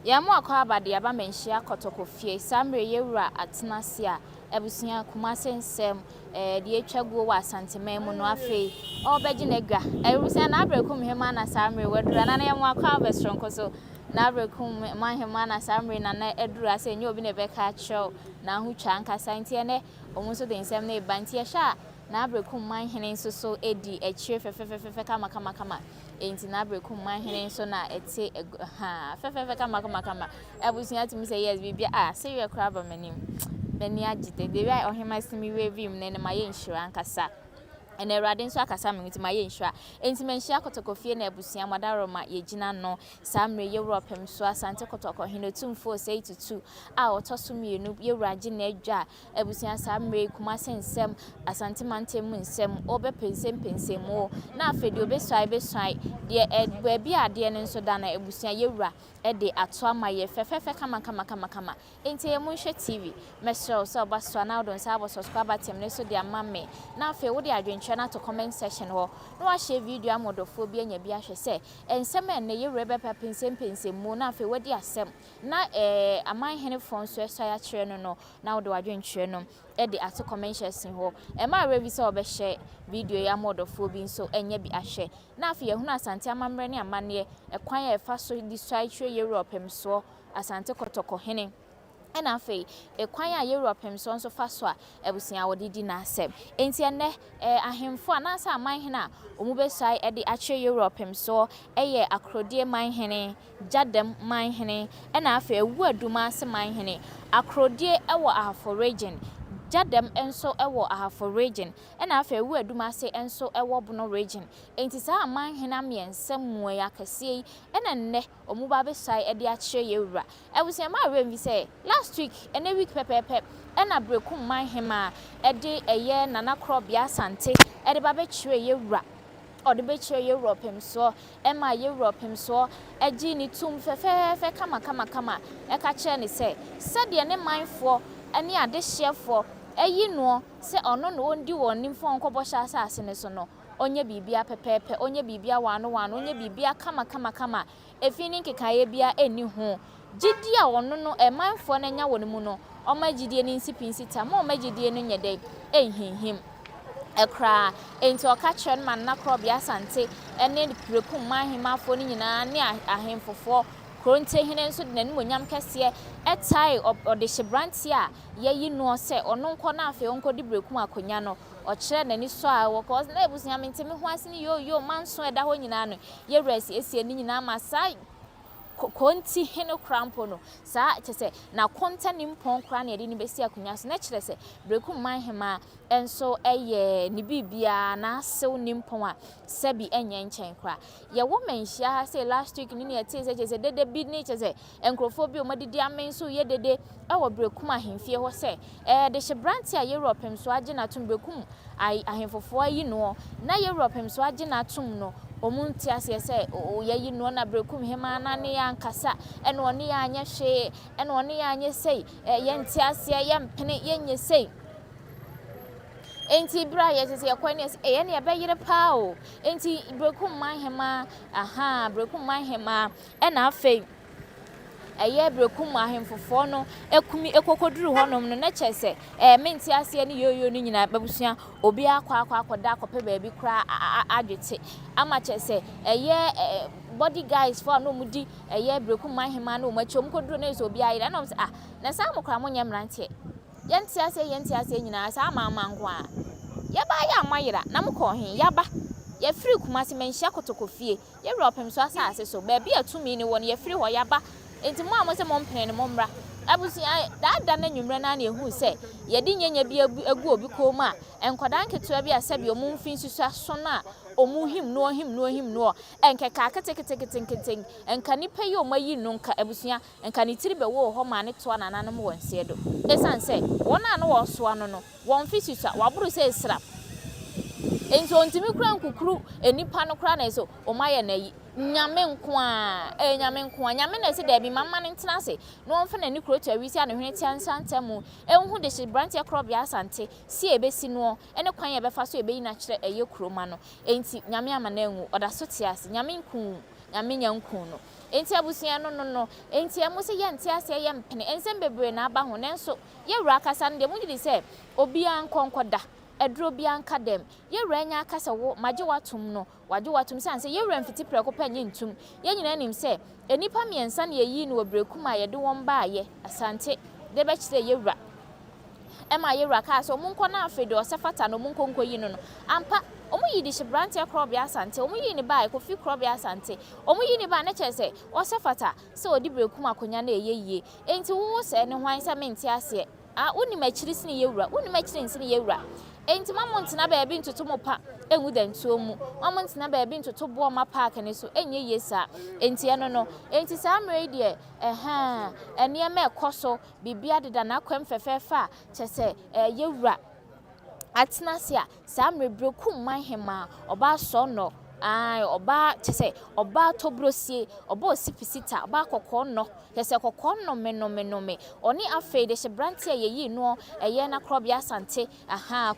Ya mo akwa abade aba menhia kotokofie samre yewura atenase a ebusia kumasensem de etwaguo wa Asantehene mu no afei obegi negwa ebusia na Berekum Hemaa na samre wadura na ya mo akwa abestronko so na Berekum Hemaa na samre na edura se nye obi ne beka chew na ahutwa nkasa ntiene omunso de nsem na ebanti ya sha na Berekum Hemaa nso so edi echire fefefefe kama enti na Berekum Hemaa nso na ete ha fefefe kama ebusia timi say yes bibia say we kra ba manim mani agite de wi ohema simi we vim ne ma ye nhira nkasa ene Awurade nso akasa me ntima ye nhira enti menhia kotokofie na abusia madaroma ye gina no samre Europe mso asante kotokohene Otumfuo say tutu a otosumi enu Yewuraje na adwa abusia samre kumasensem asante mantem nsem obepensem na afedi obeswai de baabi ade ne nso da na abusia Yewura de ato amaye fefefe kama enti emunhwe TV mesro so obaso na odon sa subscribe atem ne so de amame na afi wo de adwenche na to comment section ho no wa share video amodofo bi anya bi ahwe se ensem enne Yewura be pensem mu na afi wo de asem na Amanhene fon so eso ya kire no na wo de adwenche no de ato comment section ho ma revi se obe share video ya amodofo bi nso enya bi ahwe na afi ye hunu asante amamre ne amane ekwan ya efa so di so kire Europe mso asante kotokohene ena afei ekwan a Europe mso nso fa so a ebusia wodidi na asem enti ene ahemfo anasa Amanhene a omubesai de akire Europe mso eye Akrodie Manhene Gyadam Manhene ena afei Awuadumase Manhene Akrodie ewo Ahafo region Gyadam enso ewo Ahafo region ena afei Awuadumase enso ewo Bono region enti sa Amanhene amiensem mu ya kase ena nne omuba besai de akire Yewura ebusia ma remvi say last week ene week pepepe ena Berekum Hemaa de eye nana krobia asante de ba be kire Yewura ode be kire Europe mso ema Europe mso agi ni tum fefefe kama eka kire ni say sade ne manfo ene ade hyefo eyi no se ono no ondi wonimfo nkobo sha asase ne so no onye bibia pepepe onye bibia wano onye bibia kama efini nkekaye bia eni ho gidi a ono no emanfo na nya wonimu no omagidie ni nsipinsi ma omagidie no nyede ehihim ekra enti oka kyen man na krobia asante ene Berekum Hemaa fo ni nyina ne ahemfofo Asantehene nso de nanim onyam kese etai ode hyebranti a yeyi no se ono nko na afi onko de Berekum akonya no okire nani so a wo cause na ebusia mentemi ho ase ni yo manso eda ho nyina no Yewura esi ni nyina masai konti hene krampo no sa kyese na konta ni mpon kra na ede ni besi akonya so na kire se Berekum Hemaa enso eye ni bibia na asew ni mpon a sebi enye nchen kra ye wo menhia ha say last week ni ne tie se kyese dede bi ni kyese enkrofo bi o madidi amen so ye dede ewo Berekum ahemfie ho se de hyebranti a Europe mso age na tum Berekum ahemfofo ayi no na Europe mso age na tum no omunti ase se oyeyi no na Berekum Hemaa na ne ya nkasa ene one ya anya hwe ene one ya anya sei ye nti ase ye mpene ye nye sei enti bra ye se yakwane ye ne be yire pa o enti Berekum Hemaa Berekum Hemaa ena afei eye Berekum ahemfofo no ekumi ekokoduru honom no na kyese menti ase ne yoyo no nyina babusia obi akwakoda akope baabi kra adwete ama kyese eye body guys for no mudi eye Berekum Hemaa no machom koduru na so obi ayira na na sa mokra monye mrante yenti ase nyina sa ama nko a yaba ya amayira na mko he yaba ye free kumase menhia kotokofie Europe mso asase so baabi atumi ni won ye free ho yaba enti mo amose mo mpene ne mo mra abusia da na nwumre na na ehu se ye di nyenya bi egu obi ko mu a enkoda nketo bi asabi o mu mfin susu aso na o mu him no enkeka ketekete enka nipa yi o mayi no nka abusia enka ni tiri be wo ho ma ne to anananom wonse do esanse wona na wo so ano no won fi susu waburu se esra enti ontimi kura nkukuru enipa no kura na eso o maye na yi nyame nko nyame na se da bi mamma ne ntena se no onfa na ni kroto awisi a ne hwene tia nsantamu enhu de hyebranti akrobia asante si ebesi no ene kwan ye befa so ebeyi na kire eye kroma no enti nyame amana enwu oda so tiase nyame nku nyame nyanku no enti abusua no enti emo se ye nte ase ye mpene ensem bebre na aba ho nenso ye wura akasa no de mu di se obi ankonkoda edro bi anka dem ye wura nya akasa wo maje watum no waje watum sanse ye wura mfiti preko panye ntum ye nyina nim se enipa miensa na yeyi no Berekum a ye de won baaye asante de be kire ye wura ema ye wura ka so munko na afede o sefata no munko nko yi no ampa omu yi di shibrante Akrodie Asante omu yi ni ba Kofi Akrodie Asante omu yi ni ba na chese o sefata se odi Berekum akonya na eyeye enti wo se ne hwan se menti ase a woni machiri sine ye wura woni machiri sine ye wura enti mamontina ba bi ntoto mopa enwu dantuo mu mamontina ba bi ntoto bo ma park ne so enye yesa enti eno no enti sa amre die ene me ekoso bibia deda na kwem fefefa chese ye wura atnasia sa amre Berekum Hemaa oba so no ai oba chese oba tobrosie oba osipsita oba kokko no chese kokko no me oni afei de shibrante yeyi no eye na Akrodie Asante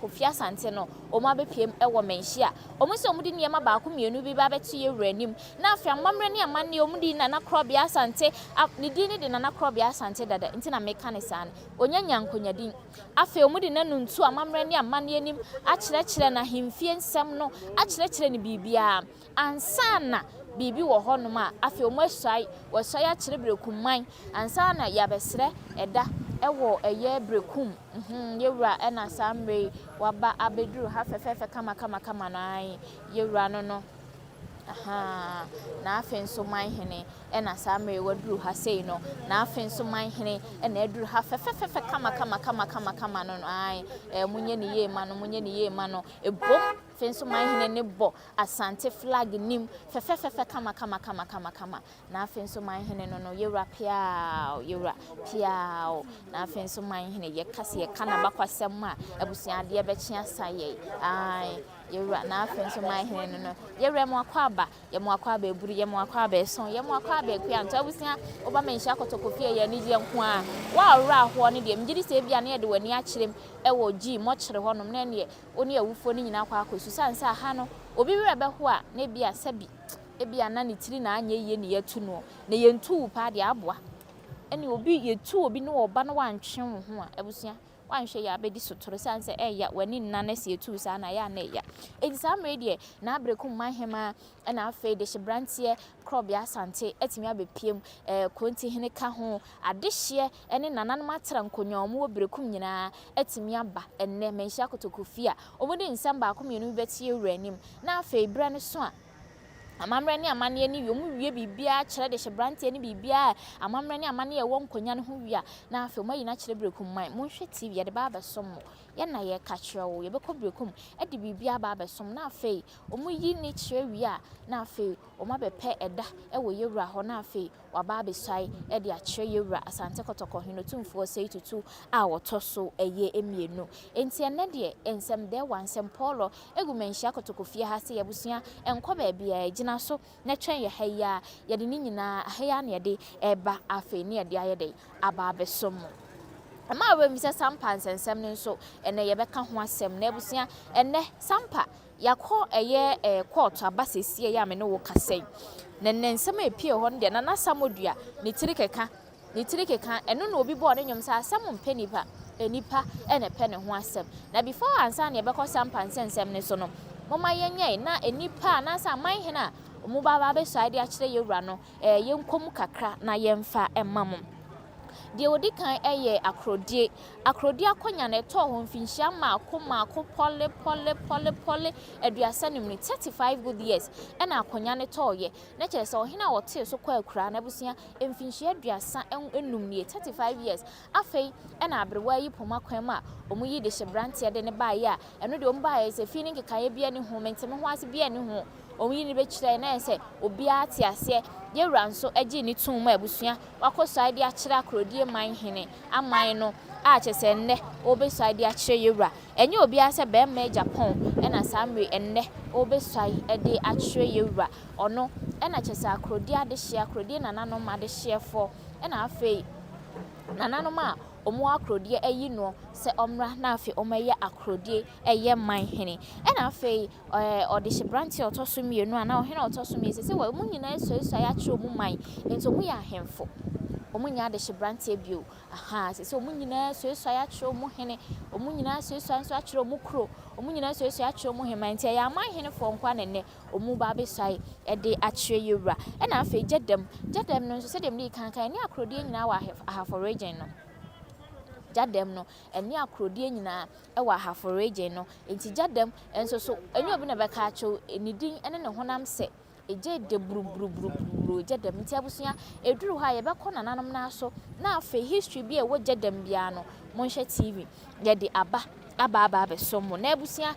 Kofi Asante no oma bepiem ewo menhia omu se omudi niema ba ko mienu bi ba betu ye wuranim na afei amamre ne amane omudi na Akrodie Asante ni di ni de na Akrodie Asante dada nti na mekanisane onyanya nkonyadin afei omudi na nuntu amamre ne amane anim akire na himfie nsem no akire ni bibia ansana bibi wo honom a afi omo asai wo sai a kire Berekum ansana ya besre eda ewo eye Berekum ye wura ena samre waba abeduru ha fefefe kama na ye wura no na afenso Manhene ena samre waduru ha sei no na afenso Manhene ena eduru ha fefefe kama no munye ni ye ma no ebom fenso Manhene ne bo Asante flag nim fefefe kama na afenso Manhene no ye wura piao na afenso Manhene ye kase ye kana bakwasem a abusuade ye bekye asaye ye wura na afenso Manhene no ye wura mo akwaba ye mo akwaba eburu ye mo akwaba eson ye mo akwaba ekua nto abusia oba menhia kotokofie ye ni je nko a wa wura ho ne de mgiri se bia na ye de wani akirem ewo gi mo kire honom na ne oni awufo ni nyina kwa akosu sansa ha no obi wura be ho a na bia sabi ebia na ne tiri na anya ye ne yatu no na ye ntu pa de aboa ene obi yetu obi no oba no wantwe ho a abusia wanhwe ya bedi sotoro sanse ya wani nna na se etu sa na ya na ya edisa mredie na Berekum Hemaa na afei de shibrante Akrodie Asante etimi abepiem Asantehene ka ho adehye ene nananom atra nkonyomo wo Berekum nyina etimi aba enne menhia kotokofia omudi nsam ba ko mienu betie wuranim na afei bra ne so a amamre ne amane ni yomu wie bibia kire de shibrante ni bibia amamre ne amane ye won konya ne ho wia na afi mayi na kire Berekum monhwe TV ye de ba besom ye na ye ka kire wo ye be ko Berekum e de bibia ba besom na afi omu yi ni kire wia na afi oma bepe eda e wo ye wura ho na afi wa ba besai e de a kire ye wura Asante kotoko hene Otumfuo sei tutu a wotoso eye emienu enti ene de ensem de wansem polo egu menhia kotokofie ha se ye busua enko ba bia gina so na twen ye haya ye de ni nyina haya na ye de eba afi ne ye de aye de aba besom ama we mi se sampa nsensem ne nso ene ye beka ho asem na ebusia ene sampa yakọ eye court abasesie ya me no wo kasai na nensem epie ho de na nasamodua ne tiri keka eno na obi bo ne nyom sa asem mpenipa enipa ene pe ne ho asem na before ansa na ye beka sampa nsensem ne so no mama yenye na enipa na sa Manhene a omu baba be side a kire ye wura no ye nkom kakra na ye mfa emam de odi kan eye Akrodie akonya na eto ho mfinhia ma ko pole aduasanim ni 35 good years na akonya ne to ye na kire se ohina wote so kwa akura na busia mfinhia aduasa enum ni 35 years afei na abrewa yi poma kwan ma omu yi de shibrante de ne baaye a eno de ombaaye se feeling kekaye bia ne ho menteme ho ase bia ne ho omi ni be kire na ese obi ate ase ye wura nso agi ni tun ma abusua wakosai de akire Akrodie Manhene aman no a chese nne obesai de akire ye wura enye obi ase be ma Japan na samre enne obesai de akire ye wura ono na chese Akrodie adehye Akrodie nananom adehye fo na afei nananom a omo akrodie ayi no se omra na afi omaye akrodie eye man hene ena afi ode hyebranti otoso mienu ana ohene otoso miese se wo mu nyina esuesu ya kire omu man ento mu ya ahemfo omu nya de hyebranti bio aha se omu nyina esuesu ya kire omu hene omu nyina esuesu anso akire omu kro omu nyina esuesu ya kire omu hema ntia ya man hene fo nkwa nene omu ba be swai ede akire yewura ena afi Gyadam no nso se dem ni kankan ni akrodie nyina wa ahafo region no Gyadam no eni akrodie nyina ewa ahafo region no enti Gyadam enso so enyo bi na be ka acho enidin ene ne honam se eje de bru Gyadam nti abusua eduru ha ye be kɔ nananom na so na afa history bi e wo Gyadam bia no monhwe TV ye de aba be somo na abusua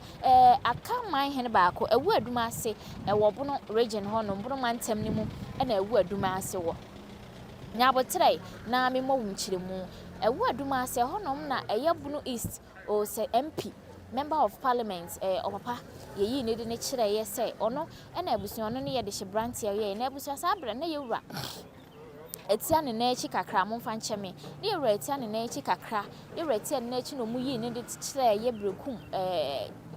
aka man hene baako Awuadumase wo bono region ho no bono mantem ni mu na Awuadumase wo nyabotre na me mowunkyiremu Awuadumase honom na eyabuno East o se MP Member of Parliament opapa yeyi ne de ne kire ye se ono na abusua no ne ye de hyebranti ye na abusua sa abra na yewura etia ne na echi kakra momfa ncheme ne yewura etia ne na echi kakra yewura etia ne na echi no mu yi ne de kire ye Berekum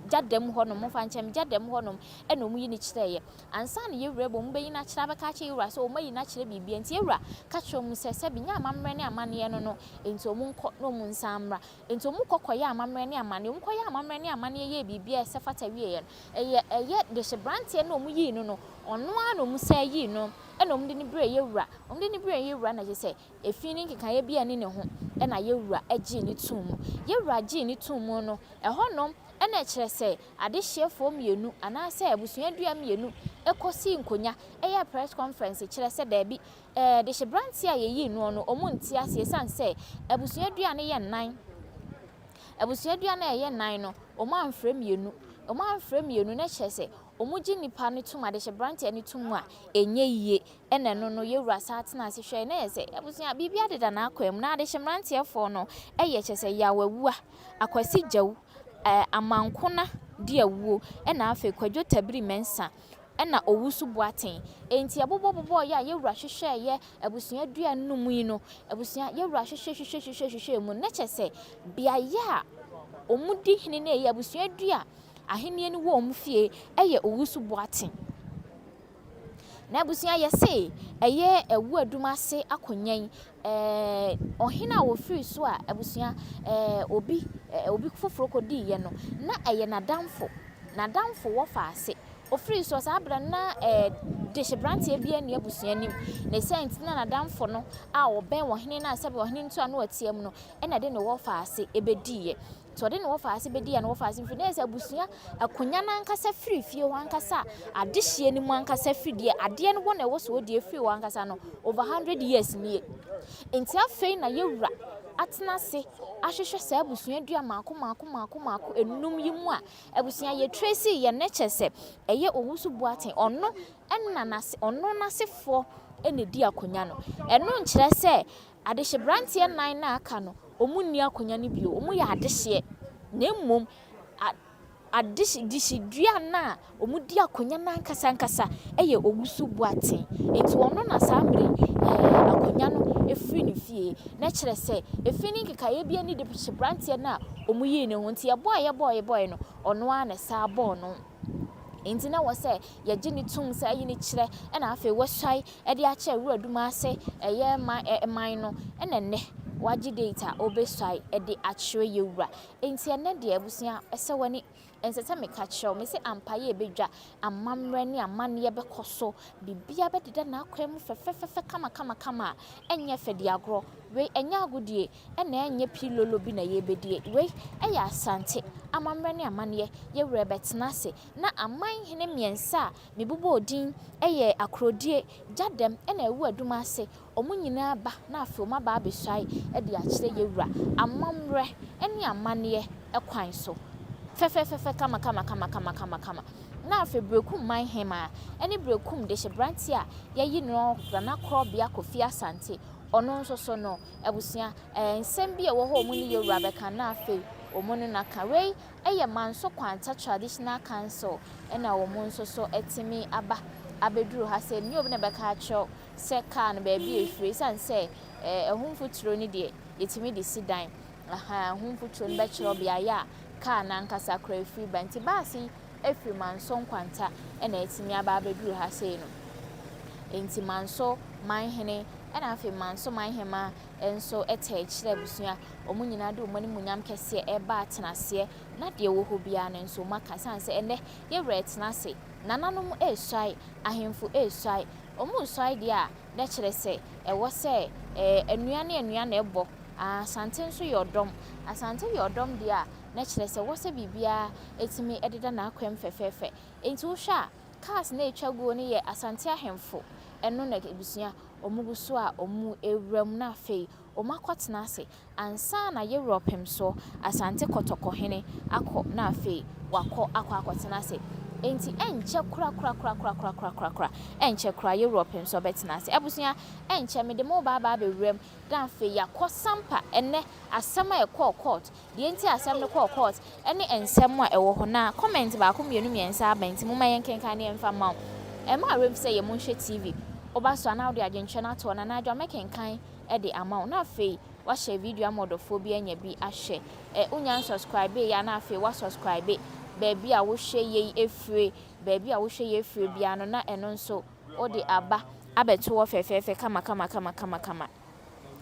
Gyadam honom momfa ncheme Gyadam honom na omu yi ne kire ye ansa ne yewura bo mu beyi na kire abaka kire yewura so omu yi na kire bibia nti yewura ka kire omu se binya amamre ne amane no no enti omu nko no mu nsamra enti omu kokoye amamre ne amane omu koye amamre ne amane ye bibia se fata wie ye eye de hyebranti na omu yi no ono ano mu se yi no na omu de ne bre yewura omu de ne bre yewura na je se efini nkeka ye bia ne ne ho na yewura agi ne tum yewura agi ne tum no honom ena kire se adehyefo mienu ana se abusua dua mienu ekosi nkonya eye press conference kire se da bi de hyebranti a yeyi no no omu nti ase sanse abusua dua ne ye nan abusua dua na ye nan no omu amfre mienu na kire se omu gi nipa ne tum ade hyebranti ne tum a enye yiye ena no yewura sa atena ase hwe na ye se abusua bibia deda na akwam na ade hyebranti efo no eye kire se ya wawua akwasi gyawu amankona di awuo na afa kwadwo tabiri mensa na owusu boaten enti abobobobo ya yewura hwehwe ye abusua dua num yi no abusua yewura hwehwe mu na kyese bia ya omudi hene na ye abusua dua ahenie ni wo omfie eye owusu boaten na abusua yese eye Awuadumase akonyan ohina wo free so a abusua obi foforo kodi ye no na eye nadamfo wo faase o free so sa abra na de hyebranti bia ne abusua nim na sent na nadamfo no a oben wo hene na asebe wo hene ntu anu atiam no na de ne wo faase ebedi ye so de ne wo faase bedi ya ne wo faase mfi na ese abusua akonya na nkasa free fie wo ankasa adehye ni mu ankasa free de ade ne wo na wo so de free wo ankasa no over 100 years nie enti afei na yewura atena se ahwehwe sa abusua dua maako enum yi mu a abusua ye tracy ye neche se eye owusu boaten ono nasefo ene di akonya no eno nkire se ade hyebranti nan na aka no omu ni akonya ne bio omu ya adehye na mmom adishi dua na omu di akonya na nkasa eye owusu boaten enti ono na samre akonya no efiri ne fie na kire se efini nkeka ye bia ni de hyebranti na omu yi ne ho nti ye boy no ono a na sa bo no enti na wo se ye gi ni tum se ayi ni kire na afa wo swai e de a kire Awuadumase eye man no ne wagi data obeswai e de a kire yewura enti ene de abusua ese wani ensese me ka kire me se ampaye ebedwa amamre ne amane ye bekoso bibia bededa na akwam fefefefe kama enye fedi agro we enya agudie na enye pilolo bi na ye bedie we eya asante amamre ne amane ye wure betena se na aman hene miensa mebubo odin eye Akrodie Gyadam na Awuadumase omu nyina ba na afi oma ba beswai e de a kire yewura amamre ne amane ekwan so fefefefe kama na afi Berekum Hemaa ene Berekum de hyebranti a yeyi no na Akrodie Kofi Asante ono nso so no abusua ensem bi e wo ho mu ni yewura beka na afi omo no na kawei eye manso kwanta traditional council ena omo nso so etimi aba abeduru ha se ni obi na beka acho se car no ba bi efiri san se ehunfuturo ni de yetimi de sidan ehunfuturo no be kire obia ya car na nkasa kra efiri banti baasi efiri manso nkwanta na etimi aba abeduru ha se no enti manso manhene na afi manso manhema enso ete kire busua omunyina de omani munyam kese eba atenase na de wo ho bia na enso maka san se ene ye retenase nananom esai ahemfo esai omu sai dia na kire se ewo se enua na ebo asante nso yodom asante yodom dia na kire se wo se bibia etimi ededa na akwem fefefe enti wo hwa cars na etwaguo ne ye asante ahemfo eno na ebusua omuguso a omu ewram na afei omakotena ase ansa na Europem so asante kotokohene akọ na afei wakọ akotena ase enti enche kura enche kura Europem so betena ase ebusua enche me de mo baba bewram dan afei yakosampa ene asema ekọ court de enti asem ne kọ court ene ensem a ewo ho na comment ba ko mienu miensa abenti mo mayen kenkan ne emfa ma ema rem say ye monhwe TV oba so na audio agentwe na to na na adwa mekenkan e de amount na afei wa share video amodofo bi anya bi ahye unya subscribe ya na afei wa subscribe baby a wo hwe ye efire baby a wo hwe ye efire bia no na eno nso o de aba abeto wo fefefe kama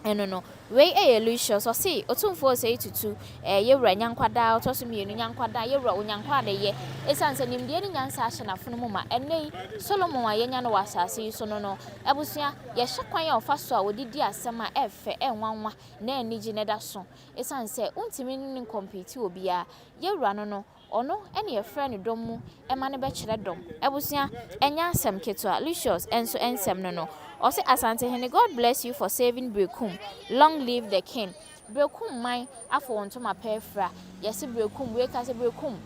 eno no we Lucius so see Otumfuo say tutu yewura nyankwada otoso mienu nyankwada yewura onyankwada ye esanse nimde ni nyansa ahye na fono mu ma enei Solomon ayenya no wasase so no abusua ye hwekwan ya ofaso a odidi asema efe enwanwa na enigi ne da so esanse untimi ni compete obia yewura no ono ene ye friend dom mu ema ne be kire dom abusua enya asem keto Lucius enso ensem no Ose Asantehene, God bless you for saving Berekum. Long live the king. Berekum mine afọ ontoma pefra. Yes, Berekum we kase Berekum.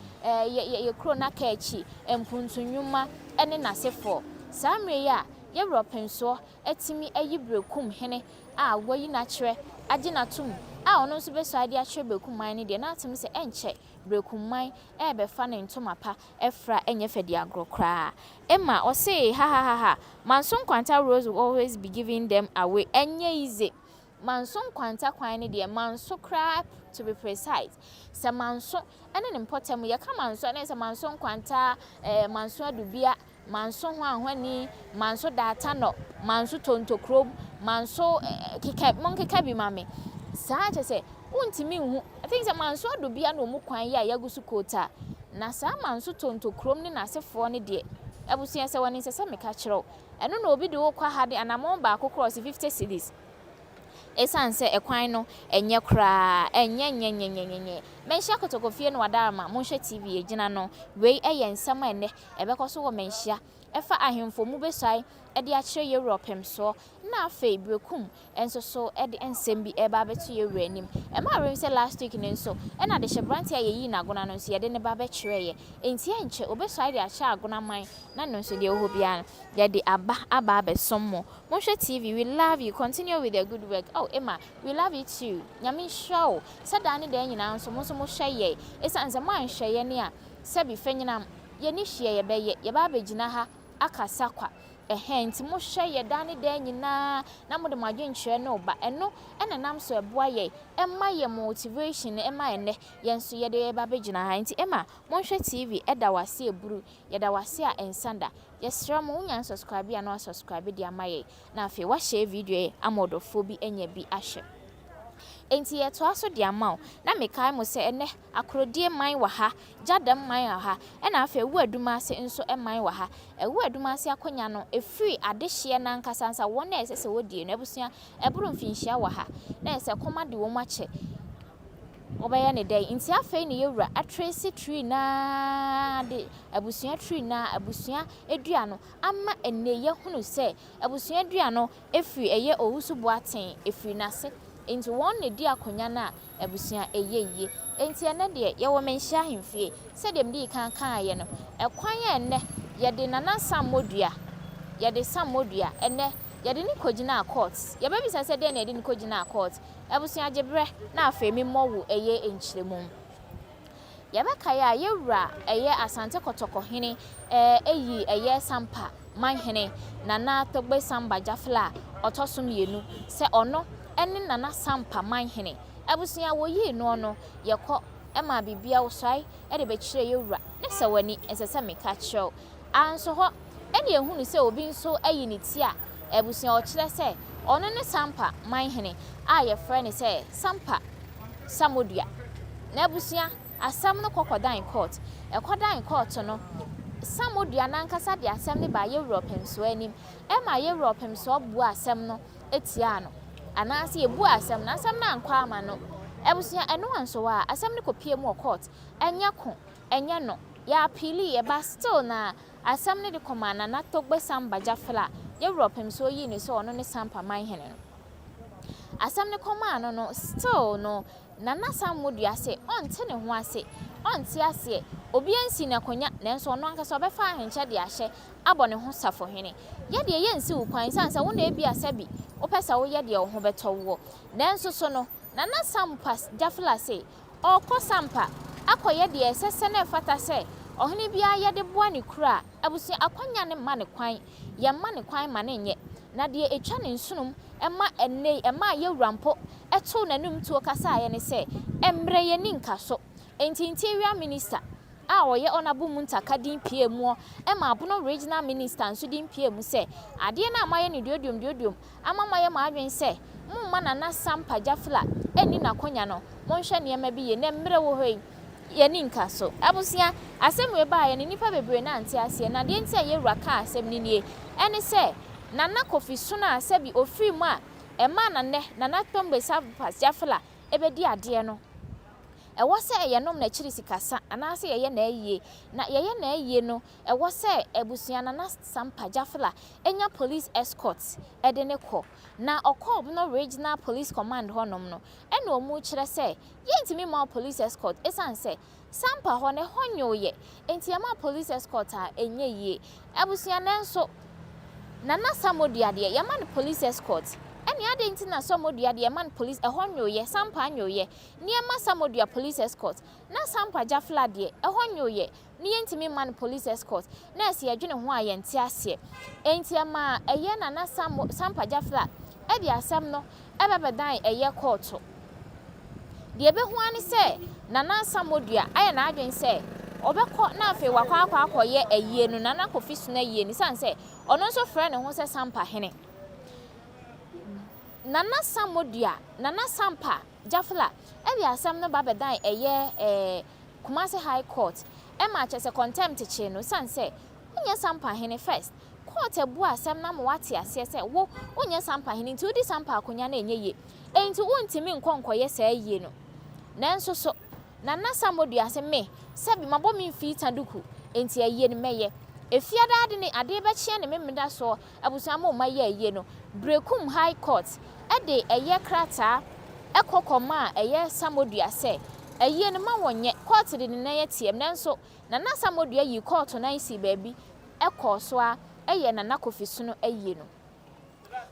Ye kro na kachi empuntunwuma ene nasefo. Samre ya Europem so etimi eyi Berekum hene a woyi na kire agina tum. A ono nso be so ade a kire Berekum mine de na atimi se enche Berekum mine be fa ne ntoma pa efra enye fedi agro kra. Emma or say ha Manson Quanta Rose will always be giving them away. Enye easy. Manson Quanta quine dear manso crap to be precise. Some manso and an important ya come on so as a manson quanta manso dubia manso when manso datano manso tonto chrome manso kika monkey cabi mammy. Such as say, won't me who I think a manso dubia no mukwan ya yagusu kota. Nasa manso tonto chrome na se for ni dear. Abusia se wani se me ka kire eno na obi de wo kwa hade anamon ba cross 50 cedis esanse ekwan no enye kra enye menhia kotokofie no wadarama monhwe TV egina no wei eye nsama ene ebekoso wo menhia efa ahemfo mu besai ede a kire Europem so na afei Berekum enso so ede ensem bi eba beto yewura anim ema rem se last week nenso ena de hyebrantia yeyi na agona no nso yede ne ba be kire ye enti enche obesai de a kire agona man na no nso de ho bia yede aba besom monhwe TV. We love you, continue with your good work. Oh Emma, we love you too. Nyame show sada ne de nyina nso mo hwe ye esanse man hwe ye ne a sebi fanyina ye ni hwe ye be ye ba begina ha akasa kwa nti mo hwe ye dane de nyina na mo de madwenkyerɛ no ba eno ena nam so eboa ye emma ye motivation emma ene ye nso ye de ba begina ha nti Emma monhwe TV eda wase eburu ye da wase a ensanda yesra mo unya subscribe ya no subscribe de amaye na afi wa share video amodofo bi enya bi ahye enti ye to aso de amaw na mekai mo se ene Akrodie man wa ha Gyadam man ha ena afi Awuadumase nso man wa ha Awuadumase akonya no efiri adehye na nkasansa wona esese wodie no abusua eburu mfinhia wa ha na ese koma de wo mache obaya ne day nti afei ne yewura atrace tree na de abusua tree na abusua edua no ama enne ye hunu se abusua edua no efiri eye owusu boaten efiri nase enti won ne di akonya na abusua eyeye enti ene de ye wo menhia ahemfie se dem di kan ye no ekwan ye enne ye de nana sammodua ye de sammodua enne yede ni kogina court ye ba bisa se de na yede ni kogina court abusia gebre na afemi mowo eye enchiremum ye ba kaya yewura eye asante kotokohene eyi eye sampa manhene nana togbe samba jafla otosum yenu se ono ene nana sampa manhene abusua wo yi no no yekọ ema bibia wosai e de be kire yewura ne se wani esese meka kire anso ho ene ehunu se obi nso ayi ne ti a abusua o kire se ono ne sampa manhene a ye frɛ ne se sampa samodua na abusua asam no kokodan court ekodan court no samodua nankasa de asam ne ba Europe so anim ema Europe so bu asam no etia no anase ebu asam na asam na ankwa ama no ebusia eno anso wa asam ne kopie mu court enya ko enya no ya apili e ba still na asam ne de komana na togbe samba jafla Europe so yi ne so ono ne sampa manhene no asam ne komana no still no nana samodua se onte ne ho ase onte ase obi ansi na konya nanso ono ankasa obefa ahenche de ahye abone ho safo hene ye de ye nsi ukwan sansa wo na ebi asabi opesa wo ye de ho betowo nanso so no nana sampa jafla se okọ sampa akoye de esese na fata se ohene bia ye de boa ne kura abusu akwanya ne ma ne kwan ye ma ne kwan ma ne nye na de etwa ne nsunum ema enne ema ye wrampo eto nanum tuo kasa ye ne se emre ye ni nkaso interior minister a oye onabu muntaka din pie mu ema abono regional minister nso din pie mu se ade na amaye ne diodium amamaye ma adwen se mumma nana sampa jafla eni na konya no monhwe ne ema bi ye ne mre wo hoi ye ni nkaso abusia asem we ba ye ne nipa bebre na ante ase na de ntia ye wura ka asem ni nie eni se nana kofi suna asebi ofiri mu a ema nana tombe sampa jafla ebedi ade no ewo se ye nom na chiri sikasa anase ye na ayie na ye na ayie no ewo se ebusuana na sampa jafla enya police escort ede ne kọ na okọ no regional police command honom no ena omu kire se ye ntimi ma police escort esan se sampa ho ne honyoye enti ama police escort a enye yie ebusuana nso nana samodua de ye ma police escort eni ade nti na samodua de man police ehonyoye sampa anyoye niema samodua police escort na sampa jafla de ehonyoye ni ntimi man police escort na ase adwene ho ayente ase enti ama eye na sampa jafla e de asem no ebebedan eye court de ebe ho ani se nana samodua aye na adwen se obekọ na afi wakwa akoye eyie no nana kofi so na yie ni sanse ono nso frɛ ne ho se sampa hene nana samodua nana sampa jafla ebi asam no babedan eye Kumasi High Court ma chese contempt che no sanse unya sampa hene first court ebu asam na mo wate ase se wo unya sampa hene nti odi sampa akonya na enye ye enti wontimi nkonkoye sa yie no nanso so nana samodua se me sebi mabo mi mfi taduku enti ayie ne meye efiada ade ne ade be chia ne memeda so abusuama ma ye ayie no Berekum High Court ede eye krata ekokoma eye samodua se ayie ne ma wonye court de ne na ye tiem nanso nana samodua yi court na isi baabi ekoso a eye nana kofisu no ayie no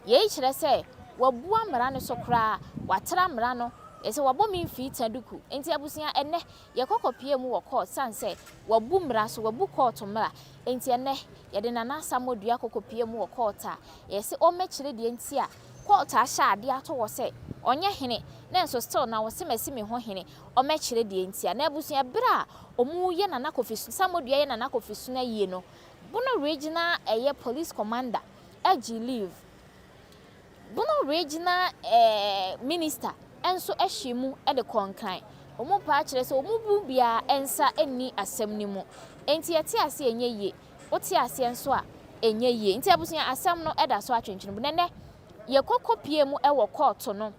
ye kire se wabu amra ne so kra watra amra no ese wabo mi mfi taduku enti abusia ene ye kokopie mu wo court sanse wabu mra so wabu court mra enti ene ye de nana samodua kokopie mu wo court a yesi o mekire de enti a court a sha ade ato wo se onye hene na enso still na wo se mesimi ho hene o mekire de enti a na abusia bra omu ye nana kofisu samodua ye nana kofisu na yie no bono regional eye police commander agi leave bono regional minister enso ehyimu e de konkran omu pa kire se omu bu bia ensa eni asem ni mu enti yete ase enye ye oti ase enso a enye ye enti abusunya asem no eda so atwentwene bu nene ye kokopie mu e wo court no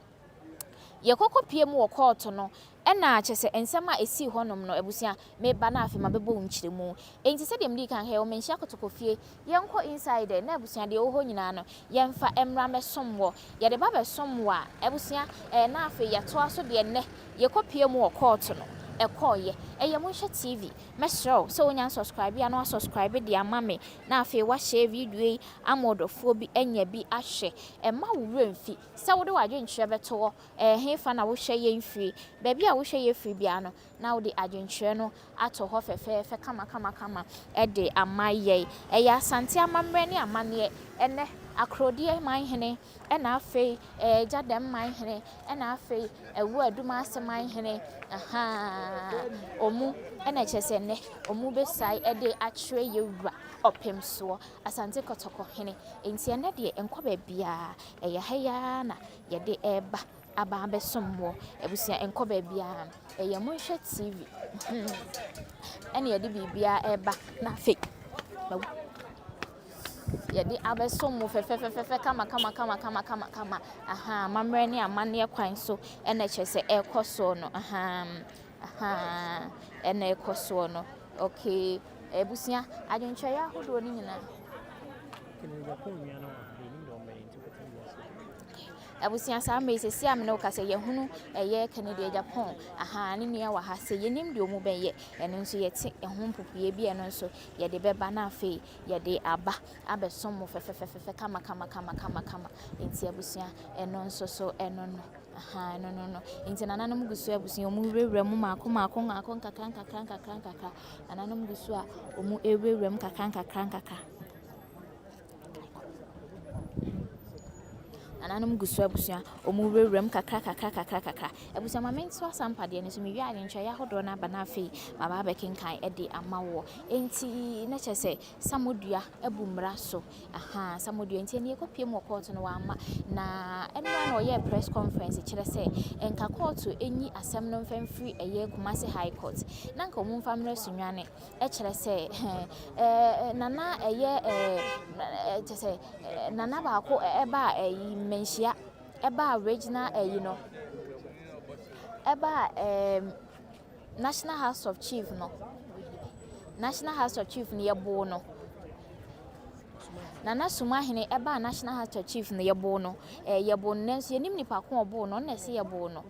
ye kokopie mu wo court no ena chese ensema esi honom no abusunya me ba na afema bebo nkyire mu enti se dem di kan he o menhia kotokofie yenko inside na abusunya de wo ho nyina no yemfa emra mesomwo ye de ba besomwo a abusunya na afi ye to aso de ne ye kopie mu wo court no ekoye eye monhwe TV mesro so onya subscribe ya no subscribe de amame na afi wa share video yi amodofo bi enya bi ahwe ema wura mfi se wo de wadwenkyerɛ beto hefa na wo hwe ye mfiri ba bi a wo hwe ye free bia no na wo de adwenkyerɛ no ato ho fefefe kama de amaye eya asante amamre ne amane ene Akrodie Awuadumase ena afei Gyadam manhene ena afei Awuadumase manhene omu ena kyese ne omu besai de atwere yewura opemso asante kotoko hene enti ene de enkoba bia eya heya na ye de eba aba besomwo ebusia enkoba bia eya monhwe TV ene ye de bibia eba na afei yedi abesomo fefefefe kama mamre ni amane kwan so ene kyese ekoso no ene ekoso no okay ebusia adwenkyerɛ ahodo ni nyina abusia sa mesesi amene ukase yehunu eye Canada Japan ne nua wa ha se yenim de omu beye eno nso yete ehun popuye bi eno nso ye de beba na afi ye de aba abesom fefefefe kama enti abusia eno nso so eno no no enti nananom gusu abusia omu wewura mu mako nkaka nananom gusu a omu ewewura mu nkaka ananum gusu abusia omu wewrem kakra abusia mamento asampade ne so mewi adwenkyerɛ ahodo na bana afei baba bekenkan de amawo enti na kyese samodua ebumra so samodua enti ne ekopie mu court no wa ama na enwa na oye press conference kyerɛ sɛ enka court enyi asɛm no mfamfiri eye Kumasi High Court na nka omu mfamre sunwane kyerɛ sɛ nana eye kyese nana ba ko eba menhia eba original no eba National House of Chief no yebo no Nana Sumahene eba National House of Chief no yebo no yebo nenso yenim nipa ko obo no na se yebo no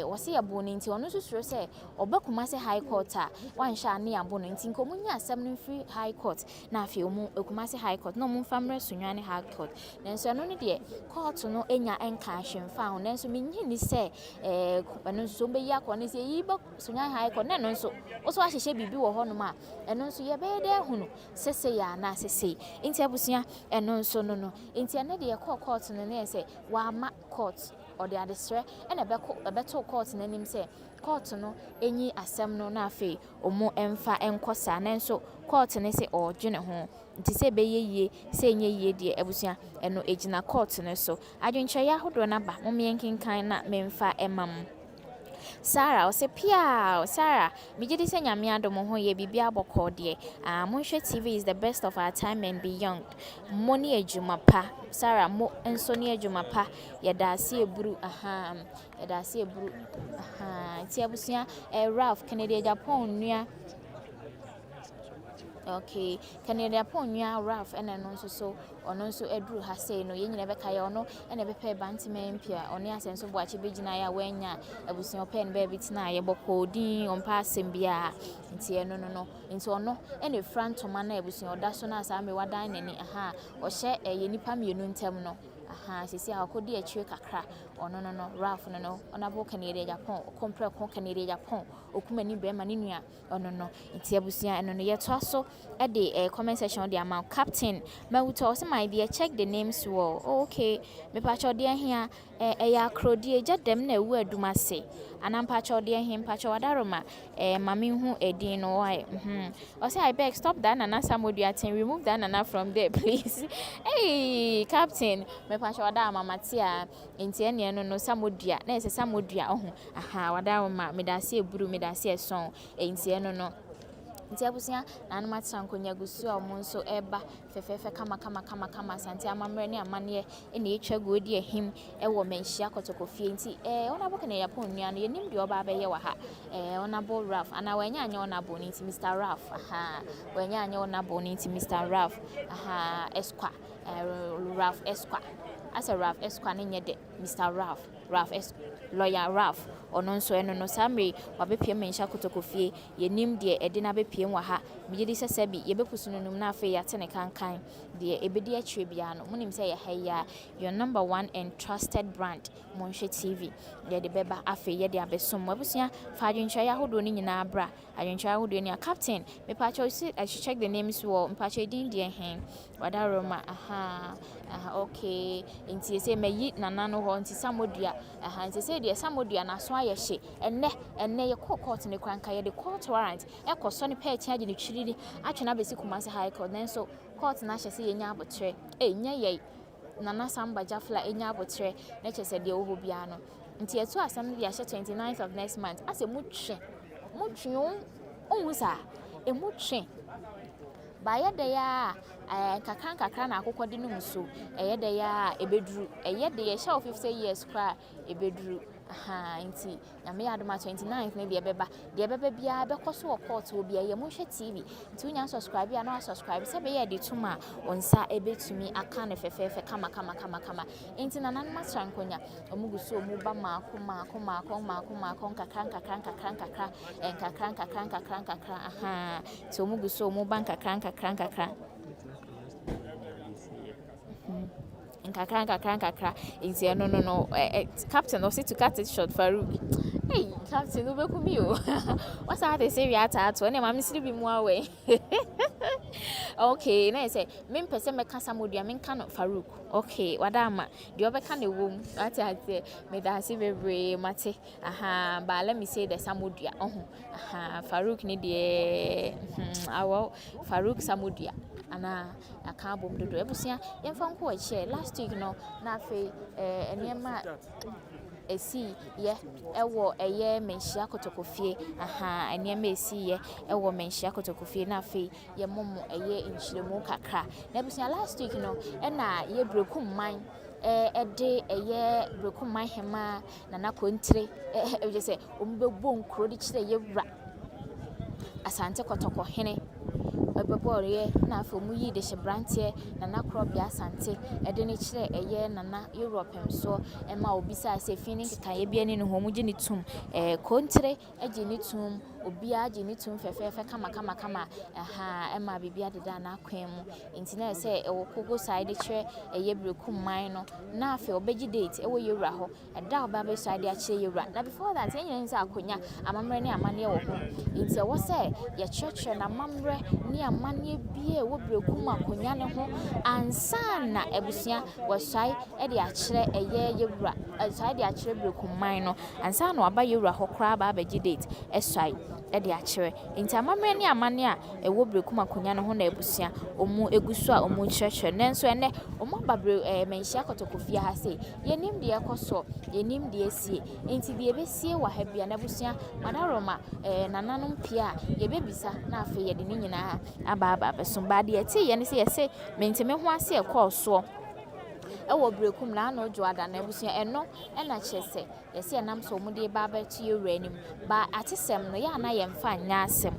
wose yebo no nti ono susuro se obekuma se High Court a wanhya ne yabo no nti nkomunya asem no free High Court na afi omu ekuma se High Court no omu famre sunwane High Court nenso no ne de court no enya enka ahwemfa ho nenso menyi ni se eno nso beyi akone se yi ba sunwane High Court na no nso oso ahyehye bibi wo ho no ma eno nso ye be de hunu sese ya na sese nti abusia eno nso no nti ene de court no na se wa ma court or the adesre ene beto court nanim se court no enyi asem no na afi omo emfa enkosa nenso court ne se odwene ho nti se beyeye se enye de abusia eno ejina court ne so adwenkyerɛ ahodo na ba momyenkenkan na memfa emam Sarah ose pia Sarah mijidi se nyame adom ho ye bibia bokɔ de monhwe TV is the best of our time and beyond money ejuma pa Sarah mo enso ne ejuma pa yeda ase eburu ti abusia Ralph Canada Japan nua okay Canada Japan nua Ralph ene no nso so ono nso eduru ha sei no ye nyina beka ye ono ene bepe bantima mpia ono asenso boache begina ya wanya abusia open be bitina ye bokodin ompa asembia nti eno no nti ono ene frantoma na abusia odaso na asame wadan nani ohye ye nipa mienu ntem no sisi akodi achwe kakra ono no Ralph no onabo Canada Japan compare kon Canada Japan okumani brema ni nua ono no nti abusia eno no yeto aso e de comment section de amount captain mawuto se my dear check the names well okay me pacho de ahia ya Akrodie Gyadam na Awuadumase anampacho de ahia mpacho wadaroma mame hu edin no why o say I beg stop that nana samodua ten remove that nana from there please hey captain me pacho wada mama tia enti ene no samodua na ese samodua ohu wadaroma medase eburu medase eson enti ene no nti abusia na anumata nkonya gusu a mo nso eba fefefe kama asante amamre ne amane ene etwa godi ehim ewo menhia kotokofie nti onabo kana yapon nua no yenim de oba abaye wa ha onabo Ralph ana wanya anya onabo nti Mr Ralph wanya anya onabo nti Mr Ralph Esquire Ralph Esquire as a Ralph Esquire ne de Mr. Ralph lawyer Ralph ono nso eno no samre wabepie mensha kotokofie yenim de ede na bepie wa ha mejidi sese bi yebepusu no num na afa ya tene kankan de ebedi atwe bia no munim se ye haya your number 1 and trusted brand Monhwe TV de beba afa ye de abesom wabusia fa adwenchwa ya hodo ni nyina bra adwenchwa hodo ni captain me pa cho see I should check the names wo mpa cho din de hen wada roma okay nti se mayi nana no ho nti samodua nti se de samodua na so ayehye enne ye court ne kranka ye de court warrant ekoso ne pa tia ne twiriri atwena besi Kumasi High Court nenso court na hye se yenya abotre enya ye nana samba jafla enya abotre na chese de oho bia no nti eto asam de ahye 29th of next month ase mutwe ohun sa emutwe ba ye de ya kakran na akokode no muso eye de ya ebeduru eye de ye sha 50 years kra ebeduru nti na me adoma 29th ne de beba bia be koso court obi ye Monhwe TV nti unya subscribe ya na subscribe se be ye de tuma onsa ebetumi aka ne fefefe kama nti na nan masrankonya omuguso omuba maako kakran so omuguso omuba kakran kakra nti no captain also to cut it short Farouk hey captain no beku mi o what's that they say we are tato na mama siri bi mu awe okay na say me pese me kasa modua me kan Farouk okay wadama de obeka na wom ati me da si bebre mate but let me say the samodua Farouk ni de awo Farouk samodua ana aka bom dodo ebusia yemfa nko ache last week no na fe eniema esi ye ewo eye menhia kotokofie eniema esi ye ewo menhia kotokofie na fe ye momo eye nhiremu kakra na ebusia last week no na ye Berekum man ede eye Berekum Hemaa na kontre e say ombebo nkro de kire ye wura Asantehene Obebore na afomu yi de hyebrantie na Akrodie Asante ede ne kire eye nana Europe so ema obisa se fini keka ye bia ni no homu gye ni tum kontre age ni tum obia age ni tum fefefe kama ema bibia deda na akwan mu nti na se ewo kogo side kire eye Berekum man no na afi obeji date ewo yewura ho eda oba be side a kire yewura na before that enyen nsa akonya amamre ne amane wo ho nti ewo se ye church na amamre ni amane bie wo Berekum akonya ne ho ansa na ebusia wasai e de akire eye yewura asai de akire Berekum man no ansa na aba yewura ho kra ba abeji date esai e de akire nti amamre ni amane a ewo Berekum akonya ne ho na ebusia omu egusu a omu church nenso ene omu babre menhia kotokofia ha sei yenim de ekoso yenim de esie nti de ebesie wa ha bia na ebusia madaroma nananom pia yebebisa na afa ye de ni nyina aba besomba de eti ye ne se yese menteme ho ase ekoso ewo Berekum na no Gyadam na ebusia eno na chese yesi enam so mu de ba ti ewranim ba atesem no ya na ye mfa nya asem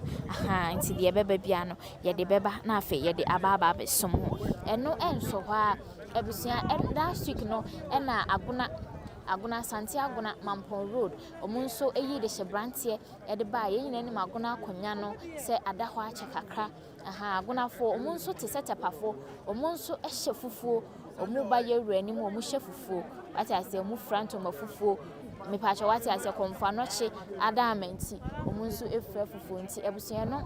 nti de beba bia no ye de beba na afa ye de aba besom eno enso hwa ebusia last week no na aguna Asantehene Mampon Road omunso eyi de hyebrantie e de ba ye nyina ni maguna akonya no se adaho ache kakra aguna fo omunso te setepafo omunso ehye fufuo omu ba ye wrani mu omu hye fufuo ati ase omu franto mafufuo me pa cha wati ase konfa no che adamenti omunso efra fufuo nti ebusia no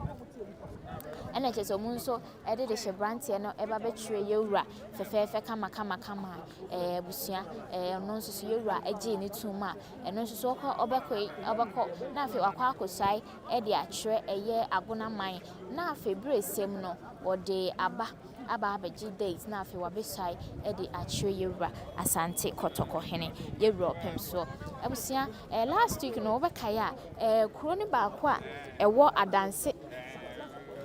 ena chese omunso ede de hyebrantie no eba betwe yewura fefefe kama ebusia no nso yewura age ni tuma eno nso obekọ na afi akwa akosai ede akire eye aguna man na afi bresem no ode aba abeji date na afi wabesai ede akire yewura Asante Kotokofene yewura opemso ebusia last week no obekaya kuro ni ba kwa ewo adanse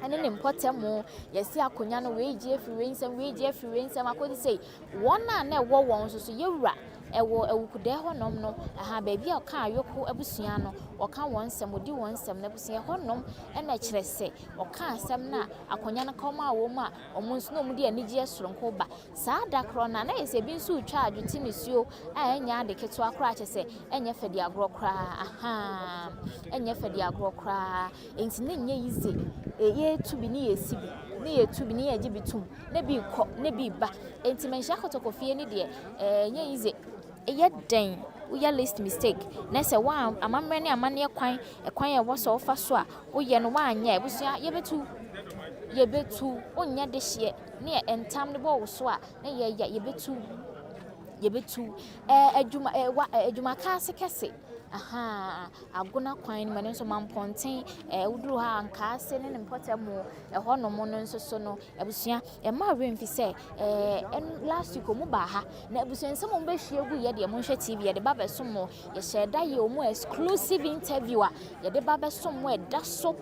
ane ne mpotemo yesi akonya no weji afiri nsem akodi sei wona na ewo won so yewura ewo kude honom no aha baabi a ka ayoko abusua no oka wonsem odi wonsem na abusua honom na kire se oka asem na akonya na koma wo mu a omunso no mu de anigye soronko ba saa da kro na yese bi nso utwa adwoti nisuo a enya de keto akra kyese enya fedi agro kra aha enya fedi agro kra enti na nye yize ye tubi ni yesi bi ne ye tubi ne ye gibitum ne bi kɔ ne bi ba enti menhia kotokofie ni de nye yize ye den uya list mistake na se wa amamre ne amane kwan e woso ofa so a uye no wa anya ebusua yebetu onya de hye ne entam ne bo so a na ye yebetu adwuma ka kese aha agona kwan ni mane so mamponten uduru ha anka ase ne mpotamo hono mo no nso so no abusua ma remfi se last week mu ba ha na abusua nsem mo behwie gu ye de mo hwe TV ye de ba beso mo ye sheda ye mo exclusive interview a ye de ba beso mo da so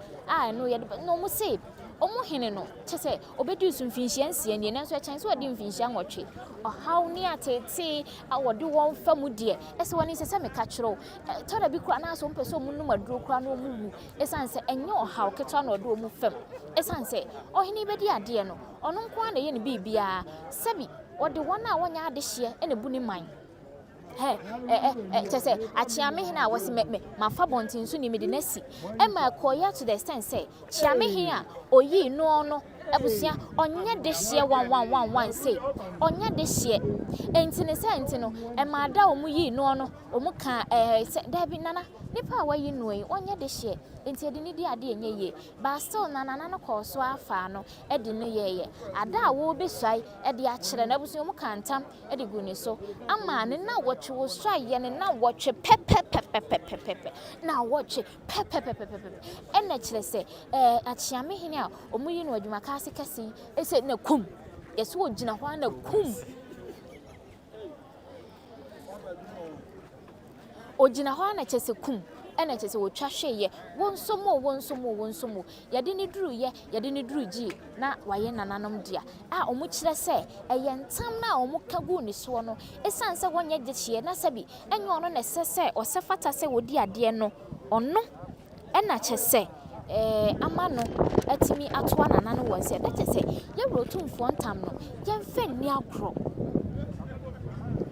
no ye de no mo say omo hene no kyese obedu sunfinhia nsia ne nanso akyan so odi mfinhia nwotwe ohaw ni atete awode won famu de ese woni sese meka kyerɛw toda bi kura na so mpeso mu num aduro kura na omu wu esanse enye ohaw ketwa na ode omu fam esanse ohene bedi ade no ono nko na ye ne bibia sabi ode wona wonya ade hye ene bu ni man kyese Akyiamehene a wose me mafa bontin so ni me de nasi ma koya to the extent say Akyiamehene a oyi no abusua onye de hye 1111 say onye de hye enti no ma da omu yi no omu ka da bi nana nipa wa yi no onye de hye enti edi ni di ade enye ye ba still nana no ko so afa no edi no ye ada a wo besai edi a kire na abusua omu kantam edi gu ni so ama ne na wotwe wo so aye ne na wotwe pepe na wotwe pepe ena kire se Akyiamehene a omu yi no adwuma ka kase ese na kum yeso ogina ho na kum ogina ho na kyese kum ena kyese wo twa hweye wonsomo yade ni duru ye yade ni duru ji na waye nananom dia a omu kire se eyentam na omu kagu ni so no esanse wonye gye na sabi enye ono na sese osefata se wodi ade no ono ena kyese amano atimi atoa nana no wonse na kyese ye Otumfuo ntam no yemfa ni agro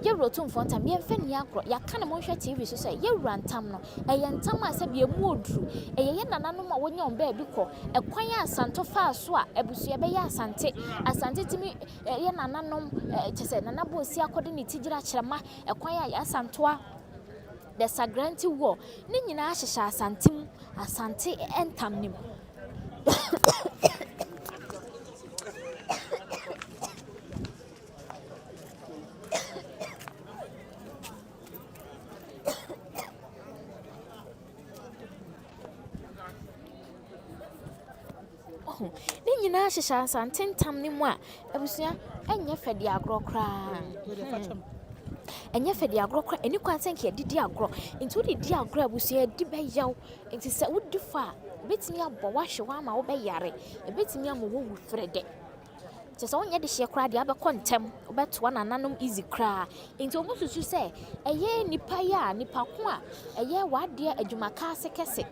ye Otumfuo ntam yemfa ni agro yaka na monhwe TV so say ye ntam no ntam asabi emu oduru ye nana no ma wonya on ba bi kɔ ekwan asanto fa so a ebusua be ye asante timi ye nana no kyese nana bo si akode ni tigira kyerema ekwan ya asantoa the sagranti war ni nyina ahyehya asante entam nim ni nyina ahyehya asante entam nim a abusua enye fedi agro kra enye fedi agro kra eni kwansenke didi agro nti wodi agro abusua di beyaw nti se wodi fa betimi abo wahwe wa ma wo beyare betimi amo wo wu frede kyese wonye de hye kra de abekɔ ntem obeto nananom easy kra nti omususu se eye nipa ya nipa ko a eye wade adwuma ka kese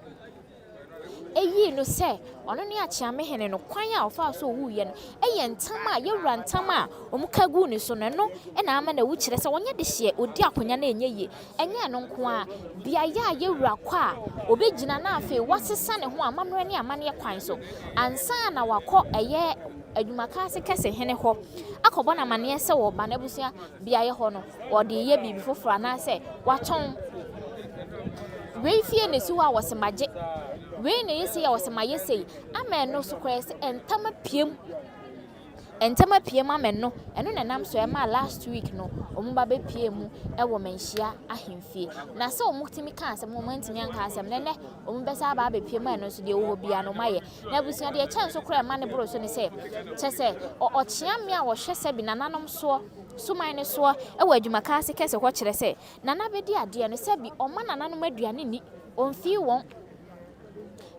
eyi no se ono ne Akyiamehene no kwan a ofa so wu ye no eye ntam a yewura ntam a omukagu ni so no na ama na wu kire se wonye de hye odi akonya na enye ye enye no nko a bia ya yewura kwa a obegina na afi wasesa ne ho amamre ne amane kwan so ansa na wakɔ eye adwuma ka kese hene ho akɔbɔ na mane se wo ba na busua bia ye ho no ɔde ye bibi foforo na se waton wei fie ne si wa wasemaje wei ne yesi ya wasemaye sei amen no so kwese entama piem amen no eno na nam so e ma last week no omba be piem e wo manhia ahemfie na se omutimi ka asem mo mantimi anka asem nene ombe sa ba be piem eno so de wo bia no maye na busua de chan so kra ma ne bro so ne se kyese o kyeame a wo hwe se bi nananom so suman ne so e wo adwuma ka ase kese ho kyere se nana be di ade no se bi o ma nananom aduane ni omfi won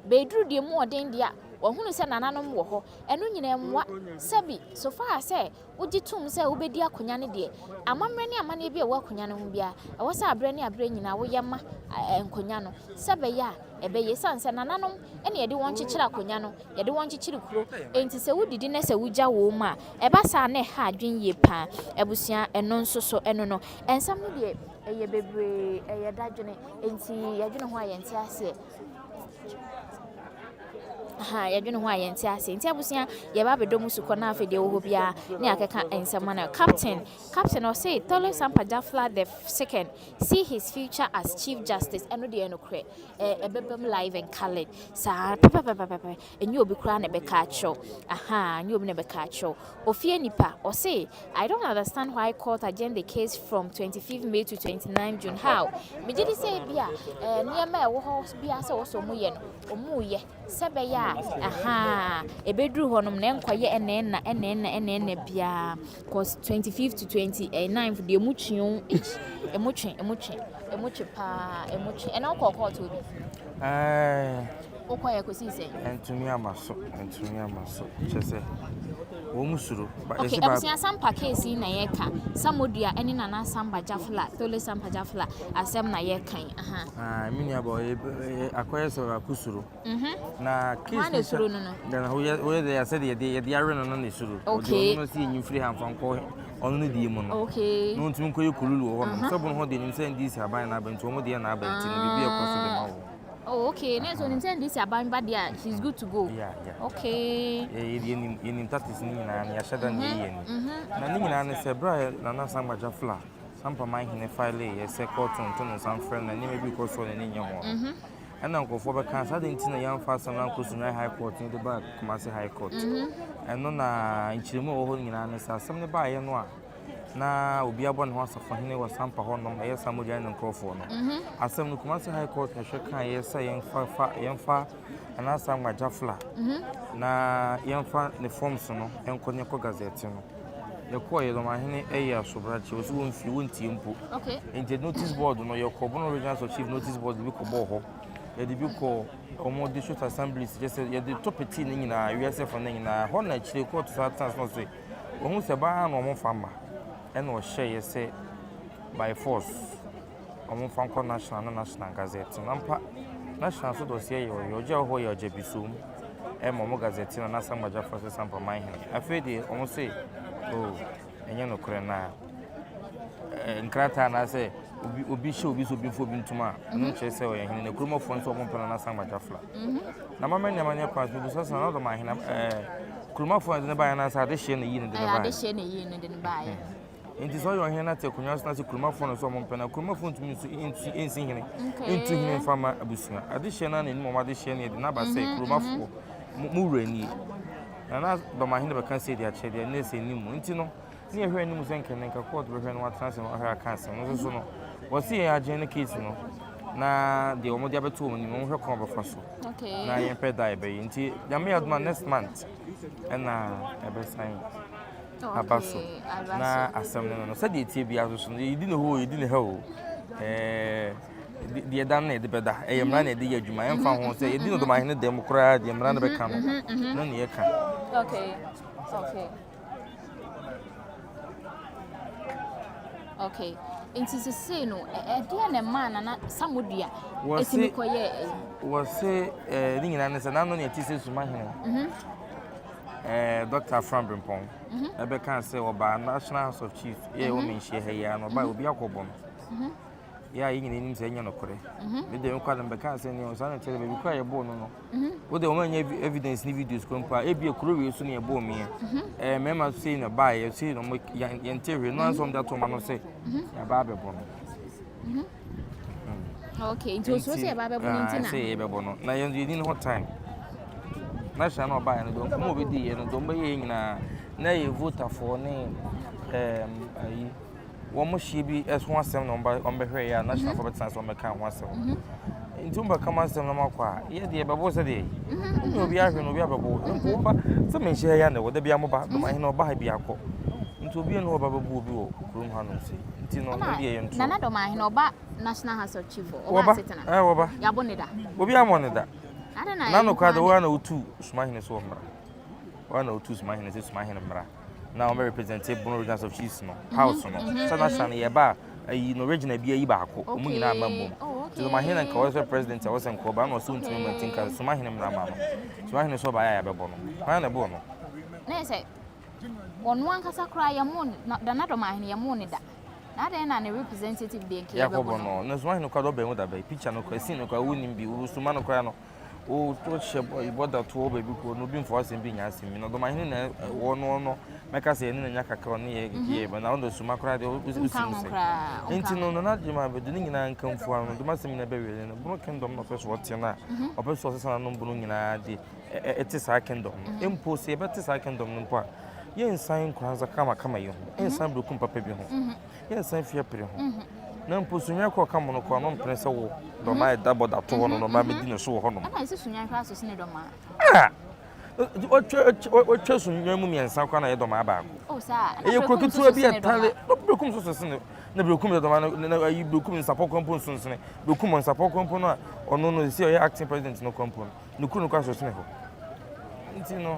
bedru de mu oden dia Wahunu se nananom wo ho eno nyina mwa sebi so far say wogitum se wobedi akonya ne de amamre ne amane bi e wo akonya ne ho bia e wo se abre ne abre nyina wo yema enkonya no sebe ya ebe ye sanse nananom ene ye de won chichira akonya no ye de won chichiri kuro enti se wodidi ne se wugya wo ma eba sa na ha adwen ye pa ebusia eno nso so eno no ensam ne de eye bebre eye dadwene enti ye dwene ho ayente ase ya dwene ho ayente ase enti abusia ye ba bedo musuko na afede wo bia ne akeka ensema na captain or say Tole Sampajafla the second see his future as chief justice eno de eno kre ebebem live and colored sa papa enyi obi kura na beka acho enyi obi na beka acho ofie nipa or say I don't understand why court adjourned the case from 25th May to 29 June how me did say bia niema e wo ho bia se wo so mu ye no omu ye sebe ya ebedru honum na enkoye enena bia cause 25th to 29th the emuchi pa ena okoko to bi okoye ko si se entumi amaso chese wo musuro ba okay abusia sampa case na ye ka samodua eni nana samba jafla Tole Sampajafla asem na ye kan mini abo akoye so akusuro na case na suru no na wo dey say dey are no na suru okay no see nyimfiri hanfan ko onu no di mu no okay no ntumi koye kululu wo no sabon ho dey nim say ndisi aban na bantu mo dey na abanti no bibi ekoso de mawo. Oh, okay. Next one, this about dia. She's good to go. Yeah. Okay. Yenim tatis ni na ya shada ni yeni. Na ni na ne se bra na na Sampajafla. Sampa man hine file ye se court on no some friend na ni me bi ko so na ni nya ho. And uncle for the cancer didn't know young fast and uncle to high court in the back, Kumasi High Court. And no, in Chimo holding in an answer, some by and one. Now, be a one horse for him was some Pahon, yes, some would and Crawford. As some Kumasi High Court, I should yes, young far, and ask some my Jafla. Now, young far the forms, and Coniaco Gazette. The coil of my henny a year so bright, she was wound few in Timpo. Okay. In the notice board, no, your Cobono Regions or Chief Notice Board, the Boho. The debut or district assemblies just the top 10 in USA for Nina, one actually court to not say, almost a bar or more farmer, and was share say by force, or more Franco National and National Gazette, and National Soto say your jail or your Jebisum, and Momo Gazette, and Nasa Maja for sample my hand. I feel they almost say, oh, and you know, Crena. And Cratan, I say, Obi show be so before Bintuma, no chase away in the Krumo Fonso Mompana Sampajafla. Namama Yamania pass with us another mine. Kruma for the buy an answer, this shame in the buy. This shame in buy. It is all your hand at the Kunas Kruma Fon or some Mompana, Kruma Fon to me in singing into him from Abusia. Additional in Moma, this shame, the number say Kruma for Mureni. And as the mind of a can say their chair, and they say Nimutino. Near her news and can make a court with her what transfer or her cancer. No, was here a Jenny Kiss, no. Now the Omodia told me, no, her cover for so. Okay. Now I am paid die by until the next month. And now I best sign a basso. Now, as some said the TV, you didn't know you didn't hold. The done the better. I am running the edge. My own found say, you didn't know my Democrat, the Amrana Beckham. None you can. Okay. Okay. Inti se say no dia na man na samodua etimi koye was say ni nyina ne se na no ne tise suma hene Dr. Frambempong ebe kan say oba National House of Chiefs ye wo men hye he ya no ba obi akobom ya yi nyina nim se nya no kore me de nkwa na be kan say ni o sa na tele be kwa ye bo no wo de o manya evidence ni videos ko mpa e bi ekuro we so na ye bo me me ma say na ba ye say no ye interview no answer that to ma no say ya ba be bo no okay into so say ba be bo ni ntina say ye be bo no na ye di no time na sha na ba ye no do mo be di ye no do mba ye nyina na ye voter for ne ayi womo shibi eso asem no mba hwe ya national for better so meka ho asem ntumba kama asem no makwa ye de bebo se de obi ahwe no obi abebo ntumba se me hye ya na wo de bia mo ba ma he no ba ha bia ko ntu obi no ba bebu obi wo kurum ha no se nti no de ye ntu nana do ma he no ba National House of Chief o ba setena wo ba ya boneda obi amoneda na no kwa the one or two smahine so mra one or two smahine say smahine mra na o me represent Bono Regions of Chiefs no house no so na san ye ba ayi no regional bia yi ba ko omu nyina amambom so mahine nka was president was nko ba no so ntimi mantinka smahine mra ma no smahine so ba ya be bo no kwa na bo no na say wonu ankasa kra ya mu da na do mahine ya mu ni da na dey na representative dey nke be bo no na smahine kwa do be mu da be picture no kwa sin no kwa wunim bi wo suma no kwa no o to che boda to baby ko no bi mfo asem bi nya asem no do mahine na wo no meka say ni na nya kakra no ye ba na ndo suma kra de usim enti no na jima be duni nyina nkamfo ano do masem na be wele no Bono kingdom no first what na opeso sesa no Bono nyina de etisa kingdom empo se be etisa kingdom no po ye nsan kwanza kama ye ho nsan Berekum papa bi ho ye nsan fia pere ho na mpo sunya ko kama no ko no mpre se wo do ma da boda to ho no ma me di no so ho no ana ise sunya kra so sine do ma o twa sunya mu miensa kwa na ye do ma ba ko o sa e kroketu abi atale Berekum so sine na Berekum do ma na ayi Berekum support company so sine Berekum support company no ono no si o ye acting president no company no kunu kwa so sine ho nti no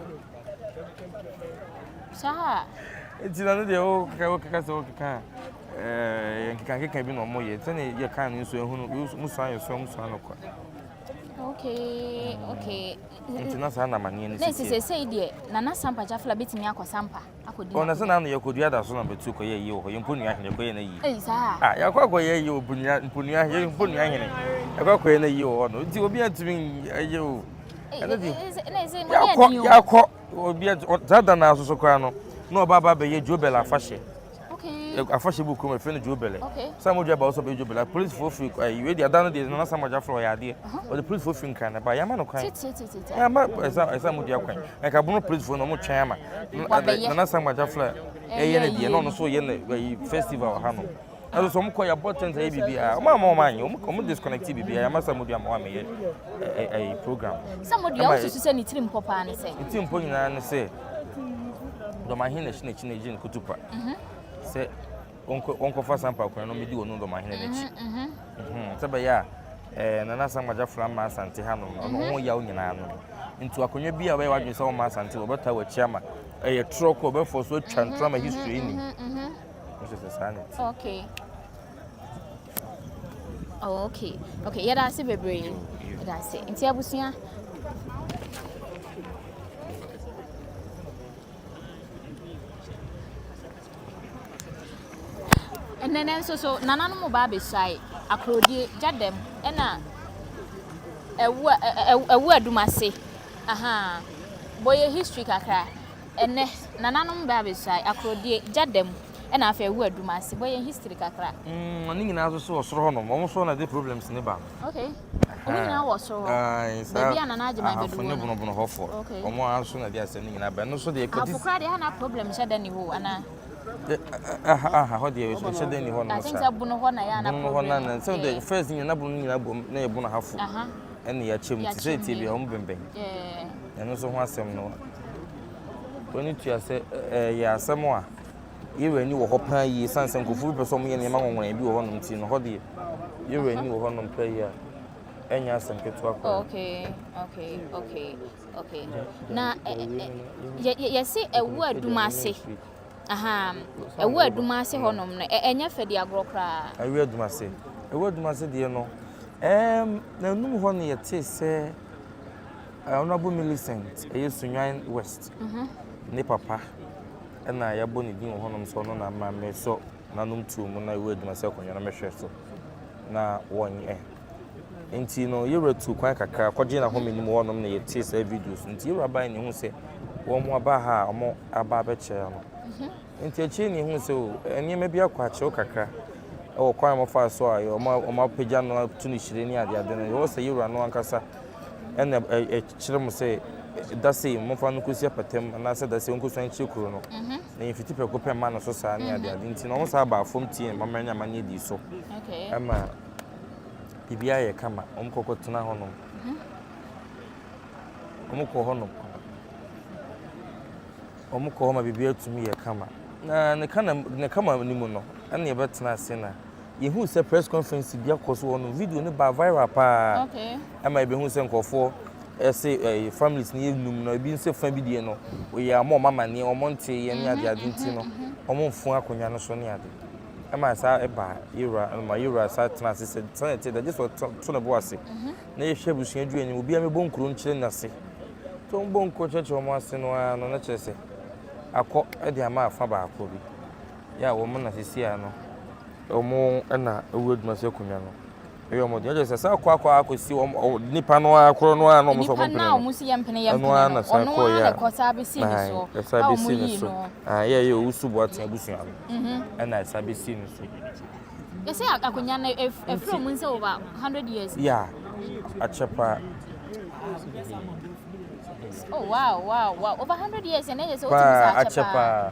sa nti na no de o kaka so kaka nkika bi no mo ye tene ye kan no so ehunu muso ayo so muso anokwa okay nti na sa na manie ni say de na sampa jafla betimi akosampa akodi ona se na no ye kodua da so na betu ko ye ho ye mponu ahene ko ye na yi sa yakwa ye mponu ahene mponu ahene yakwa ye na yi ho no nti obi atumi ye o yakwa obi zada na so kwa no na oba be ye jobela afahye afahye buku me friend jobele some of you about so be jobele police for free you dey down dey na some of floor ya dey or the police for free kan na ba ya ma no kan ya ma esa mu dia kwan e ka Bono police for no mo twan ama na some of floor e ye na dey no so ye na festival ha no aso so mo ko ya button e bibia o ma anyi o mo disconnect bibia ya ma some of you am me ye program some of you also say ni trim popa ne say trim po nyina ne say do ma hin na chine jin kutupa se onko fa sampa kwa no me di onu do ma hin na chi sebe ya na sama jafra ma asante ha no no ho ya onyina no ntu akonwa bi a we wadwe se o ma asante wo beta wa chiama e truck o be for so twa ma history ni okay ya da se bebre da se nti abusia and then so nananu mo ba be sai Akrodie Gyadam ena Awuadumase aha boye history kakra ene nananu ba be sai Akrodie Gyadam ena afa Awuadumase boye history kakra oni nyina so osoro no mo so na the problems ne ba okay oni nyina wo so baby anana agema be do no bono hofo omo anso na dia asem nyina ba no so de ekoti afukra de ha na problem shada ni wo ana ho de shada ni ho no sa I think abuno ho na ya na problem na so the first nyina bono nyina bom na ye bono hafo ene ya chem ti say ti bia omo bemben eno so ho asem no oni tu ase ya asem a yewe ni wo ho pan yi sansan kofu be so mo ye ne ma wonwon bi wo ho no ti no ho de yewe ni wo ho no pa yi a enya asem ketu akọ okay na yesi Awuadumase aha Awuadumase honom no enya fedi agrokra Awuadumase de no na num ho ne yete se Honorable Millicent Sunyan West ne papa na ya boni din ho nom so no na ma me so na num tu mu na Awuadumase akonya na mehwe so na wonye enti no yewra tu kwan kakra kwaje na ho menim wo nom na yete se videos enti yewra ban ne hu se wo mo aba ha mo aba be che no enti echi ne hu se o eni me bia kwa che kakra e wo kwan mo fa so ayo o pagya no tu ni shire ni ade ade no wo se yewra no ankasa ena chire mo se da se mo fa no kusia patem na se da se onko san chikuru no na yefiti peko pe ma no so sa ni ade ade enti no wo sa ba fom tie mamanya ma ne di so ama bibia ye kama omkoko tuna honom omko honom omko homa bibia tumi ye kama na ne kama ni mu no ane ye betena ase na ye hu se press conference bia koso honom video ne ba viral pa ama ye be hu se nkofo say families ni enum no ebi nse fa bi die no we ya mo mama ni omonte ye ni ade ade nti no omonfu akonya no so ni ade ema sa eba yura ma yura sa tena se se da just to na bo ase na ye hwe busuan du enim obi amebo nkuro nkyere na se to mbo nko cheche omo ase no no na kyerese akọ e de ama afa ba akọ bi ya wo mo na sisi ya no omo na Awuadumase akonya no eyo mo de se sa akọ si nipa no akoro no no mo so mo pene na mo si yempene yempene na sa akọ ya ko sa be si ni so sa be si ni so ye usu bo atia busuan na sa be si ni so you say akonya na efro mo nse over 100 years yeah achepa. Oh wow over 100 years and then so achepa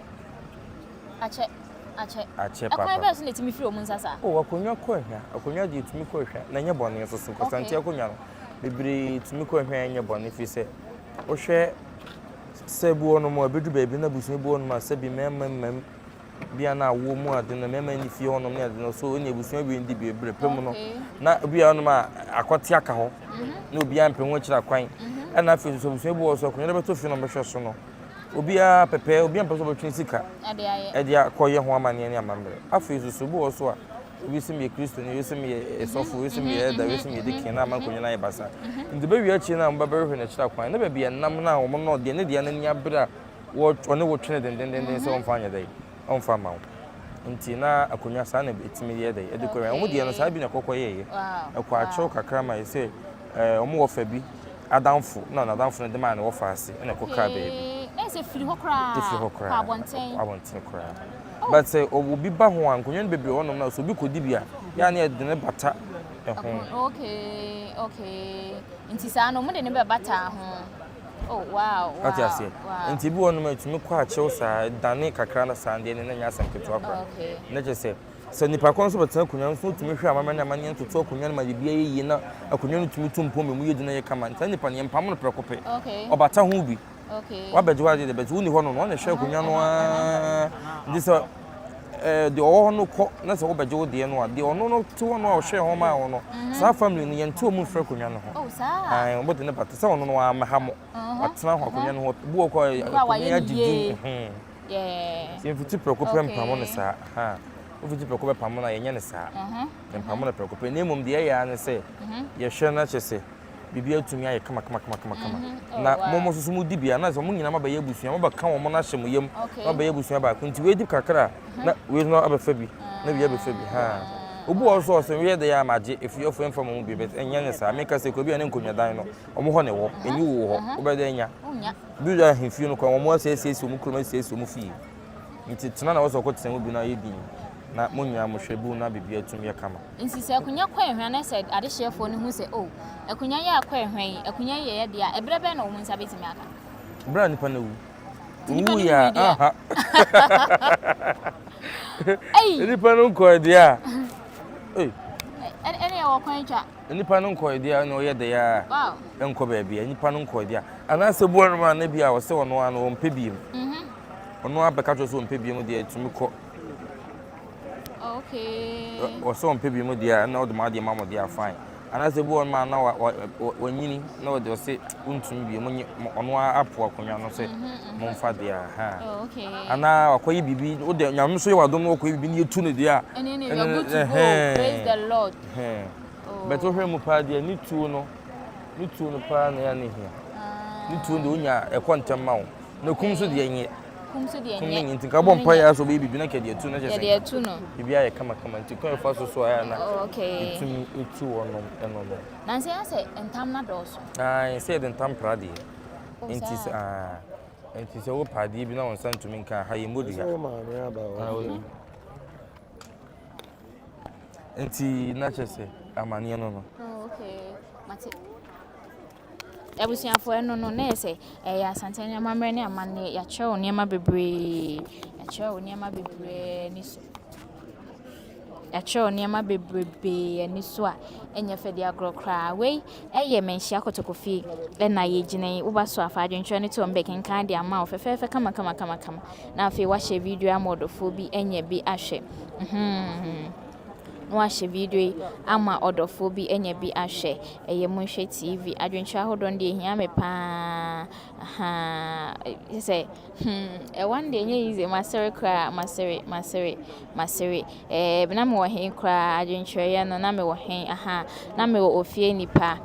akonya be so netimi firi omun sasa akonya ko hwa akonya de tumi ko hwa na nye bone so ko santi akonya no bebre tumi ko hwa nye bone fi se o hwe se bu ono mo abedu ba bi na busu bu ono ma se bi mem bia na wo mu ade na mema ni fi ono ne ade no so onye busu bi ndi bi bebre pem no na bia ono ma akote aka ho na obi ampe ho kira kwan na fi so busu bu so akonya be to fi no be hwe so no obi a pepe obi ampe so betwen sika ade akoye ho amane ne amambre afi so bu so a obi sim ye Kristo ne yesim ye esofo yesim ye da yesim ye dikin na mankonya na ye basa ndi be wi achi na mba be hwe na kira kwan na be bia nam na wo no de ne de na nya bra wo one wo twene den so mfanya dai onfa mawo nti na akonya sa na etimi ye dai ediko ya omo de no sa bi na kokoye akwa acho kakra ma yese omo wo fa bi adamfo na adamfo de ma na wo fa ase na kokra be na se firi ho kra abonten kra but say obi ba ho ankonya bebre wonom na so bi kodi bia ya na de ne bata okay nti sa no mo de ne be bata ho. Oh wow. What you say? Nti bi wonom atumi kwa achew sa dane kakra na sande ne na nya sanketo akra. Okay. Na je say so nipa kon so betan akonya so tumi hwe amama na mane ntoto akonya na made bia yi na akonya no tumi tumpo me mu yedi na ye kama nta nipa ne mpam no prekope. Okay. Obata ho bi. Okay. Wa beje wa de beje uni ho no no na hwe akonya no a ndi so de owo no ko na se wo beje wo de no a de ono no to no a hwe ho ma wo no sa family ni ye nto mu frɛ akonya no ho. Oh sa. Ai obo de ne bata sa ono no a mahamo. Atena ho akonya no ho bu ko akonya gidi. Yeah. Se mfiti prekope mpam no sa ha. Ofiti prekope pam na ye nya ne sa. Mpam no prekope na emom de ya ne se ye hwe na chese bibia tumi aye kama na momo so mu dibia na so mu nyina mabaye busuan mabaka wo mo na hye mu yem mabaye busuan ba kunti we di kakra na we no abafa bi na bi abafa bi ha obu also so we de ya maje if you for inform mu bi bet enya ne sa make say ko bi na nkonwa dan no omo ho ne wo enyi wo ho obeda enya bi da himfi no kwa wo mo asiesie mu kroma asiesie mu fi nti tena na wo so ko tsen mu bi na ye bi na munya mohwebu na bibia tumi yakama nsi se akunya kwanhwan na said ade shefo ne hu se oh akunya ya kwanhwan akunya ye dia ebrebe na wo nsa betimi aka bra nipa na wu ya aha ei nipa no ko dia ei ene wo kwancha nipa no ko dia no ye de ya wow enko ba bia nipa no ko dia ana se buo no na bia wo se wono ano wo mpebiem ono abeka to so mpebiem dia tumi ko. Okay. Or so people mo dia na the mama mama dia fine. And as a boy man now when no they say untumi bi mo ono apo akonya no say momfa dia ha. Okay. Ana akoyi bibi o de nyam so ye wadom no akoyi bibi ni etu ne dia. And good to go. Praise the Lord. But ohwe mu pa dia ni tu no pa na ya ne hia. Ni tu de onya ekontem ma wo. Na kum so de nye. Kumso de enye nti ka bom pa ya so be bibi na ke de tu na je se de tu no bibi aye kama nti ko fa so ya na okay etu wono eno no na se ya se entam na do so se de entam prade nti se wo pade bi na won san tumi nka ha ye modi ya nti na che se amane no no okay mate ebusiafo eno no na ese ya Asantehene amamre ne amane ya chewo niema bebre ni so ya chewo niema bebre ni so a enye fede agrokra we eye menhia kotokofi na ye gine wo ba so afa adwenchwe ne to mbek nkan de ama ofefefe kama na afi wa hye video amodofo bi enye bi ahwe no ahye video yi ama odofo bi enya bi ahye eye monhwe TV adwenche ahodon de ehia me pa aha say one day nye easy masere kra masere na me wo hen kra adwenche ye no na me wo hen na me wo ofie nipa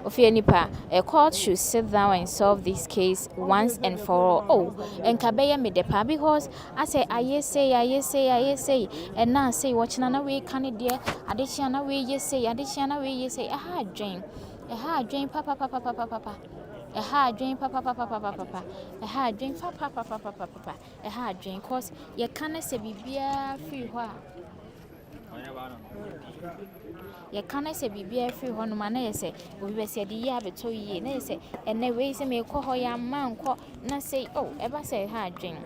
ofie nipa a court should sit down and solve this case once and for all. Oh, and kabeye me de pa because I say and now say watching na we can dear addition we yes say a hard dream papa a hard dream papa a hard dream papa a hard dream cause you can't say bibia free ho ya kana se bibia free ho no ma na yese obi be se de yi abeto yi na yese ene we se me ko ho ya ma nko na say oh e ba say ha adwen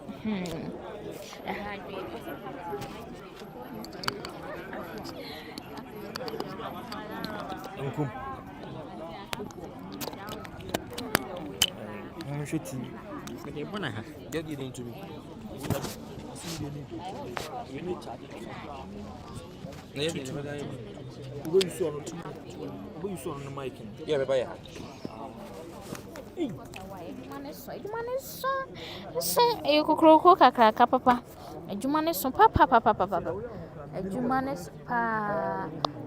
ha adwen Uncle. I'm shooting. Get it into me. On the mic. Yeah, bye. So you cook kakra papa adwuma so papa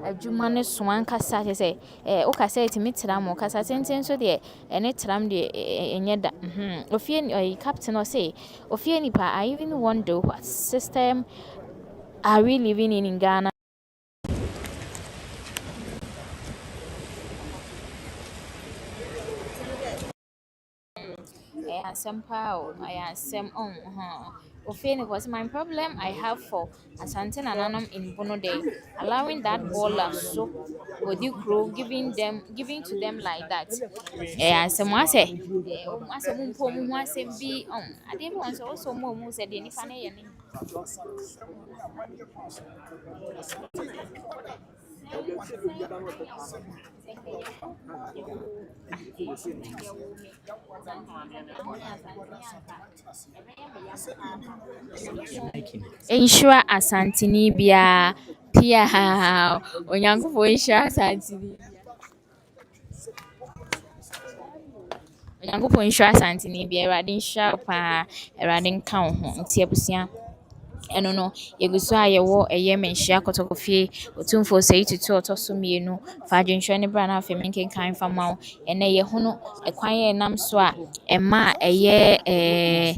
adwuma ne so ankasa say o kasa etimi tram o kasa tenten so de ene tram de enye da ofie captain o say ofie nipa I even wonder what system are we living in Ghana. I am some Ofeni was my problem I have for Asantehene in Bono Day, allowing that baller so with you crew giving to them like that. Some say be I didn't want also more said any funny. Ensure Asantehene bia pia onyankofo ensure Asantehene onyankofo ensure Asantehene bia erade ensure pa erade nka ho nti abusia eno no yeguso ayewo eye menhia kotokofie Otumfuo sei tutu otoso mienu fa adwenhwe ne bra na afa menken kan fama ene ye hono ekwan ye nam so a ema eye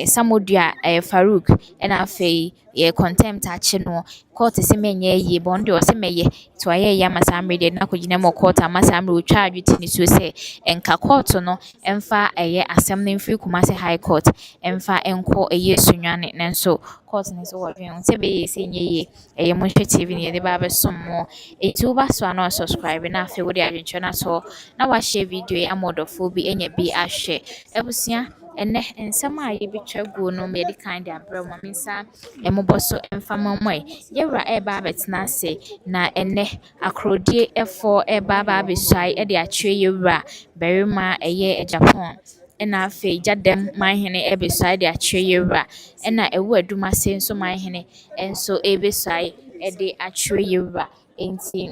samodua Farouk ena afei ye contempt ache no court se menye ye bonde o se meye to aye ya masamre de na kogina mo court amasamre o twa adweti ni so se enka court no emfa eye asem na mfiri Kumasi High Court emfa enko eye sunwane nenso court ni so wadwen se be ye se nye ye eye monhwe TV ni de ba be sommo etu ba so na subscribe na afei wo de adwenche na so na wa share video ya amodofo bi enya bi ahwe ebusia ene ensama aye bitwa go no me de kind abro maminsa emoboso emfama moy yewra eba betna se na ene Akrodie efo eba ba besai e de atwe yewra berima eye Japan ena afei Gyadam manhene ebesai de atwe yewra ena Awuadumase nso manhene enso ebesai e de atwe yewra enti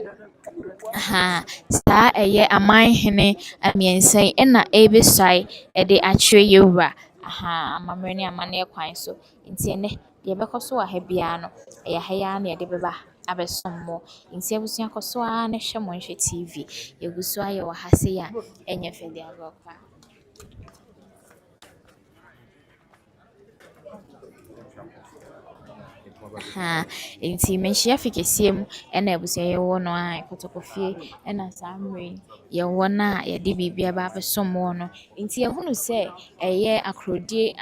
sta eye amanhene amiensen ena ebesai e de atwe yewra amamre ne amane kwan so nti ene de bekoso wa ha bia no ya ha ya na de beba abesommo nti abusia koso a na hwe monhwe TV yeguso aye wa ha se ya enye fede agokwa nti menhia fikesiem ena abusia ye wo no a kotokofie ena samre ye wo na ye de bibia ba besommo no nti ye hunu se eye Akrodie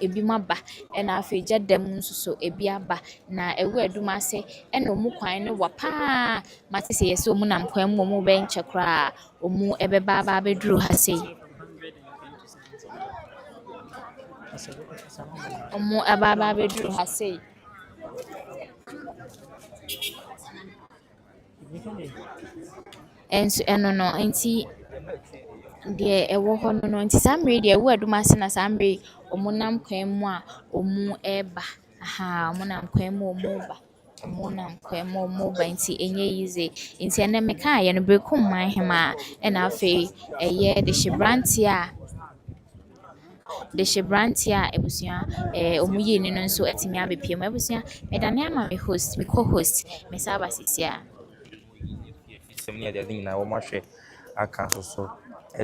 ebi maba ena afei Gyadam nsuso ebi aba na Awuadumase ena omu kwan no wa pa mate se ye se omu nam kwan mu omu be nche kra omu ebeba ba beduru ha sei omu ababa beduru ha sei enso eno no nti de ewo ho no nti samre de Awuadumase na samre omu nam kwan mu a omu eba omu nam kwan mu omu ba Mona kwemo mo banti enye yize nti ene meka ye no Berekum Hemaa na afi eye de Shebrantia ebusua omuyi ni no nso atimi abepiem ebusua medane ama me host me co-host me saba sisia Semni de nyina wo mahwe aka so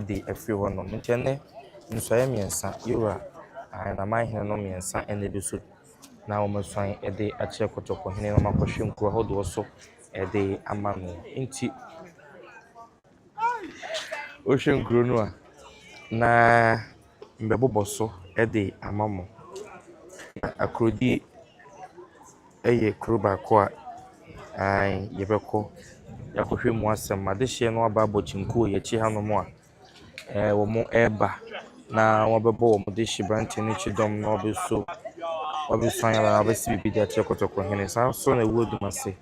de afiri ho no ntene nsoye miensa yura na mahene no miensa ene bi so na wo maswan de akyere kotoko hene no makohwe nkuro hodo so de ama no nti o hwe nkuro no a na mbebobo so de ama mo Akrodie eye kuro ba ko a yebeko yakohwe mu asem adehye no aba abochinko ye chi hanom a wo mo eba na wo bebo wo mo de Shebrantia ni chidom na obeso obesan ya obesi bibi de akyere kotoko hene sa so na Awuadumase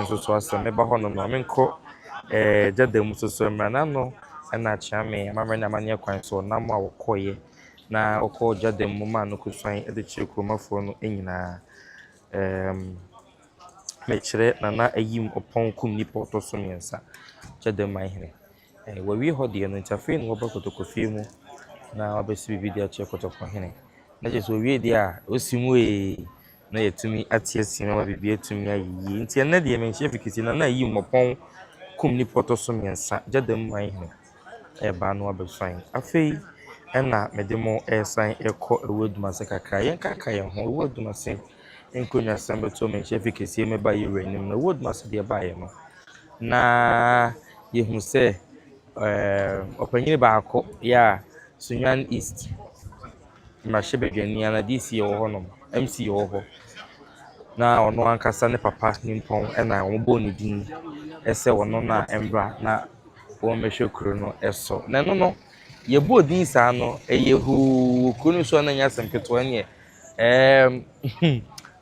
nso so asem eba honom no menko Gyadam so mrana no na chiame amamre na mane kwan so nam a wokoye na okọ Gyadam mu ma no kusan de chirkromafo no enyina mechire na ayim opon kum nipa otoso miensa Gyadam mahene wawi hode no ntafe no obakotokofie mu na obesi bibi de akyere kotoko hene na jeso wawi de a osimu na yetumi atiasi na bibi etumi ayi nti na de menhye fikisi na ayim opon kum nipa otoso miensa Gyadam mahene ba no abesan afei na medemo esan ekọ Awuadumase kakra yen kaka yen ho Awuadumase enkonya sambeto menhye fikisi me ba yirenim na Awuadumase de ba ye no na yehu se opanyini ba akọ ya Sunyan East mashebedwani na DC wo ho no MC wo ho na ono ankasa ne papa nimpon na won ni din ese wono na embra na wo mehwe kuro no eso na no ye bo din sa no yehu kunu so na nya sempeto ane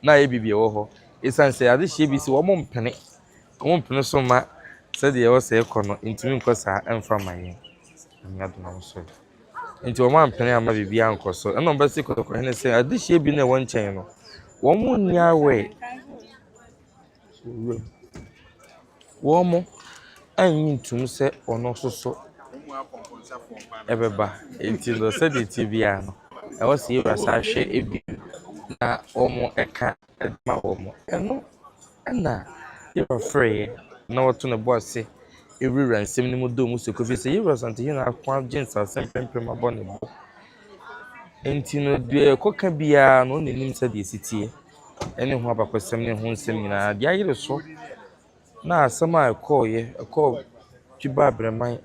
na ye bibie wo ho isanse ade hye bi si wo mpene so ma se de wo se ekono ntumi nkosa emfa maye nyadoma so nti wo ma mpene ama bibie ankoso eno mbese kotoko hene se ade hye bi na wo nchen no wo mu nyawe wo mu anyi ntum se ono soso ebeba enti no se de tibia no e wo se yura sa hwe ebi na omo eka ma omo eno na yura free na woto ne boase ewura nsem ni mu do mu se kofi se yura Asantehene akwa jinsa sempempem abone bo enti no de koka bia no nenim se de sitie ene ho abakosem ne ho nsem nyina de ayire so na asama ekoye twiba breman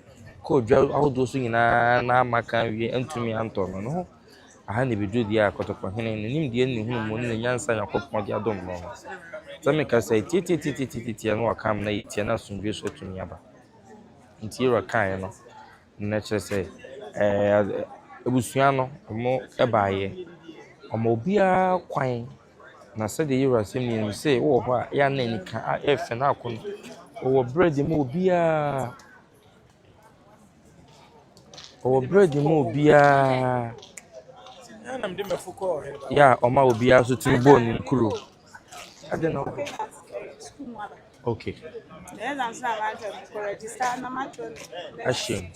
ko dwa ahodo so nyina na amaka wie antumi anto no aha ne bedu dia akotoko hene nenim de ne hu mu ne nyansa yakopon de adom no sami ka sai titi no akam na yitie na sundwe so tumi aba nti ro kan no na chese ebusua no mo ebaaye omo bia kwan na se de yura sem ni se wo ho a ya na nika efe na akon wo bread mo bia ya oma obia so tin bo ni kuro ade na okay ashim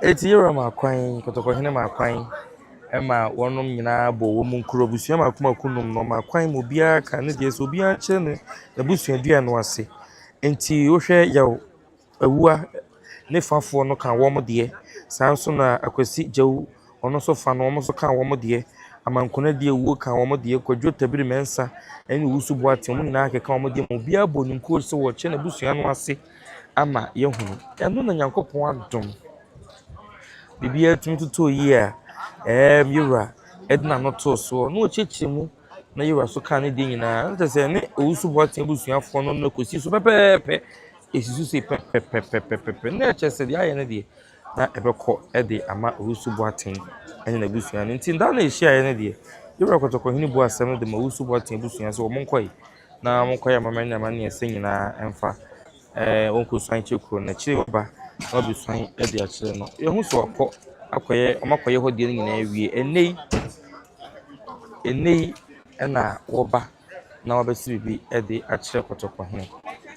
eti yura makwan kotoko hene makwan ema wonom nyina bo wo mu nkuro busua makuma kunum no makwan mo bia ka ne de so bia che ne busua dua no ase enti wo hwe yaw awua ne fafo no ka wo mo de sanso na akwasi jaw ono so fa no mo so ka wo mo de amankona de wuo ka wo mo de kwadwo tabiri mensa ene wusu boate mo nyina ka wo mo de mo bia bo ni nkuro so wo che ne busua no ase ama yehunu eno na Nyankopon adom bibia tumi tuto yi a yura edna no to so no chechi mu na yura so ka ne de nyina nta se ne owusu boate busuafo no na kosi so pepepe esisu se pepepe na chese de aye ne de na ebekọ de ama owusu boate ene na busua ne nti nda na ehia aye ne de yura kotoko hini bo asem de ma owusu boate busua so wo nkoi na mo koya mama nyama ne ese nyina emfa wonku swan chekuro na chire oba na obi swan e de achire no ye hu so okọ akoye omakoye hodie nyina awie enei na woba na wabesi bibi e de achire kotoko he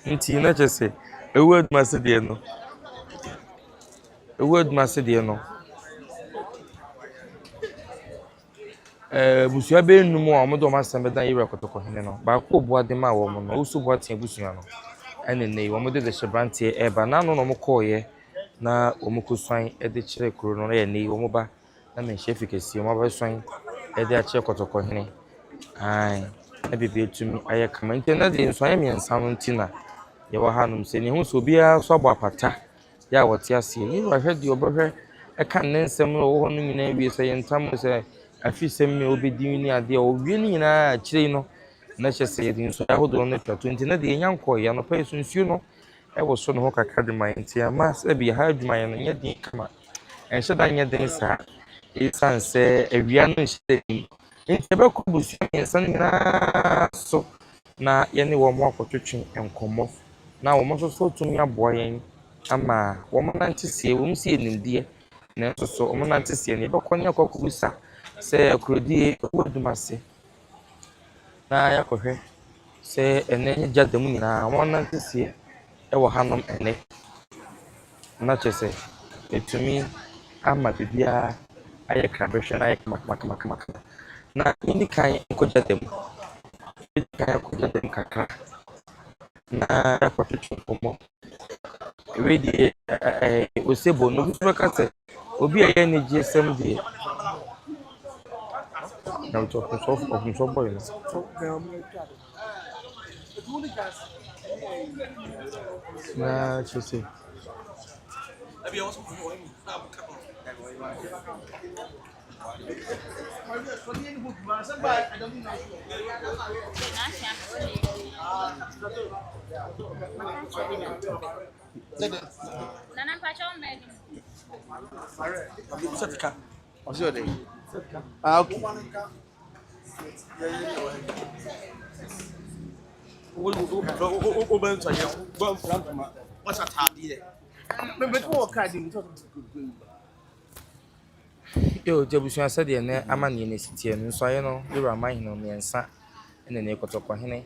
nti na chese Awuadumase de no busua be num a mo do masem be dan yira kotoko he no ba ko boade ma wo mo no usu boate busua no ene nei wo mo de shebrantie eba na no mo koye na wo mo kuswan e de kire kuro no ye nei wo mo ba na me chef kesi wo ba swan e de achire kotoko he ai e bibi etumi aye kama nti na de nswan me nsa no ntina ye wa hanum se ni hu so bia so abo apata ya wote ase yi wa hwe de obehwe e kan ne nsem no wo no nyina wie se yentam se afisem me obedi ni ade o wie ni nyina akire no na chese ye din so ahodo no twato nti na de nyanko ya no pa sunsuo no e wo so no ho kakra de man nti ama se bi ha adwuma ye no nya din kama en hye da nya din sa e sanse awia no hye din nti be ko busu ensan nyina so na ye ne wo mo akotwetwe enkomo na wo mo so tumi aboa yen ama wo mo nantesie wo msie nimdie na so wo mo nantesie ne be konya kokubusa se Akrodie Awuadumase na yakohwe se ene Gyadam nyina wo nantesie e wo hanom ene na chese etumi ama bibia aye krabehwe na aye kama na ini kan ko Gyadam kakra na yakotwetwe enkomo we die osebo no bi kase obi aye ne GSM die na Otumfuo boy no na chese Nana pacho me. Okay. yo jebusua se de ne amane ne sitie no so aye no yura man no miensa ene ne kotoko hene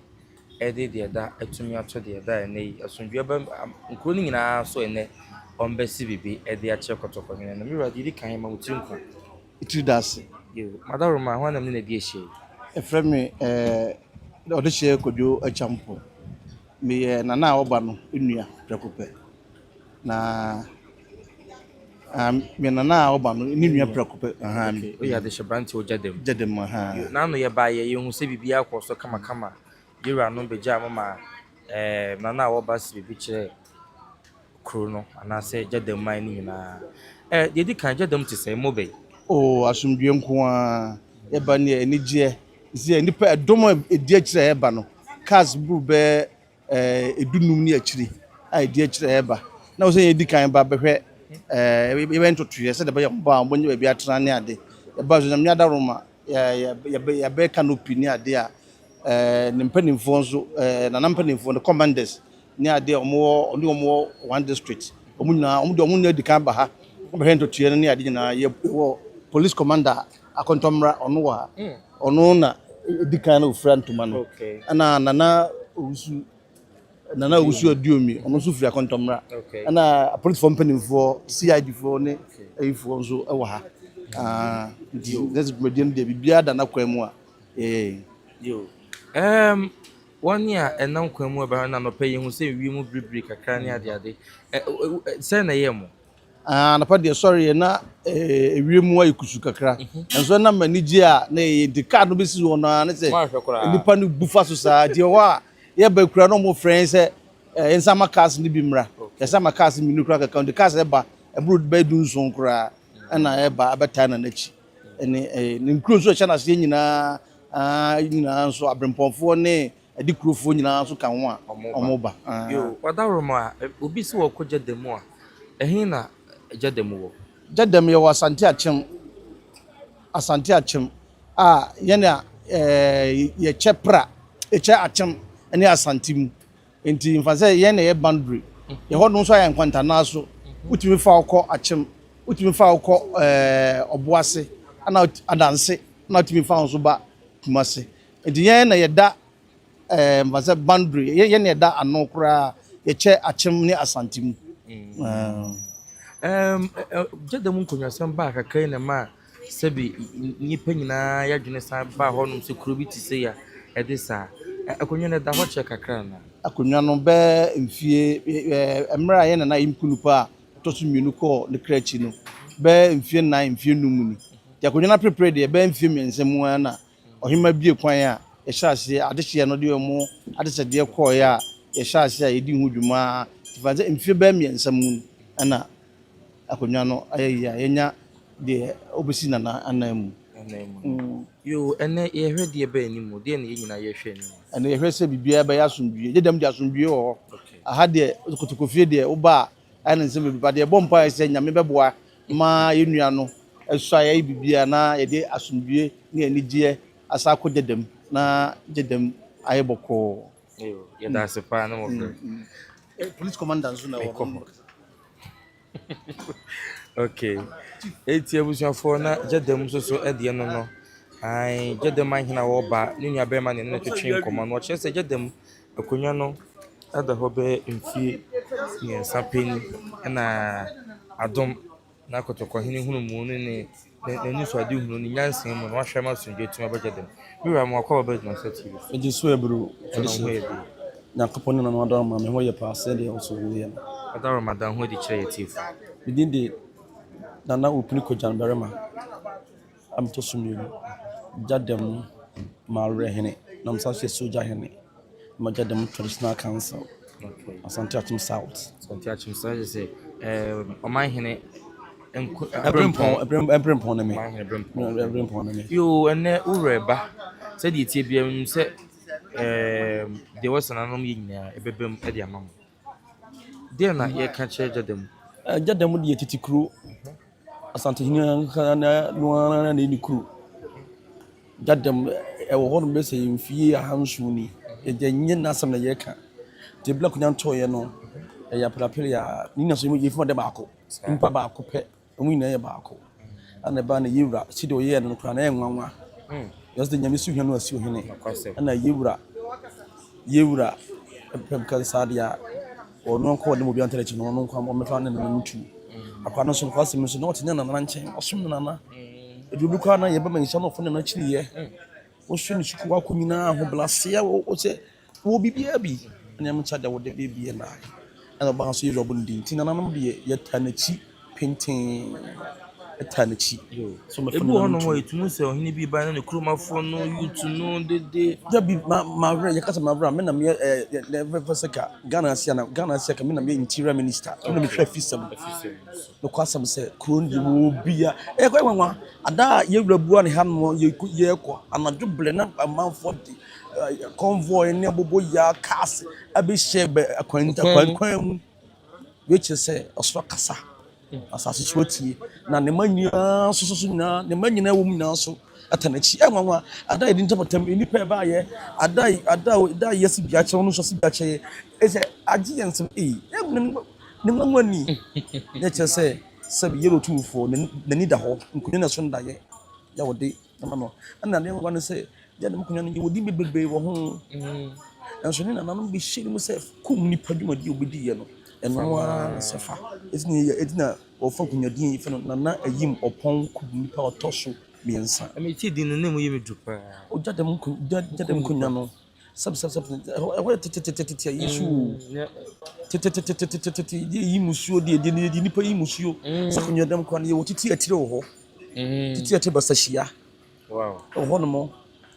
ede de da atumi ato de da ene asundwe ba nkro ni nyina so ene ombesi bibi ede ache kotoko hene no mira di kan ma utinko Itudase. yo madaroma ho anam ne na di ehye Efremi odehye kojo achampo. Me nana oba no enua prekope. Na me nana oba no ni nua prekope. Aha me. o ya de shebranti o Gyadam Gyadam aha. na no ye ba ye hu se bibi akoso kama yura no beja mama nana oba se bibi kire kuro no anase Gyadam man ni nyina de di kan Gyadam te se mo be Oh asumdwe nko a eba ne enigye zi nipa edomo edi akire eba no cars buru be edunum ni akire a edi akire eba na wo se edi kan ba behwe event to ye se de be ba mbonye ba atena ne ade eba zo na miada roma ya be canopy ni ade a ne mpanimfo nso na mpanimfo the commanders ni ade omo one district omu edi kan ba ha behwe to ye ne ade na ye police commander akontomra ono wa ono na edikan na ofra ntoma no ana nana usu adiomi ono so firi akontomra ana police for mpanimfo CID for ne efo nso e wa ha this medium de bibia da na kwemu a yo one year enam kwemu ba na no pay hu se wi mu bribri kakra ne ade se na yemo na pa de sorry na ewiem wa ikusu kakra enso na manigi a na de card no besi wo na na se nipa no bufa so sa de wa ye ba kura no mo friends ensa makas ni bi mra ensa makas mi ni kura kakra de cars e ba e bro ba du nson kura na e ba abeta na nachi ene ni nkuro so cha na se nyina nyina nso abrempomfo ne edi kurofo nyina nso kan ho a omo ba yo wadaroma obi si wo ko Gyadam a ehin na Gyadam wo Gyadam ye wa Asantehene a yene ye chepra eche achem ɛne asante mu nti mfa sɛ yɛn na yɛ boundary yɛ hɔ no nso ayɛ nkwantana so wotumi fa wokɔ akyem wotumi fa wokɔ ɔboase ana adanse na wotumi fa nso ba kumase nti yɛn na yɛda mfa sɛ boundary yɛn na yɛda ano koraa yɛkyɛ akyem ne asante mu Gyadam nkonnwasɛm baa kakra na ma sɛbi nnipa nyinaa yɛadwene san baa hɔ nom sɛ kuro bi te sɛ ya ɛde saa akonnwa no da hɔ kyerɛ kakra na akonnwa no bɛɛ mfie mmerɛ a yɛn nana yɛmpu nipa a ɔtɔ so mmienu kɔɔ ne kra akyi no bɛɛ mfie 9 mfie 5 ni nti akonnwa no aprepare deɛ bɛɛ mfie mmiɛnsa mu a na ɔhema bie kwan a yɛhyɛ aseɛ adehyeɛ no deɛ ɔmo adesɛdeɛ kɔɔeɛ a yɛhyɛ aseɛ a yɛdi ho dwuma fa sɛ mfie bɛɛ mmiɛnsa mu ɛna akonnwa no ayɛ yi a yɛnya deɛ obesi nana anan mu yo ɛnɛ yɛhwɛ deɛ bɛɛ ni mu deɛ ne yɛ nyinaa yɛhwɛ ni mu ɛnɛ yɛhwɛ sɛ biribiara bɛyɛ asomdwie Gyadam de asomdwie wɔ hɔ aha deɛ kotokofie deɛ woba a ɛne nsɛm bɛbiba deɛ bɔ mpa sɛ nyame bɛboa ma yɛnnua no ɛso a yɛyɛ biribiara na yɛde asomdwie ne anigyeɛ asa akɔ Gyadam na Gyadam ayɛ bɔkɔɔ yɛda ase paa na mɔfrɛ police commander nso na wɔ okay eti abusuafoɔ na Gyadam nso so ɛdeɛ no ai Gyadam ahena wɔ ba ne nua bɛrima ne twetwe nkɔmɔ no ɔkyerɛ sɛ Gyadam akonnwa no ada hɔ bɛ mfie mmiɛnsa pɛni ɛna adom na kɔtɔkɔhene hunu mu ne n'ani so ade hunu ne nyansen mu na wahwɛ ma asomdwe tuma bɛ Gyadam biwa mu akɔ bɛ dwuma sɛ TV ɛgye so ɛbro Nyankopɔn ne nanu adɔ ma me ho yɛ paa sɛ deɛ ɔso yɛ no ada Ramadan ho de kyerɛ yɛ TV bidin de nana opini ko Jan Berema am to sumiro Gyadam Marehene nam sa hwɛ soja hene ma Gyadam traditional council Asantehene South Asantehene South sɛ ɔman hene Ebrempon na me Ebrempon na me yo ɛnɛ ureba sɛ deɛ tie bia mu sɛ deɛ wɔsananom yɛ nyinaa ɛbɛbɛm ɛde ama mo deɛ na yɛka kyerɛ Gyadam Gyadam de titi kuro Asantehene na nuana na ni kuro Gyadam ɛwɔ hɔ no bɛ sɛ mfie ahansu ni ɛgya nye nasɛm na yɛka te black nyan toyɛ no ɛyɛ aprapere ya ni na so yɛfuma de baako mpa baako pɛ ɔmo nyinaa yɛ baako ana ba na yewura si de ɔyɛ no kora na yɛ nwanwa yɛsɛ nyame si hwɛ no asi ohene ana yewura pɛm kan sadia ɔno nkɔ de mo bi antare chi no ɔno nkɔ ɔmɛfa ne na mutu akwa no so nkɔ asɛm so na ɔtenya nana nkyɛn ɔsom nana edubi kwa na yɛba manhyɛ no fo ne na kyiriye ɔhwɛ ne suku akɔ nyinaa ho blasia ɔsɛ wo bibia bi na yɛm kyade wo de bibia na ana ba so yɛrɔ bun din tina nanam de yɛta na chi pintin ɛta na chi so me fo no no mo etumu sɛ ɔhene bi ba na ne kuromafo no yutu no dede da bi ma re yɛkasa ma bra me na me never seka Ghana Asia me na me interior minister me na me hwɛ fisam no kwasam sɛ kron di wo bia ɛkɔ wanwa ada yɛwura bua ne ha no yɛkɔ anadwo ble na amanfo de convoy ne bobo ya cars abi shebe akwan mu which is say osoro kasa asase swati na ne manya so na ne manyina wo mu na so atanachi enwanwa ada yedi ntapatam nipa ba ye ada yesi bia kye no so si bia kye e say agi yensem ne manwani ne kye say sabi yero Otumfuo na ni da ho nkunya na so ndaye ya wode na no ana ne ngwa ne say Gyadam kunya no wodi bebebe wo ho enso ni nananom bi hyɛ mu sɛ kum nipa dwumadi obedi ye no ɛno a sefa etina ɔfa kunyadin yife no nana ayim ɔpɔn kum nipa ɔtɔso miensa ameti din no nemu yemi dupa o Gyadam kunya no sab ɛhɔ tetetetete yesu tetetetete yi musuo de nipa yi musuo sɛ kunyadam kwa no ye wotiti atire wo hɔ titi atire basahia wow ɔhɔ no mo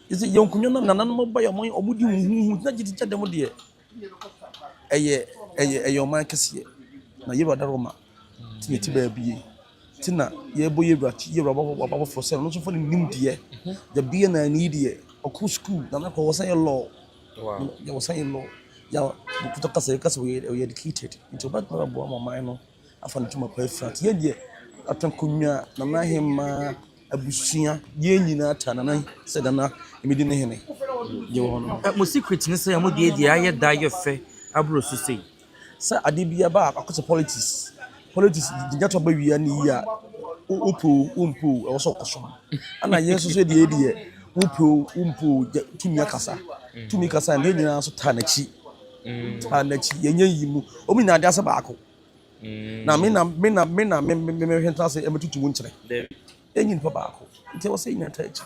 isi yonkunyo na nananom ba yomon omudi huhu na gidi Gyadam de ɛyɛ ɔman kɛseɛ na yewura da Roma ti ba bie ti na yɛbɔ yewura baba for sɛ no so for nim de ya bie na ni de ɔkɔ school na na kɔ wɔsan yɛ law wow ya wɔsan yɛ law ya kuto kasa we educated into ba ba bo aman no afa no tuma pa frat yɛ de atankonwa na na hema abusua yɛ nyina ta na sɛ dana emedi ne hene je wo no mo secret ne say mo de aye da ye fe abro so sei sa ade bia ba akoso politics dinja to ba wia ni ya umpu e wo so koso ana yeso so de umpu tumi kasa na nyina so ta na chi yenye yimu omi na ade asa ba ako na me hwenta se emetutu mu nkyere enyin pa ba ako nti wo se nyina ta chi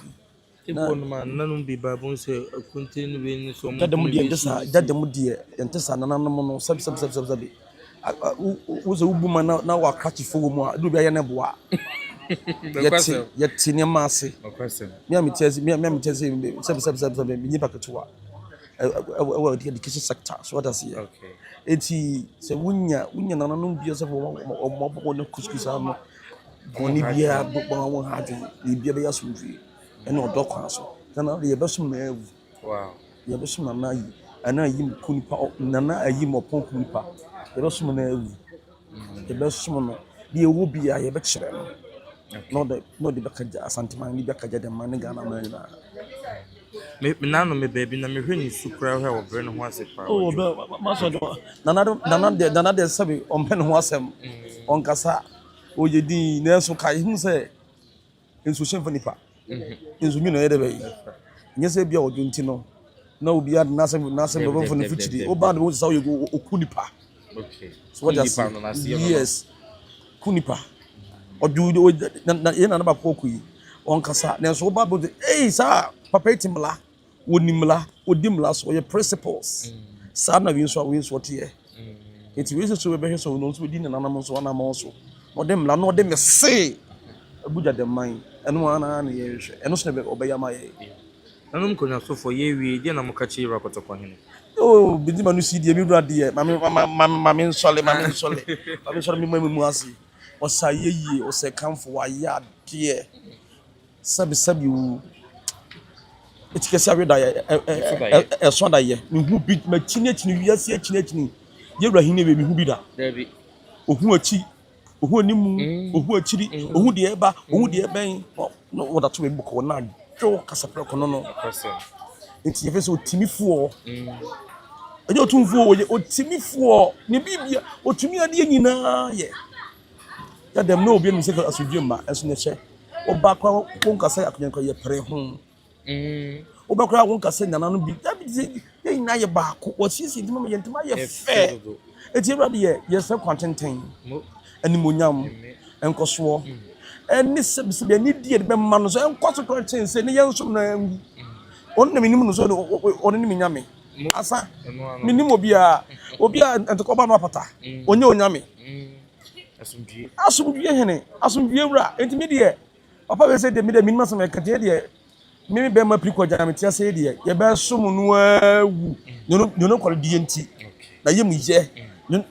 na nanum bi babun se kuntin we ni so mo dadam die entesa nananum no sab wo ze ubuma na wa kachi fogo mu a do bia ye ne boa yeti ne maase me amitezi sab nyi paketua well the education sector so what does here okay eti se wunya nananum bia se mo no kuskusa no boni bia bo ha de bia be yasumfi ene odo kwa so na ye besum na ewu wow ye besum na yi ana yi kunipa na ayi mo pon kunipa ye besum na ewu ye besum no de ewu bia ye be kire no no de bakaja Asantehene ni bakaja de man Ghana man na me nanu me baby na me hwani sukura hwe wo bre no ho ase pa oh ma so do nana de sabi on pen ho asem on kasa o ye din na so kai hu se enso shemfa nipa enso mi no ye de be nyese bia odunti no na obi ad na se baba fo no fichiri o ba de so ye go okunipa okay so what does yes kunipa odu na ye na ba ko kuyi on kasa na so ba bo sa papa itimla wonimla odimla so your principles sa na wi so tie enti we so be so no so di na nanam so na ma so odimla no odem se abuja de man eno ana na ye hwe eno so be obeyama ye nanum konya so for ye wi de na mo ka chi rakotoko hene oh bidi manu si die mi dura de mami nsole mi mu asi o sa ye o se kanfo wa ya de sabi u etikesi aweda so da ye mi hu bi ma chini wiase chini ye wura hine be mi hu bi da dabi ohu achi ohu animu ohu achiri ohu de eba ohu de ben no woda to me boko na jo kasapre kono no enti ye fese otimifuo eje otumfuo ye otimifuo ne bibia otumi ade nyina ye Gyadam no obi no se asudwema enso ne che oba kwa wonkasa akonyanko ye pre ho oba kwa wonkasa nana no bi ye nyina ye baako wasisi ntima ye ntima ye fe eti ewrade ye se kwantenten animonyam enkoso eni sebisebe ni die be ma no so enkoso kwantenten se ne ye nso na ngu on na minim no so on ni minyame asa minim obi a entokoba no apata onye onyame asumdue hene asumdue wura entimi de papa we say de me de minima so me kate de me be ma priko jam tia say de ye be sum no awu no kwal die enti na ye mu ye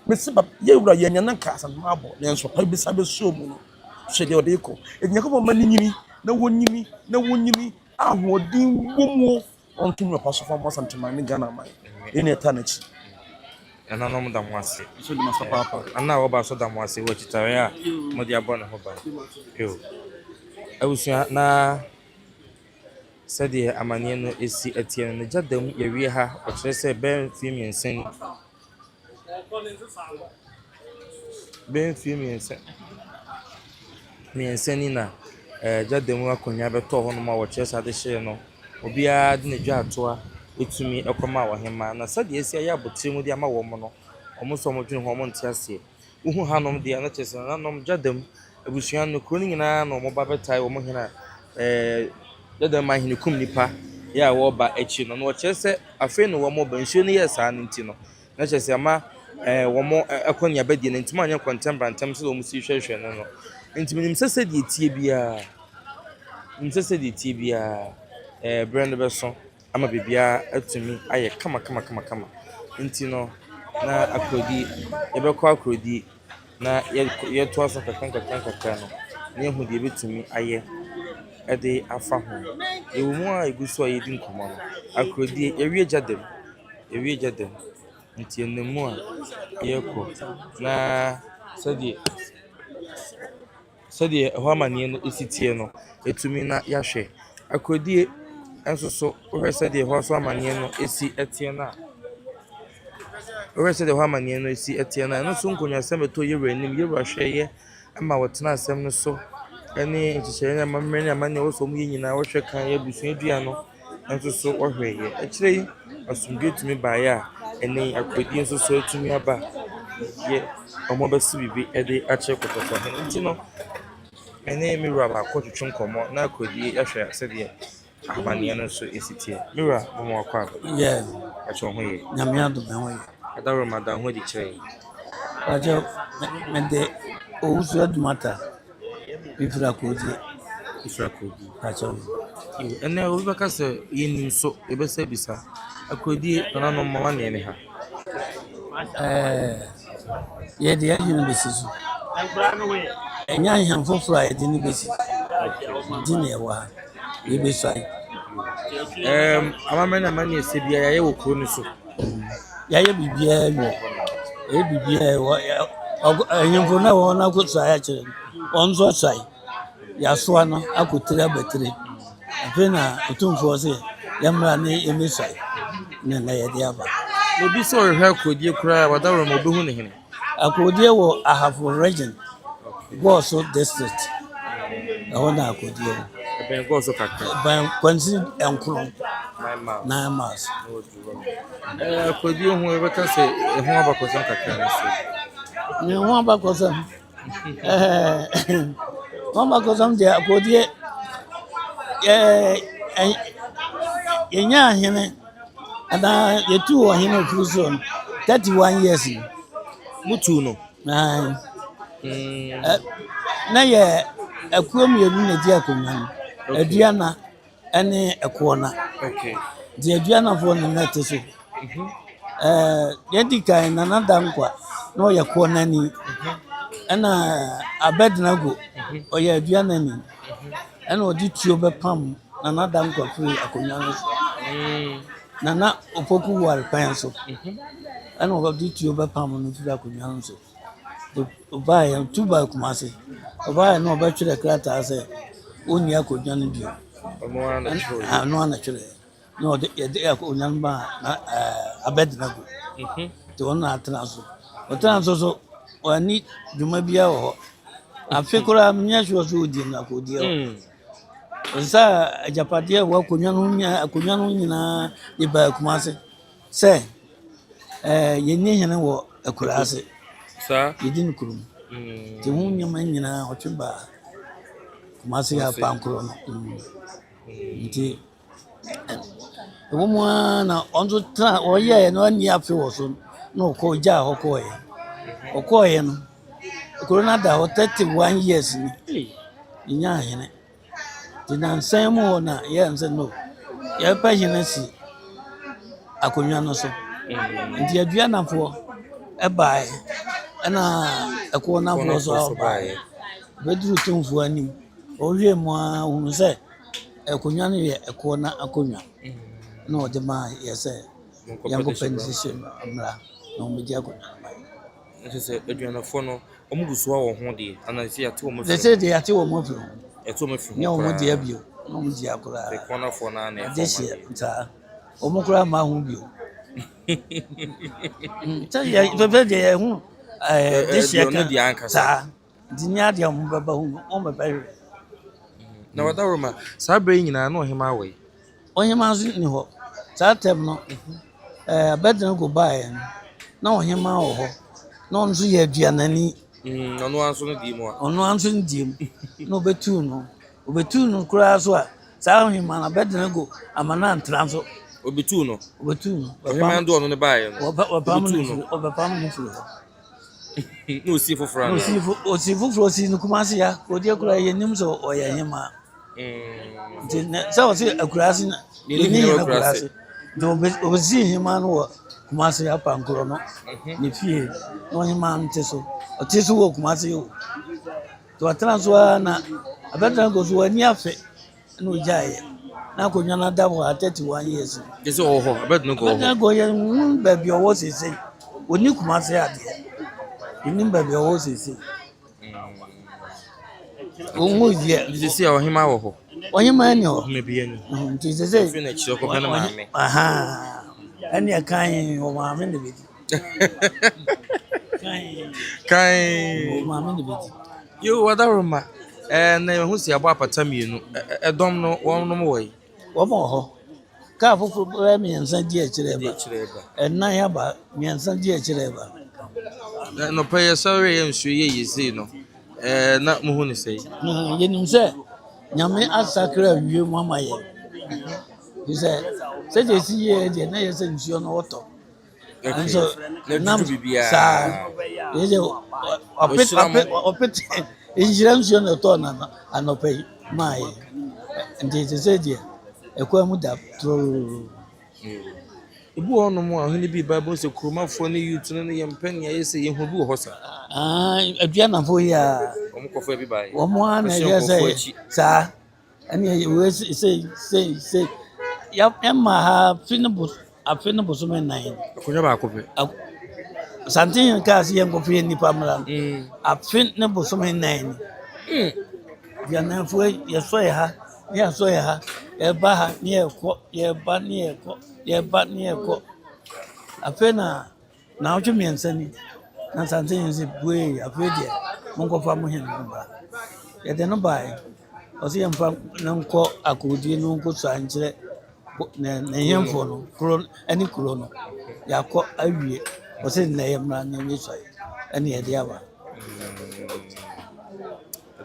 me se ba ye wura ye nyana ka asam abo ne nso pa bi sa be so mu no hwe de odeko enyako bo ma ni nyimi na wonyimi ahodin womu ontum no paso fam Asantehene Ghana man ene ta na chi ana no mo da mo ase so di masa papa ana wo ba so da mo ase wo chitare a mo di abọ na ho ba yo awusia na sede amane no esi atie no Gyadam ye wie ha o kire se ben miensen na Gyadam akonya beto ho no ma wo kire se ade hye no obia de ne dwa atoa etumi ekoma wo hema na sade esi ya abotire mu de ama wo mo no omo so mo dwen ho mo ntia se uhu hanom de na chese na nom Gyadam abusuan no kro nyina no mo ba betai wo mo hena Gyadam ma hene kum nipa ya wo ba echi no no chese afi no wo mo ba nsuo no yes an nti no na chese ama wo mo ekonya bedi na ntima anya contemporary ntem so mo si hwehwe no no ntimi nim sese de tie bia brand beso ama bibia atumi aye kama nti no na Akrodie yebekọ Akrodie na ye to aso kakran no na ehu de betumi aye ede afa ho ewu mu a eguso a yedi nkomo no Akrodie yewie Gyadam nti enemu a yekọ na sadi ho amane no esitie no etumi na yahwe Akrodie enso so we said the ho so amane no esi etie na we said the ho amane no esi etie na no so nkonya semeto yewra nim yewra hweye ama wotena asem no so ene nchiche na mamre na amane wo so mu nyina wo hwe kan ya busu adua no enso so ohweye akire asumdwe tumi baaya ene akodi enso so tumi aba ye omo besi bibi ede ache kototo he nti no ene mi raba akotwetwe nkomo na akodi ahwe asede amane no so esitie mira mo akwa yeah acho ho ye nyame ado me ho ye adaro madan ho di kire ajo me de ousu adumata bifra kodi acho ene obi baka se yenim so ebese bisa akodi na no mama ne ne ha ye de yin besi so enya han foforo ye de ni besi di ne wa ye besai amamre na mani ese bia ya ye wo kro ni so ya ye bibia yo e bibia wo enyimfo na wo na ko sai kire onzo sai ya so ana akotire abatire afena Otumfuo se yamra ne emisai ne na ye de aba obi so hwe akodi kura wadaro mo behu ne hene Akrodie wo Ahafo region Goso district na Akrodie ben go so kakra ban kwansi enkron 9 miles akodi hu e baka se hu abakosam kakra ne so ne ho abakosam ho abakosam de Akrodie yenya hene ada yetu wo hene ofruson 31 years mutu no na ye akuom yenu na di akonwan aduana ene ekona okay di aduana fo na teso yedika na nada nkwa na oye kona ni ana abednago oye aduana ni ana odi tuo bepam na nada nkwa free akonwan so na opoku war pan so ana odi tuo bepam no free akonwan so Obaye tuba kumase obaye no obetwere krata ase oni akodwan bio no ana twere no de akodwan ba na abednago to ona atena so oni dwuma bia wo afekora mnya hwo so odi na kodie nsa ajapade wo akodwan nyina de ba kumase se yenye hene wo akurase sa yedin kurum te hu nyama nyina otweba kumase ya pankro no nti wo mo na onzo tra oye no ani afi wo so no ko ja okoye no corona da 31 years ni nya hene dinansan mu na ye nse no ye pa hene si akonwa no so nti adua nafo ebae ana ekona fo so abae bedru Otumfuo anim owie mu a hunu se akonwa no ye ekona akonwa na ode ma ye se yango pension amra na omedi akonwa nti se aduana fo no omuguso wo ho de ana se yate wo mo se de yate wo mo fro eto mo fi ne omedi abio na omedi akora ekona fo na na de se nta omukura ma hu bio nta ya bebe de hu this year sa dinya dia mo baba hu o me bere na wadaroma sabre nyina na ohima we ohima so ni ho sa tem no bedran go bae na ohima wo ho na onzo ye aduanani no anso no di mu a ono anso ndi mu na obetu no kura so a sa ohima na bedran go amana antranso obetu no ohima ndo ono ne bae no obapam no furu no si foforo no si foforo si no kumase ya odi akura ye nim so oye hima so si akura si ni akura si do obezi hima no kumase ya pankoro no ni fie no hima nteso oteso wo kumase yo to atranso na abetran go so ani afe no jaye na konwa na dabo 31 years ese oho abetran go ye baby owo sese oni kumase ade inimba bia wo sese omo die sese ohima wo ho onye man yo Maybe any. nti sese Finish your company, mammy. aha ani akan o maame ne bi kan o maame ne bi You what a room, and then who's your papa Tamino? A domino, one no way. wo mo ho ka fufu mi ensan di a kire ba na ya ba mi ensan di a kire ba No pay sorry and sure ye see no. Not Mohuni say. Yenim sɛ nyame asakra wie mu ama yɛ sɛ sɛ de si yɛ de na yɛ sɛ nsuo no wɔtɔ nso nam saa yɛ de ɔpet nhyira nsuo no tɔ na anɔpɛ yi maa yɛ nti sɛ deɛ ɛkwan mu da toro Ebu ono mo ahuni bi Bible se kuromafo ne youth no ye mpan ya yese ye hu bi wo hosa. Aduanafo yi a Omukofo bi bae. Omo ana yɛ sɛ saa ɛne we say ya emma ha afine bo so men nan. Akonya ba akofo. Asantehene ka se yɛn kɔfɛ nipa mra. Afine bo so men nan. Aduanafo yɛ so yɛ ha, yɛ so yɛ ha, ɛba ha ne yɛ kɔ, yɛba ne yɛ kɔ. Yɛba ne yɛkɔ afei na wotwe miɛnsa ni na Asantehene sɛ bue afei deɛ monkɔfa mo hene no ba yɛde no bae ɔsɛ yɛmfa ne nkɔ Akrodie no nkɔsua nkyerɛ na hemfo no kuro ne kuro no yɛakɔ awie ɔsɛ nnɛ yɛ mmara ne yɛsua ɛne yɛde aba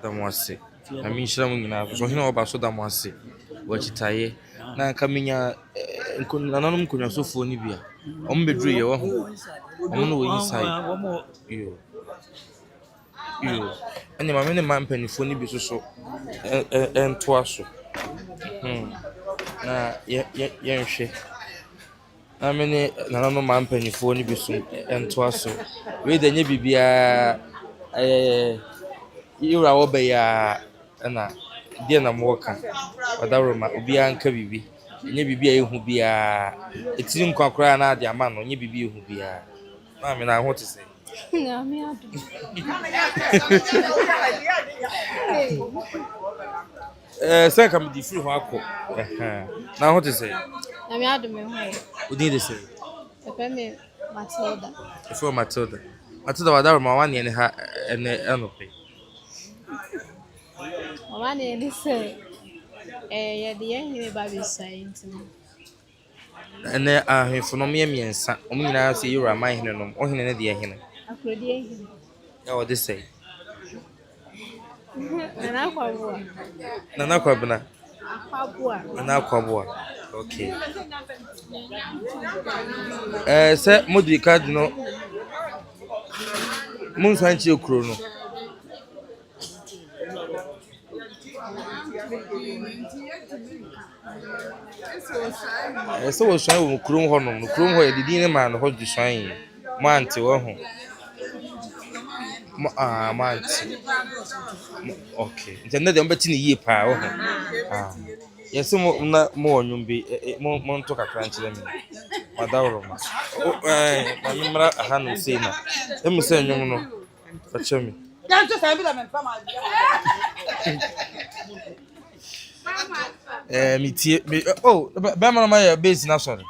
Damo ase na mi nhyira mo nyina so hene oba so damo ase wachitaye na kaminya nananom konwasofo ni bia ombedru ye wo ho no wo inside yo ene ma me ne mampanifo ni bi so ento aso na ye nhwe na me ne nananom mampanifo ni bi so ento aso we da nya bibia yura wo be ya na dia na mo ka odaroma obi anka bibi nye bibi ehu bia etiri nkwankora na ade ama no nye bibi ehu bia ma me na ho te se na me adu sen kam di free ho akọ na ho te se na me adu me ho odi de se pepe me Matilda efo Matilda odaroma wa ne ha ene enope mama ne ni se ye de yen ba bi sai ntima ene ahefo no me miensa o mu nyina se yura man hene no o hene ne de hene Akrodie hene ya o de se na kwabua na kwabna kwabua na kwabua okay se modi card no mun sanchi okro no so wo swan wo krum ho no krum ho edidi ne ma no ho di swan mo ante wo ho mo ante okay nte de mbeti ne yie pa wo ho yes mo onwum bi mo nto kakra nchire mi madawro ma ma mi mra aha no sei na emu se onwum no fa chemi mitie oh be ma ma ya base na sorry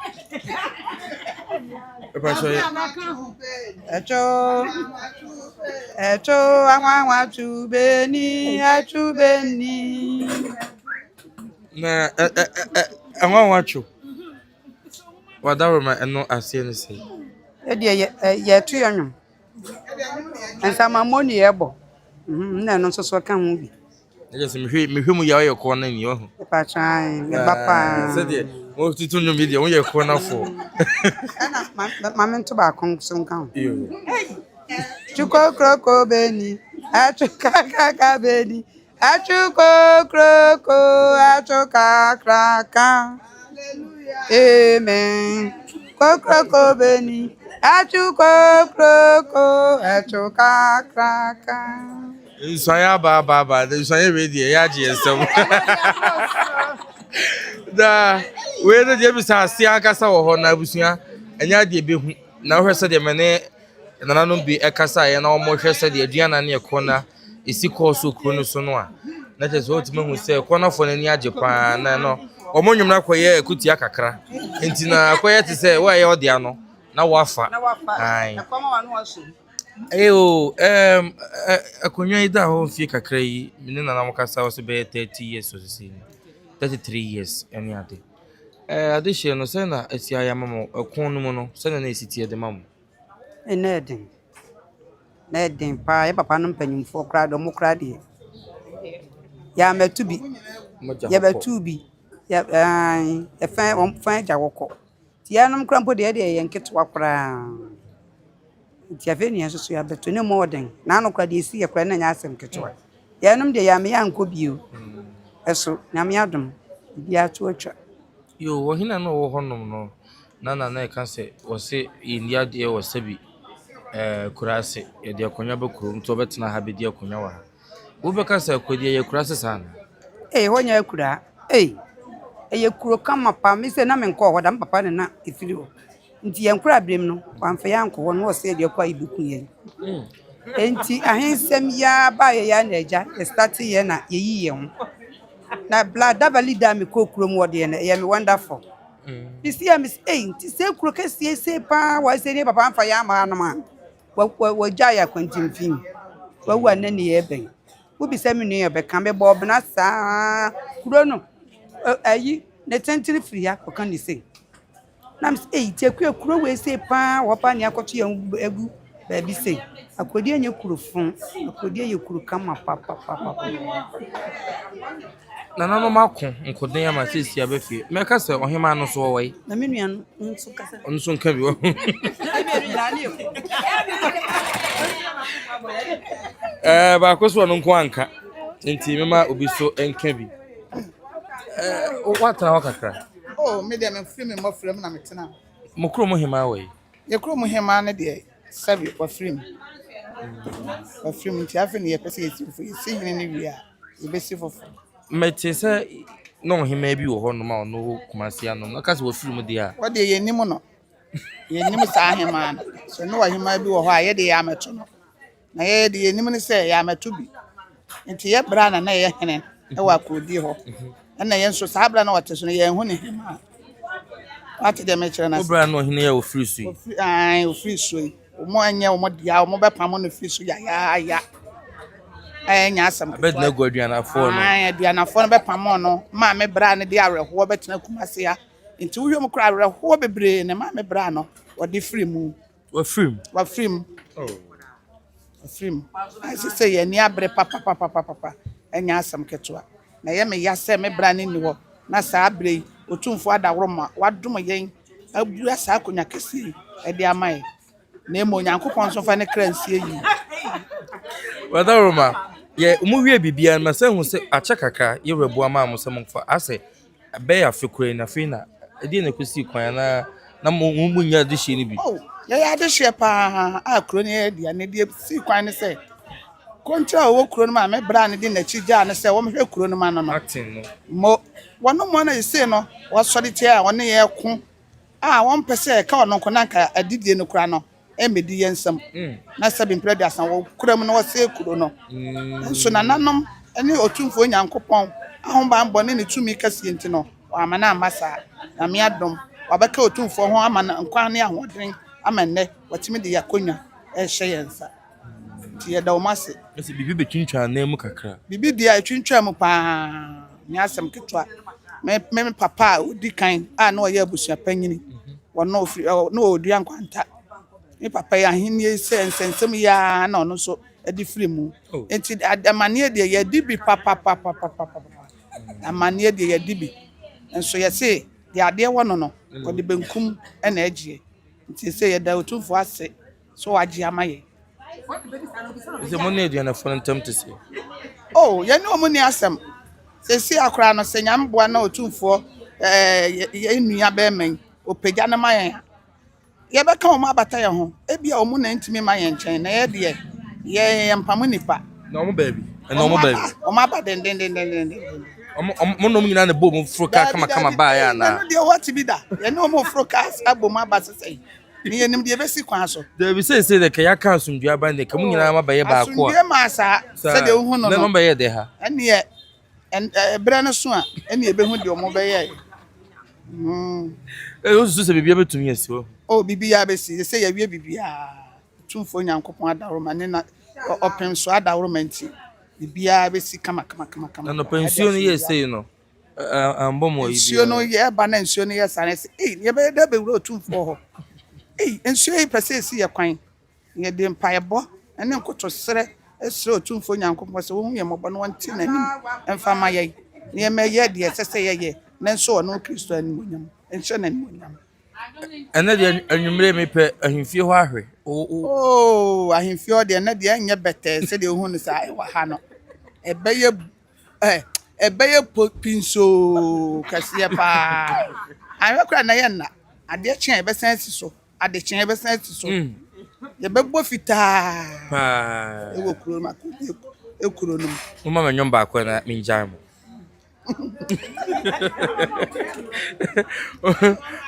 echo anwa chubeni na anwa chu wadawo ma eno asie ne sei e de ye tu yonwum ensama moni ebo na no so ka ho bi yes mehwe mu ya ye ko na ni ho pa chan me papa se de mo titu nyum bi de wo ye ko na fo ma mento ba kon so ka ho chuko kroko beni achuka beni achuko kroko achuka kraka amen kroko beni achuko kroko achuka kraka Nsanya ba nsanya we die ya je esem da we de bi sa ase akasa wo ho na abusua enya de be hu na wo hwese de mene nananom bi ekasa ye na wo mo hwese de aduana na ekona esi course okro no so no a na je so otime hu se konofo na ni age pa na no omonwum na koye ekutia kakra enti na koye te se wa ye odi ano na wafa ai na koma wanu waso eyo akonwa ida ho fie kakra yi mene na mukasa wo se be 30 years so se 33 years any ade adehye no se na asia ya mamo ekon no mu no se na esitie de mamo enedin na den pa ye papa no mpanyimfo kra do mo kra de ya metubi ya betubi ya efa on fa jawoko ti ya no kra mpo de ye nketwa kra ti ya feni aso ya beto ne mo den na no kra de esi ye kra na nya asem ketwa ya no de ya me ya nko bio eso na me adom bia to atwa yo wo hina no wo honom no na ka se wo se india de wo sabi kurase ye de akonya be kurom to betena ha be de akonya wa wo be ka se akodie ye kurase sana honya akura ye kuro kama pa mi se na me nko hoda papa ne na efiri ho nti ye nkura brem no kwamfa ya nko ho no wo se de kwa ibiku ye enti ahensem ya ba ye ya na eja ye start ye na ye yi ye ho na bla dabali da me ko kuro mu wode ne ye me wonderful isi ya mis nti se kuro kese se pa wa se ne papa amfa ya ma no ma wa jaya kwantim film wa wa na ne ye ben wo bi se me ne ye be kan be bo bna sa kuro no ayi ne tentiri free ya ko kan ni se na mis ti kuro we se pa wo pa ni akoto ye egu ba bi se akodi anye kuro fun akodi ye kuro kama papa na no makon nkoden ya ma sesi abefi me ka se ohema no so wo yi na me nua nso kasa nso nka bi wo ba ko so no nko anka nti me ma obi so enka bi watra wakakra me dem free me mo free me na metena mo kro mo hema we ye kro mo hema ne de sabi wa free me nti afi ne ye pese ye si hini ni wi a ye be si fofo mete se no hema bi wo ho no ma no kumasi anom na ka se wo free mo de a wo de ye nim no ye nim sa hema so no wa hema bi wo ho a ye de ya meto no na ye de ye nim ne se ya meto bi nti ye bra na ye hene e wa Akrodie ho na ye nso sa bra na wote so ye hu ne hema ati de me kire na obra no hene ya wo free so o free so mo anya o mo dia o mo be pam no free so ya nya asam abed na go aduana fo no aduana fo no be pam no ma me bra ne de awerho betena kumase ya nti wo hwem kra awerho bebre ne ma me bra no wo de free mu wa free asi say ye ni abre papa enya asam ketwa na ye me ya se me bra ne ni wo na sa abre Otumfuo adaworoma wadom yen abu asa akonya kesi e de amai na emo Nyankopon so fa ne kransie yi wadaroma ye mu wie bibia na se hu se acha kaka ye rebu ama am se mfa ase be ya fekure na fe na e de na kosi kwan na mu nya de hye ni bi ye ya de hye pa akro ne dia ne de si kwan ne se kontra wo kro no ma me bra ne de na chija ne se wo me hwe kro no ma no acting no mo wono mo na ise no wo sori tie a woni ye ko won pese ka wono ko na ka adidie no kra no emedi yensam na sabi mpre asan wo kura mu no wo se kuro no so na nanom ene Otumfuo Nyankopon ahomba mbɔ ne tumi kase enti no wa amana amasa na me adom wabeka Otumfuo ho amana nkwa ne ahoden amenne watimi de yakonwa hye yensa ti yeda omase ese bibi betwintwa na mu kakra bibi dia etwintwa mu pa ni asem ketwa me papa odi kan na oye abusua panyini wono ofri no odua nkwanta ni papa ya hini sensem ya na ono so edi free mu enti amane de ye dibi papa amane de ye dibi enso ye se de ade wono no odi benkum na agie nti se ye da Otumfuo ase so wagie amaye ese mo ne aduana fo ntam te se ye no mo ni asem se si akra no se nyamboa na Otumfuo ye nua be men opagya na mayen ye be ka o ma bata ye ho ebia o mu na ntimi mayen nchen na ye de ye mpamu nipa na o mo baabi na o mo baabi o ma ba den mo no nyina na bo mo fro ka kama ba ya na no de what be da ye no mo fro ka abo ma ba se ni ye nim de be si kwan so de bi se de ka ya ka asumdua ba de ka mo nyina ma ba ye ba ko asumdua ma sa se de hu no na no ba ye de ha ene ye and brand so a ene ebe hu de omo be ye o so se bibia betumi asi o bibia be si se ya wie bibia Otumfuo Nyankopon adawroma ne na opem so adawroma nti bibia be si kama na no pension no ye sei no ambomo yi nsuo no ye ba na nsuo no ye sane se ye be da be wuro Otumfuo ho nsuo yi pese si ye kwan ye de mpaebo ene nkotosere esere Otumfuo Nyankopon se wo hu ye mobo no wonti na nim emfa ma ye ne me ye de sese ye na nso no Kristo ani monyam enso na ani monyam ene de anwumre me pe ahemfie ho ahwe ahemfie de na de anya bete se de hu no sa wa ha no ebeye pinso kasiye pa ayo kra na ye na ade chen ebe sense so ade chen ebe sense so ye bebo fita pa ewo kuro ma ekuro no mo ma nyom ba ko na minjam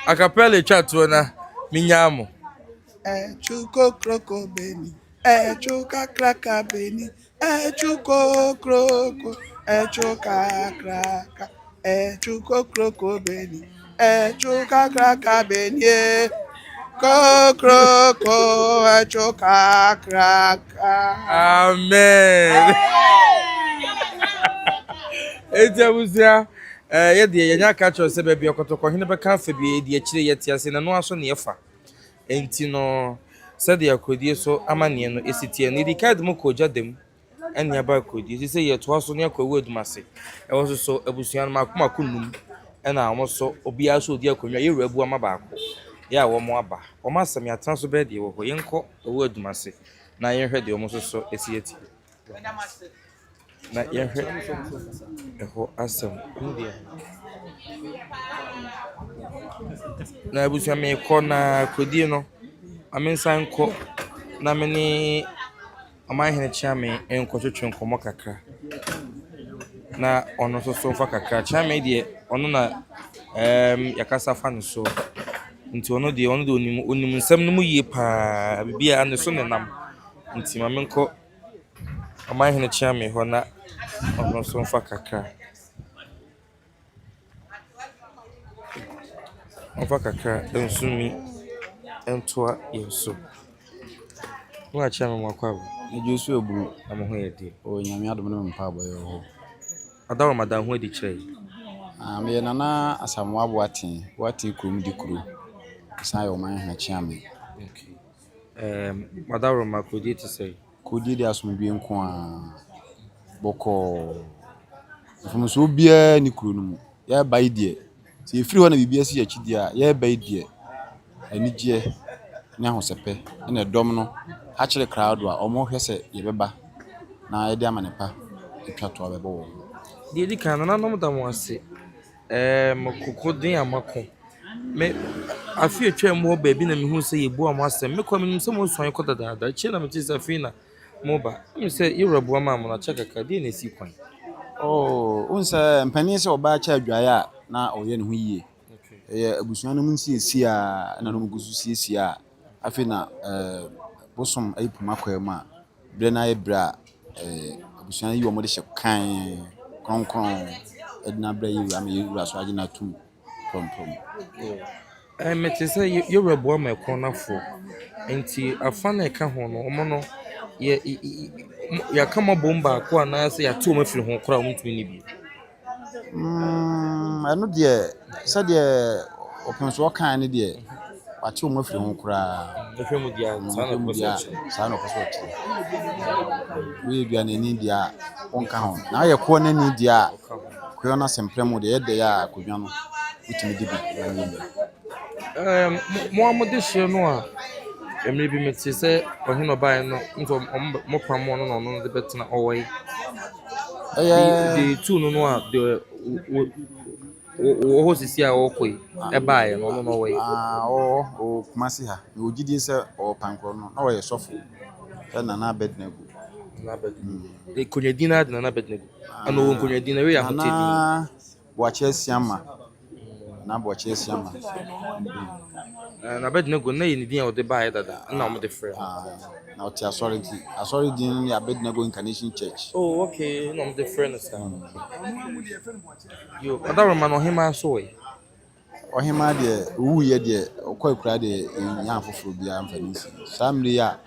akapele chatu na minyamo chuko kroko beni chuka kraka beni chuko kroko chuka kraka chuko kroko beni chuka kraka beni kokroko chuka kraka amen Etiabusia ye de yenya ka cho se ba bi okotoko hene be ka fa bi de akire ye tiase na no aso ne yefa enti no se de Akrodie so amane no esitie ne di card mo ko Gyadam ene ba Akrodie se ye to aso ne Awuadumase e wo so abusuan makoma kunum ena amo so obi aso odi akonwa ye wurabu ama baako ya wo mo aba o ma asem ya tran so be de wo ho yenko Awuadumase na ye hwe de o mo so esieti na ye hwe eho asem ndia na abusuan me ko na Akrodie no amensan ko na meni amahene chiame enko twetwe nkomo kakra na ono so fa kakra chiame de ono na yakasa fa no so nti ono de onim nsem no mu yie pa bibia ane so ne nam nti mamenko amahene chiame ho na ono so fa kakra onfa kakra ensumi entoa yeso wa chiame mwakwa Ejusu eburu na mo ho yedi o nyame adom no mpa aboye ho. adawo madan ho edi chire Me nana asamu aboaten wati kurum di kuru. Sai o man ha chiame. Okay. Madawo Akrodie to say. Kodi di asumdue nko a boko. From so bia ni kuru no mu. Ya bai die. Se efiri ho na bibia si achi dia ya bai die. Anigye na hosepe na dom no ha kire crowd a omo hwese ye beba na ye di amanepa etwa to abeba wo. Die di kan na nom da mo ase. Kokodin amako. Me afi etwa mu ho ba bi na me hu se ye bu amasem. Me kwa me se mo nson ko dada. Chi na me ti se fi na mo ba. Me se irabu ama mo na chaka ka die na si kwan. Unsa mpani se oba cha adwaye a na oye ne ho yie. Okay. Abusuan no munsi a na no mugusu si a afi na bosom ayipuma kwema bre na ye bra abusuan yi wo mo de hye kan edna bra yi am yi wura so agina tu pom. Me ti se irabu ama ekonafo. Enti afa na eka ho no omo no ya kama bomba ko na se ya tu o mafiri ho kora o mutumi ni bi. Anu de se de openso kan ne de wati o mafiri ho kora Ehwe mu dia sa na koso chi we bia na ni dia onka ho na ye ko na ni dia ko na sempremo de ye de ya akodwa no utimi de bi mo amodehye no a emre bi meti se ohino bai no nto mo pamo no no de betina owai the two no a the wo sisi a okoi e bai no no owai kumasi ha me ogidi se o pankro no na wo ye sofo na na bednego e konyadina de na bednego ano wo konyadina we ya hoteli na wache siama na bo che siama na bed no go na yini din o de ba dada na mo de frɛ na o ti asori din ya bed na go incarnation church. Oh, okay, no mo de frɛ no sa yo other man no him so we Ohima de wu ye de okwa de nya afoforo bia amfanisi samri ya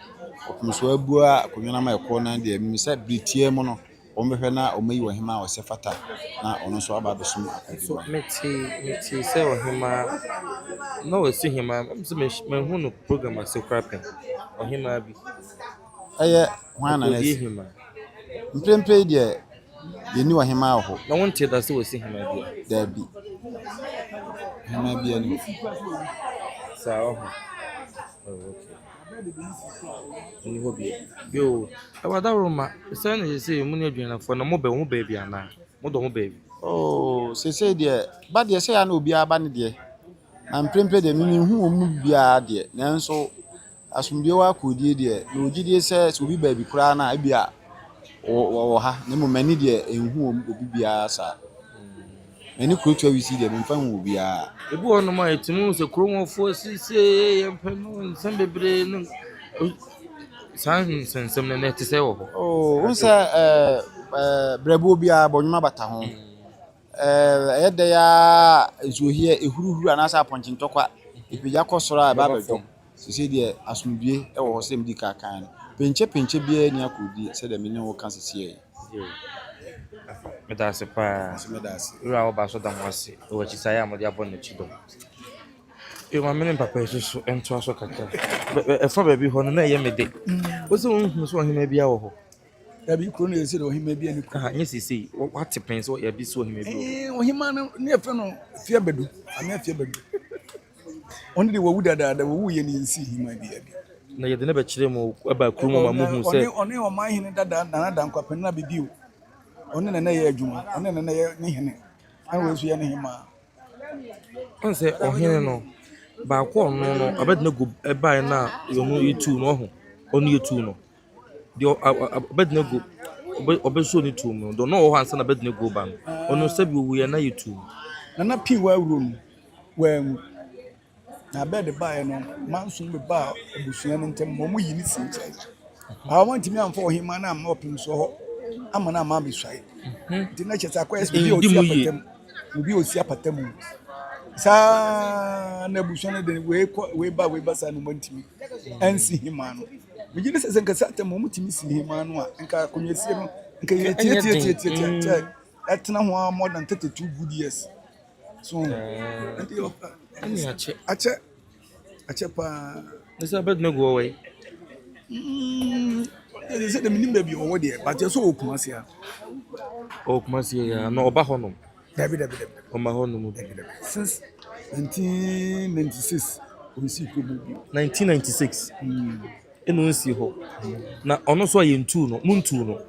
okumso abua akonwona ma ekɔ na de mi sɛ britie mu no ombehwe na omayi ohima o se fata na ono so aba besum akodi so meti sɛ ohima no we see him am so me hu no program as crapping ohima bi eye hwan na nesi mprempre de ni ohima ho na won tie da se we see him bi da bi hima bi ani sa oh okay ni hobi yo awada roma say na say mu ni adwena fo na mo be ho ba bi ana mo do ho ba bi oh se de ba de se ya na obi aba ne de na mprempre de mi hu o mu bia de nanso asumdie wa Akrodie de na ogidie se obi ba bi kura na bia wo ha ne mo mani de enhu obi bia sa eni kurotwa wi si de mfa hu bia ebi ono ma etimu se kromofo sisi yempa no nsem bebre no san sensem na net se wo ho oh unsa brebo bia bonwuma bata ho ede ya ezuhie ehuruhuru anasa aponche ntokwa ipija kosoro a ba bedom sisi de asumdie e wo ho sem di kakan penche bia ni Akrodie se de me ne wo kan sisi e medase pa ura oba so da mwase o chisaya mo dia bon chido e ma menen papa so ento aso kaka e fa ba bi ho no na ye mede o se won so ohima bia wo ho ya bi kro no yesi do ohima bia ni ah nye sisi what depends what ya bi so ohima bia ohima no ne efe no fie bedu ana fie bedu oni de wawu dada wawu ye ni nsi hima bia bi na ye de na be kire mo aba krumo ma mu hu se oni o man hene dada na dankwa penna bi biu oni na ye adwuma oni na ye ne hene an we so ye ne hima on se ohene no ba ko no no abedna go eba na yo no yitu no ho oni yitu no de abedna go obeso ni tu no do no ho ansa na abedna go ba no ono sabi owu ye na yitu na pi wa wuro no wa na bed ba no manso be ba obusua no ntem mo mu yi ni si nche ha want me am for ohima na am opim so ho amana ma be swai di na chesa kwa SB obi osi apatam sa na bushana de we ba sa no mantimi ansi hima no me gidi se nka sa tam mo timi si hima no a nka konyesie no nka ye tie etna ho more than 32 good years so ani ache pa nesa abedna go away they said the minimum be over there but you so Kumasi o Kumasi ya no oba honom David o ma honom since 1996 we see problem 1996 eno nsi ho na ono so ye ntu no muntu no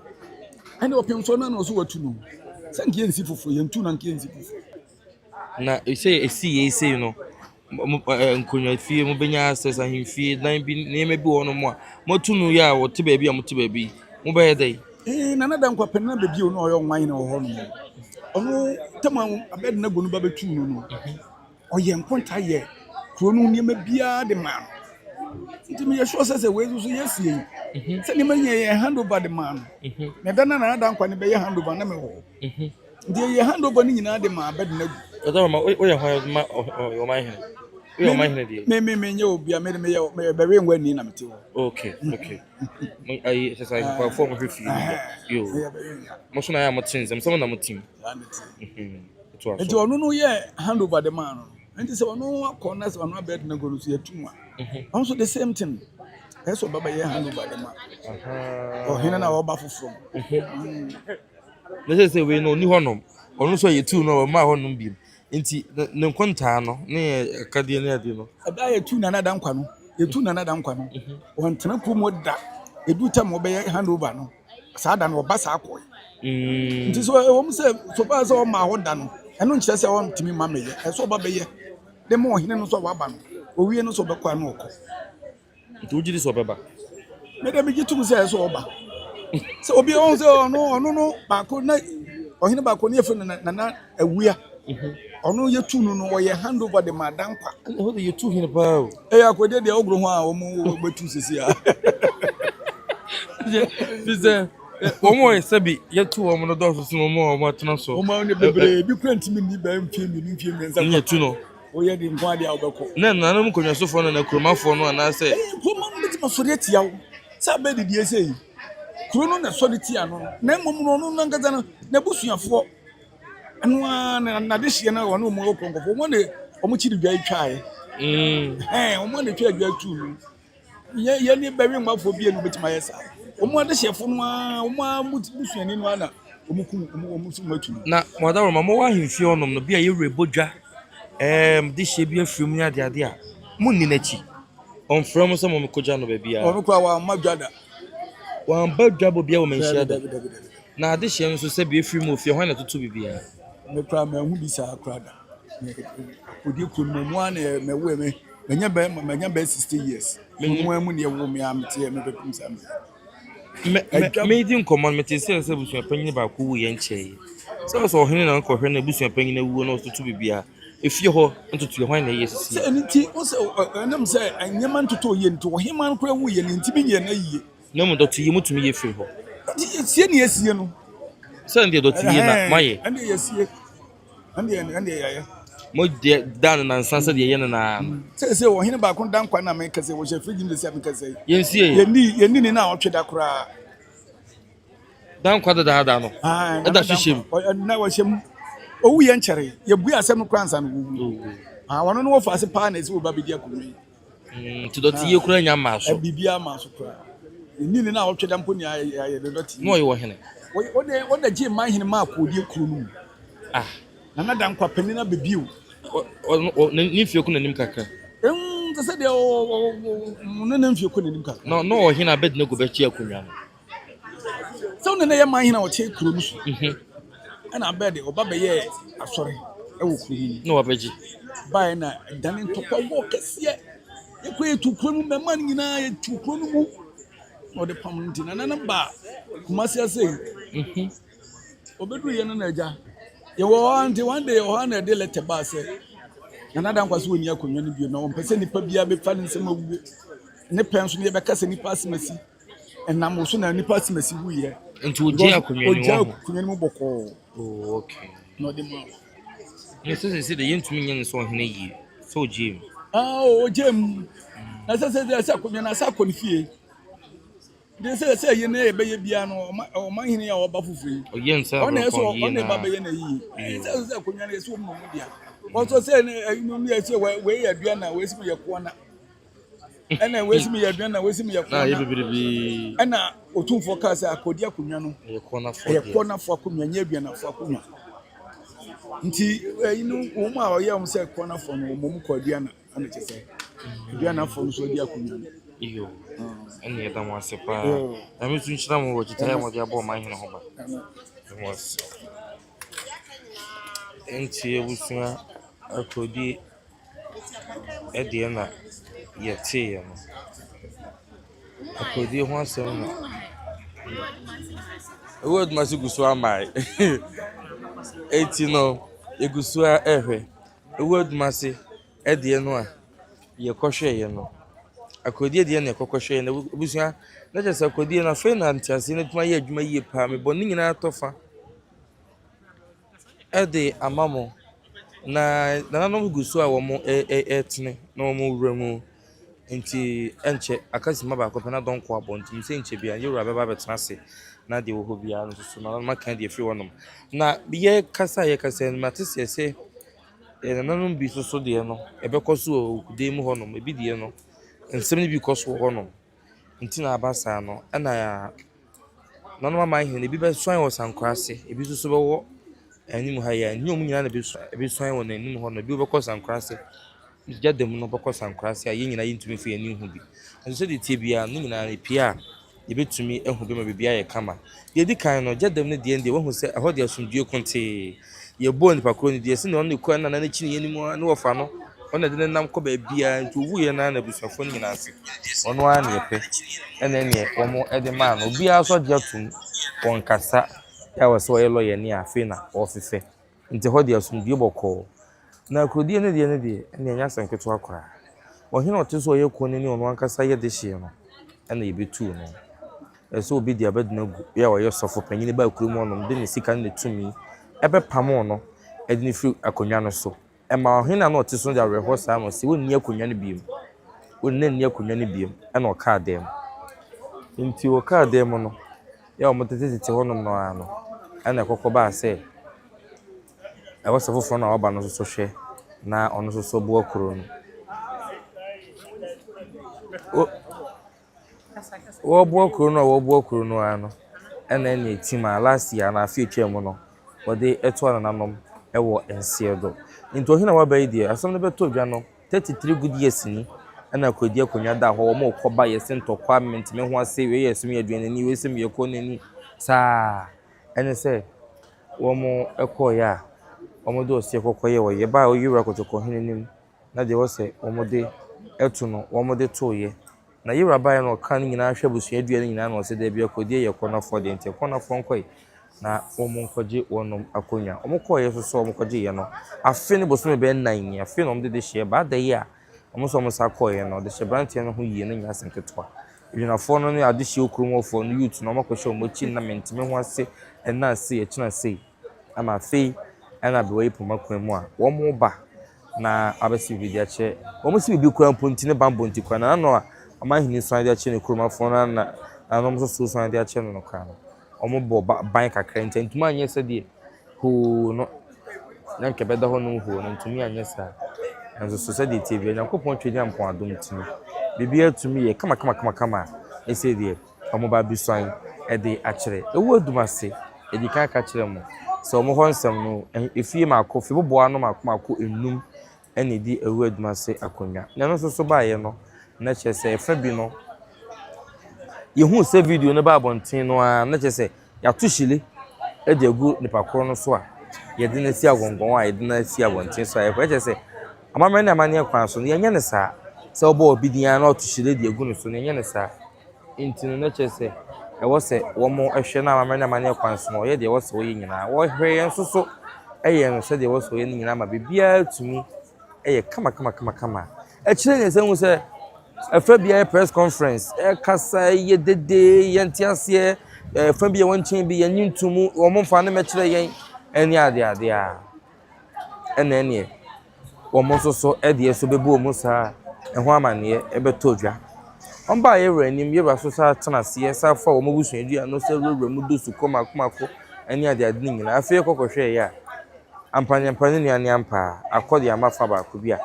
and opim so na no so watu no sanki ensi fufu ye ntu na nki ensi fufu na esi no nkonya fie mo benya access ahemfie dan bi neme bi wono mo a motunu ya wo te baabi a mo te baabi mo be yedai na da nkwa penna baabi o no oyo nwan na ho no ono tema abed na gonu ba betu no oye nkonta ye kro no neme bia de man ntimi ye sure say we so yesie se ni manye ye hand over the man me da na da nkwa ne be ye hand over na me ho ndi ye hand over ni nyina de ma abed na gu oda ma o ye hwan ma o ma hene o ma hene die me nye obi a me be we ngwa ni na mete ho okay ai se sai kwa form hwefi yo mo so na ya mo tinsem so na mo tim enti ono no ye hand over the man enti se ono akona se ono abed na go no so yetumwa also the same thing eso baba ye hand over the man o hina na wo ba foforo na se we no ni honom ono so yetu no ma honom bi nti ne nkonta no ne akadie ne ade no ada yetu na da nkwa no yetu na da nkwa no won tena promo da edu tam wo be hand over no saa da no ba saa akọ nti so wo mse so ba so ma ho da no eno nkyere se won timi ma meye eso ba be ye de mo hine no so wa ba no owie no so be kwa no okọ nti ujiri so beba me de me gitu se eso oba se obi on se ono no ba ko na ohine ba ko ne efe na awua ono ye tu no ye hand over the madam pa What are you talking about? Akrodie de ogro ho a omo betu sisi a Bize omo esebi yetu omo no do so omo omo atena so. omo ne bebre bi kwenti mi ni ba mfie mi nsa Nye tu no. oye di nko ade a obeko Na na mu konwasofo no na kuromafo no na se. Kuma mbeti masori atia wo sa be de die sei kuro no na sori tia no na mmom no no ngaza no na busuafo anu na de hie na wono mo konkofo mo ne omo chiri dwa twae omo ne twa dwa tu no ye ni be wi mafo bi enu betima yesa omo de hie fo no omo busuani no ana omo su matu Na modaro mama wa himfie onom no bia ye rebodwa de hie bi afrim nya de ade a munni nachi on from some mo koja no ba bia omo kwa wa madwada wa mbadwa bo bia wo menhia da na de hie nso se bi afrim ofie ho na tutu bibia me kwa me hu bi sa akrada odi ku no mo ana me we me menya be 60 years mo mu ne wo me am tie me bekum sam me di nkomo me te se busua panyin ba ko wu ye nche so ohene na nko hwe na busua panyin na wu no tutu bibia efie ho ntutu ho na ye sisi se nti o se nam se anyama ntutu ye ntu ohema nkora wu ye nti bi ye na yie na mo dotu ye mutumi ye firi ho sie ne asie no se ndi dotu ye na maye ande ye sie ande ye mo de dan na nsansa de ye na se ohene ba ko dan kwa na me kase wo she frigi me se me kase ye nsie ye ni na otweda kora dan kwa da no da hwehwem na wo hwem owu ye nkyere ye bu asem kora nsa no wu wono no wo fa se pa na ese wo ba bidi akomi ti dotu ye kura nya ma so bibia ma so kora ni na otweda mpo ni aye de doti mo ye wo hene wo de je man hene ma Akrodie kuro no na dan kwa penina bebiu ni fie ku nanim kakra se de no na fie ku nanim kakra no o hene abed na go be chi akonwa no so na ye man hene o che kuro no so ana abed oba be ye asore e wo kuro ni no wabeji ba na dan ntokwa wo kese ye ko etu kuro mu mema nyina ye tu kuro no mu o de pam ntina na ba kuma se obedu ye no na ja ye wo anti one day o ha na de lete ba se na dan kwaso oni akonwa no bi no mpese nipa bia be fa nsem awu ne penso ne be kasa nipa asimasi enam so na nipa asimasi wu ye nti oje akonwa ni wo akonwa mu boko okay no de ma ne se de yentumi nyen so hene yi so oje oje na se akonwa na sa konfie de se ye na ebe ye bia no o ma hene ya oba fufuri oye nsa o na so o na ba be ye na yi se akonwa na so mu dia o so se no ya se we ya dua na we sim ye ko na ena we sim ye dua na we sim ye ko na ye bibiribi ena Otumfuo ka se Akrodie akonwa no ye ko na fo akonwa nya dua na fo akonwa nti wo mu a o ye o se ko na fo no mo mu ko dua na ana che se dua na fo no so di akonwa iyo ene ya damu asepa na mi tun chira mo wojita ya mo dia bo ma hene ho ba was enti ebusua Akrodie de na ye tie no Akrodie ho asem na Awuadumase gusu amai enti no egusu ehwe Awuadumase de no a ye kohwe ye no Akrodie de na kokohwe na ebusua na je se Akrodie na fe na ntiase na tuma ye adwuma yie pa me boni nyina tofa de amamo na nanom gusu a wo mo etene na wo mo wuramu nti enche akasima ba ko na don ko abonti se enche bia yura beba betena se na de wo ho bia no so na ma kan de free wonom na ye kasa matese se nanom bi so de no ebekoso okude mu honom ebi de no nsem ni bi koso honom nti na abasa no na ya nanom ma hene bi be soan wo sankrase ebi so be wo anim ha ya nyom nyina na bi soan wo na anim ho no bi be koso sankrase Gyadam no bako sankrase a ye nyina yintumi fi ani hu bi nso de tie bia no nyina pia ye betumi ehu be ma bibia ye kama ye di kan no Gyadam ne de ende wo hu se ho de asumdue konte ye bo nipa kro ne de se ne on ko na na chi ne yenimu ne wo fa no on de nam ko ba bia nti owu ye na na busafo nyina ase ono a ne pe ene ne omo ede ma no bia so de atum won kasa ya wo se wo ye lawyer ni afi na ofefe nti ho de asumdue boko na Akrodie ne de ene nya sanketo akora ohene oteso ye konani ono ankasa ye de hye no ene yebetu no eso obi dia bedina gu ya wo ye sofo panyine ba kurom onom de ne sika ne tumi ebe pam no ede ne firi akonwa no so ema ohene na oteso de awerho saa no se wonni akonwa no biem wonni akonwa no biem ene oka dem nti oka dem no ya omotete honom no ano ene kokoba se I was a phone about no so share na ono so bo okro no wo bo okro no ano ena na etima last year na afi twem no wode eto na nanom ewo ensie do nto hina wa bai die asom ne beto dwa no 33 good years ni ena Akrodie akonwa da ho wo mo koba yesi ntokwa mentime ho ase we yesum yaduane ni we sem yeko nani sa ene se wo mo ekoya omodo osie kokoye wo ye ba oyura kotoko hinenim na de wo se omode etu no omode toye na yura ba no kan nyina hwe busua aduane nyina no se de bia Akrodie ye kona fo de nte kona fo nkoi na omo nkoje wonom akonya omo koye so omo koje ye no afi ne boso me be nan afi no omde de hye ba da ye a omo so omo sa koye no de hye brantie no ho yie no nya senketwa yuna fo no ne ade hye okrumo fo no youth no omo kohye omo chi na mentime ho ase ena ase ye china sei ama afi ana be wey poma kwemu a wo mo ba na abesi video che wo mo si bi kwan ponti ne bambo nti kwan na no a amahini so ade che ne kuruma fo na na no so so ade che no kwan wo mo bo ban kakra ntuma anye se de hu no na nke beda ho no hu no ntumi anye sa enzo so se de tv na kopon twedi ampon adom tumi bibia atumi ye kama ese de wo mo ba bi so an ede akere Awuadumase edi kan ka kire mo so mo honsem no efie mako fi boboa no mako enum ene di Awuadumase akonwa na no so ba ye no na chese efa bi no ye hu se video no ba abonten no a na chese ya tushile e de gu nipa kro no so a ye de na si agongon a ye de na si abonten so a ye chese amamre na mane kwan so ye nya ne sa se obo obidian na tushile de gu no so ne nya ne sa intino na chese e wose wo mo ehwe na amamre na mane kwan so no ye de wose wo ye nyina wo hwe yen so so eye no se de wose wo ye nyina ma bibia tumi eye kama ekire ne se hu se efa bia press conference kasa ye dede ye ntiase efa bia wonchen bi ye nyintumu wo mo mfa ne mekire yen eni ade a ene wo mo so ede so bebo mu sa eho amane ebeto dwa omba ye ranim ye baso sa tenase ye sa fa wo mo busu edua no se rowra mu dosu komako eni ade nyina afi kokohwe ye a ampanye ni ani ampa Akrodie amafa ba ko bia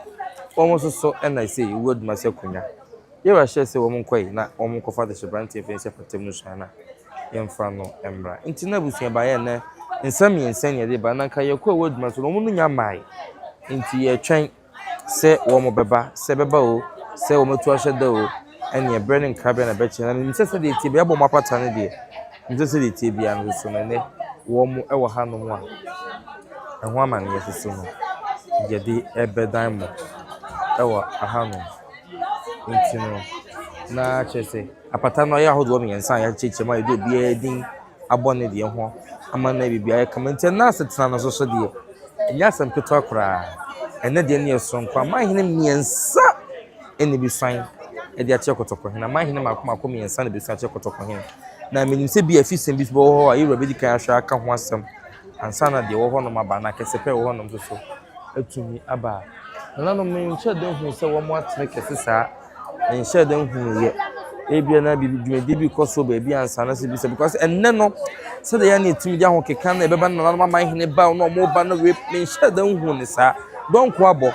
wo mo so ena se Awuadumase akonwa ye wa hye se wo mo nkoi na wo mo kofa de hyebrante fense fatem no shana ye mfa no emra nti na busu ba ye na nsam ye nsan ye de ba na nka ye ko Awuadumase wo mo no nya mai nti ye twen se wo mo beba se beba o se wo mo tu ahye da o ene ebre ne nkrabe na beche na nse se de tie bia bo mo apata ne de nse se de tie bia no so ne wo mo e wo ha no mo a eho amane ye so no ye de ebedan mo ewa ahanu ntino na chese apata no ya hodo mi ensan ya cheche ma edo bia edin abone de ho ama na bibia ya kamante na setena no so de nya sam peto akra ene de ne so nkwa ma hene miensa ene bi fan e de ache kotoko hena ma hene makoma miensa na bi san ache kotoko hena na menim se bia fi sem bi bo ho a yura bedi kan ahwa aka ho asem ansa na de wo ho no ma ba na kesepe wo ho no so atumi aba na no me nche de hu se wo mo atre kese sa nche de hu ye ebia na bi dwumedi bi koso ba bi ansa na se bi se because enne no se de ya na etimi ja ho keka na ebeba na no ma hene ba no mo ba no we me nche de hu ni sa don ko abo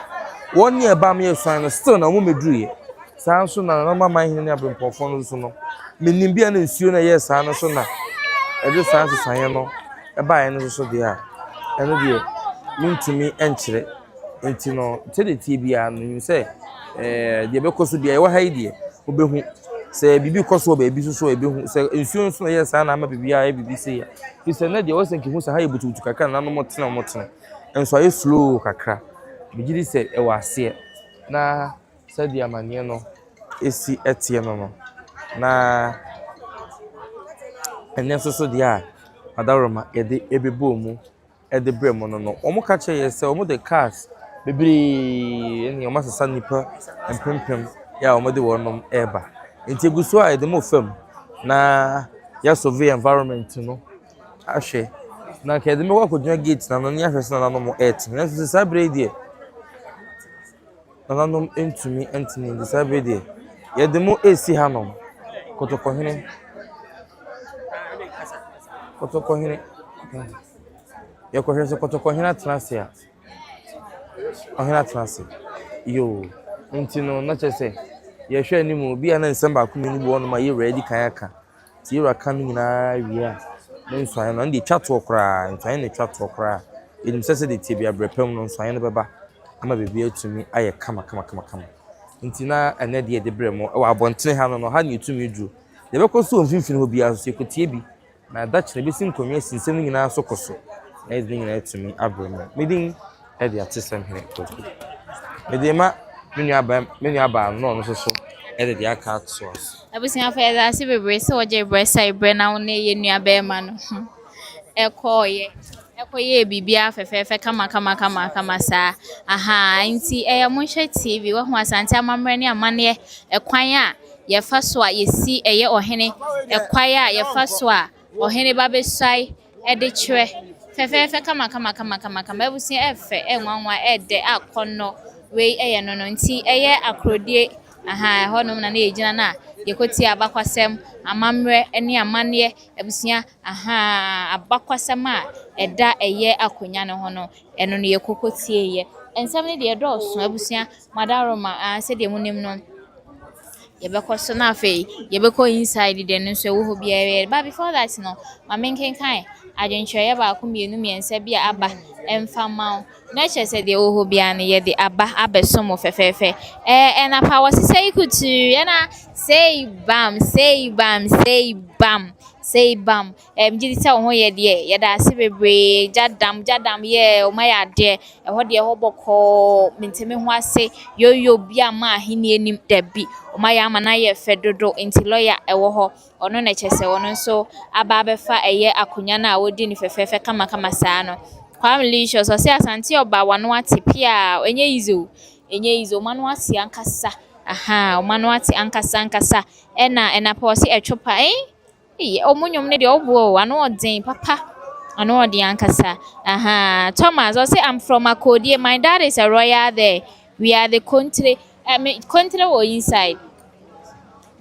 woni eba me yesan no still na mo meduru ye sa nso na no ma hene ni abempofo no so no menim bia na nsuo na ye sa no so na e de sa san ye no eba ye no so de a eno de mintumi enchire enti no tede tie bia no se de be koso bia ye wa haidie obehu se bibi koso ba bi so ebehu se nsuo so na ye sa na ama bibia ye bibi se ya fi se na de wo se nkihu sa ha ye butubutu kakra na no motena enso aye slow kakra bigiri se e wa ase na se de amane no esi etie no na ene so de a adaroma ye de ebebo mu e de bremo no omo ka che ye se omo de cars bebre ni o masasa nipa empempem ya o mede wonom eba nti eguso a edemo fam na ya survey environment no ahwe na ka edemo kwakodua gate na no ni ahwe na no mo earth na so sabre die na no entumi entini sabre die ya demo esi hanom kotokohene ya ko hwese kotokohene transia ohena transi yo nti no na chese ye hwe animu bi ana nsem ba ku ni bo no ma ye ready kan aka ti ye raka no nyina wi a ne nsuan no ndi twato okra nsuan ne twato okra edim sese de tie bia brepem no nsuan no beba ama bebi atumi aye kama nti na ene de bremo e wa abonten ha no ha ne etumi dru de bekoso mfimfini ho bia so ekotie bi na da kire besi nkonwa sinsem nyina so koso na edi nyina etumi abremo medin e de atesem hene koto medema menu aba no so e de aka atso abusia fa ya se bebre se oje bresa ibre na wo ne ye nua be ma no ekoye bibia fefefe kama sa aha nti monhwe TV wo ho asante amamre ne amane ekwan a ye fa so a yesi eye ohene ekwan a ye fa so a ohene ba besai e de kire fefefe kama abusia efe enwanwa ede akono we eye no nti eye akrodie aha honom na ejina na yekoti abakwasem amamre ene amane abusia aha abakwasem a eda eye akonya ne ho no eno ne yekokotie ye ensem ne de dɔɔso abusia madaroma se de munim no yebekɔso na afei yebekɔ inside de no so wo ho bia but before that no ma menkenkan adwenkyerɛ ba ko miensa bia aba emfama na kyese de wo ho bia ne ye de aba abesomo fefefe na pa wasisai kutu na say bam mjidi sa wo ho ye de ye da se bebre gyadam ye o ma ya de ho de ho bɔkɔ menteme ho ase yoyo bia ma ahini enim dabi o ma ya ama na ye fedodo enti lawyer ewo ho ono na kyese wono so aba abefa eye akonya na wodi ni fefefe kama saa no Kwamlisho so se asante oba wano ate pia enye izo manu ate ankasa aha manu ate ankasa ena pa se etwopa omunyom ne de obuo wano odin papa wano odin ankasa aha Thomas so say I'm from Akrodie, my dad is a royal there, we are the country country or inside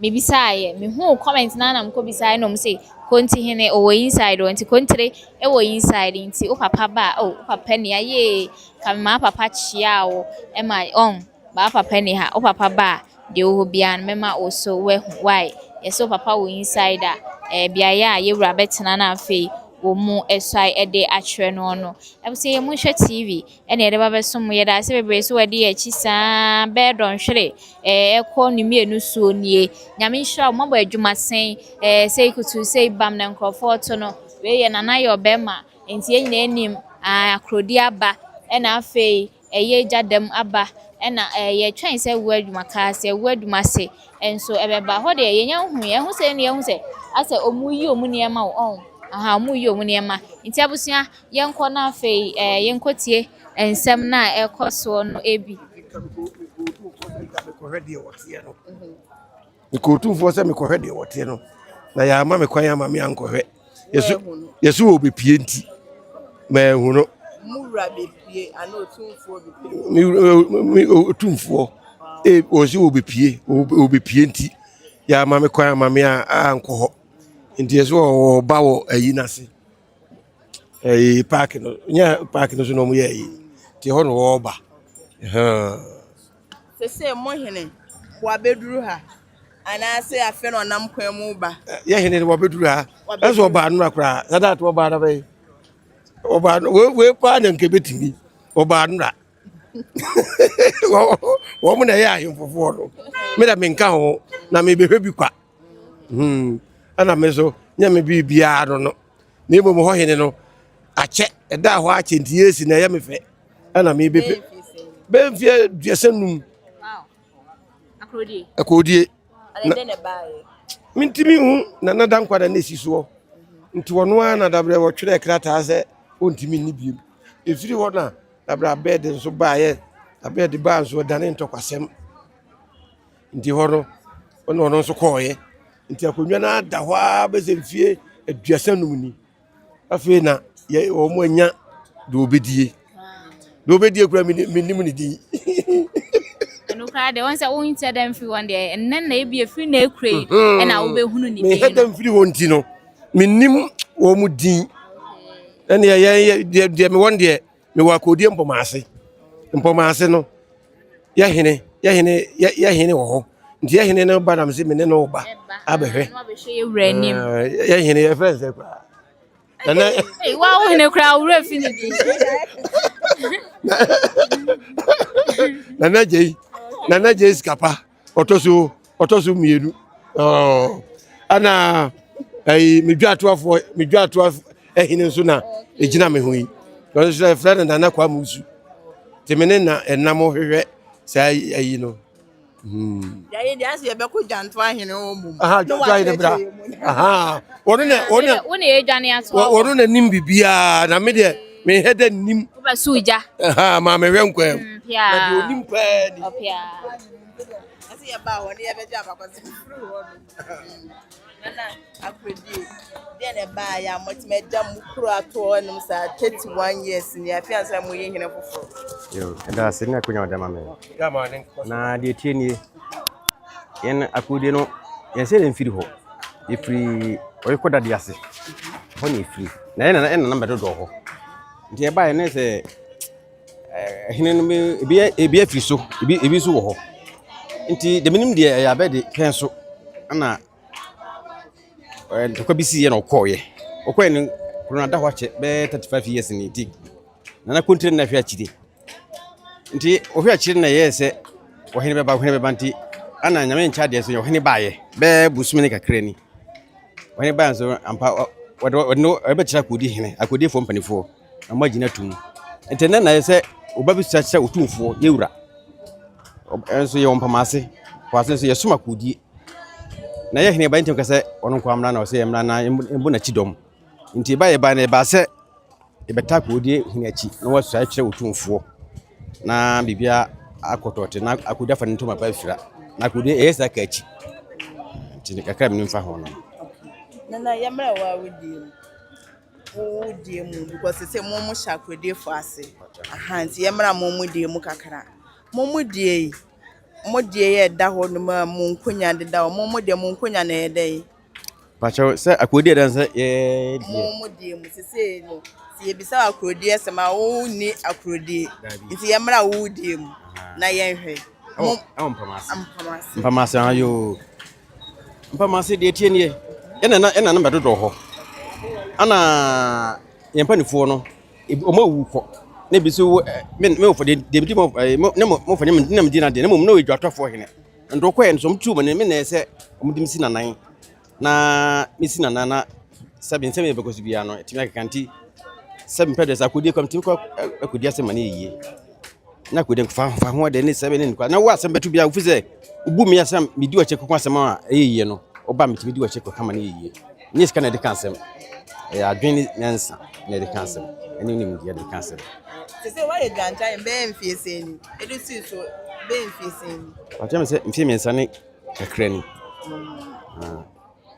maybe say me who comment na mko bisai no say Asantehene o inside o nti kontre e wo inside nti o papa ba o papa ni aye ka ma papa chia o e ma on ba papa ni ha o papa ba de o bia me ma o so we why yes o papa wo inside bia ya ye wura betena na afei wo mu esai de atwere no no e say ye mu hwe TV e na ye de ba beso mu ye da se bebre so wadi e chi saa be don hwere ekọ ni mienu so nie nyame hwira mo ba adwumasen sei kutu sei bam na nkrofo to no we ye nana ye obema enti ye nyina enim Akrodie aba e na afei ye Gyadam aba e na ye twen se wo adwumaka Awuadumase enso ebeba ho de ye nya hu ye hu se ne ye hu se ase omuyi omune ma wo aha omuyi omune ma nti abusia ye nkọ na afei ye nkotie ensem na ekoso no ebi Otumfuo se me kohwe de wote no na ya ma me kwan ya ma me ankohwe yesu obepie nti ma hu no mura bepie ana Otumfuo ozi obepie nti ya ma me kwan ma me ankoho nti yesu o ba wo ayi nase park no so no mu ye yi ti ho no wo ba se mo hene wa beduru ha ana se afe no nam kwan mu ba ye hene wa beduru ha eso oba no akra sada to oba na be oba we pa na nke betimi oba no ra wo mu na ye ahemfofo no me da me nka ho na me behwe bi kwa ana me so nya me bi bia no no na ebo mo ho hene no ache eda ho ache ntiesi na ye me fe ana me bepe benfie duasanum Akrodie ale ne baaye mintimi hu na nada nkwada na esiso nti wono ana dabre wo twere krata ase ontimi ni biem efiri ho na dabra bed nso baaye abe de ba so dane ntokwasem nti horo ono no so koye nti akonwa na da hwa be se mfie aduasanum ni afi na ye o mo anya do obedie kura minim ni di eno kra de won say won tie dem fi won de enen na e bi fi na ekure e na wo be hunu ni me hedam firi wonti no minim wo mu din ene ye de me won de me wa kodie mpomase no ya hene wo ho nti ya hene no ba na me se me ne no ba abehwe no be hwe ye wura nim ya hene ye friends e kwa nana eh wa wo hene kra wura fi ni di nana jei skapa otoso mienu ana ai medwatoafo ehine nso na ejina me ho yi no so friend nana kwa musu temene na enamo hwehwe sai ayi no ya ye dia se be ko janto ahene o mum janto ahene bra ono ye dwane ato ono na nim bibia na me de me heda nim ko ba suja ma me wenkwam na de onim pa ni opia asi ya ba woni ya be ja ba ko se furu ho nana Akrodie de na ba ya motime jam kuro ato onum sa 31 years ni afia sa mo ye hene foforo yo da sinna kunya da mame ya ma nen na de tie ni yen Akrodie no yen se den firi ho e firi oyikoda de ase ho ni firi na yen na mbedo do ho nti e ba yen se hene no ebi afiri so ebi so wo ho nti de minim de ya be de ken so ana kwa bisi ye no koye okoye ni kuna da hwache be 35 years ni ti na kontri na hwe achide nti ohwe achide na ye se ohene be ba nti ana nyame ncha de so ohene ba ye be busumi ni kakra ni ohene ba so ampa no ebe chira kodi hene Akrodie fo mpanifo amagina tum nti na ye se obabi chacha Otumfuo yewura enso ye ompamase kwase so ye suma kodi na ye hene ba ntim kase ono kwa amra na o se amra na embu na chidom nti ba ye ba na ba se e beta Akrodie hene achi na wasu achire Otumfuo na bibia akotote na Akrodie fa ntoma ba fira na Akrodie e sa ka achi nti kakra mi mfa ho no nana yamra wa wodie mu because say mo sha Akrodie fo ase nti yamra mo die mu kakra mo die ye da ho no ma mo nkonya de da mo de mo nkonya na ye dai pacho se Akrodie dan se ye mo die mu se no si ye bisa Akrodie se ma wo ni Akrodie nti yamra wo die mu na ye hwe mpamase ayo mpamase de tie nie ena na mbedo do ho ana yempanifo no omo wu ko ne biso me for de bidi mo for ne me dina de ne mo no edwatofo hene ndo ko en so mtu me na se omudim si nanan na misi nanan na sabin se me be ko bia no etimi akanti sabin pedes Akrodie komti ko Akrodie se mane yie na Akrodie fa ho de ne sabin ne kwa na wa asem betu bia ofi se ubu me asem me di wache ko asem a yie no oba me timi di wache ko kama ne yie ni ska na de kansem adwene nyansa na de kansem eni ni me de kansem se wa ye ganja be mfiese ni edusi so be mfiese ni wacha me se mfie mensa ne kakra ni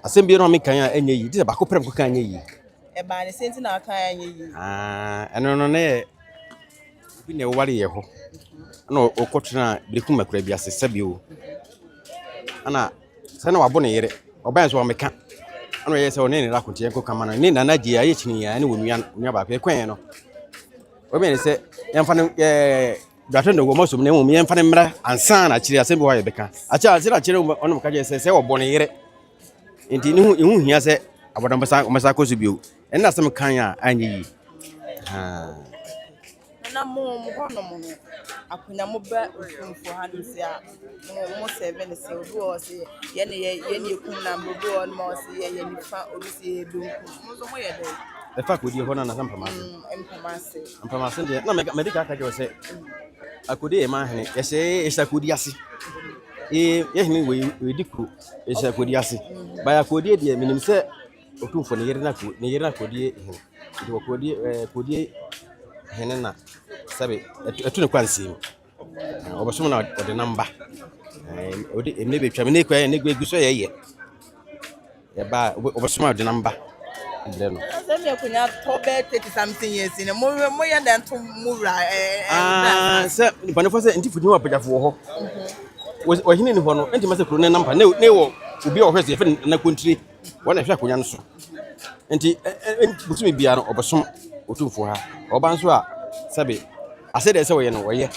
asem bi no me kan a enye yi de ba ko prem ko kan enye yi e ba ne senti na kan enye yi eno no ne bi ne wari ye ho na okotuna Berekum Hemaa bi ase sabio ana se na wabo ne yere oban so meka ana ye se one ne la kontie ko kama na ne nana ji aye chini ya ne wonua ba ko kwen no obi ne se yemfa ne dwato ndo gomo so ne mo yemfa ne mra ansa na chiri ase bi wa ye beka acha ase chiri ono mka je se wo bone yere enti ni hu hia se abodon basa ko so bio en na sem kan a anyi yi na mo hono mo akunya mo ba Otumfuo hanu se a mo 7 se obi o se ye ne kum na mbobi o mo se ye ni fa obi se donku mo so mo ye dai e fa Akrodie ho na na mpamase de na medical ka je se Akrodie ma hene ye se Akrodie ase ye hene we diku ye se Akrodie ase ba Akrodie de minim se Otumfuo ne yere na Akrodie hene de Akrodie hene na sabe etu ne kwansim obosom na ode namba ode emne betwa me ne kwa ne gu so ye ba obosom ode namba ndre no Say me kunya tobe 30 something years in mo ya dan to mura se panefo se nti fudi wa pejafo ho wo hini ni ho no enti mase kro ne namba ne wo obi o hwese fe na kontri wona hwe akonya no so enti butumi bia no obosom Otumfuo ha oba nso a sabe ase de se wo ye no wo ye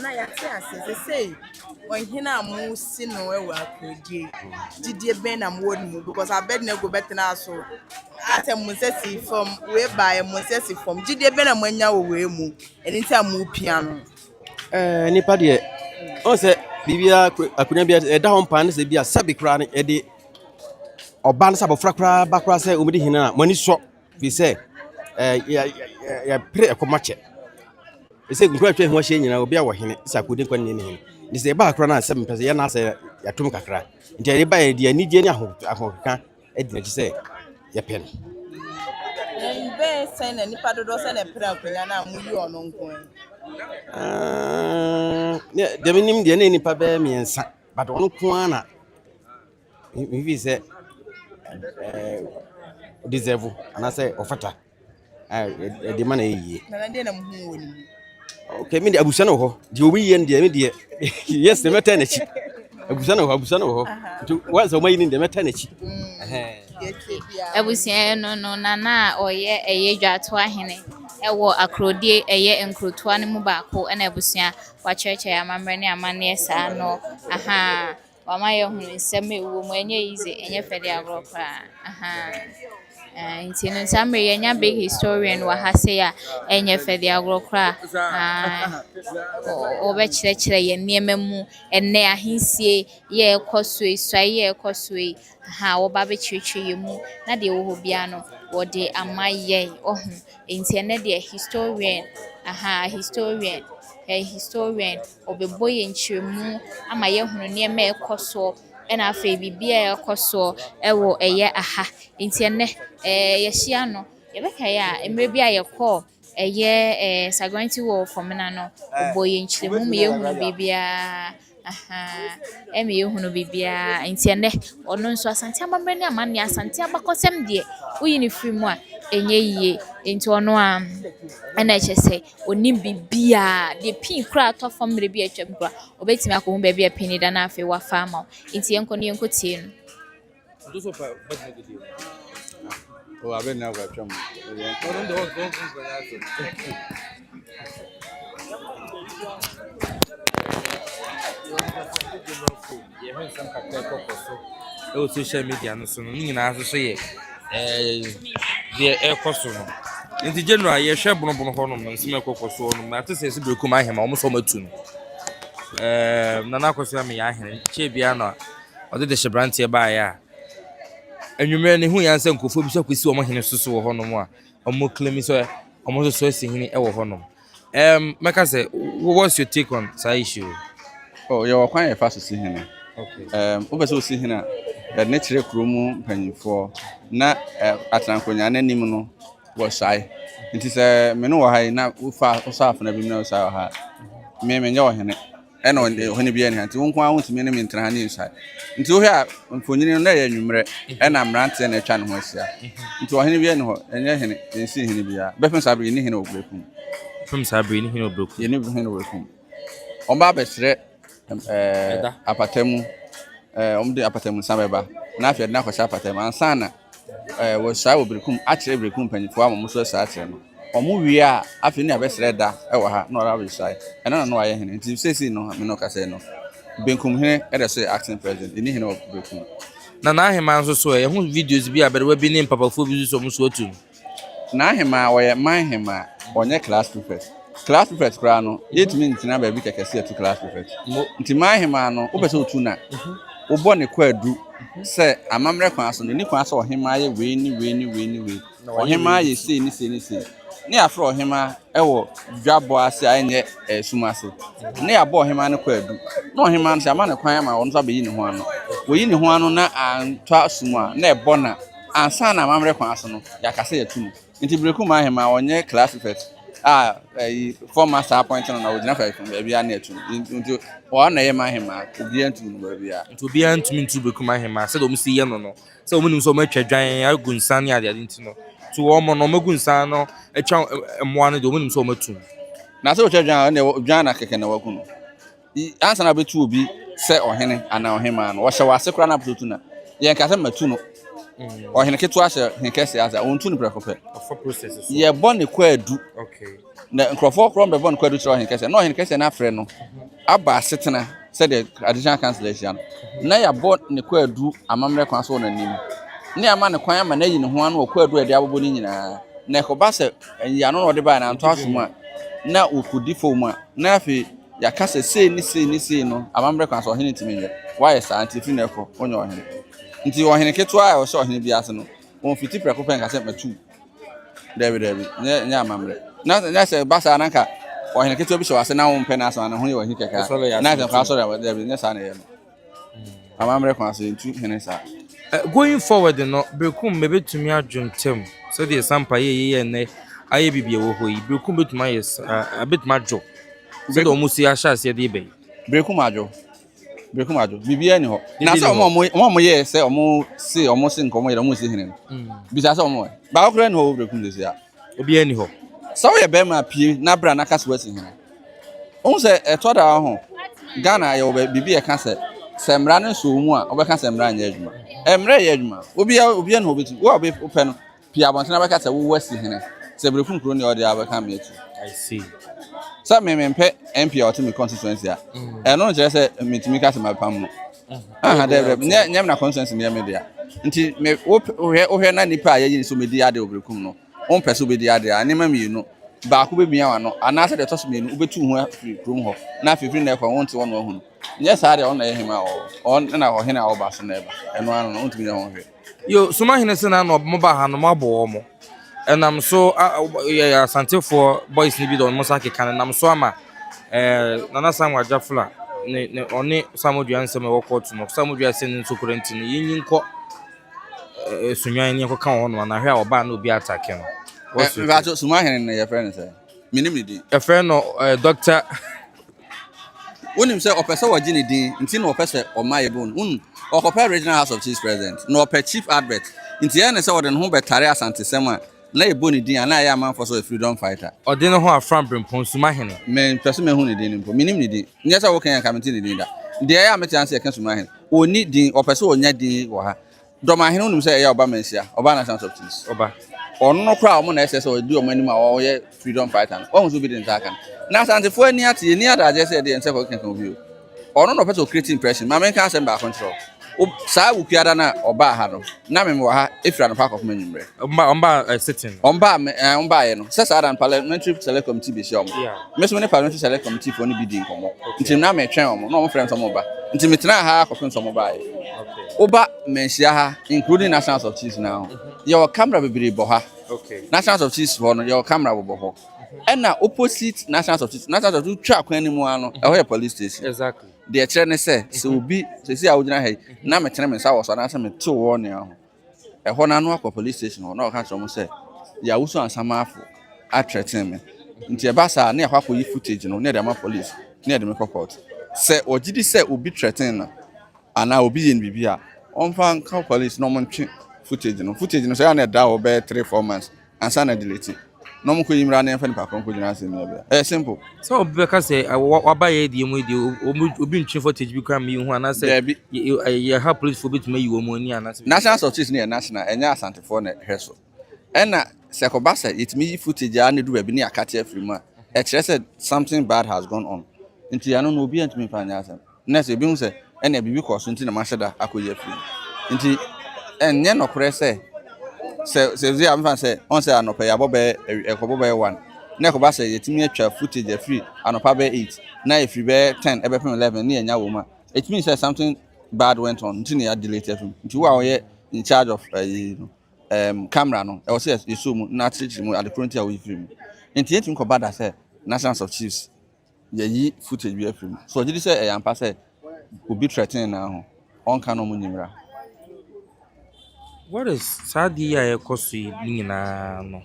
na ya say when hina mu si no e wa Akrodie didie ben na mo mu because I bed na go better so atem mu se si from we buy mu se si from didie ben na mo anya wo we mu eni nti amu pia no nipa de o se bibia akunya bia e da ho mpa ne se bia sabe kra ne e de oba ne sabofra kra ba kra se omudi hina mani so fi se ya pre ekomache ese nkura twa ho hye nyina obi a wo hene sa kodi kwa ne hene ni se ba akra na asem pese ya na ase ya tum kakra nti ere ba de anigye ni ahokaka edina ji se ya pen be say na nipa dodo say na pra akonya na mu yi ono nko de minim de na nipa be miensa but ono ko ana mi se deserve ana say ofata de mana yi na de na mu hu woni okay me de abusa no ho de obi ye ndie me de yes de meta na chi abusa no ho to once o mayi ni de meta na chi abusia no na oye eye dwato ahene ewo Akrodie eye nkrotoa ne mu baako na abusia wa cheche ya mamre ne amane esa no wama ye hunu nsem ewo mu enye ize enye fede agrokra nti no nsamre ye nya big historian wa ha se ya enye fede agrokra obe chire ye niema mu enne ahinsie ye ekoso esai ye ekoso wo ba be chire ye mu na de wo bia no wo de amaye ohun nti enne de historian historian obeboye nchiremu ama ye hunu niema ekoso ena afa bibia ekoso ewo eye nti enne ye hia no ye beka ya emre bia ye call eye sagranti wo fomena no oboye nchiremu me ye hunu bibia eme ye hunu bibia nti enne ono nso asante amamre ne amane asante abakosem de uyi ni free mu a enye yiye nti ono a ena chese onim bibia de pin kra to famre bia atwam kra obetimi akohu ba bia pin da na afi wa farmer nti yenko ne yenko tie no do so pa bad no video o abe na gwa twam o ndo go ya social media no so no nyina so ye the ekoso no nti general ye hwe bonobono ho no nsem ekoso no na tese se Berekum Hemaa o mo so matu no na na akoso am ya ahene che bia no o de hyebrante ba ya anwumere ne hu yansa nkofo bi so kwesi o mo hene soso wo ho no mo a o mo claim so o mo so si hene e wo ho no meka say what's your take on that issue? Oh, your kwan e fa so si hene. Okay. Wo be so si hene a ne kire kromu mpanyifo na atrankonya na nim no wo sai nti se me no wo ha na wo fa wo safa na bi na wo sai ha me nya wo hene e na wo hene bi nti wo kwan wo timi ne me ntra ha ne sai nti wo hia mfonyini na ya nwumre e na mrante na atwa ne ho asia nti wo hene bi ne ho enye hene ensi hene bi ya be fem sabre ni hene wo Berekum From sabre ni hene wo Berekum ye ni hene wo Berekum omba besre apatemu omde apatemu sabeba na afia na kwasha apatemu ansana wo sai wo Berekum a kire Berekum panifo amamu so sa akire no omu wi a afia ni abesre da e wo ha na ora we sai e na no aye hene nti sesi no me no kase no Berekum hene e de say acting president ni hene wo Berekum na Hemaa nso so ye hu videos bi abere wa bi ni papafo bi so mu so otu na Hemaa wo ye man Hemaa onye class prefect kra no yetimi ntina ba bi kekese etu class prefect nti man Hemaa no wo pese otu na wo bo ne kwadu se amamre kwan aso ni kwan aso Hemaa ye we ni Hemaa ye sei ni ne afro Hemaa ewo dwabo ase anye sumase ne abo Hemaa ne kwadu no Hemaa no se amane kwan ma won so abeyi ne ho ano wo yi ne ho ano na antwa suma na ebo na ansa na amamre kwan aso no yakase yetu no nti Berekum Hemaa onye class prefect former star point na we gina fa baabi a na etu nti o na ye ma hema obi antu no baabi a nti obi antu ntu Berekum Hemaa se do mu si ye no se o mu nim so ma twa dwan agu nsan ne ade nti no to o mo no magu nsan no etwa emmoa no do mu nim so o matu na se o twa dwan na dwan na keke na waku no ansa na betu obi se ohene ana ohema no wo hye wase kra na protu na ye nka se matu no ohene ketu ahye henkese asa ontu ni prekope for processes ye bone kwadu okay na nkrofo krom be bone kwadu chiro henkese na ohene kese na afre no aba asetena said the additional cancellation na ya bone kwadu amamre kwan so na nim ne ama ne kwan ama na yi ne ho anu kwadu ade abobo ni nyina na ekoba se ya no no de ba na nto asom a na okudi fom a na afi ya kase sei no amamre kwan so ohene timinye why sa antifi na ekọ onye ohene nti ohene ketu a o so ohene bi ase no won fiti preko pen ka se matu David nya amamre na se basa na nka ohene ketu bi so ase na won pen ase na ho ye ohene keka na se ka so David nya sa na ye no amamre kwan so ntu hene sa going forward no Berekum mebetumi adwontem so the sampa ye ne aye bibie wo ho yi Berekum betuma yes betuma adwo so the omusi ahya se de be Berekum adwo bibia ni ho na se omo ye se omo se nkomo ye omo se hene bisa se omo ba okra ni ho Berekum de se ya obi ani ho so ye be ma pie na bra na kase wasi hene on se etoda ho Ghana ye obe bibia ka se semra ne so mu a obeka semra anya adwuma emre ye adwuma obi na obetu wo obe ope no pie abonte na beka se wo wasi hene se Berekum kro ni odi abeka me etu I see sa me mpe MP Otumi constituency a no kire se mitimi ka se mapam no David nyem na constituency ne media nti me ohwe na nipa a yeyi so medi ade Berekum no on pese obedi ade a nema mi no ba ko bebia wa no ana se de toso me no obetu ho afiri krom ho na afiri na ekwa wonte wono ho no nye sa ade on na yehima on na ho hena oba so na eba eno ano no ontumi ho hwe yo suma hene se na no mo ba ha no mabo mo enam so Asantehene boys ni bi don mo sake kan nam so ama nana Samuel Jafla ne oni Samuel ansem e workout no Samuel ase ni sokurenti ni yin nko sunyan ni ko kan ho no na hwe a oba na obi attack no Vato suma hene na ye friend say minim ni din e friend no doctor unim say opese waji ni din nti na opese omaye bon okopa regional house of chiefs president no opa chief advert nti ya na say odin ho betare Asantehene na e boni din ana ya man for so freedom fighter odin ho afram brempon suma hene men pese me hu ni din mpo minim ni din nya say wo kan kamiti ni din da de ya meti anse kan suma hene oni din opese onya din wo ha doma hene unim say ya oba mensia oba na house of chiefs oba ono kra omo na ese so di omo anim a wo ye freedom fighter no so bi din ta kan na Asantehene ani ati ni adaje say de ense ko kan obi ono no pese o create impression ma men kan say ba control sa wukiada na oba ha no na me wo ha efira no park of menimbre omba sitting omba ye no se sa dan parliamentary select committee be shom me so ne parliamentary select committee for ni bi din komo nti na me twen omo no mo friends omo ba nti me tena ha akofin so mo ba ye oba menhia ha including national of chiefs now your camera be bo ha national of chiefs for no your camera bo ho and na opposite national of chiefs twa kwan ni mu ano e ho police station exactly de kire ne se obi se a wogina he na me tene me sa wo so na se me to wo ne ho e ho na no akọ police station ho na o ka tro mo se ya wuso ansama afo a threaten me nti e ba sa na yakwa yi footage no na de ma police na de me court se ogidi se obi threaten na ana obi yen bibia on fan ka police no mo ntwe footage no so ya na da o be 3-4 months ansa na delete no mo ko yimra na fa ni pa kon ko jina se me be simple so obi ka say waba ye die mu die obi ntwe footage bi kwa mi hu ana say ye ha police for bit me yi wo mu ani ana national society na national enya Asantehene na heso ena se ko ba say itimi yi footage a na du ba bi ni akate afiri mu a e kire say something bad has gone on nti ya no obi antimi fa nya asem na se bi hu say ena bibi ko so nti na ma hyeda akoye afiri nti enye no kure say se zi am fan say on say anopa ya bobe ekobo be 1 na ko ba say yetimi atwa footage afiri anopa be 8 na afiri be 10 ebe 11 na enya wo ma it means that something bad went on nti na ya delete afiri nti wa ye in charge of camera no e say yeso mu na trichi mu at the front ya we film nti yetim ko bad say national of chiefs yi footage bi afiri so jidi say e yampa say obi threatening na ho on kan no mu nyimra. What is Sadia Kosi Nina? No,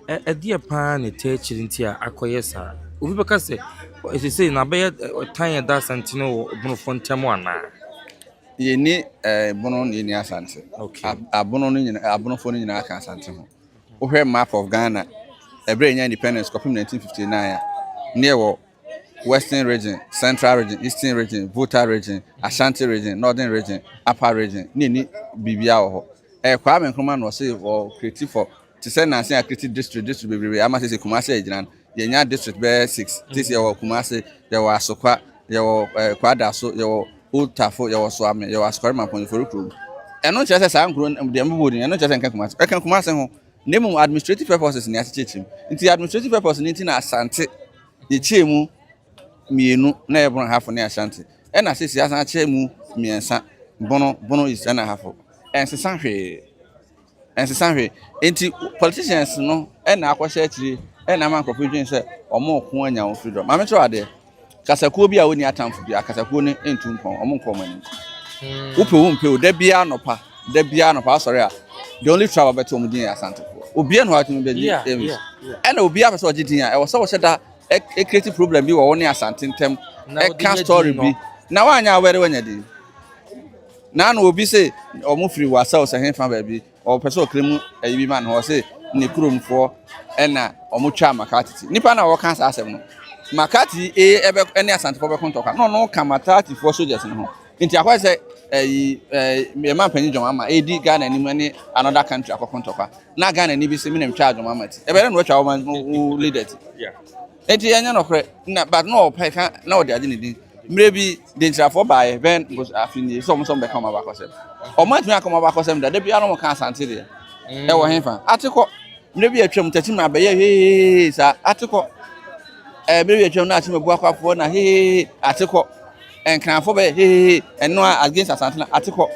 ɛdeɛ paa ne tɛkyiri nti a akɔyɛ saa obi bɛka sɛ ɛsɛ na bɛyɛ tan ɛda asantene wɔ bonofo ntɛm anaa yɛni bono ne yɛni asante abono no nyina abonofo no nyina aka asante ho wohwɛ map of Ghana ɛbrɛ nya independence kɔpem 1959 a ne wɔ Western region, Central region, Eastern region, Volta region, Ashanti region, Northern region, Upper region. Ni bibia wo ho. Kwame Nkrumah no say for creative for to say na say creative district be ama say Kumasi agina. Ye nya district be 6. This year wo Kumasi, ye wo Asokwa, ye wo Kwadaso, ye wo Otumfuo, ye wo Swame, ye wo Askorima Poniforo Krum. Eno che say sa nkro dem bodi, eno che say nkan Kumasi. Kan Kumasi ho. Name administrative purposes ni asechechim. Nti administrative purposes ni na Asante ye chemu mienu na ebon half na Ashanti e na sisi asan che mu miensa bono is na half ensesan hwe enti politicians no e na akwahye akiri e na mankofo dwen se omo ko anya wo freedom ma me tro ade kasakuo bi a woni atamfo bi akasakuo ne entu mpon omo nko mani upe wo mpe da bia nopa sorry a the only travel beto omo din Asantehene obi en ho atumi be di e na obi afese ogidin a e wo se wo sheda a creative problem bi wo ne Asantehene e can story bi na wanya were wanya di na no obi say omo free wasa o se henfa ba bi o pese o kremu ayi bi man ho say ne kuromfo e na omo twa makati nipa na wo kan sa asem no makati ebe ne Asantehene be kontoka no kamatati for soldiers no nti akwa say me man panyi joma ma edi Ghana ni mani another country akokontoka na Ghana ni bi say me nem charge joma ma ti ebe na wo twa wo leader ti enti enya no kre na but no pay kan na odi ade ne din mre bi de ntrafo baaye ben go afini so be come back osem o ma tumi akoma back osem da bia no mo kan asante de e wo henfa atiko mre bi atwam tatim na baye he sa atiko mre bi atwam na atim bu akwafo na he atiko enkranfo be he eno against asante na atiko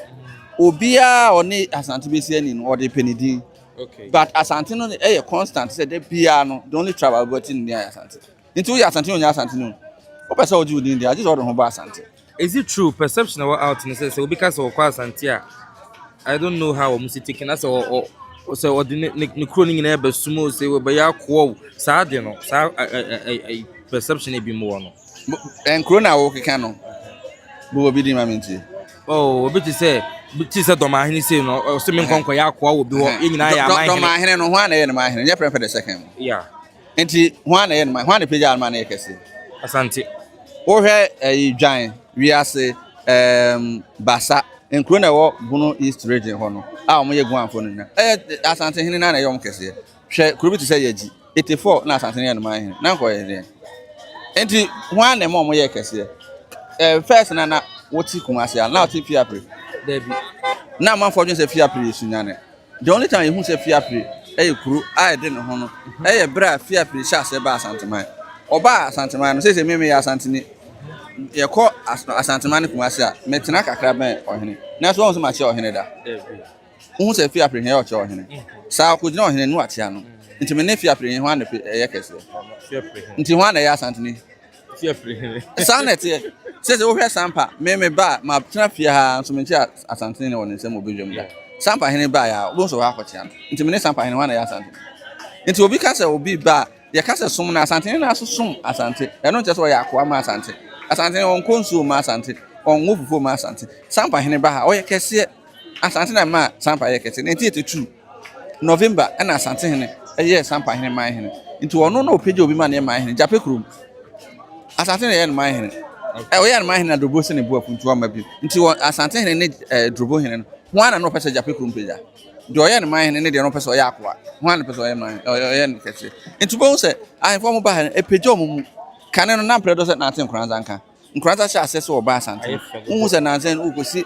obia oni asante be si ani no odi penidin. Okay. But Asante no e constant say the bia no the only travel but in near Asante. Into you Asante on Asante no. O person o do there just order ho ba Asante. Is it true perception about out in say because of Asante I don't know how we see taking us or so the ne kroni na be sumo say we be yakwo sa de no sa perception e bi mo no. En krona wo keka no. Bo obi di mamenti. Oh, obi ti say Domahene say no so me nkonko ya akwa wo bi wo nyina ya amahene Domahene no ho na ye no mahene je prefer the second. Yeah. Enti ho na ye no ho na page alma na ye kese. Asante. Wo hwe dwan wi ase Basa enkro na wo Bono East region ho no a omo ye guanfo no na Asantehene na ye om kese hwe kuro bi ti say yaji 84 na Asantehene ye no mahene na nko ye de enti ho na omo ye kese first na woti Kumasi na woti Fiapre Debbie. Na man for just a Fiapre sunyane. The only time you say Fiapre kuru I didn't hono bra Fiapre sha se ba Asantehene oba Asantehene say me ya Asantehene ye ko Asantehene Kumasi a metena kakra ben ohene na so won so ma che ohene da won say Fiapre he o che ohene sa ko gina ohene nu atia no nti me ne Fiapre he ho na ye kese Fiapre nti ho na ya Asantehene Fiapre sanete says o hwe sampa me ba ma tena fia ha so me che Asantehene won nsem obedwam da sampa hene ba ya wo so ha kwatia no nti me ne sampa hene ho na ya Asantehene nti obi ka se obi ba ye ka se som na Asantehene na so som Asante e no nche so ya akwa ma Asante Asantehene on konsu ma Asante on wofufu ma Asante sampa hene ba ha o ye kese Asante na ma sampa ye kese nti etu November na Asantehene ye sampa hene ma hene nti ono na opeje obi ma na ma hene jape krum Asantehene ye ma hene o ya ma hene na drobo se ne bu afuntu ama bi nti Asantehene ne drobo hene no ho no pese jape krum peja do ya ma hene ne de no pese o ya akwa ho no pese o ya ma o ya ne kese nti bo se ahemfo mo ba hene epeja omumu kane no na predo se na atin kranza nka nkranza sha asese o ba Asantehene hu se na nzen ugosi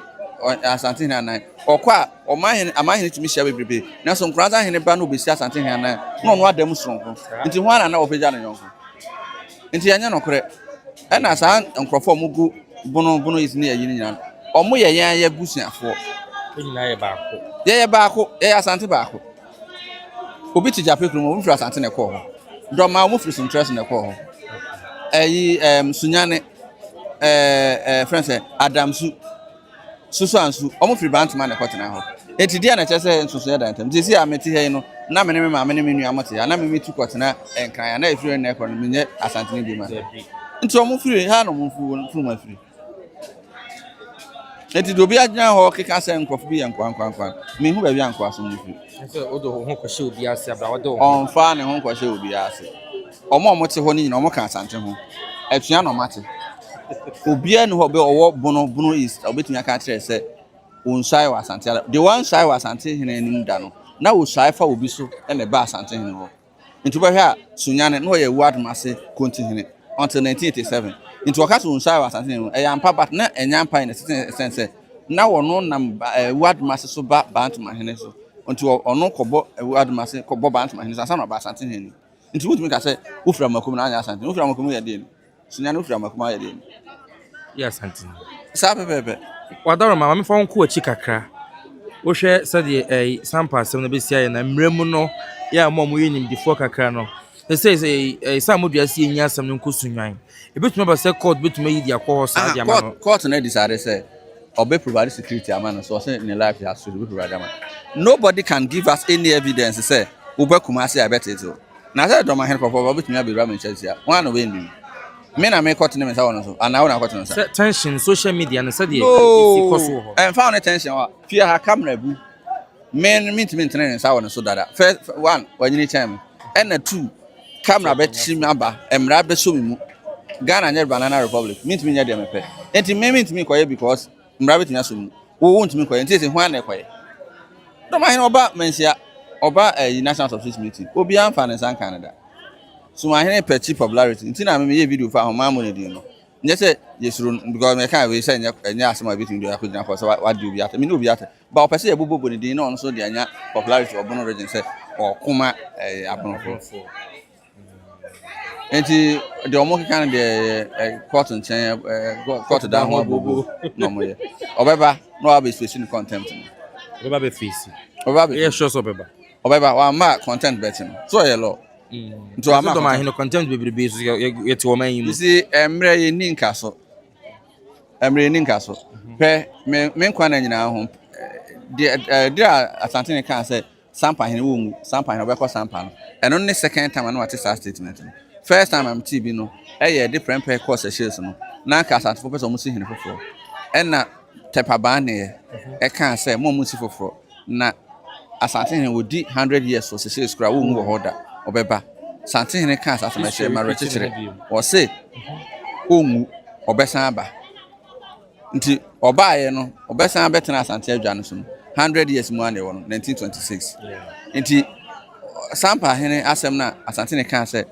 Asantehene anan okwa o ma hene ama hene tumi shia bebrebe na so nkranza hene ba no obesi Asantehene anan no no adam sronko nti ho na opeja na yonko nti anya no kore na sa nkrofo mugu bono isini yayi nyina omo ye yan ya busuafo nyina ye baako ye Asante baako obi ti jape krum obi fira Asante ne ko ho do ma omo firi interest ne ko ho sunyane friends Adamsu susu ansu omo firi bantama ne ko tena ho enti dia na chese nsusu ya dantam disi ameti he no na me ne me ma me ne me nua mote ya na me tu court na enkran ya na efiri na ekro no menye Asantehene bi ma nti omo firi ha no mo fu ma firi enti do bi agina ho keka se nkofo bi yankwa me hu ba bi yankwa so mo firi so odo ho kwahye obi ase abra odo on fa ne ho kwahye obi ase omo te ho ni nyina omo ka Asante ho atua no mate obi anu ho be owo bono east obetumi aka kire se onsai wa Asante the one shy wa Asantehene anim da no na wo shy fa obi so na ba Asantehene ho nti ba hwa sunyane no ye Awuadumase Kontihene until 1987 nti wakaso onsai wa Asantehene eyampa bat na enyampa in the sense na wono nam Awuadumase so ba Bantamahene so nti ono kobo Awuadumase kobo Bantamahene so asa na ba Asantehene nti wutumi ka se ufra makum na anya Asantehene ufra makum ye de sunyane ufra makum ye de ya Asantehene sa pepepe wadaro mama me fa nko achi kakra wo hwe se de sampa asem na besia ye na mremu no ya mom ye nim difo kakra no say sam moduase enya asem no nkosunwan ebetuma ba se court betuma yi dia ko sa dia ma no court na decide say obe provide security amana so say in life ya so be provide amana nobody can give us any evidence say Berekum ase abeteto na say do ma hen kofo betuma be ra manchester ya one no we ndim me na me court ne me sa wono so ana wona court no sa tension social media no say de isi koso ho found tension wa fear ha camera bu men mint ne sa wono so dada first one wanyini time and two camera be chim aba emra be so mu Ghana nye Banana Republic mint me nya de mepe enti me mint me koye because mra be tinya so mu wo wont me koye enti se ho ana koye do ma hin oba mensia oba national substitute meeting obi amfa ne san Canada so my hen pechi popularity ntina me ye video fa ho ma mo ne di no nye se yesuru because me kan we say nya asema bi tin do akogina for so what do obi ata me no obi ata ba o pese ye bobo ne di no no so de anya popularity obono region say o kuma abonofo enti de omo kan de court nchen court da ho bobo no mo ye obeba no abi special content obeba be face obeba be ye sure so obeba wa ma content betting so ye law nto ama do hino content bebrebe so yeti wo man yi mu si emre ye ni nkaso pe me nkwa na nyina ho de Asantehene kan say Sampahene wo mu Sampahene obekọ Sampa no eno ne second time na wate sa statement no first time am TV no ye different per course shares no na ka Asantefo person mu si hene foforo ena tepa ban ne kan say mo si foforo na Asantehene wo di 100 years so shares kura wo mu wo hoda obeba Asantehene kan sa asema hye maro chichire wo say onwu obesan aba nti obaaye no obesan betena Asantehene adwa no so 100 years mu ane wo no 1926 nti Sampahene asem na Asantehene kan say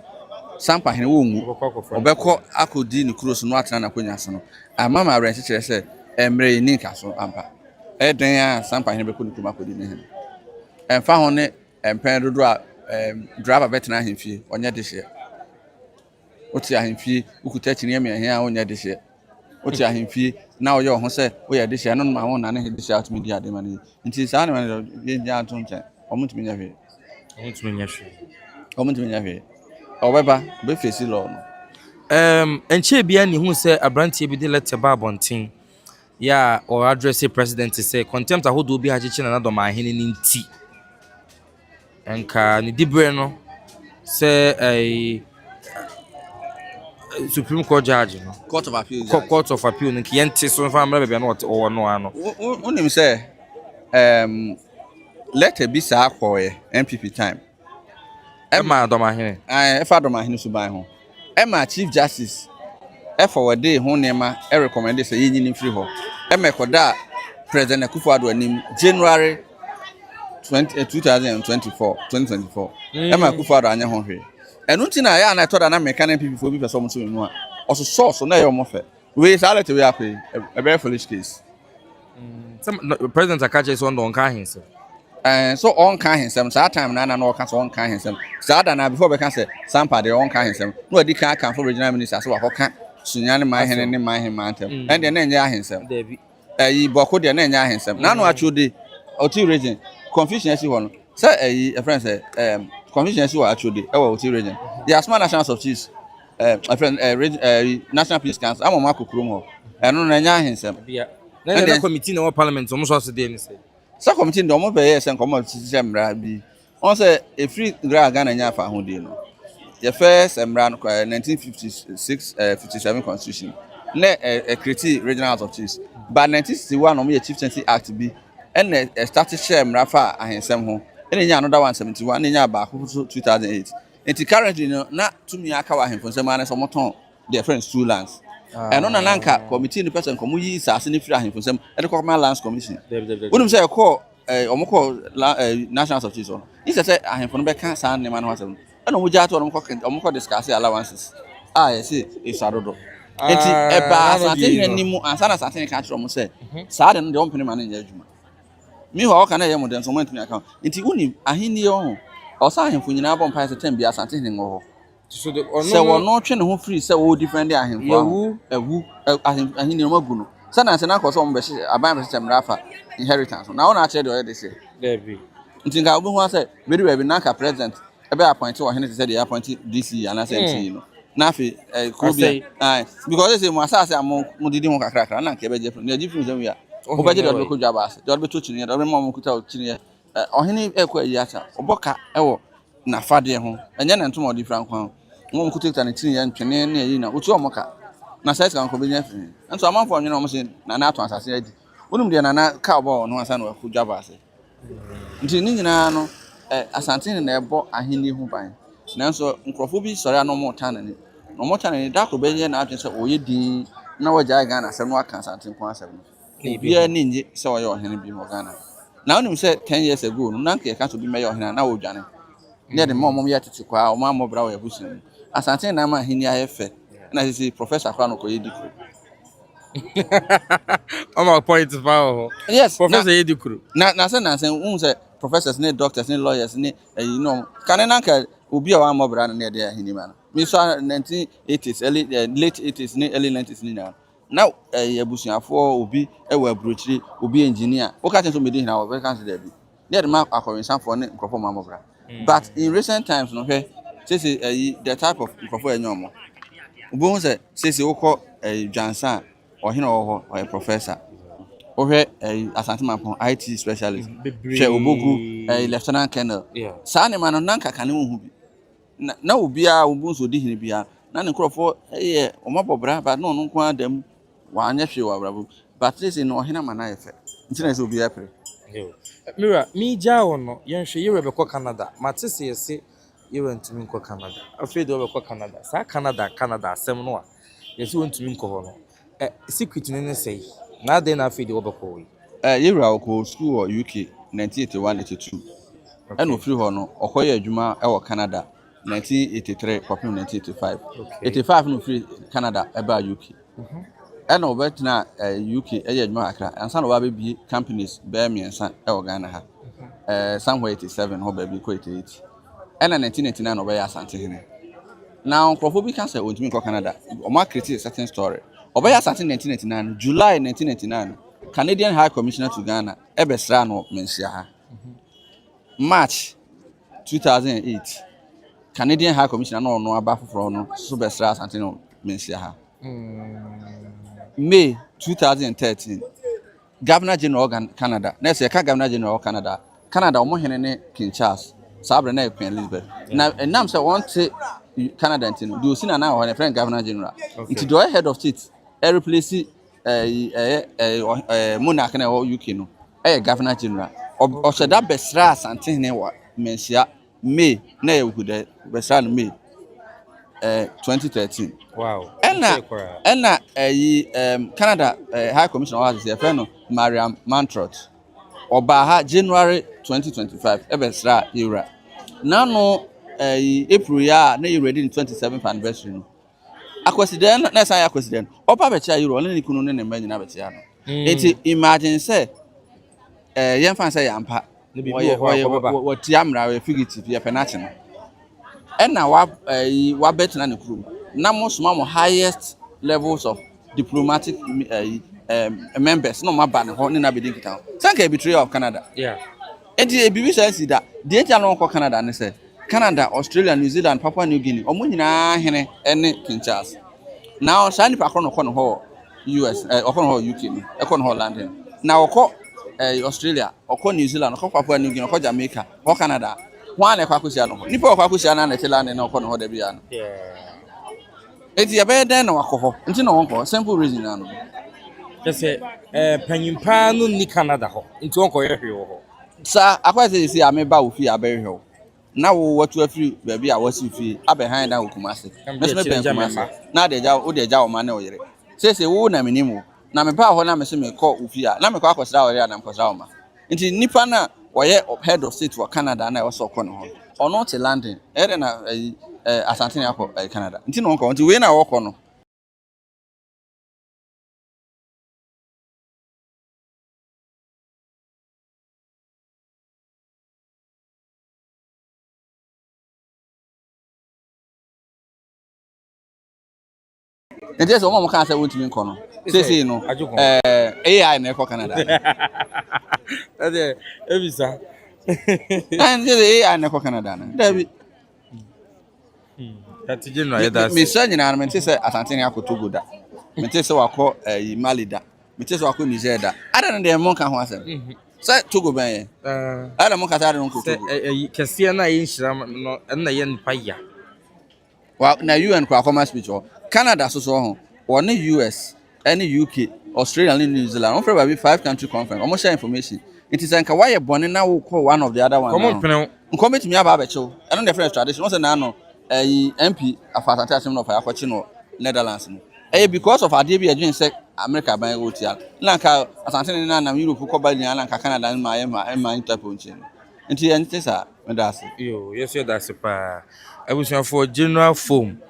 Sampahene wo onwu obekọ Akrodie ne kuro so no atena na konya so no amama aro chichire say emre ni nka so ampa eden ya Sampahene bekọ ne kuma Akrodie ne he emfa ho ne empen dodo a driver betena ahemfie onye de hye oti ahemfie ukuta chini eme he a onye de hye oti ahemfie na oye ho se oye de hye no ma ho na ne de hye atumi di ade ma ne nti sa ne ma ye nya ato nche omutumi nya hwe obeba be face law no enche bia ni hu se abrantie bi de letter ba bonten ya or address president say contempt ahodo bi hachichi na do ma hene ni nti enka ni dibre no say Supreme Court judge no Court of Appeal no yente so fa amra bebe no o no ano unim say letter bi sa akoye MPP time Emma Domahene efa Domahene suban ho Emma Chief Justice forward ho nema recommend say yin ni free ho Emma koda President Akufo-Addo anim January 2024 Emma Akufo-Addo anya ho hwe enu nti na ya na toda na mechanic people for bi person mo so mu a oso source na ye mo fe we salute we ape a very foolish case some president akache so ndo nka hin so on kan himself so that time na no kan so on kan himself so that na before we can say Sampa dey on kan himself no adi kan for regional minister so wa kan sunyane man hene ne man hene man tem and then nya himself yi boko dey na nya himself na no actually Oti region confusion si ho no say a friend say confusion si ho actually e wa Oti region the asma national substitutes a friend national peace council amama kokrom ho eno na nya himself na committee na parliament so so dey ni say sa committee ndo mo be yes nkomo tisi mra bi On say a free Ghana nya fa ho di no. The first 1956 57 constitution. Na create regional house of chiefs. But 1961 no me chieftaincy act bi and started share mrafa ahensem ho. And nya another 171 nya ba 2008. And currently no na tumi aka wa ahemfo nsem ana so moton their friends two lands. And on nanka committee ni person komu yi sase ni free ahemfo nsem e ko ma lands commission. Wonum say e call omoko national house of chiefs on. He say ahemfo no be kan san ne ma no asem. And we just omoko discuss allowances. Yes, it's arodo. Enti eba Asantehene nimu ansana Asantehene ka kire mo say saa de no de ompene ma na nya adwuma. Me ho aka na ye mo den so mo ntumi aka. Enti uni ahini ho. Osa ahemfo nyina bɔ mpa se tem bia Asantehene ngo ho. So de ono twe ne ho free say wo different ahemfo. Ewu ahini no magu no. Sana se na akɔso mo be hye aban be system rafa inheritance. Na wo na akire de o de say. There be. Enti nga obi ho say be de we na ka president ebe appoint o hene say dey appoint DC and asante no na fi Krobia because they say mo asase am mo didi ho kakra na nke be je na ji fi zam ya o be je do ko dwa baase do be to chini do be mo kuta o chini o hene ekwa yi ata oboka ewo na fade ho enye na ntom odi frankwan mo kuta na chini ya ntwene na yi na otu omoka na sai kan ko be nya fi nso amanfo onye na mo se na ato asase adi wonum de na ka obo no asa na ko dwa baase nti ni nyina no Asantehene na ebo ahini hu ban nanso nkrofo bi sori anomo tanani no mo tanani da ko be ye na atwe se oye din na wagya Ghana asem no aka Asantehene ko asem no bia ni nje se oye ohene bi mo Ghana na onim se 10 years ago no nanka ye ka so bi me ye ohene na wodwane ne de mo ye tete kwa o ma mo bra wo ye busin Asantehene na ma ahini ayefe na sisi professor kwa no ko ye dikru I'm point power. Yes, Professor Yedikuru. Na say un say professors ne doctors ne lawyers ne you know kan na ka obi a wa mobra na de ahini ma. Me so 1980s early late 80s ne early 90s ni na. Now abusuafo obi e wa brochiri obi engineer. O ka ten so me dey na we can say there be. Ne de ma akọrinsan for ne nkrofo ma mobra. But in recent times no hwe say the type of nkrofo enyomo. Obo say wokọ Jansan or hino or a professor. Ohe Asantehene IT specialist. She obogu lieutenant colonel. Sa ne man nanka kan hu bi. Na obi a obu so di hini bia. Na ne nkrofo o mabobra but no no kwa dem wa anya hwe wa brabo. But say no hina man ayefe. Ntina se obi apre. Mira, me jawo no yenhwe yewe bekọ Canada. Matese yese yewe ntumi nkọ Canada. Afei de bekọ Canada. Sa Canada asem no a yese ntumi nkọ ho no. Secret ne say na dey na afei de obekọ we. Yewura ko school or UK 1981-82. And ofiri ho no okoye adwuma e wo Canada 1983 kwapem 1985. 85 no free Canada eba UK. And obetina UK eye adwuma akra ansa no ba be companies be miensa e wo Ghana ha. Somewhere 87 ho ba bi ko 88. And 1999 no be Asantehene. Now nkrofo bi kan say ontumi ko Canada. O ma create a certain story. Obaya starting 1999, July 1999, Canadian High Commissioner to Ghana, Ebesra no mensia ha. March 2008, Canadian High Commissioner no abafu from no so Besra Asantehene mensia ha. May 2013, Governor General Canada, next year Governor General Canada, omo hene ne King Charles, sabre na Queen Elizabeth. Na enam say want Canada ntino, do sina na ho ne friend Governor General. It do head of state replace monarch na UK no Governor General o sheda Besra Asantehene wa mensia May na ye wukude Besra no May 2013. Wow. Enna Canada High Commissioner was the friend of Mariam Mantrot Obaha January 2025 Besra era. Now no April ya na you ready in 27th anniversary no. Akwesiden na say akwesiden opa be chia euro ne kunu ne mba nyina be chia no enti imagine say yen fan say yampa wo tia mra we fugitive ye penachi no na wa bet na ne kuru na mo soma mo highest levels of diplomatic members no maba ne ho ne na be din kita sanka betrayal of Canada enti ebibi say si da de enti no ko Canada ne say Canada, Australia, New Zealand, Papua New Guinea. Omo nyina hene ene King Charles. Now sani pa kono ho US, okono ho UK, okono ho London. Now oko Australia, oko New Zealand, oko Papua New Guinea, oko Jamaica, oko Canada. One a quacusiano. Nipo quacusiana and Telan and Ocon Hodebiano. It's a bed then or alcohol. Into no uncle, simple reason. Just say, Penimpa ni Canada ho. Into Uncle Hero. Sir, I quite say I may bow fee a berry hill. Now, what you a few, baby, I was fee, I behind now, Kumasi. Miss Kumasi. Now they jaw, the jaw man, says a woman, I mean, now my power, I'm a call Ufia, now my cock was down and Kozama. Into Nipana, or yet head of state for Canada, and I was so corner. Or not a landing, Edna, Asantehene, Canada. Until Uncle, until when I walk on. And just one more can't say what you mean, say no. AI never Canada. That's it. Every sir. And AI never Canada. David. That's general. That's me. Son, and I say Asantehene Akotogo da. Me say so I call Mali da. Me say so I call Niger da. Other than the monk and one say. Say Togo ben. Other monk at Aaron Kuto. Kasiana Inshram no and the yen paya. Well, now you and Kwakoma speech or Canada so or any US, any UK, Australia, and New Zealand. On probably 5 country conference. Almost share information. It is an Kawaii born now will call one of the other one. Come to me about it. I don't different tradition. What's an anno MP of Asantehene of Ayakochino, Netherlands. Because of our DB doing sec America by OTL. Lanka Asantehene and Europe who call Lanka Canada and my interpretation. And the end is yes, that's a pa. I was for general form.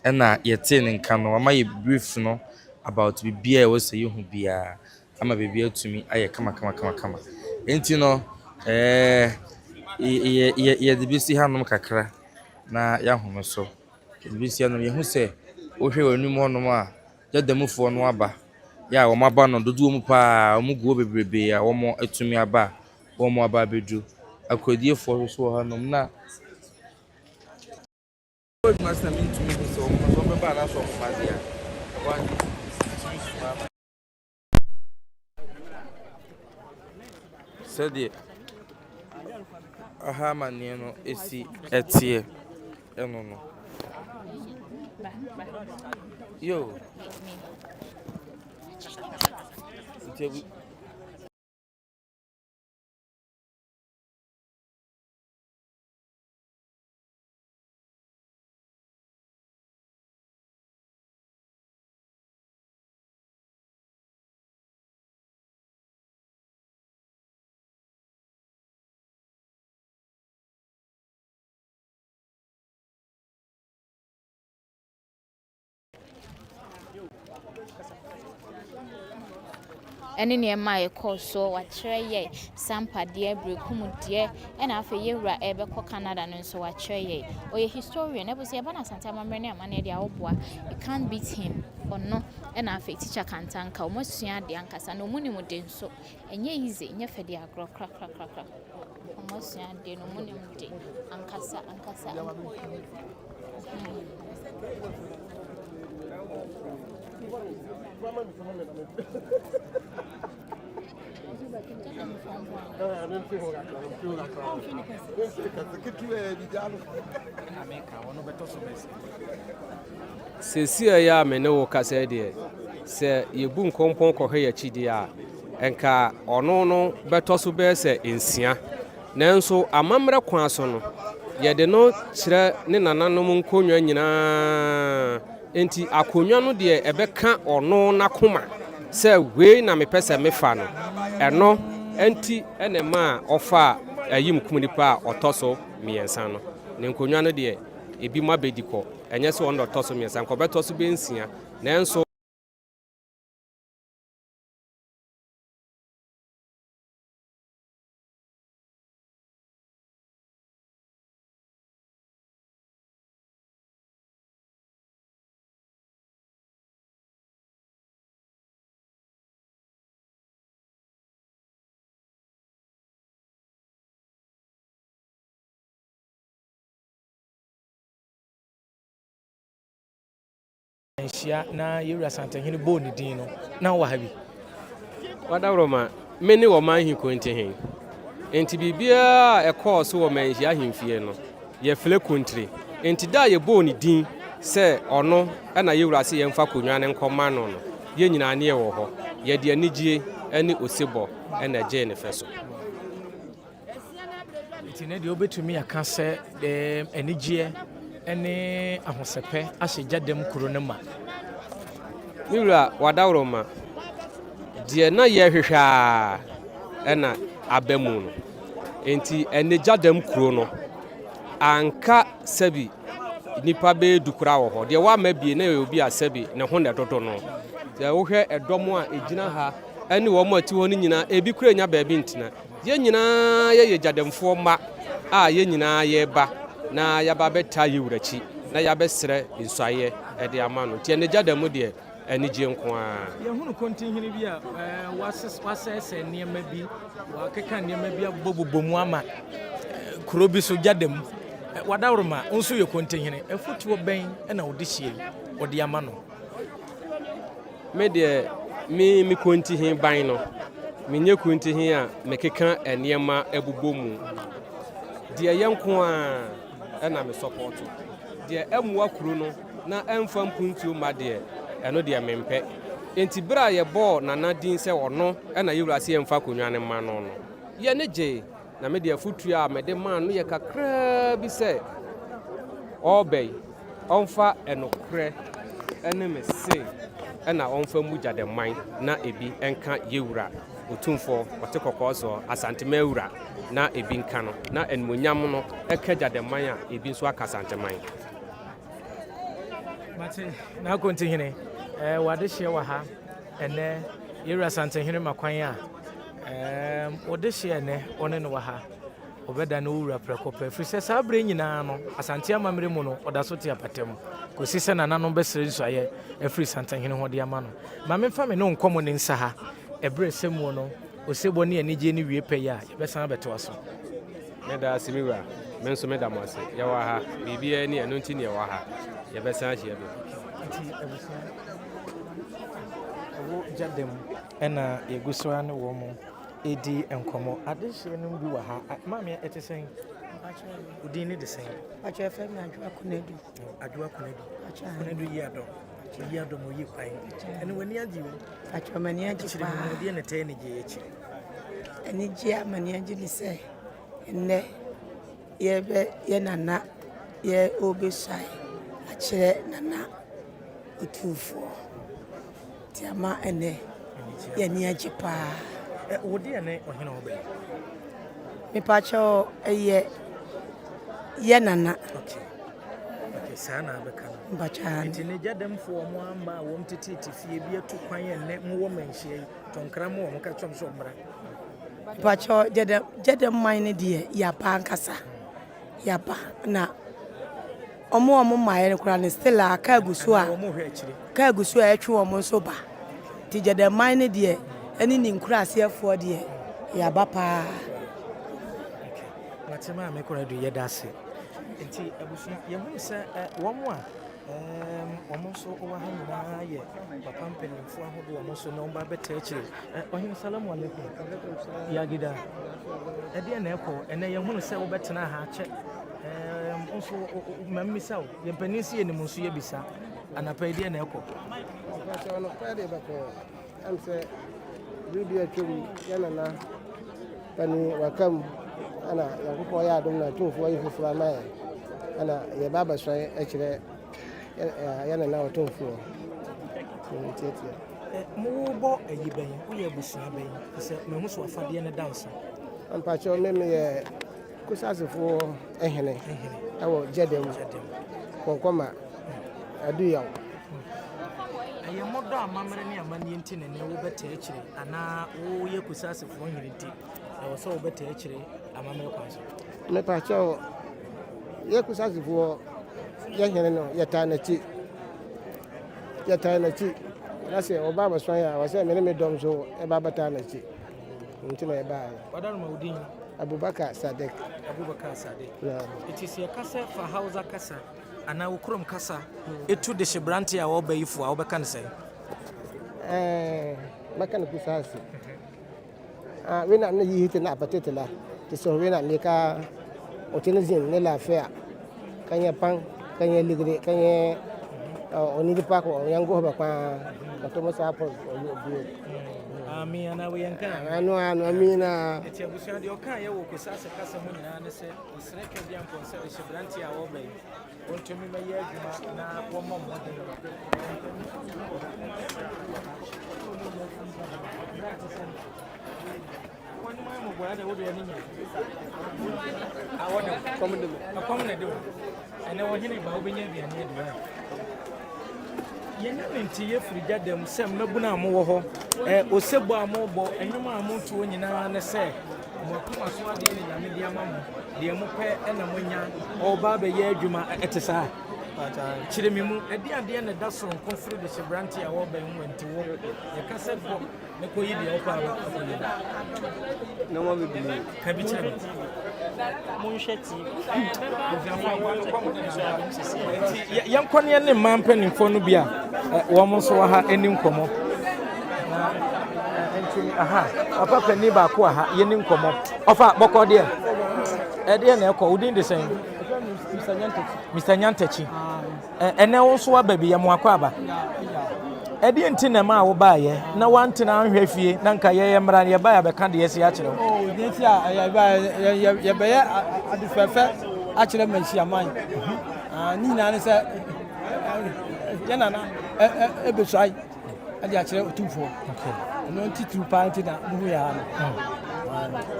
And you're telling Kano, am I brief no about be beer was you who be a I'm a baby to me. I come. Ain't you know, the BC Hanum Kakra na Yahoo so. The BC Hanum who say, oh, here no more no more. Just the move for no aba. Ya, or my ban on the doom pa, or mugo baby, or more to me aba, or more baby do. Akrodie for so Hanum na. Must have been to me so much balance of my dear. Said it. A hamaniano is at here. No. Yo. Ene nneɛma a ɛkɔ so wakyerɛ yɛ sampadeɛ Berekum deɛ ɛna afei yɛwura ɛbɛkɔ Canada no nso wakyerɛ yɛ ɔyɛ historian ɛbɔ sɛ yɛba na Asante amammerɛ ne amane de awoboa you can't beat him ɔno ɛna afei teacher kantanka ɔmo sua de ankasa na ɔmo ne mu de nso ɛnyɛ easy nyɛ fɛ de agorɔ kra ɔmo sua de no ɔmo ne mu de ankasa Sesia ya me ne wo kasa de se yebu nkompon kɔhɛ ya chidi a enka ɔno no beto so be se ensia nanso amamre kwa so no ye de no kyerɛ ne nananom nkonwa nyinaa enti akonwa no de ɛbɛka ɔno nakoma se wei na mepɛ sɛ mefa no ɛno enti ene ma ɔfa ayim kumnipa a ɔtɔso miɛnsa no ne nkonwa no de ebi ma bedikɔ enye so ondo toso miensa nko beto so be nsia nanso na yɛwura Asantehene bo ne din no na wa ha bi wadawroma meni wo man hi ko ntehen enti bibia e course wo manhia ahemfie no ye fle country enti da ye bo ni din se ono na yewura se ye mfa konwa ne nkoma no no ye nyina ne ye wo ho ye de anigye ene osebo na je ne feso enti ne de obetumi aka se de anigye ene ahosepe ahye Gyadam kuro ne ma miwura wadawroma de na ye hwehwa na abamu no enti ene Gyadam kuro no anka sabi nipa be dukura wo ho de wa mabie na obi asabi ne ho ne dodo no de wo hwe edomo a ejina ha ani wo mati ho ni nyina ebi kura nya baabi ntina ye nyina ye Gyadamfo ma a ye nyina ye ba na ya ba beta yiwurachi na ya besere nsuaye e de ama no tie ne Gyadam de anigye nko a ye hunu kontinhene bi a wasese niema bi wakeka niema bi abobobomu ama kuro bi so Gyadam wadawroma nso ye kontinhene efutuo ben na wode hie wode ama no me de mi kontinhene ban no menye kontinhene a mekeka eniema ebubomu de yenko a na me support de emwa kuro no na emfa mpuntuo ma de eno de mempe enti bra ye ball nana din se ono na yewura se emfa konwa ne ma no no ye ne je na me de afutu a me de man no ye kakra bi se obey onfa enokre ene me se na onfa mu Gyadam man na ebi enka yewura Otumfuo wate kokoso Asantehene ewura na ebi nka no na enmonyam no eka Gyadam man a ebi nso aka Asantehene mate na kontinhene wade hye wa ha ene yewura Asantehene makwan a wode hye ene one no wa ha obeda na wura prekopa firi se sabre nyina no Asante amamre mu no oda so te apatem kosi se nananom besere nsuaye afiri Asantehene ho de ama no ma memfa me no nkomo ne nsa ha ebre semu no osebo ne anigye ne wie pɛ ya besan beto aso me da simiwa me nso me da mo ase ye wa ha bibia ni eno nti ne wa ha ye besan hye be nti abusia wo Gyadam ena yegusoa ne wo mo edi enkomo adehye no bi wa ha mama etesen udin ne de sen acha fe me adwa konedu yi ado mo yi kwan ene wani agi wo acha mani agi pa de ne te ne je yechi eni je amani agi ni se enne ye nana ye obesai achire nana Otumfuo tiama ene ye ni agi pa wodi ene ohina obe me pacho ye nana okay sana abeka bacha nti ne Gyadamfo mo amba wo mtiti fie bi atu kwan ene mo wo manhie tonkra mo mo ka twom so mra bacho Gyadam man ne de ya pa nkasa ya pa na omo maye kura ne still aka agusu a etwe omo so ba ti Gyadam man ne de eni ni nkura asiefo de ya ba pa matima me kura do yedase nti abusu ye hu se womo a omo so o wa ha ye papa mpenimfo ahodo omo so na omba beta akire ohin salamu alaikum ya gida ede na eko ene ye hu se wo betena ha che nso mammisa wo ye mpanisi ye nim nso ye bisa anapa ede na eko so no pede bako am se video chum yana na tani wakam ana yakoko ya dum na Otumfuo yifufura mai ana ye baba so akire yana na Otumfuo mo bo ayiban wo ye busua ban se me hu so afade ne dance ampa cho me ye kusasefo ehene awo Gyadam konkoma aduyaw aye modo amamre ne amani nti ne wo beta akire ana wo ye kusasefo ehene nti wo so wo beta akire amamre kwanso me pa cho ye kusasefo ehene no yeta na chi na se obaba so ya wa se me dom so e baba ta na chi nti na e ba wadar maudin Abubakar Sadek yeah. It is your kasa for Hausa kasa ana ukrom kasa etu de shebranti a wo bayifo a wo beka ne sai maka ne kusasi we na yi hiti na apatetela Tisorina Lika, Otinizin, Nella Fair, Kanya Pang, Kanya Ligre, Kanya Onidipak or Yango Bapa, Thomas Apple or you. Me and I can. I know, I mean, it's a bush of your kind. You will possess a customer and I said, it's like a young concert, it's a brandy I obey. Want to me, my year, now, one more. I want to come to do. And I want him about being near the Yenna free Gyadam, Sam Nabuna Moho, Osebo Mobo, and you are moved to and say, Mokuma Swadi and Media Mamma, the Amope and Amonia, or Baba Yajuma at a side. Chirimimu, at the end of that song, confront the Sebranti, I went to work. The cassette for Nekoyi, the opera. No one will believe. Cabinet. Young Konya and Mampen in Fonubia, woman saw her ending como. Aha, a papa neighbor, Yenin como. Of a Bokodia. At the end, I called in the same. Mr. Nyantechi. And now also a baby, Yamuakwaba. Eddie and Tinama will buy ye. No one to now have ye, Nanka Yamran, you buy a candy as yachino. Oh, this year I buy at the fair. Actually, mention mine. Nina said, Yanana, a beside at the actual Otumfuo. No two party that we are.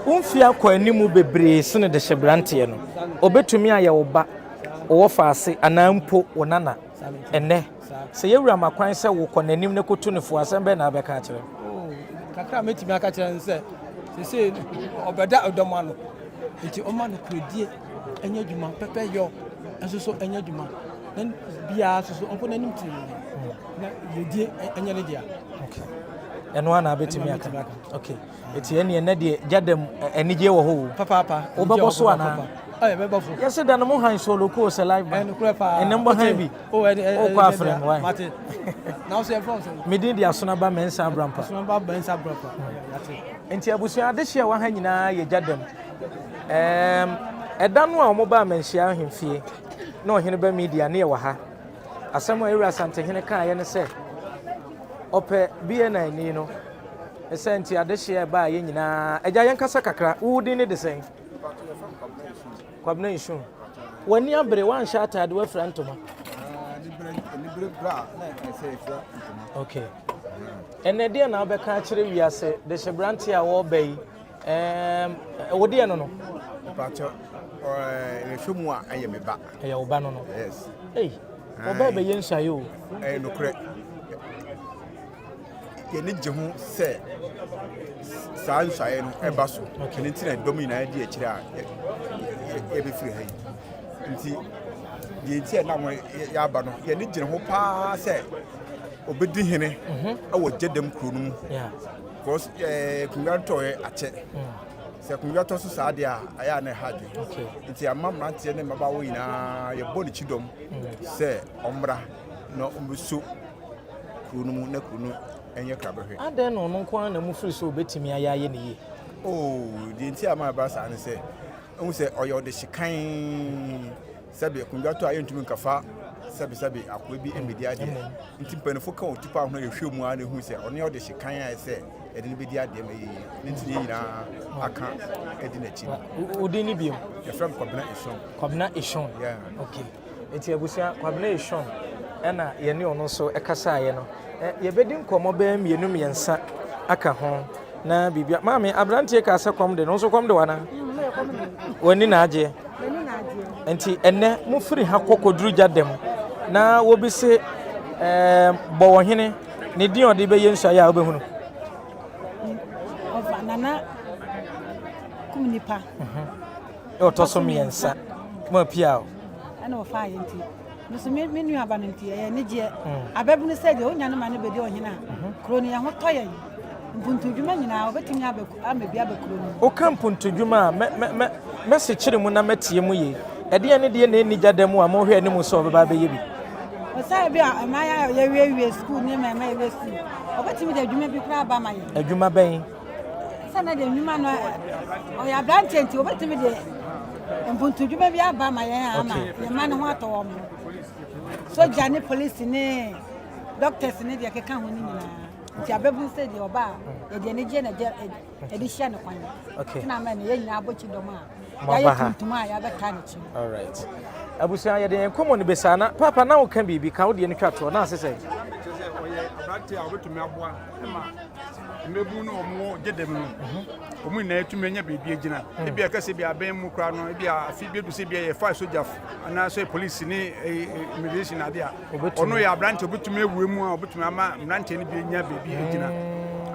Umfia kwa nimu bebre sene de Sebrantiano. Obetumi aya oba. Owo faase anampo onana. Ene. Se yewura makwan se wo kɔ nanim ne kotu ne fo asɛm na abɛka akyerɛ. Oh, kakra metimi aka kyerɛ nse. Se obeda odomo no. Enti o ma no kredie enya dwuma pepe yo. Enso so enya dwuma. Na bia so onko nanim tiri. Na yedie enya ne dia. Okay. Eno ana betimi aka. Okay. Eti ene ne de Gyadam enije wo ho. Papa. Obɛbɔ so ana. Oh, beba fo. Yes, dan mo han solo ko se live. En kura pa. En mbo han bi. Oh, kwa friend why? Mate. Now say from so. Me din dia sona ba mensa abrampa. Sona ba mensa abrampa. Enti abusua de hye wa han nyina ye Gyadam. Edan no a mo ba menhia ahemfie. Na ohene ba media na ye wa ha. Asɛm a ewura Asantehene kan ye ne se. Opɛ BNI ni no. Esenti ade hye ba ye nyina. Agya yen kasa kakra. Wo din ne de sen. Kwabna issue. Wani abre wan sha atade wa frantoma. Okay. Ene dia na obeka akire wiase de Sebranti a wo bai. Wo dia no no. Pacho ehwemu a aye meba. Eye wo ba no no. Yes. Hey. Oba be yen shaye o. No kre. Ye ni je ho se saa nshaye no eba so. Okay. Nti na domi na di akire a e be free hay. Nti ye ti na mo ya ba no ye ni gire ho pa se obedi hene awo Gyadam kuro no mu. Yeah. Because kungato e ache. Se kungato so saa de a aya na hard. Okay. Nti amamra ntie ne maba wo ina ye bodi chidom se omra no ombusu kuro no mu na kuro no enye krabehwe. Ade no no kwa na mu free so obetimi ayaye ne ye. Oh, the ntia ma ba sa ne se who say oyo de shikan sabe kungato ayo ntumi nkafa sabe akwa bi emedia de nti mpanefo ka otupa ho yehwe mu ana hu se ono de shikan a se ede ne bedi ade ma yi nti nyina aka edi na chi odi ni biom the from Kwabna Eshon. Yeah. Okay. Eti abusia Kwabna Eshon ena ye ne ono so ekasa ye no ye bedi nkomo ba mienu miensa aka ho na bibia maame abrantie ka asa kom de no so kom de wana woni na age enti enne mu firi ha kokoduru Gyadam na wo bi se bo wo hene ne din ode be ye nso ya obehunu ofa nana kumnipa otoso miensa ma pia ana ofa yenti nusu menu aba nti ye ne je ababunu se de onya no ma ne be de ohina kroni ya ho toye mpuntudwuma nyina obetimi amebia bekroni o kampuntudwuma me se kire mu na metie mu ye ede ne de na ni Gyadam a mo hwe ne mu so beba be ye bi o sai bi amaya ye wie school ne ma ye school obetimi de adwuma bi kra ba ma ye adwuma ben sana de nyuma no o ya branche nti obetimi de mpuntu dwuma bi aba ma yen ama ye ma ne ho atọ mo soja ne police ne doctors ne de keka ho ni nyina nti abebu se de oba ye de ne je na je de hia ne kwan okay na ma ne ye nyina abochi dom a ya ye tuntuma ya be ka ne chi all right abusia ye de enkomo ne besana papa na wo ka bibi ka wo de ne twato na asese abati a obetumi aboa ma mebu no omo Gyadam no omu na etumi anya bibi agina e bia ka se bia ben mu kra no e bia afi bedu se bia ye fa soja ana so police ni immigration ade a ono ya branch obetumi ewu mu a obetumi ama branch ni bi anya bibi agina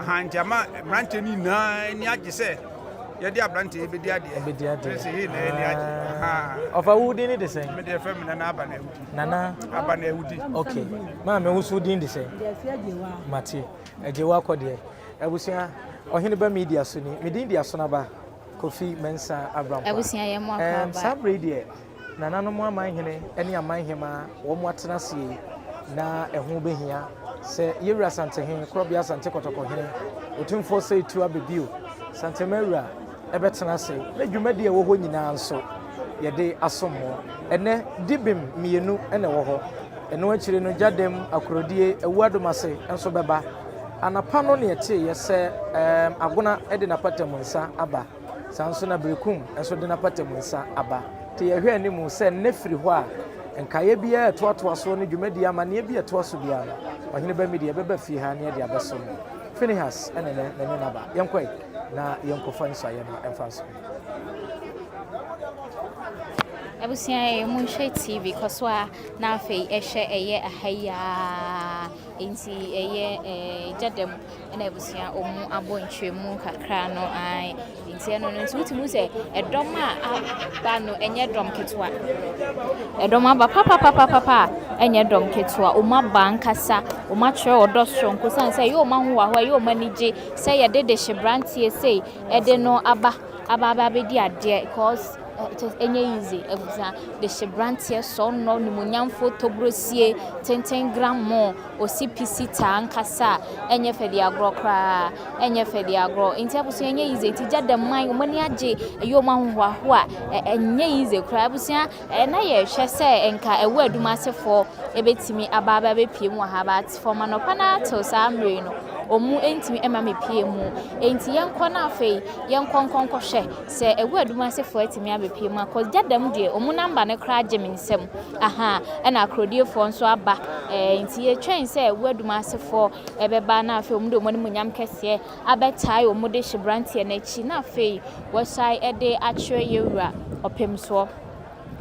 hanja ma branch ni na ni age se ye dia branch e bedi ade se he na ni age ha of a wood ni de say me de fam na aba na ewudi nana aba na ewudi okay ma me husu din de say de se ajewa mate ajewa kode abusia ohene ba media so ni medin dia so na ba Kofi Mensa Abraham abusia ye mo aka ba sabre de nana no mo amanhene ene amanhema wo mo atena sie na eho behia se yewura Asantehene krobia Asante kotoko hene Otumfuo sei tu abebio Santemawura ebetena sei na dwumadi e wo ho nyina nso ye de asommo ene dibim mienu ene wo ho eno akire no Gyadam Akrodie Awuadumase enso beba anapa no ne ete yese agona ede na patamu nsa aba sanso na Berekum enso de na patamu nsa aba te ye hwe animu se nefiri ho a enkaye bia etoato so ne dwumadi ama ne bia etoaso bia ohene ba media beba fi ha ne de abeso Finihas ene ne na ba yenkoi na yenkofa nsa ye no emfaso abusia ye mo hwe TV koswa na afei ehwe eye ahaya inti eye Gyadam na abusia omu abontwemu kakra no ai inti eno no nti utimu se edom a aba no enye dom ketwa edom aba papa enye dom ketwa oma bankasa oma twere odosro nkosan se ye oma ho wa ho ye oma nige se ye dede hyebrantie sei ede no aba bedi ade because it is easy ebuza the shebrantie so no nimunyamfo tobrosie 10 gram more OCPC tankasa enye fedi agro kra enye fedi agro inti abusia enye easy ti Gyadam man omani age eyo manhoaho a enye easy kra abusia na ye hwe se enka Awuadumase fo ebetimi ababa bepie mu ha ba ti forma no pana to samre no omu entimi ema mepie mu enti yenko na afei yenkonkonko hwe se Awuadumase fo etimi abepie mu akos Gyadam de omu namba ne kra age minsem aha na Akrodie fo nso aba enti ye twen se Awuadumase fo ebeba na afei omu de omu munyam kese abetai omu de hyebrantie na chi na afei wosai ede atwe yewura opemso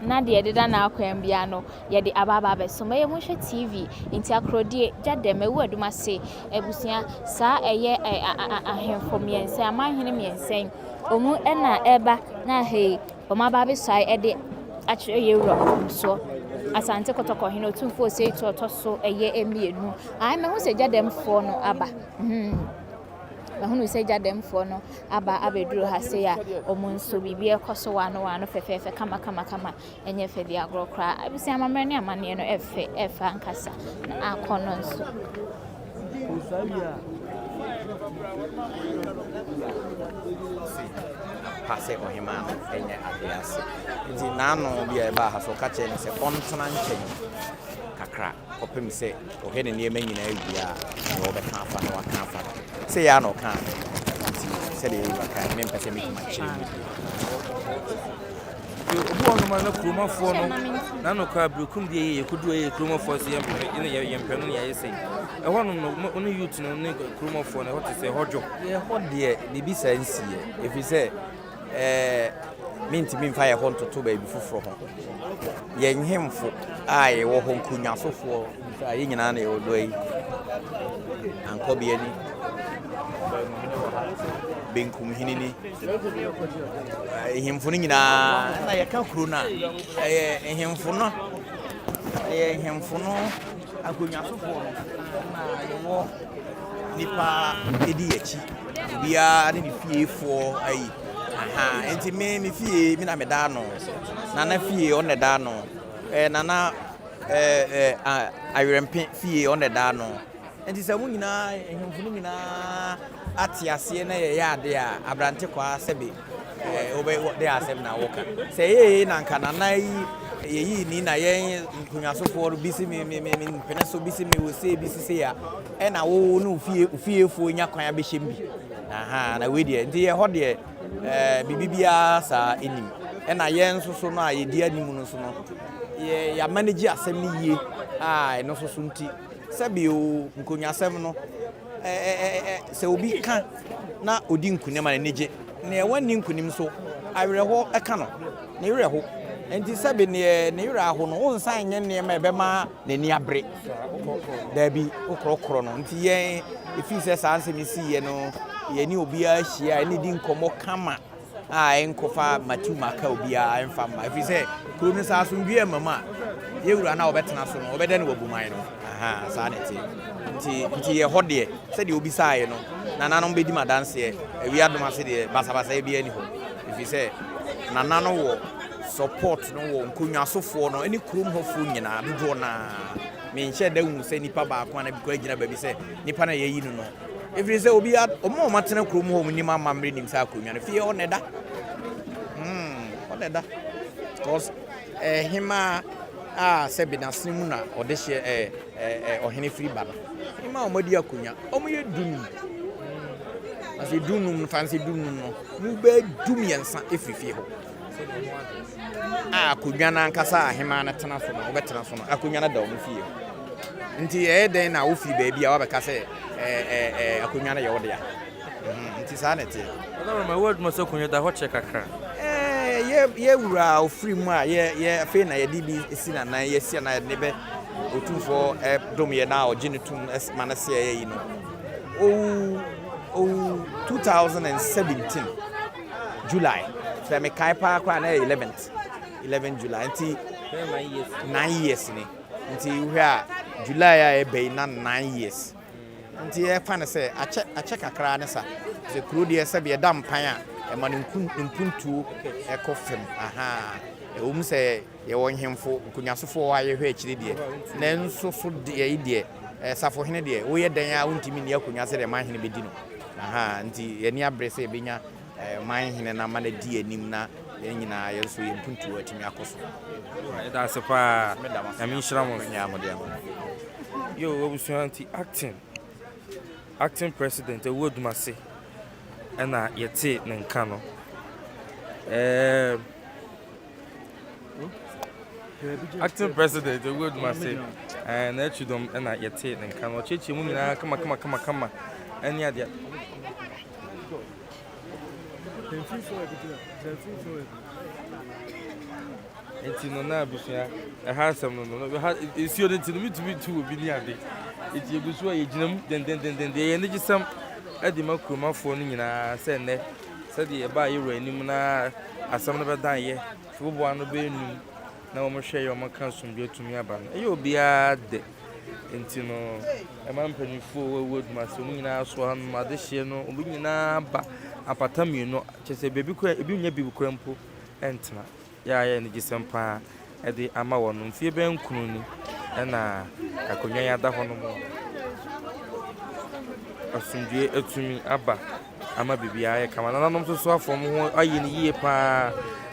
na de deda na akwam bia no ye de ababa beso me mo hwe TV inti Akrodie Gyadam Awuadumase ebusia sa eye ahemfo miense amanhene miense omu na eba na he omaba be sai ede atwe yewura so Asante kotoko hene Otumfuo sei to so eye emienu ai me hu se Gyadam fo no aba mahunu se Gyadam fo no aba abeduru ha se ya omunso bibi ekoso wano fefefe kama enye fedi agro kra abisi amamre ne amane no efa nkasa na akono nso pase Hemaa enye abiase nti nano bia eba ha so ka che ne se ontena nchen kakra opem se ohene ne ema nyina awia na obeka afa na waka afa se ya no kan se de waka ne mpese mi kuma chiri obu onu ma na kromafo no na no ka Berekum die ye kudu ye kromafo se ye mpenu ya yese e hono no onu youth no ne kromafo na what say hojo ye hodie bibi sansie efise minti min fa ye hon toto ba bi foforo ho ye nhemfo ai wo hon kunya sofo fa ye nyina na ye odoi anko bi ani Berekum hinini hemfo nyina na ye ka kuro na hemfo no akunya sofo na ye wo nipa edi echi bia ne fiefo ai aha enti me fie mi na me da no na fie on the da no nana awerempe fie on the da no enti sɛ mu nyinaa ehemfo no nyinaa ate ase na yɛ ade a abrante kwa sɛbe obe de asɛm na woka sɛ yeye na nka nana yi ni na yɛn nkunyasofo ro bisi me pene so bisi me wo se bisi se ya na wo no ufiefo nya kwan abɛhyɛm bi na we de enti yɛ hɔ de bibibia sa enim na yɛn nso so no a yɛdi anim no so no ya manage asɛm ni yie no so nti sɛbe o nkunyasɛm no sɛ obi ka na odi nkunyama na neje na ɛwɔ ni nkunim so awerɛhɔ ɛka no na werɛhɔ enti sɛbe ne werɛ aho no wo nsan nyɛ nneɛma ɛbɛma n'ani abre dabi okorokoro no nti yɛn efi sɛ saa nsɛm si yɛ no yɛni obi ahyia ɛne di nkɔmɔ kama ɛnkɔfa matuma ka obi a ɛmfa ma efi sɛ kuro ne saa so ndua mama yɛwura na wɔbɛtena so no wɔbɛda ne wabuman no saa ne te nti yɛ hɔ deɛ sɛdeɛ obi saeɛ no nananom bɛdi madanseɛ Awuadumase deɛ basabasa bi ani hɔ efi sɛ nana no wɔ support no wɔ nkunywasofoɔ no ɛne kurom hɔfoɔ nyinaa dodoɔ na menhyɛ da hu sɛ nipa baako ana bi kɔ gyina baabi sɛ nipa na yɛyi no no efi sɛ obi ɔmo ɔmatena kurom hɔ nim amamre nim sɛ akonwa no fie hɔ ne da ɔne da because Hemaa sɛ bi nasene mu na ɔde hyɛ ɔhene firi ba no Hemaa ɔmadi akonwa ɔmo yɛ dunum asɛ dunum no fanse dunum no mu bɛ dum yɛnsa efiri fie hɔ akonwa na nkasa Hemaa na tena so no ɔbɛtena so no akonwa na da ɔmo fie hɔ nti den na wo firi baabi a wabɛka sɛ akonwa na yɛ wode ya nti saa ne te ma Awuadumase akonwa da hɔ kyɛ kakra ye wura ofiri mu a ye afi na ye di bi esi na nan ye si na ne be Otumfuo dom ye na oje ne tum ma na se ye yi no 2017 July so me kai pa kwa na 11 July nti 9 years ni nti hwe a July a e be na 9 years nti e fa na se ache kakra ne sa se kuro de se be dam pan a ma nkuntu ekofem ewum se ye won hemfo nkunyasofo wa ye hwe akiri de na nso so de de safohene de wo ye dan a wontimi ne akunyase de manhene bedi no nti ye ni abrese benya manhene na ma na di anim na ye nyina ye so ye mpuntu atimi akoso da se pa na mi nshira mo nya mo de yo obusuanti acting president Awuadumase ena yete ne nka no acting president Awuadumase na chudom ena yete ne nka no cheche mu nyina kama eni adia enti no na abusua ehasem no ha esio de ntino mitumi tu obi ni ade enti egusu a yeginam den ye ne gisam adi makromafo no nyina sɛ nɛ sɛde ye ba yɛwura anim na asɛm no bɛdan ye fuboa no bɛnum na wɔn hwɛ yɛ wɔn ka somdwe tumi aba no ɛyɛ obiara de enti no ɛma mpanimfo Awuadumase mu nyina so ha no ade hye no obi nyina ba apata mienu kyɛ sɛ bebi kɔ ebi nya bibi kɔ mpo ɛntena yɛ ne gisɛm pa ɛde ama wɔn no mfie bɛnkunu ni ɛna akonwa yɛ ada hɔ no mo asundue etumi aba ama bibia ye kama nanom so afom ho ayi ne yie pa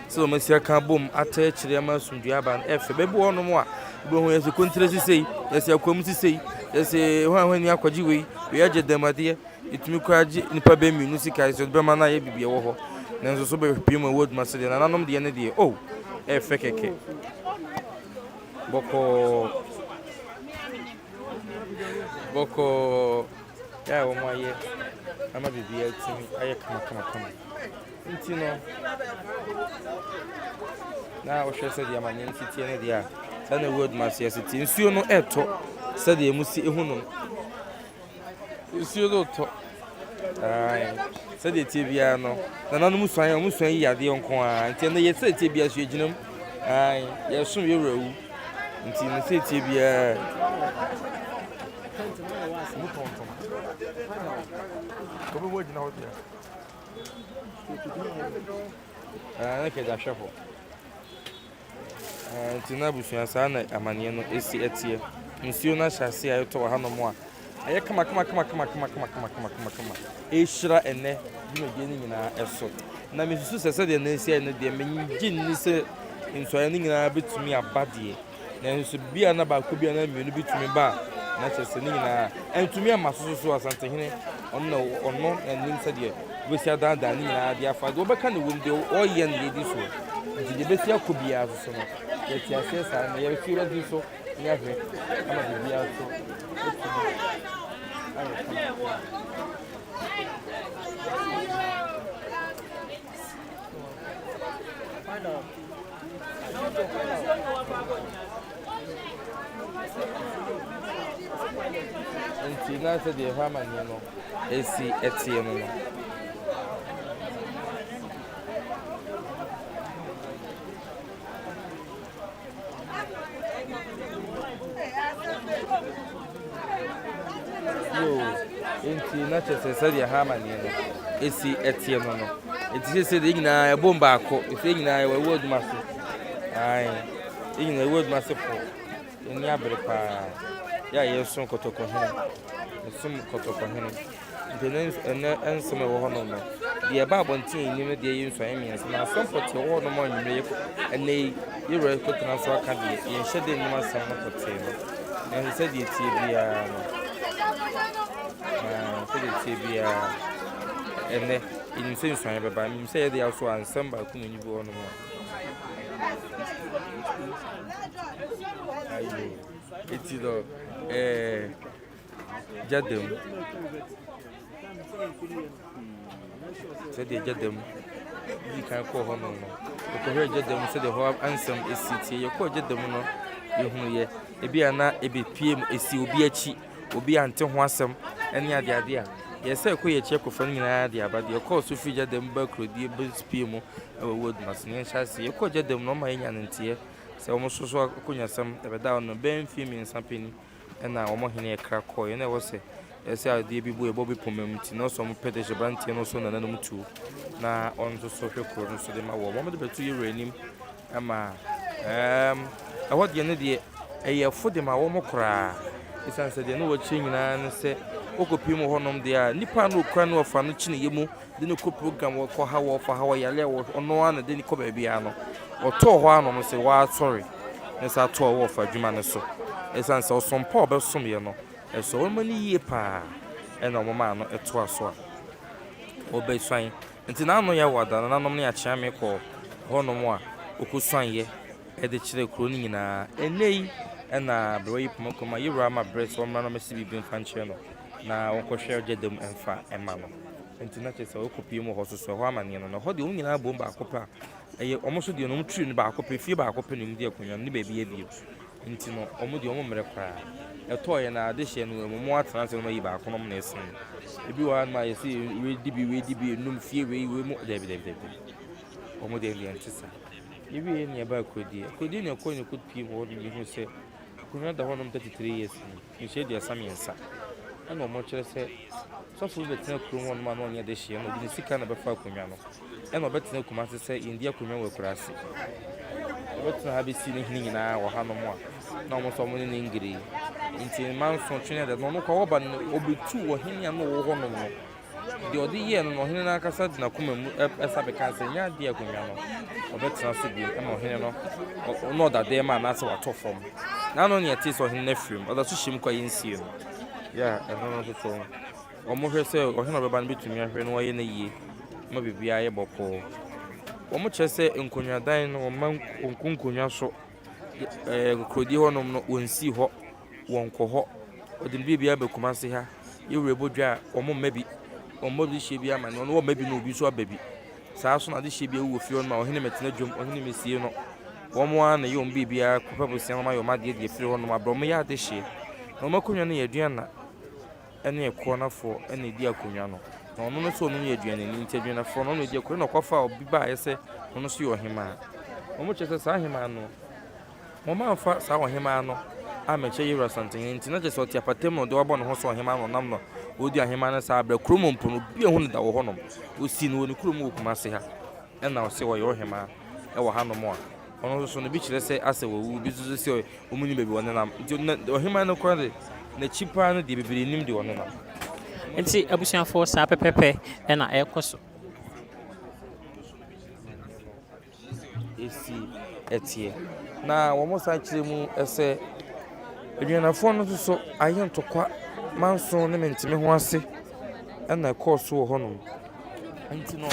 so masia ka bom ata akire ama asundue aba efe bebi wono mo a bo ho yesi kontre sisei yesi akwam sisei yesi ho ni akwaji wei we Gyadam ade etumi kwaji nipa be minu sika so be ma na ye bibia wo ho nanso so be hwepie mu Awuadumase de nanom de ne de efe keke boko ya wo maye ama bibia etimi aye kama nti no na wo hwɛ sɛ de amanye ntitie ne de a sɛ na Awuadumase asiti nsuo no ɛtɔ sɛ de emusi ehu no nsuo do tɔ sɛ de tie bia no na nanom suan yi ade nko a nti na yɛ sɛ tie bia so eginam yɛ so yɛ wurawu nti no sɛ tie bia Como vou de na outra? Que da chefo. Tina busua sa na amane no esi etie. Nsuo na hyase ayo to ha no mo a ɛyɛ kama ɛhyira ɛnɛ dwumadie no nyinaa ɛso na mesusu sɛ sɛdeɛ nansi ɛno deɛ megye nni sɛ nsɔre no nyinaa bɛtumi aba deɛ nanso bia na baako bia na mmienu bitumi ba na kyerɛ sɛ no nyinaa ɛntumi ama so Asantehene ɔno anim sɛdeɛ wobɛsi adaadaa no nyinaa de afa deɛ wɔbɛka ne wɔm deɛ ɔyɛ no yɛdi so nti deɛ bɛsi akɔ biara so no yɛte aseɛ saa na yɛbɛsi wuradi so ne ahwɛ ama biribiara so nti na sɛ deɛ ɛhɔ amanneɛ no ɛsi ɛteɛ no no nti na kyerɛ sɛ sɛdeɛ ɛhɔ amanneɛ no ɛsi ɛteɛ no no nti sɛ deɛ nyinaa ɛbom baako ɛsɛ nyinaa ɛwɔ Awuadumase ɛyɛ nyinaa Awuadumase po ɛni abere paa yɛ yɛsom kɔtɔkɔhene ɛsom kɔtɔkɔhene nti ɛnɛ ɛnsom ɛwɔ hɔ no deɛ ɛba abɔnten anim no deɛ yɛ nsɔre mmiɛnsa na asɛm pɔtee ɛwɔ hɔ no ma ɔnwummerɛ ɛnɛ yɛwura kɔtena so aka deɛ yɛnhyɛ de nnom asɛm no pɔtee no ɛnso sɛdeɛ tie biara no sɛdeɛ tie biara ɛnɛ yɛnim sɛ nsɔre bɛba menim sɛ yɛde aso ansɛm baako na ɔnyi bi hɔ no mu eti do Gyadam sɛdeɛ Gyadam di kan kɔɔ hɔ no yɛkɔhwɛ Gyadam sɛdeɛ hɔ ansɛm ɛsi tie yɛkɔɔ Gyadam no yɛhunu yɛ ebi a na ɛbɛpie mu ɛsi obi akyi obi ante ho asɛm ɛne adeade a yɛsɛ ɛkɔ yɛkyi akɔfa no nyinaa de aba deɛ yɛkɔɔ so firi Gyadam ba Akrodie bɛspie mu ɛwɔ Awuadumase ne yɛnhyɛ ase yɛkɔɔ Gyadam no ɔma yɛnya ne nteɛ sɛ wɔn nso so akɔnyasɛm ɛbɛda hɔ no bɛn mfie mmiɛnsa panyin ɛna wɔn hene ɛkra kɔɔ ɛna ɛwɔ sɛ yɛsɛ adeɛ bi bu yɛbɔ bi pɔmɛ mu ti na ɔsɔ mo pɛ de hyɛ branteɛ no so nananom tuo na ɔno nso so hwɛ kuro no so de ma wɔn de bɛtu yɛwura anim ama ɛhɔ deɛ no deɛ ɛyɛ ɛfo de ma wɔn koraa ɛsiane sɛ deɛ no wɔkyerɛ nyinaa no sɛ wɔkɔpie mu hɔnom deɛ a nipa no okura no ɔfa no kyene yɛ mu de ne kɔ program wɔkɔ ha wɔfa ha wɔyale ɔno ara na de ne kɔ baabiara no ɔtɔɔ hɔ anom sɛ wɔasɔre ne sɛ atɔɔ wɔ ɔfa adwuma no so ɛsiane sɛ ɔsɔmpa a ɔbɛsomyɛ no ɛsɛ ɔma no yie paa ɛna ɔmoma no ɛtoa so a ɔbɛsuan nti n'ano yɛ wada no nanom ne akyea me kɔ hɔnom a ɔkɔsuanyɛ ɛde kyerɛ kuro no nyinaa ɛnɛ yi ɛna berɛ yi pɔmakɔma yɛwura ama berɛ sɛ ɔmmra no mɛsi biribi mfa nkyerɛ no na wɔnkɔhwɛ Gyadam ɛmfa ɛma no nti na kyerɛ sɛ wɔkɔpie mu hɔ so so ɛhɔ amanneɛ no na hɔ deɛ wɔn nyinaa bom baako pɛ a ɛyɛ ɔmo so deɛ ɔmo tiri no baako pɛ fie baako pɛ na ɔmo di akonnwa no ne baabi yɛ bio nti no ɔmo deɛ ɔmo mmerɛ koraa ɛtɔɔyɛ na ade hyɛ no ɔmo atena sɛ ɔmo ayi baako nom na ɛsen ebi wɔ ha no a yɛsɛ wei di bi enum fie wei mu dɛbi ɔmo deɛ deɛ nte saa ebi yɛ nea ɛba Akrodie na ɛkɔ ne kɔ pie mu hɔ no yɛhu sɛ akonnwa da hɔ nom 33 years ni nhyɛ deɛ ɛsa mmiɛnsa ɛna ɔmo kyerɛ sɛ sɔfo bɛtena kurom hɔ nom a na ɔnyɛ de hyɛ no ɔde ne sika na bɛfa akonnwa no ɛna ɔbɛtena Kumase sɛ yɛndi akonnwa wɔ Akurase ɔbɛtena ha bɛsi ne hene nyinaa wɔ ha nom a na ɔmo nso ɔmo ne ne ngiri nti mma nso twene de no ɔno kɔ wɔba no ɔbɛtu wɔ hene a no wɔ hɔ nom no deɛ ɔde yɛɛ no na ɔhene no ankasa de n'akoma mu ɛsa bɛka sɛ nyɛ adeɛ akonnwa no ɔbɛtena so bio ɛma ɔhene no na ɔda dɛm a anaasɛ watɔ fam na ano ne ɛte sɛ ɔhene no afirim ɔda so hyɛm kɔ a yɛnsie no yɛ ɛno no nso so ɔmo hwɛ sɛ ɔhene ɔbɛba no bɛtumi ahwɛ no wɔyɛ no yie ma biribiara yɛ bɔkɔɔ wɔn kyerɛ sɛ nkonnwadan no wɔn nkonnwa so Akrodie hɔnom no wɔnsi hɔ wɔnkɔ hɔ ɔde no biribiara bɛ Kumase ha yɛwura bodwa a wɔn mma bi wɔn mma bi hyɛ bi ama no wɔn mma bi na obi nso aba bi saa so na ade hyɛ bi wɔ fie hɔ no ma ɔhene mɛtena dwom ɔhene mɛsie no wɔn ara na yɛ wɔn biribiara kɔpɛ bosia wɔn ayɛ wɔn adeɛ deɛ firi hɔ nom abrɛ wɔn yɛ ade hyɛ na wɔn akonnwa no yɛ aduana ɛne ɛkoɔ nafoɔ ɛna edi akonnwa no na ɔno nso ɔno yɛ aduane ni nti aduanafoɔ no ɔno edi akonnwa na ɔkɔfa obi ba ayɛ sɛ ɔno nso yɛ ɔhemaa wɔn kyerɛ sɛ saa hemaa no wɔn amfa saa ɔhemaa no amɛkyɛ yɛwura Asantehene nti na kyerɛ sɛ ɔte apatam na ɔde wabɔ ne ho so ɔhemaa no ɔnam no ɔdi ahemaa no saa abrɛ kurom mpo no bi ehu ne da wɔ hɔnom osi no wɔ ne kurom wɔ Kumase ha ɛna ɔsɛ ɔyɛ ɔhemaa ɛwɔ hanom a ɔno nso no bi kyerɛ sɛ asɛ wɔwu bi nso sɛ ɔmo ni baabi wɔn nenam nti ɔhemaa no kora de na chipa no de bebere nim de ono na nti abusuafo saa pepepe na ekoso esi etie na wo mo sa kire mu ese aduanafo no so aye ntokwa manso ne mentime ho ase na course wo honom anti no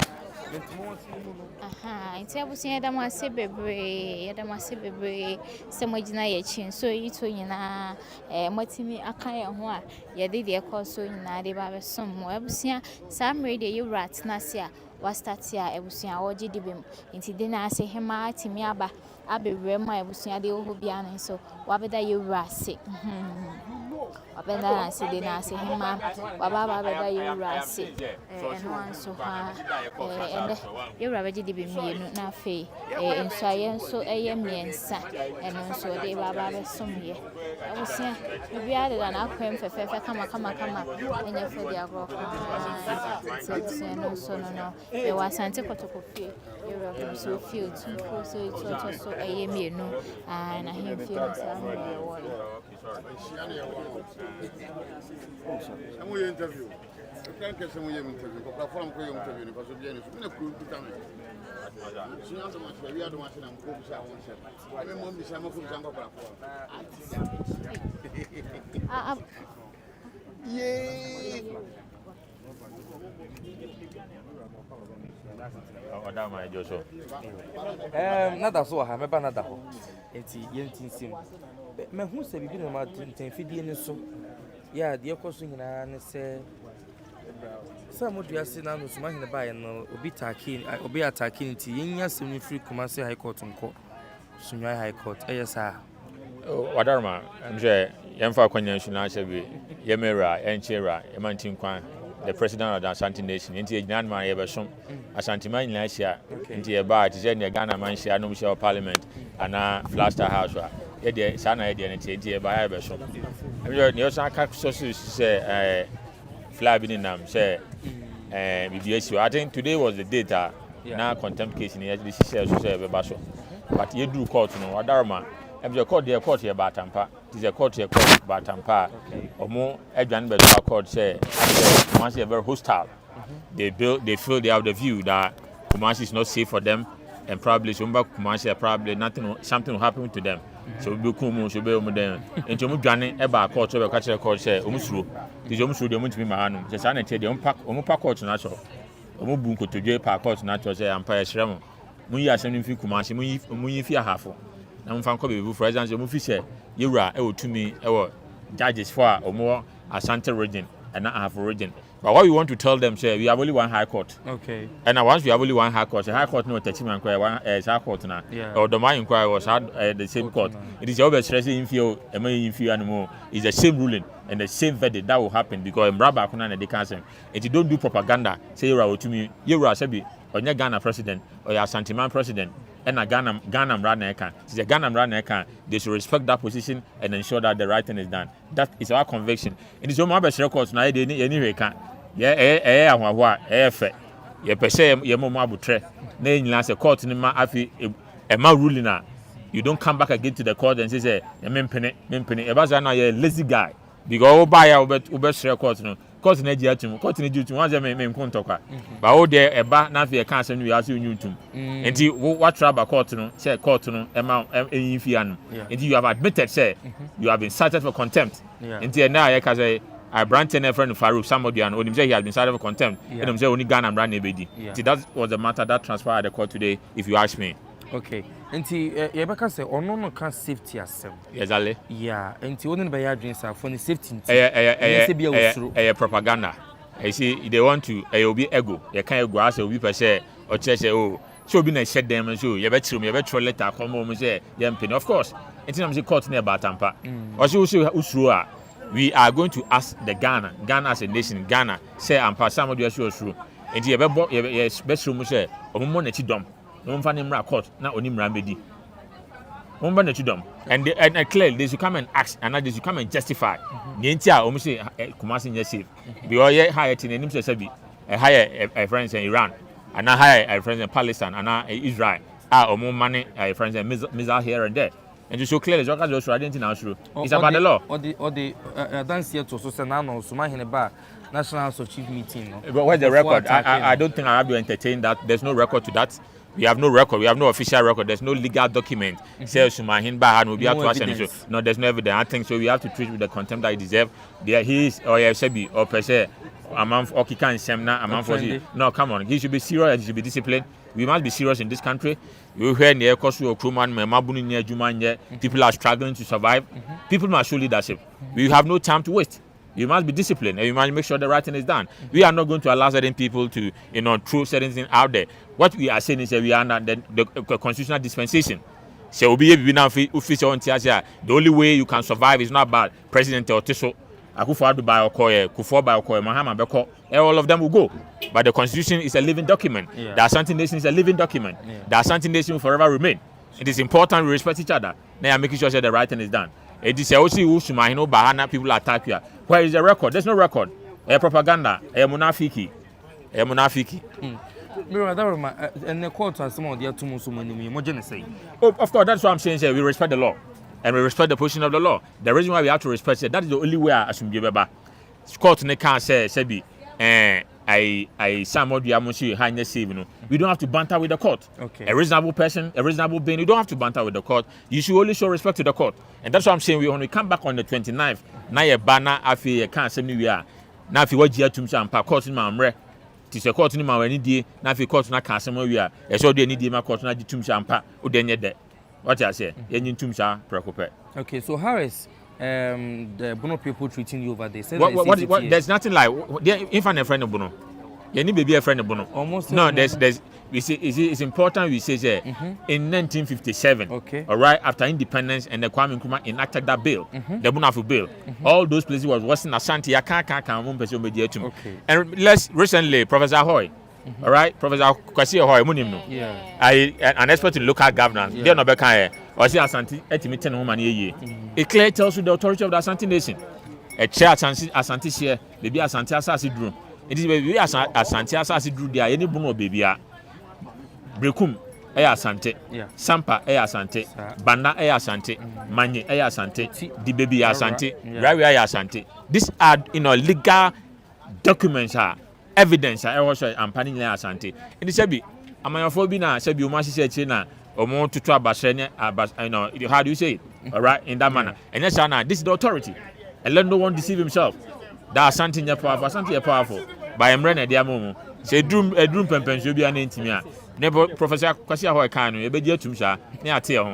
nti abusuan yɛda ase bebree sɛ mogina yɛ kyin so yi to nyina motimi aka yɛ ho a yɛde de course nyina de ba besom mo abusuan saa mmere de yɛwura tenase a wastati a abusuan wɔgye di bem nti de na ase Hemaa timi aba abewura mu a abusuan de ho bia no so wabeda yɛwura ase wabeda na ase de na ase Hemaa wababa beda yɛwura ase ɛno anso ha ɛnde yɛwura bɛgye di bem mienu na afei nso ayɛ nso ɛyɛ miensa ɛno nso de baba besom yɛ abusuan bibia de na akwem fɛfɛfɛ kama ɛnyɛ fɛ de agro abusuan no so no we wa Asante kotokofie Berekum so fie Otumfuo so ito so eye mienu na hemfie no sa me wo amu ye interview kan ke se mu ye interview ko platform ko ye interview ni parce bien so na ku tame si na to ma se wi ado ma se na ko bi sa won se me mo bi sa mo ku sa ko platform ye Odama Joshua. Nada so ha meba nada ho. Enti yentinsim. Me hu se bibi na ma tintin fidie ni so. Ya de ekoso nyina ne se mo duase na no so ma hene bae no obi attacking ti yenya sem free Kumasi High Court nko. Sunwai High Court eyesa. Wadarma amje yemfa kwanya nshuna chebi yemera enchera emantin kwan the president of the Asantehene nation nti egnan man ye besom Asantehene man nyina hia nti ye ba ti je ne Ghana man hia no hia parliament ana Flaster House wa ye de sana ye de nti ye ba ye besom amje ne yosan ka so se fly bi nam se BBS I think today was the date na contempt case ni ye de share so se be ba so but ye do court no Wadarma amje court ye batampa it is a court batampa omo adwan be do court say once they are very hostile they feel they have the view that Kumasi is not safe for them and probably Kumasi probably something will happen to them so we come so be omo dem enti omo dwane e ba court so be ka kire court say omo suro ti omo suro de omo timi ma hanum say sa na tie de omo pa court na so omo bu nkotodwe pa court na so say ampa ye shrem mun yi asem fi Kumasi mun yi fi ahafo na mun fan ko be for example omo fi say yewura e wotumi e wo judges for omo Asante region and not Ahafo region. But what we want to tell them, say, we have only one high court. Okay. And once we have only one high court, the high court no touching inquiry, one high court now. Yeah. Or the mine inquiry was the same court. It is always stressing anymore. It's the same ruling and the same verdict that will happen because Mbraba Kuna and they cancel. If you don't do propaganda, say you are to me, you are Sebi, or your Ghana president, or your Asantehene president. And a Ghana runner can. It's a Ghana runner can. They should respect that position and ensure that the right thing is done. That is our conviction. It is my best records now. Anyway, can. Yeah, fair. Yeah, per se, your mom abutre. Then last a court in my afi a ma ruling now. You don't come back again to the court and say, Mempene. About now, you're a lazy guy. Because buy our best records no. Court na dia tum court na dia tum wanze me nkontokwa ba wo de eba na fe ka asem wi ase onyu tum enti what trouble court no say court no e ma enyin fi anu enti you have admitted say you have been cited for contempt enti na ye ka say I branded a friend Farouk somebody and onim say he has been cited for contempt and say only Ghana brand ebedi enti that was the matter that transpired at the court today if you ask me. Okay. Enti ye beka say ono no kan safety asem. Exactly. Yeah, enti ono no be ya dream say for the safety. Propaganda. You see they want to be ego. You can ego as obi per say or say oh so be na shed them so ye be trim ye be throw letter come home say ye mpin of course. Enti na me say court na batampa. Also usuru a we are going to ask the Ghana as a nation Ghana say ampa somebody usuru. Enti ye be throw mo say omo na chi dom. No fan him court na onim rambedi. Mumba na chudom and clearly they should come and ask and they should come and justify. Nientia omo say Kumasi nye safe. Because ye higher tin enim say be higher friends in Iran and higher friends in Palestine and Israel. Omo money friends in missile here and there. And to show clearly, just identity now true. It's about the law. Or the dance here to so now no Sumahine bar National House of Chief meeting. No? But where's the record? I don't think I have to entertain that. There's no record to that. We have no record. We have no official record. There's no legal document. Says Sumahin Bahan will be able to ask. No, there's no evidence. I think so. We have to treat with the contempt that he deserves. He is or Shebi or per se. Among Okika and Semna, among for no, come on. He should be serious and he should be disciplined. We must be serious in this country. You hear near Kosu Kruman, Mabuni near Jumanye. People are struggling to survive. People must show leadership. We have no time to waste. You must be disciplined and you must make sure the right thing is done. We are not going to allow certain people to, throw certain things out there. What we are saying is that we are not the constitutional dispensation. So we be now official on the only way you can survive is not by President or Tiso. Akufo-Addo by Okoye, Kufuor by Okoye, Mahama Beko, all of them will go. But the Constitution is a living document. Yeah. The Asante Nation is a living document. Yeah. The Asante Nation will forever remain. It is important we respect each other. Now I'm making sure that the right thing is done. It is also Usumahino Bahana people attack you. Where is the record? There's no record. Propaganda, munafiki. Munafiki. And the court has some of the two say. Oh, of course, that's what I'm saying. We respect the law. And we respect the position of the law. The reason why we have to respect it, that is the only way I assume Beba. Court can't say, Sebi, I somewhat Yamushi, highness, we don't have to banter with the court. Okay. A reasonable person, a reasonable being, you don't have to banter with the court. You should only show respect to the court. And that's what I'm saying. When we come back on the 29th, now your banner, I feel you can't say me we are. Now if you watch here to me, I'm court in my umbre. Tis a court in my any day, now if you court na can't say me we are. I saw the any day my court na jitum champa, udenye de. What I say? Okay, so how is the Bono people treating you over there? What, there's nothing like infant friend of Bono. You need to be a friend of Bono. Almost. No, there's. We say it's important. We say in 1957. Okay. All right, after independence and the Kwame Nkrumah enacted that bill, the Bonafu bill. All those places was Western Ashanti. Okay. And recently, Professor Hoy. All right, Professor Kwasi Ahoy, Munimno. Yeah. An expert in local governance. They are not back here. Or see Asante, Etimetan woman ye. It clearly tells you the authority of the Asante Nation. A chair Asante here, baby Asante Asasi drew. It is baby Asante Asasi drew there. Any bono baby. Berekum Hemaa Asante. Sampa Hemaa Asante. Banda Hemaa Asante. Manye Hemaa Asante. The baby Asante. Rawi Hemaa Asante. These are legal documents. Evidence I was ampani na Asante. It is be amayofo na say be o ma hihye na omo tutu abasrene how do you say it? All right, in that manner. And yes now this is the authority. And let no one deceive himself. That Asante is powerful. Asante is powerful. By emre na dia momo. Say drum pempenso bi ana ntimi a. Never Professor Kwasi Ahoy kan no e be di atum sha na ate ho.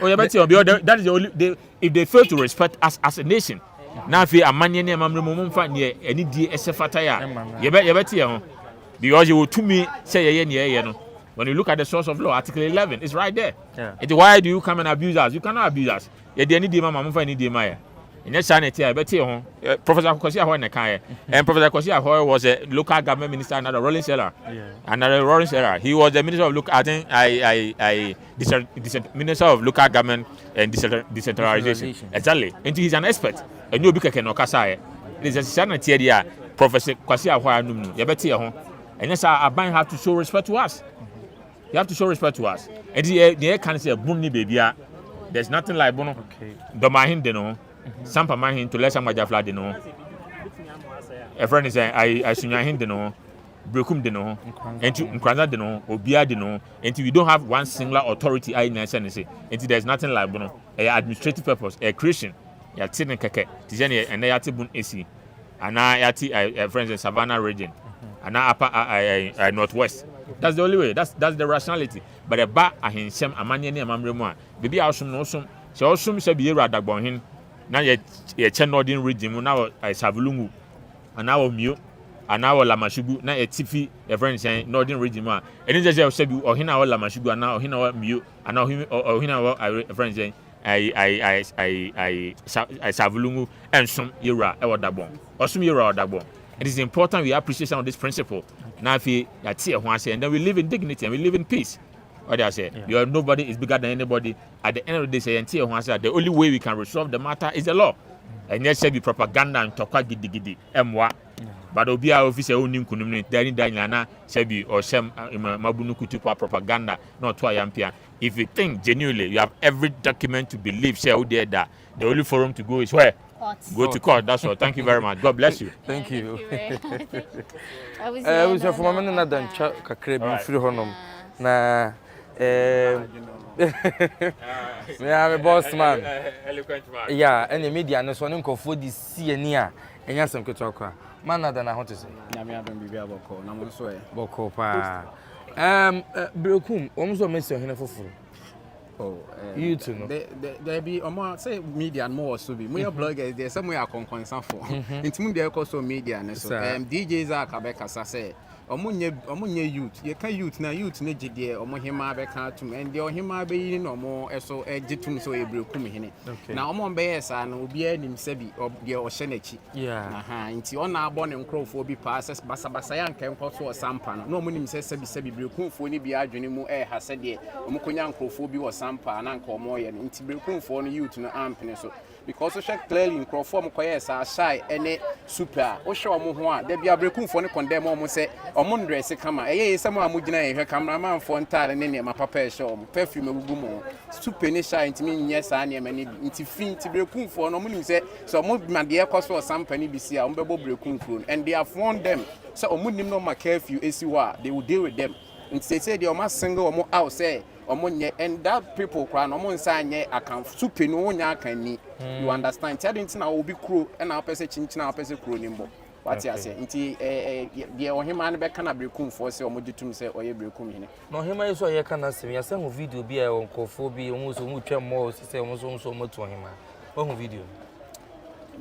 Oh, you better that is the only if they fail to respect us as a nation. Now if amanye ne amamre mum fa ne ani die esefata ya ye beti ho because you will to me say ye ne no. When you look at the source of law, Article 11 is right there. It's why do you come and abuse us? You cannot abuse us. Ye de ani die mama fa ani die ma ya. In sanity I beti ho Professor Kwasi Ahoy na kan and Professor Kwasi Ahoy was a local government minister under Rolling Seller. Under Rolling Seller. He was the minister of local minister of local government and decentralization. Exactly. And he's an expert. And you be no kasa. It is a sanity there. Professor Kwasi Ahoy no. You beti ho. And yes, our bank have to show respect to us. You have to show respect to us. And the can say bunni baby. There's nothing like Bono. Okay. Domahin de no. Sampa mahin to let some majafla de no. A friend is I sunyahin de no. Berekum de no. And to Nkranza de no. Obia de no. And we don't have one singular authority I nation say. And there's nothing like Bono. A administrative purpose. A Christian. Ya tin keke. Tijani and yati bun AC. Ana yati friends in Savannah region. Ana upper northwest. That's the only way. That's the rationality. But a ba a hinsem amanye ne amamre mu a. Bibi awsum no sum. Se awsum se biye radagbon hin. Na ye northern region now Savulungu. And now Mio. And now Lamashugu. Na a tifi a friend saying northern region ma. And then just say or hina Lamashugu and now hina Mio. And now him or hina a friend saying I Savulungu and some era or dabon. Or some era or dabon. It is important we appreciate some of this principle. Now if you and then we live in dignity and we live in peace. What I say, nobody is bigger than anybody. At the end of the day, the only way we can resolve the matter is the law. And yes, be propaganda and talk gidi. But but obia officer onim kunum ne dani dani na sebi or shem mabunu kutupa propaganda not to ayampia. If you think genuinely you have every document to believe say out there that the only forum to go is where? Court. Go to court. That's all. Thank you very much. God bless you. Thank you. I was for my man and then kakre free honum. Na me am a boss man. Eloquent man. Yeah, and the media no so nko for the CNA. Enya sem ketokwa. Man na na want to say. Nyame adom bibia boko na mo so e. Boko pa. Berekum, omzo mesi ohene foforo. Oh, you too, no? There be say media and more so be. We are bloggers. There's somewhere I can concern for. Into me there also media and so. DJs are Kabeka say. Omunye youth. You can youth na youth ne gide omo hema be kan tum and the hema be yin no mo eso egitum so Berekum hene. Na omo be yesa na obi anim sebi de o hye yeah. Aha, nti ona abo ne nkrofo bi passes basa ya nkan kwaso o sampa no omo nim sebi Berekum fo ni bi adwene mu ha se de omo konya nkrofo bi o sampa na nka omo ye nti Berekum fo no youth no ampene so because so check clearly nkrofo mo koye sa shy ene super o hwe omo ho a da bia Berekum fo no condemn omo se omo ndress kama yesamo amugina ehwe cameraman fo ntare ne ne mapapa ehwe omo perfume gugu mo super ne shy ntimi nye sa ne mani nti free nti Berekum fo no omo nim se so omo made ekoso sampani bi si a omo bebo Berekum fo and they have warned them so omo nim no ma curfew esi wa they will deal with them nti say they omo single omo out say omo nye and that people kra no omo nsa nye akan super no nya akan ni you understand tell nti na obi kro and na pese chinchina na pese kro nimbo what you say nti de ohima ne be kana Berekum fo say omo gitum say oye Berekum hene no ohima so ye kana sem ya say ho video bi e onkofo bi omo so mu twem mo say omo so mo to ohima ho video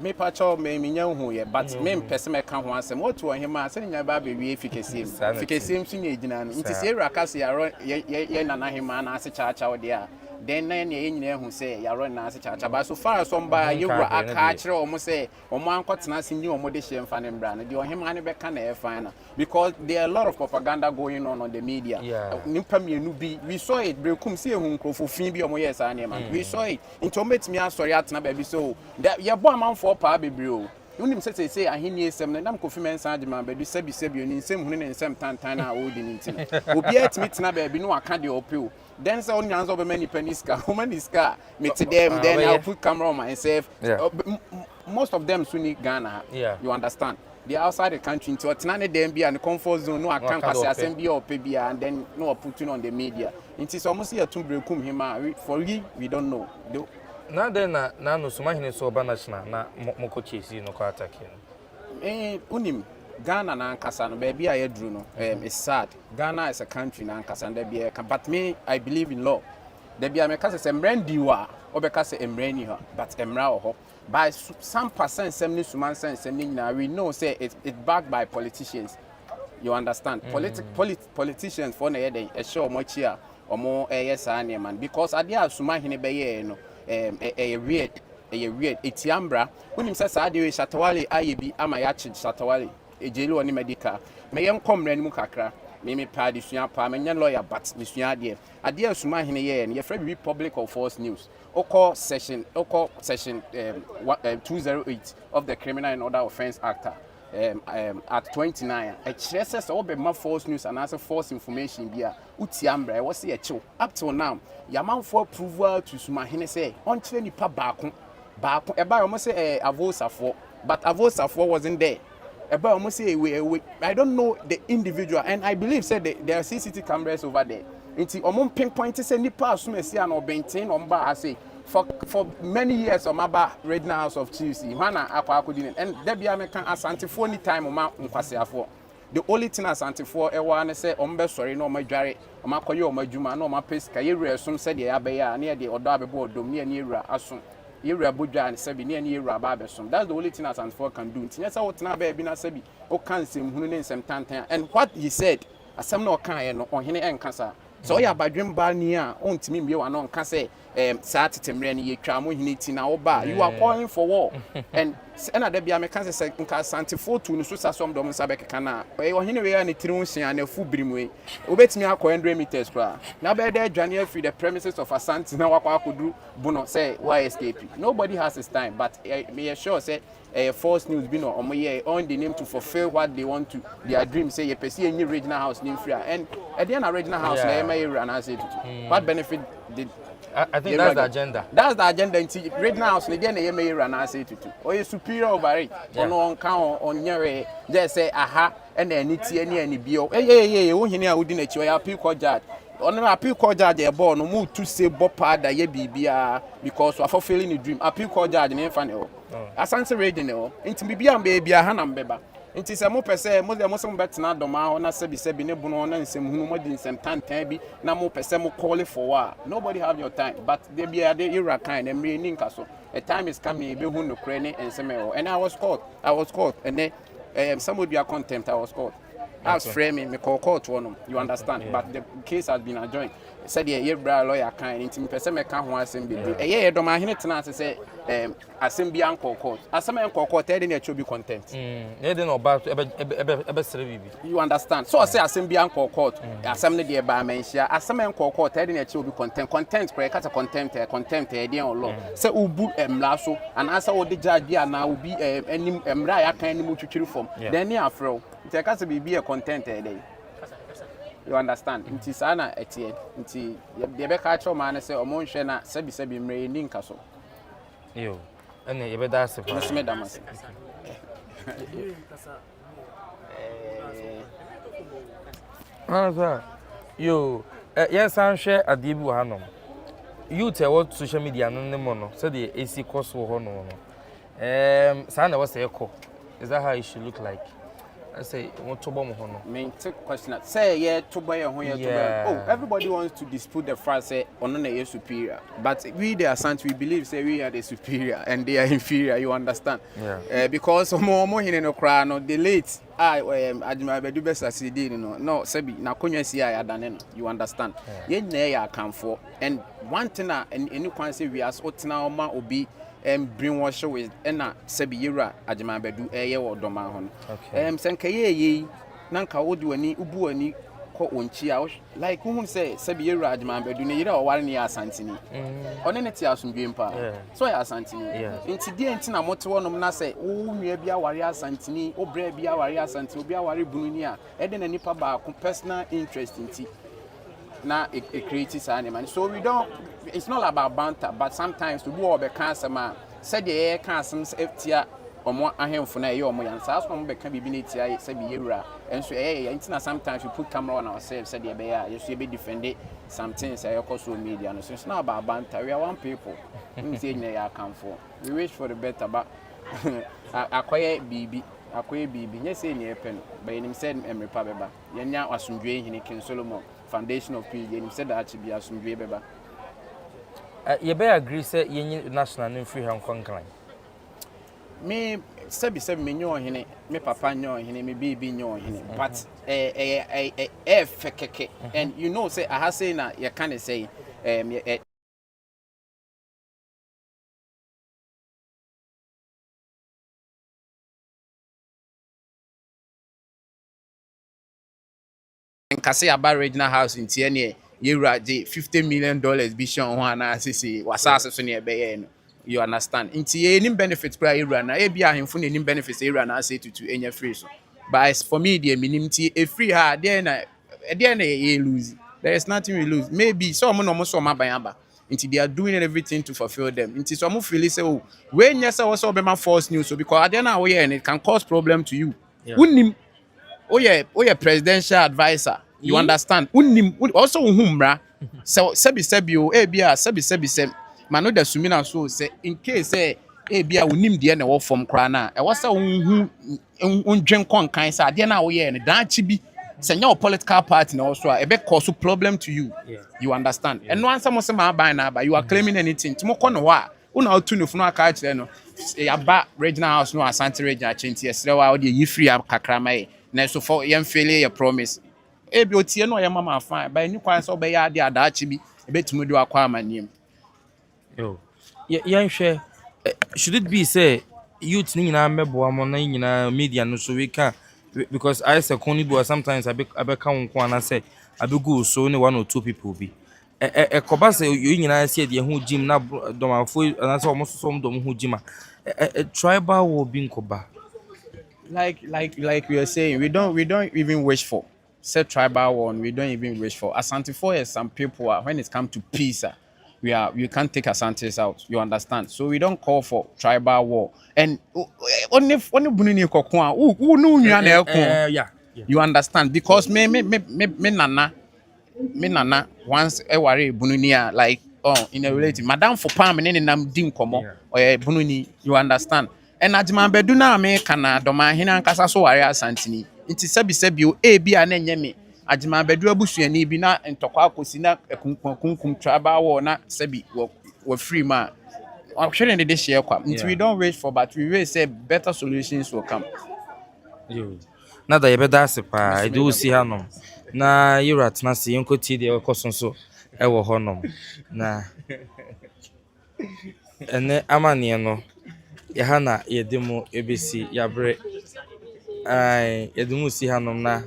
me pacho me nya hu ye but me mpese me ka ho asem o to ohima say nya ba be wie fikesem so nya ejina no nti say rakase ye nana hima na ase cha wo de a then na ye nyina hu say yaro na ase cha ba so far so mba ye wura aka kire omo say omo ankotena se nyi omo de hye mfa ne mbra no de ohima ne be ka na e fine because there are a lot of propaganda going on the media nimpa mienu bi we saw it Berekum see hu nkrofo fin bi omo yes ane man we saw it into metimi asori atena ba bi so ye bo amanfo pa bebre o unim say ahini esem na nam kofi mensa adima ba bi sebi oni nsem hunu ne nsem tantan na odi ni nti obi atimi tena ba bi no aka de opio then say on yanzo be many peniska humaniska meet them then I'll put camera on myself most of them Sunni Ghana you understand they are outside the country into otnane dem be and comfort zone no akan kwase assembly or pebia and then no putting on the media it is almost here to Berekum Hemaa for we don't know na then na no suma hene so ba national na moko chesi no ko attack unim Ghana na nkasa no baby a yedru no it's sad Ghana is a country na nkasa nda bia but me I believe in law da bia me kasa se mrendi wa obeka se emrani ho but emra ho by some percent some suman sense nyina we know say it's backed by politicians you understand politicians for na yede e show mo chi a omo yes ane man because adia suma hene be ye no weird etiambra unim say sa ade we Shatawale ayebi ama ya chi Shatawale ejeli woni medical me yem komre nimu kakra me pa de sua pa me nya lawyer but me sua ade asuma hene ye ye free public or false news oko section 208 of the Criminal and Other Offence Act at 29 a chesses all be ma false news and answer false information bia utiambra we say echiw up till now yaman for approval to suma hene say on kire nipa baako e ba almost say avosafo but avosafo wasn't there about almost say I don't know the individual and I believe said there are CCTV cameras over there. It's almost pinpoint say nipa asumesi and obtain omba say for many years omaba Red House of Chiefs Hana Akrodie and Debia American Asantehene anytime oma nkwasiafo the only thing Asantehene ewa na say ombe sorry no madware omakoye omadwuma na omapesika yewura sum said ya abeya na de odo abebo odom na yewura aso yewura bodwa na sabi na yewura ba abesom that's the only thing Asantehene can do ntinya say wotena ba bi na sabi o kan nsem hunu ne nsem tantan and what he said asem na o kan ye no ohene enkasa so ya badwem ba ni a ontimi mie wa no nka say saa tetemre ne yetwa mo hene ti na wo ba you are calling for war and there be American say nka Asantehene tu no so sasom dom nsa bekeka na o hene we ya ne tiri hunsia na fu birimwe obetimi akọ 100 meters kra na be there dwane free the premises of Asantehene na wakọ akodu buno say why escape nobody has his time but me sure say false news be no on the name to fulfill what they want to their dream say you perceive any regional house name free and at the end of regional house na may run as it what benefit did I think that's the agenda. That's the agenda. Until right now, so again, you may run as it too. Or you superior over it. On count on your just say aha, and then it's any bio. Yeah. Oh, here within it. You are appeal court judge. On an appeal court judge, a born no move to say bopa that ye be because of fulfilling the dream. Appeal court judge in final. Asante reading no. Into be and baby a hanam beba. Nti se mo pese mo de mo so betena doma ho na sebi ne bu no na nsem hunu mo di nsem tantan bi na mo pese mo call for war nobody have your time but there be the era kind and me ninka so a time is coming be hu no kre ne nsem e and I was caught and then somebody be a contempt I was caught I was framing me call court one you understand but the case has been adjourned said ye bra lawyer kind nti me pese me ka ho asem be ye doma hene tena se asem bi an court asem en court e dey na chobi content e dey no ba ebe sere bibi you understand so say asem bi an court asem ne dey ba menhia asem en court e dey na chobi content pre kata contempt e dey on law say ubu emla so and answer wo dey judge bi ana obi enim emra ya kan nim twitwiri form then ni afro nti kata bibi e content e dey you understand nti sana etie nti ye be ka chọ man say omo nhwe na sebi mre ni nka so yo ene ye be da se fa Musime damase yo yes an hwe ade bi wo hanom youth e what social media no ne mo no say the AC course wo ho no sana we say eko is that how it should look like I say want to bomb hono. Me take question say yeah to buy a oh everybody wants to dispute the fact say ono na superior but we the Asante we believe say we are the superior and they are inferior you understand because more hine no kra no the late adima bedu besa cd no sebi na konwa si ya dane no you understand ye na ya kamfo and one thing any kwan say we as otena oma obi brainwash with na sebi yira adima bedu eye wo doma ho no senka ye nanka wodi wani ubu wani ko onchi a like who say sebi yira adima bedu ne yira o ware ne Asantehene one ne ti asundwe mpa so ya Asantehene nti die nti na mote wonom na say wo nua bia ware Asantehene obra bia ware Asantehene obi ware bununi a ede na nipa ba personal interest nti na it creates animal so we don't it's not about banter but sometimes we go be cancer man said the cancer FTA omo ahemfo na ye omo yansa so omo be ka bibi na tia say be yewura and so intina sometimes we put camera on ourselves said the be ya you should be defend something say your social media no so it's not about banter we are one people we say na come for we wish for the better but akoye bibi nye say na pen but him said emrepa beba yenya asundwe hine King Solomon Foundation of Peace him said that should be asundwe beba you be agree say yenyi national name free Hong Kong clan me sebi me nyo hine me papa nyo hine me bibi nyo hine but fekeke and you know say I have say na you can say Nkase about regional house in Tiene yewura the $50 million bishon ho ana sisi wasase so ne be no you understand nti any benefits pra yewura na e bia ahemfo ne any benefits yewura na say tutu enya free so but as for me the minim ti e free ha there na ye lose there is nothing we lose maybe some no so maban aba nti they are doing everything to fulfill them nti some feel say oh when yes also be man false news so because there na we and it can cause problem to you unim oh presidential advisor you understand unim also humra so sebi o e bia sebi man no da sumina so say in case say e bia unim de na wo form kra na e wasa unhu undwen konkan say ade na wo ye ne dan chi bi say your political party na also e be cause problem to you you understand and no answer mo say ma ban na ba you are claiming anything timo kono ho a una otu no funu aka kire no aba regional house no Asante regional chinti esre wa wo de yi free kakra mai na so for yam failure your promise ebi otie no ye mama fine by ni kwan so be ya ade adachi bi ebetumi do akwa amanim Yo. Yeah, share. Should it be say youth ni na mebo am na nyina media no so we can because I say konibu sometimes I be kan ko na say I be go so only one or two people be. Koba say you nyina say de ho gym na domafo na say almost some dom ho gym tribal will be nkoba. Like we are saying, we don't even wish for set tribal one. We don't even wish for Asantehene. Some people are, when it comes to peace, we can't take Asantes out. You understand? So we don't call for tribal war. And only bunini kokwa who no Yeah. You understand? Because me nana once e worry bununia like in a relative madam for palm and nam dim komo or bununi. You understand? And adjuma bedu na me kana doma hina nkasa so ware asantini nti sebi o e bia na nyɛ me adjuma bedu abusuani bi na ntokwa akosi na kunkum traba wo na sebi wo free ma hwere ne de share kwa nti we don't wait for but we will say better solutions will come. Yo. Nada ye beda se pa I do see hanom na yirat na se yenko ti de ekosonso e wo honom na ene amane no ye ha na ye demo ebesi yabre ai ye demo si hanom na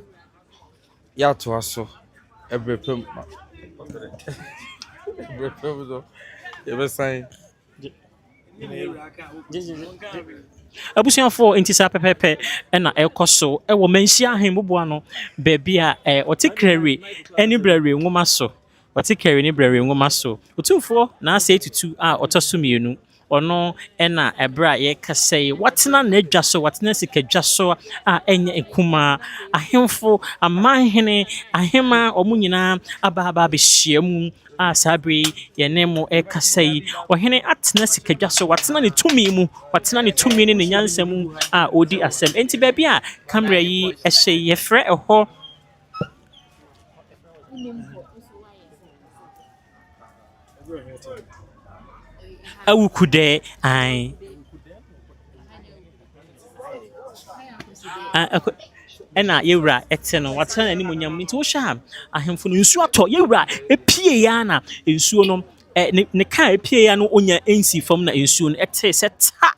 ya to aso ebrepem ebrepem do ye be san abusuafo nti sa pepepe na ekoso e wo manhia ahemboboa no baabi a otikrare ani brare nwoma so otikrare ni brare nwoma so Otumfuo na asa etutu a otoso mienu ono na ebra ye kasei watena na adwa so watena sikadwa so a enye ekuma ahemfo amanhene ahema omunyina aba be hyiamu a sabri yenemo kasei ohene atena sikadwa so watena ne tumi mu watena ne tumi ne nyansam a odi asem enti baabi a camera yi ehye yefre eho awukude ai ena yewra ete no watena ni monyam nti wo hwa ahemfo no nsu ato yewra epie ya na nsuo no ne ka epie ya no onya ensi fam na nsuo no ete se ta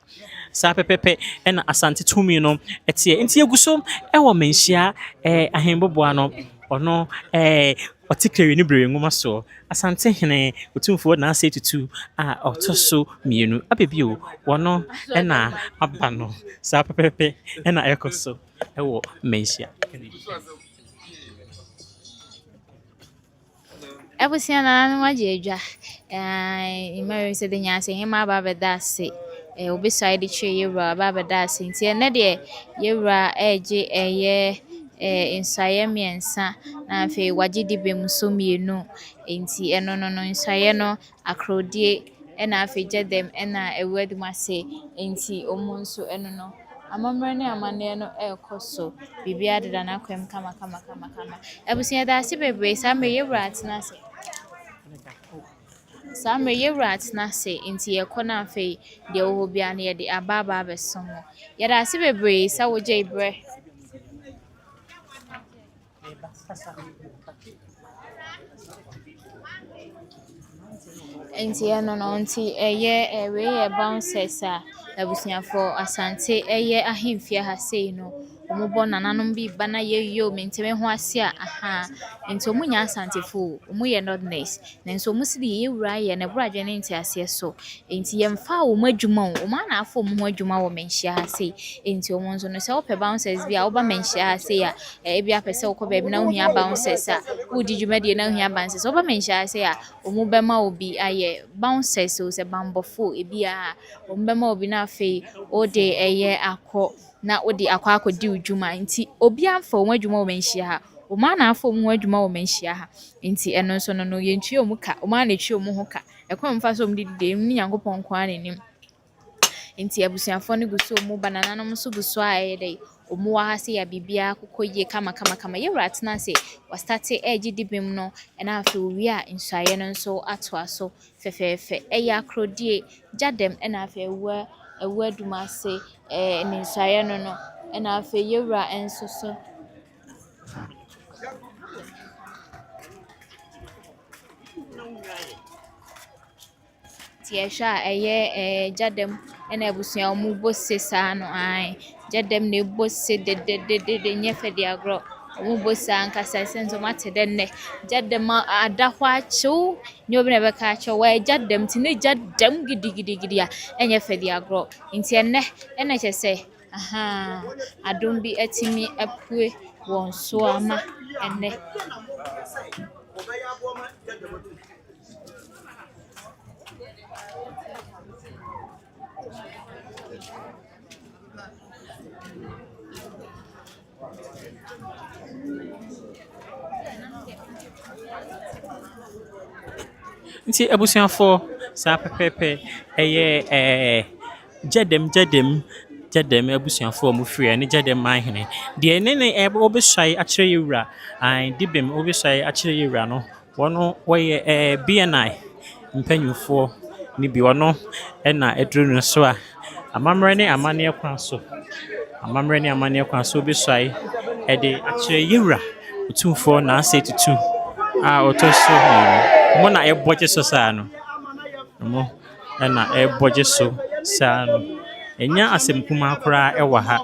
sa pepepe ena asante tumi no ete nti eguso ewo menhia ahemboboa no ono otikrare ni brere ngoma so Asantehene Otumfuo na asa etutu a otoso mienu abebio wono ena abano sa pepepe ena ekoso ewo menhia Ebusia na no waje edwa imere se de nyaase hema baba dase obeside che yewra baba dase nti ene de yewra eje eye insaye miensa na afi waje dibe musomienu nti eno no insaye no Akrodie na afi Gyadam na Awuadumase nti omonso eno no amamre ne amane no ekoso bibia deda na kwem kama ebusia da se bebre sa me yewra atnase Samre yewra atnase nti yekona afi de wo bia na ye de ababa abesomo yeda se bebre sa woje ibre nti eno no nti eye we ye bouncers a abusuafo asante eye ahemfia ha sei no omubo nananom bi bana yeyo menteme ho ase a aha nti omunya asantefo omuye nordness nenso omusidi yewura ye na buradwe ne nti ase so nti yemfa wo madwuma o ma na afo omu adwuma wo menhia ha sei nti omonzo no se ope bouncers bi a oba menhia ha sei a ebi apese wo ko ba bi na ohia bouncers a wodi dwumade na ohia bouncers oba menhia ha sei a omu bema obi aye bouncers o se bambofo ebi a omu bema obi na afei ode eye akọ na odi akwa akodi udwuma nti obi amfa omu adwuma wo menhia ha oma na afọ omu adwuma wo menhia ha nti eno so no yentue omu ka oma na tue omu ho ka ekwa mfa so omu dide ni Nyankopon kwa nenim nti abusuafo ne guso omu banana no so guso ayede omu wa ha se ya bibia kokoye kama yewra atena se wa start eji dibem no na afi owi a nsuaye no nso ato aso fefefe eya Akrodie Gyadam na afi Awuadumase ne nsuaye no na afi yewra enso so nti ehwa eye Gyadam na abusua mu bose saa no ai Gyadam na bose de nyefe de agro mu bose ankasa senso mate de ne Gyadam adahwa achu nyobi na beka achu wa Gyadam ti ne Gyadam gidigidi a enyefe de agro nti enne na chese aha adom bi atimi apue won so ama enne nti abusuafo saa pepepe eye Gyadam abusuafo mu free ne Gyadam ahene de ne obesai akire yewura an dibem obesai akire yewura no wono woye BNI mpanyufo ni bi wono na edru no so a amamre ne amane kwan so obesai de akire yewura Otumfuo na ase tutu a otoso mo na eboje so saa no mo na eboje so saa no enya asemkuma akora ewa ha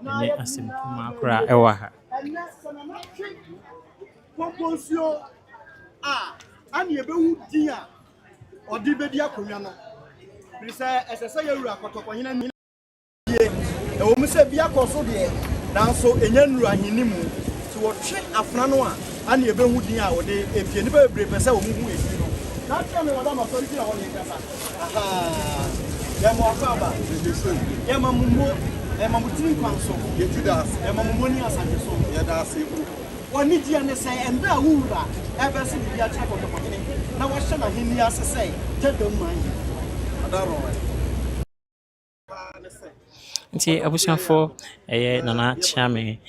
enya asemkuma akora ewa ha Poponsio ani ebewu din a odi bedi akonwa no bisa esese yewura kotoko hina ni e wo mse bia koso de nanso enya nuru ahini mu ti wo twe afna no a ani ebewu din a odi epie ni ba bebre pese wo mu hu efi no na twa me wada ma so ri na wo ni kasa aha ya mo akaba ya mamumo ya mamutini kwanso ya judas ya mamumoni asanteso ya daseku wani dia ne sai ende awura ebe se bia cha ko ko ni na wo hye na hini asesai Gyadam man adaro nti abusuafo nana chiame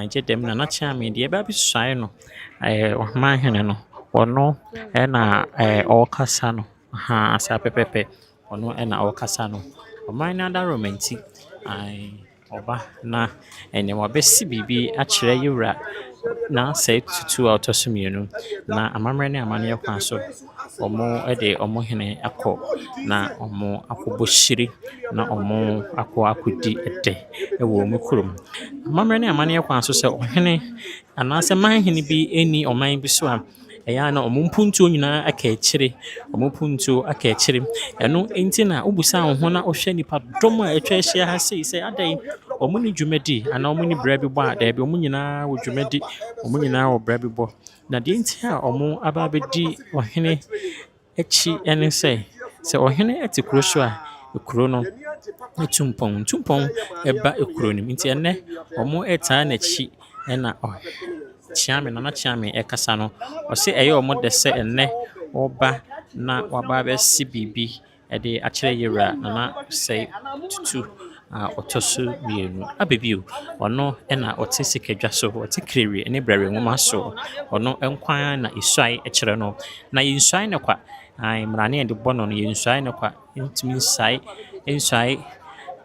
Gyadam nana chiame de ba bi suai no ohman hene no wono na okasa no ha asa pepepe ono na okasa no oman na da romantic oba na ene wabesi bibi akire yewura na say tutu autosumienu na amamre ne amane kwan so omo omo hene akọ na omo akoboshiri na omo akodi ede ewo mu kurum amamre ne amane kwan so se ohene anase man hene bi eni oman bi so a eya na omumpuntu nyina aka akire eno enti na obusa ho na ohwe nipa dom a etwa ehia ha sei adai omuni dwumadi ana omuni bra bi bo a da bi omunyina wo dwumadi omunyina wo bra bi bo na de enti a omu aba bedi ohene echi ene se ohene etikuro so a ekuro no tumpon eba ekuro nim enti ene omu eta na chi ena chiame nana chiame ekasa no o se eye omo de se enne oba na waba be si bibi e de akire yewura nana se tutu otosu mienu abebio ono na ote sikedwa so ote kreri ne brare nwoma so ono enkwan na isuai ekire no na yinsuai ne kwa mrane de bono no yinsuai ne kwa ntimi nsai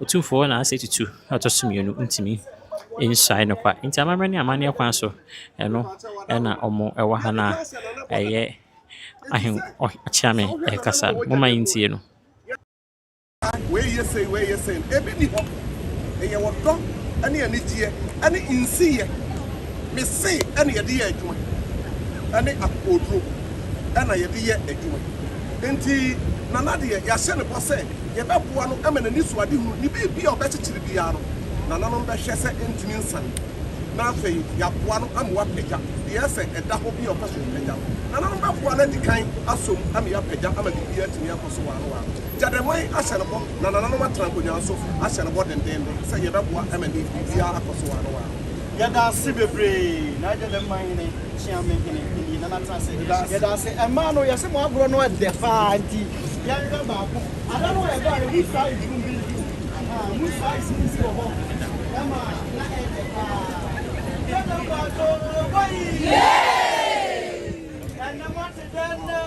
Otumfuo na ase tutu otosu mienu ntimi inside no kwa nti amamre ne amane kwan so eno na omo ewa ha na eye ahin achiame kasa moma yintie no we say ebi ni ho eye wodo ane anigye ane insiye me say ane ye de ye adwuma ane akodro ane ye de ye adwuma enti nanade ya hye ne bo say ye beboa no ama nani so ade hu ni bi obechichiri bia no nana no behwe se entimi nsan na afei ya boa no amwa pagya de ese eda ho bi opeso pagya nana no beboa na dikan asom am ya pagya ama bi atimi akoso wa no wa Gyadam ahye no bo nana no matra konya so ahye no bo denden se ye beboa ama ni bi akoso wa no wa ya da se bebre na Gyadam man ne chiame hene ni nana trase ya da se ema no ya se mo agro no de fa anti ya nga ba ko ada no ya ba ni sa idum bi musa isi oho kama na edeka Gyadam ba to boy na mate denne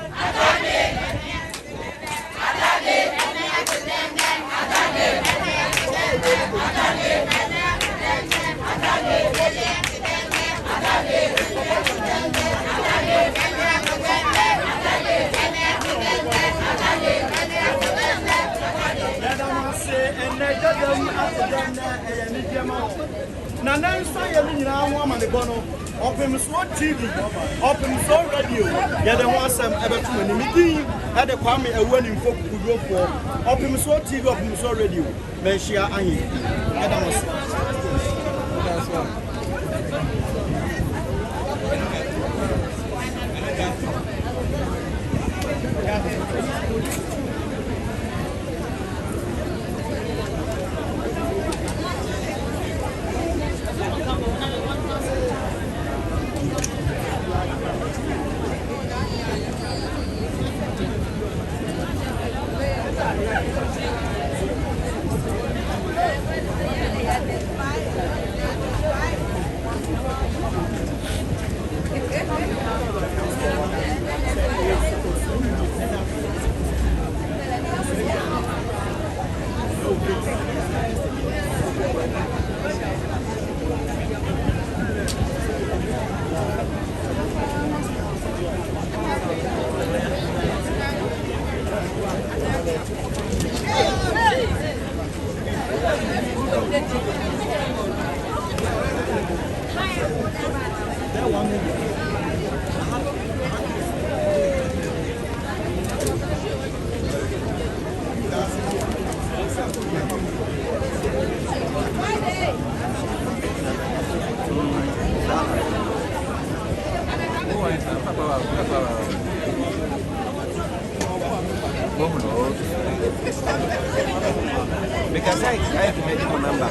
Gyadam Gyadam na nansa ye ni nyina ho ama ne bono Otumfuo TV Otumfuo radio ye de ho asem ebetu ni midin e de Kwame Awuadumase kudofo Otumfuo TV Otumfuo radio me hia ahin Gyadam was Because I have to make a number.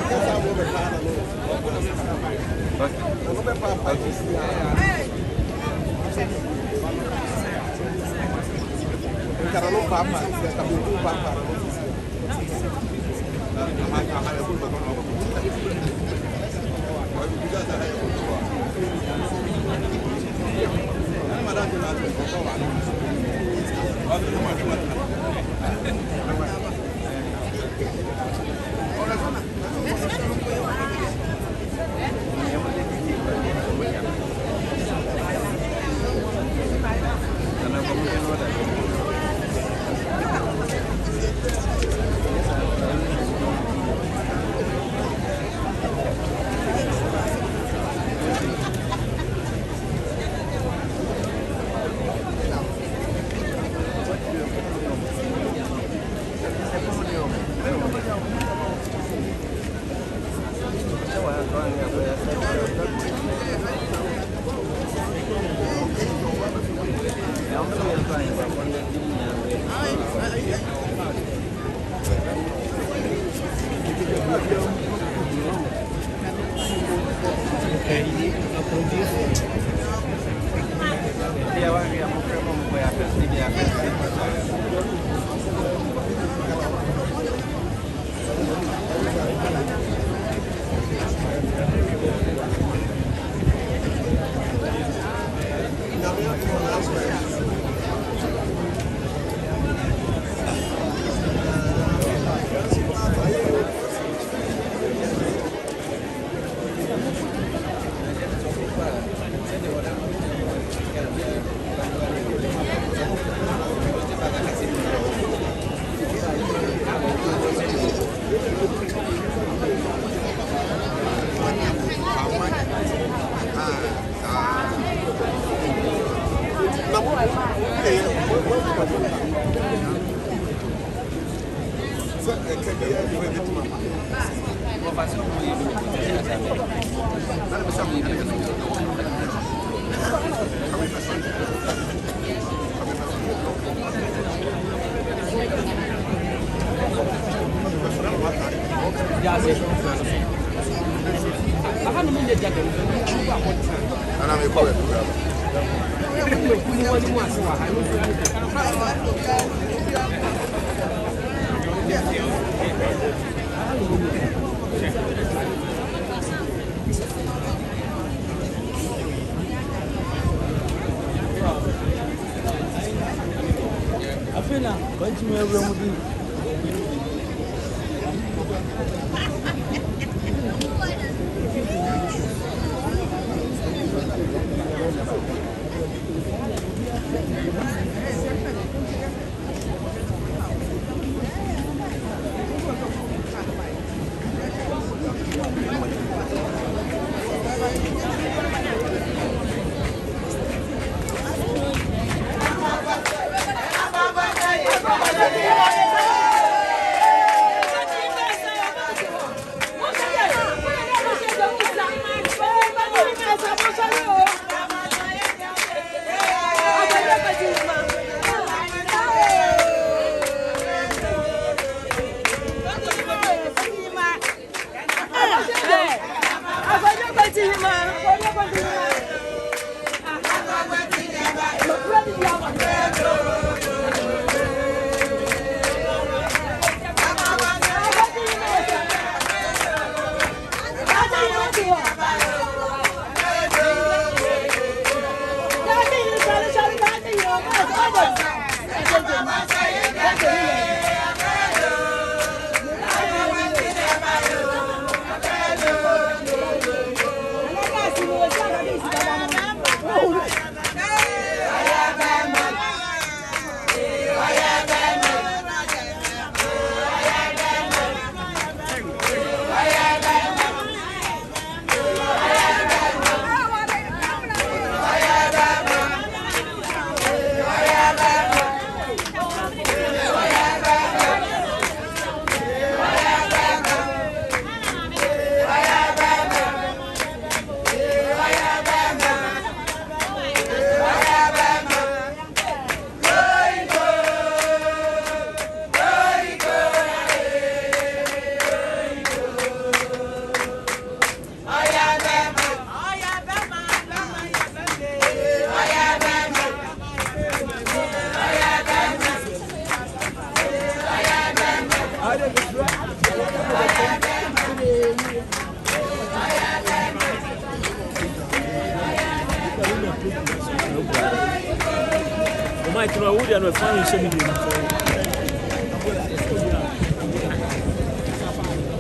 mic no would and find show me.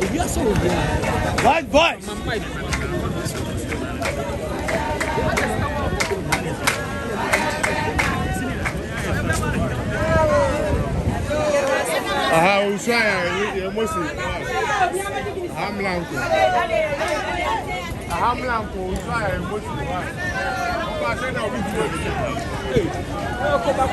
We are so white voice. Aha, usaya emosi. Hamlanko usaya emosi. Oba say na obi do it. Go back.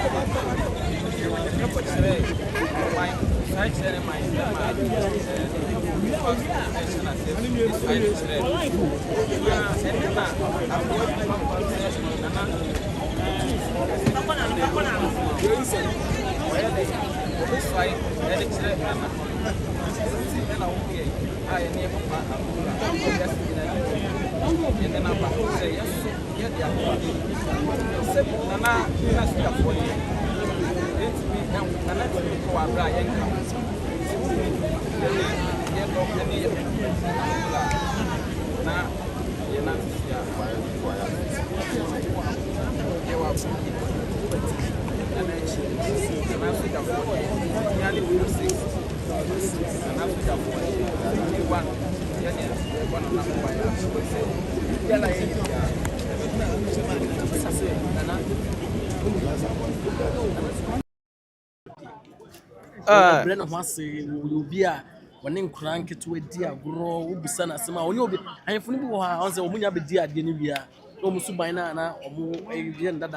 Brand of Massey will be a one crank to a dear grow, will be son as my own. I am fully on the Omunia be dear Genivia, almost by Nana or more a young than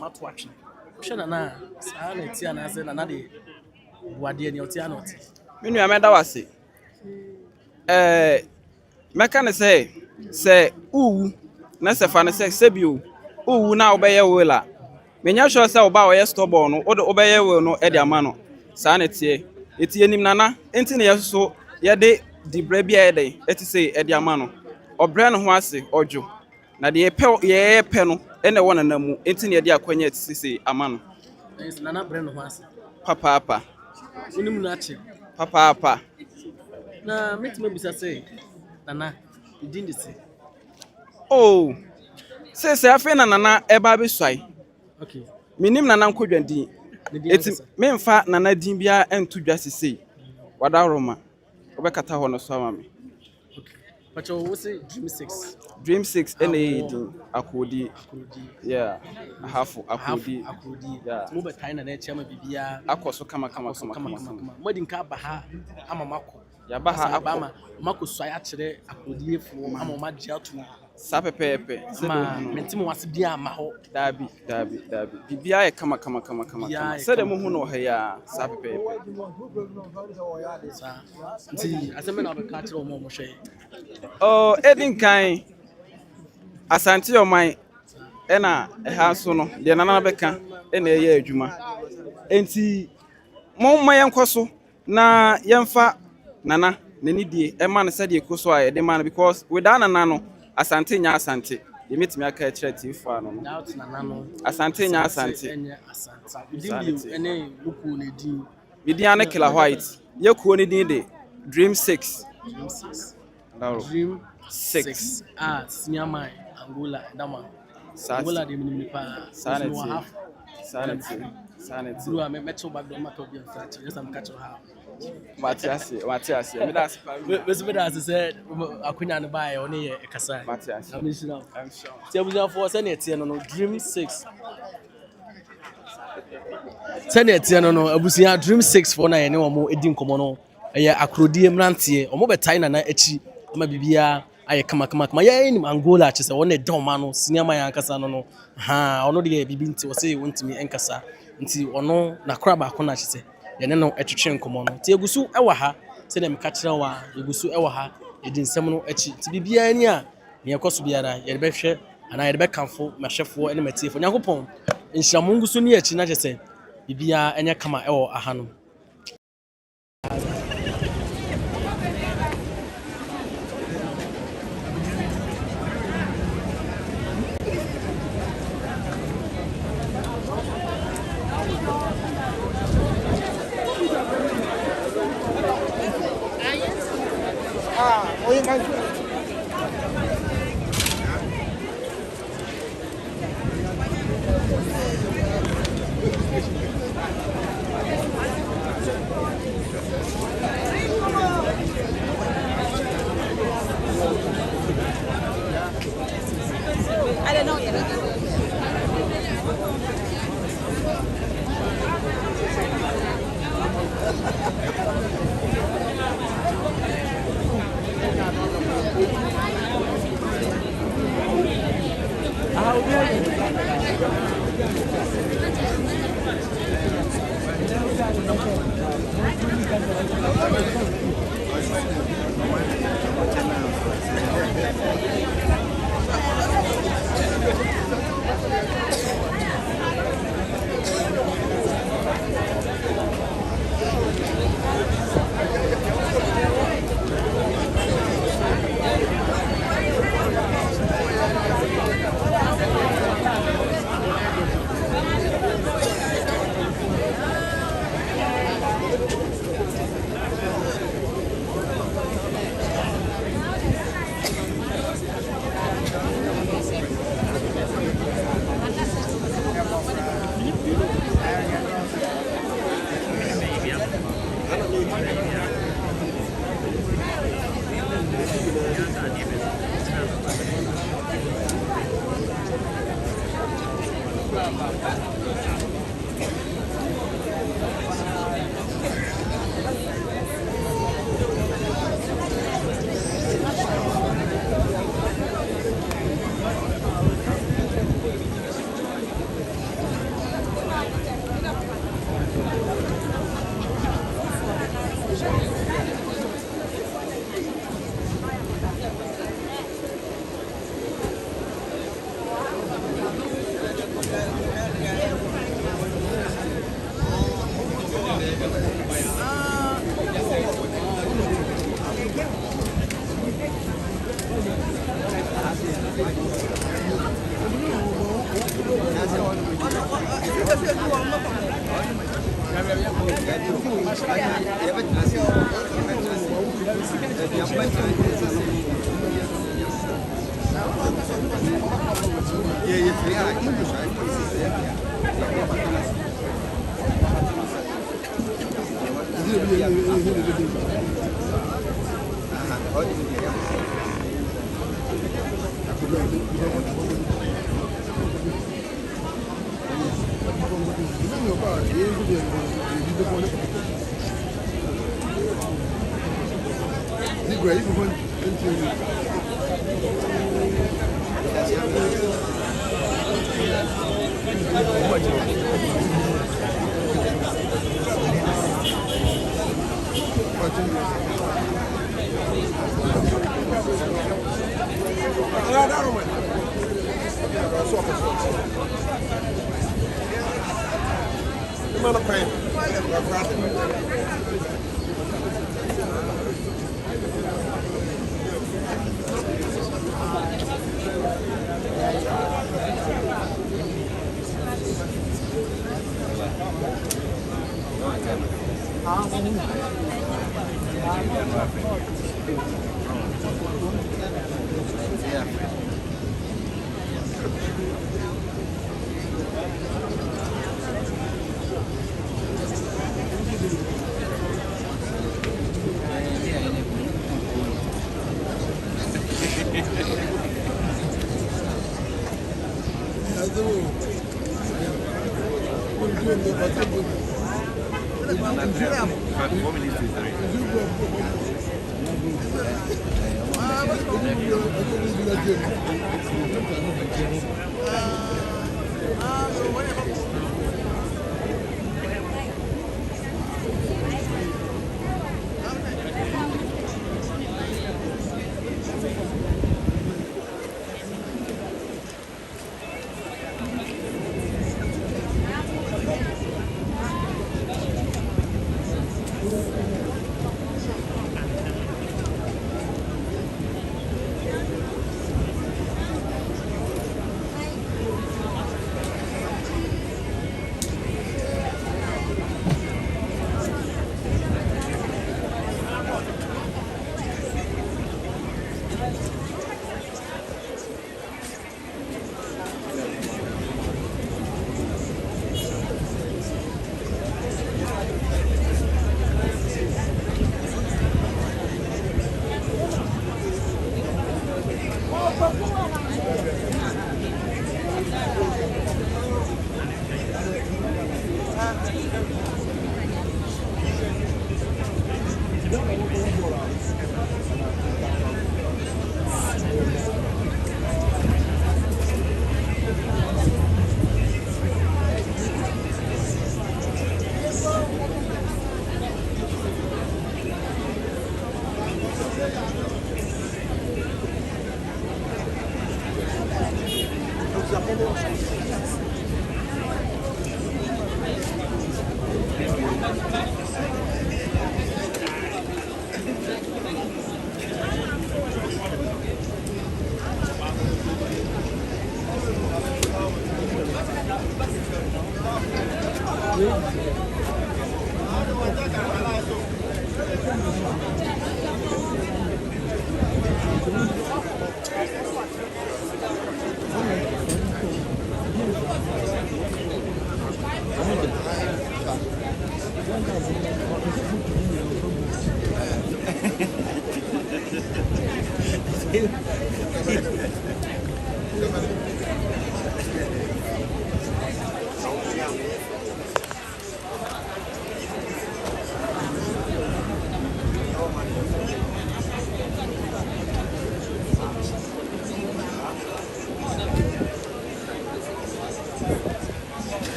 Mat watching. Shana, Sanity and as another. What dear Yotiano? Minu amenda wase. Meka say na se fa ne say sebio na obeye wela. Menya sure say oba oye stubborn no obeye we no e de ama no. Sa na tie. Eti enim nana enti ne yeso ye de di bra bia e de eti say e de ama no. Obre no ho ase ojo. Na de ye pe no e ne wona na mu enti ne de akwanya eti say ama no. Nana bre no ho ase. Papa. Unim na che. Papa. Na metima bisa say Nana you didn't say. Oh. Say afi na Nana eba be swai. Okay. Minim Nana nkodwandi. Eti memfa Nana din bia entu dwa sesei. Wada Roma. Obekata ho no so ama me. Okay. But you will say Dream 6. Dream 6 din Akrodie. Yeah. Akrodie. Yeah. Mo be tai na na chema bibia. Akoso kama. Mo din ka ba ha ama mako. Ya ba ha ama mako so ya kire Akrodie fu ama ma gia tu. Sa pepepe. Ma mentimo wase bia ma ho. Dabi. Bibia e kama. Se de mo hu no ha ya sa pepepe. Sa. Nti aseme na be ka kire mo hwe. Oh, edin kan Asante oman ena ha so no de nana beka ena eye adwuma enti momma yenkoso na yemfa nana nani die e ma ne sade ekoso a de ma because without nana no Asante nya Asante de metimi aka kire tifa no Asante nya Asante ene luku ne din bidia ne killer white yekuo ne din de Dream 6 Dream 6 Siniama Angola Dama Angola de minimipa Sanity Blue I met back the matter of your flat yes I'm catching how Matias me that's said akunya ne buy on e kasa Matias I'm sure Tiabuza for Senate no Dream 6 Senate no abusia Dream 6 for na ye ne omo edi nkomo no eye Akrodie mrantie omo betai na echi ama bibia aye kama ya ni Angola che se wona don ma no siniama ya nkasa no ha ono de bibi nti wo se wontimi enkasa nti ono na kra ba ko na che se ye ne no etwetwe nkomo no ti egusu ewa ha se dem ka kira wa egusu ewa ha edi nsem no echi ti bibia ni a ne ekoso biara ye be hwe ana ye be kanfo mahwefo ene matiefo nyankopon nhiramu ngusu ni echi na che se bibia enye kama ewo aha no I don't know yet.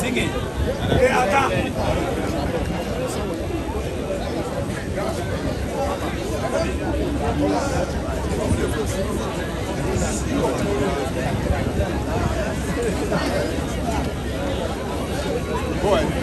Singing. Hey, Ata. Boy.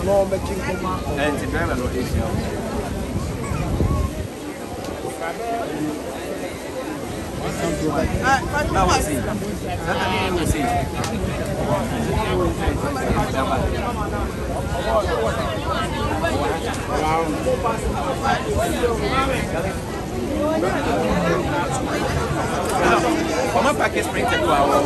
no making come. And the driver no issue. I will see. Saturday will see. Come on, package spring to our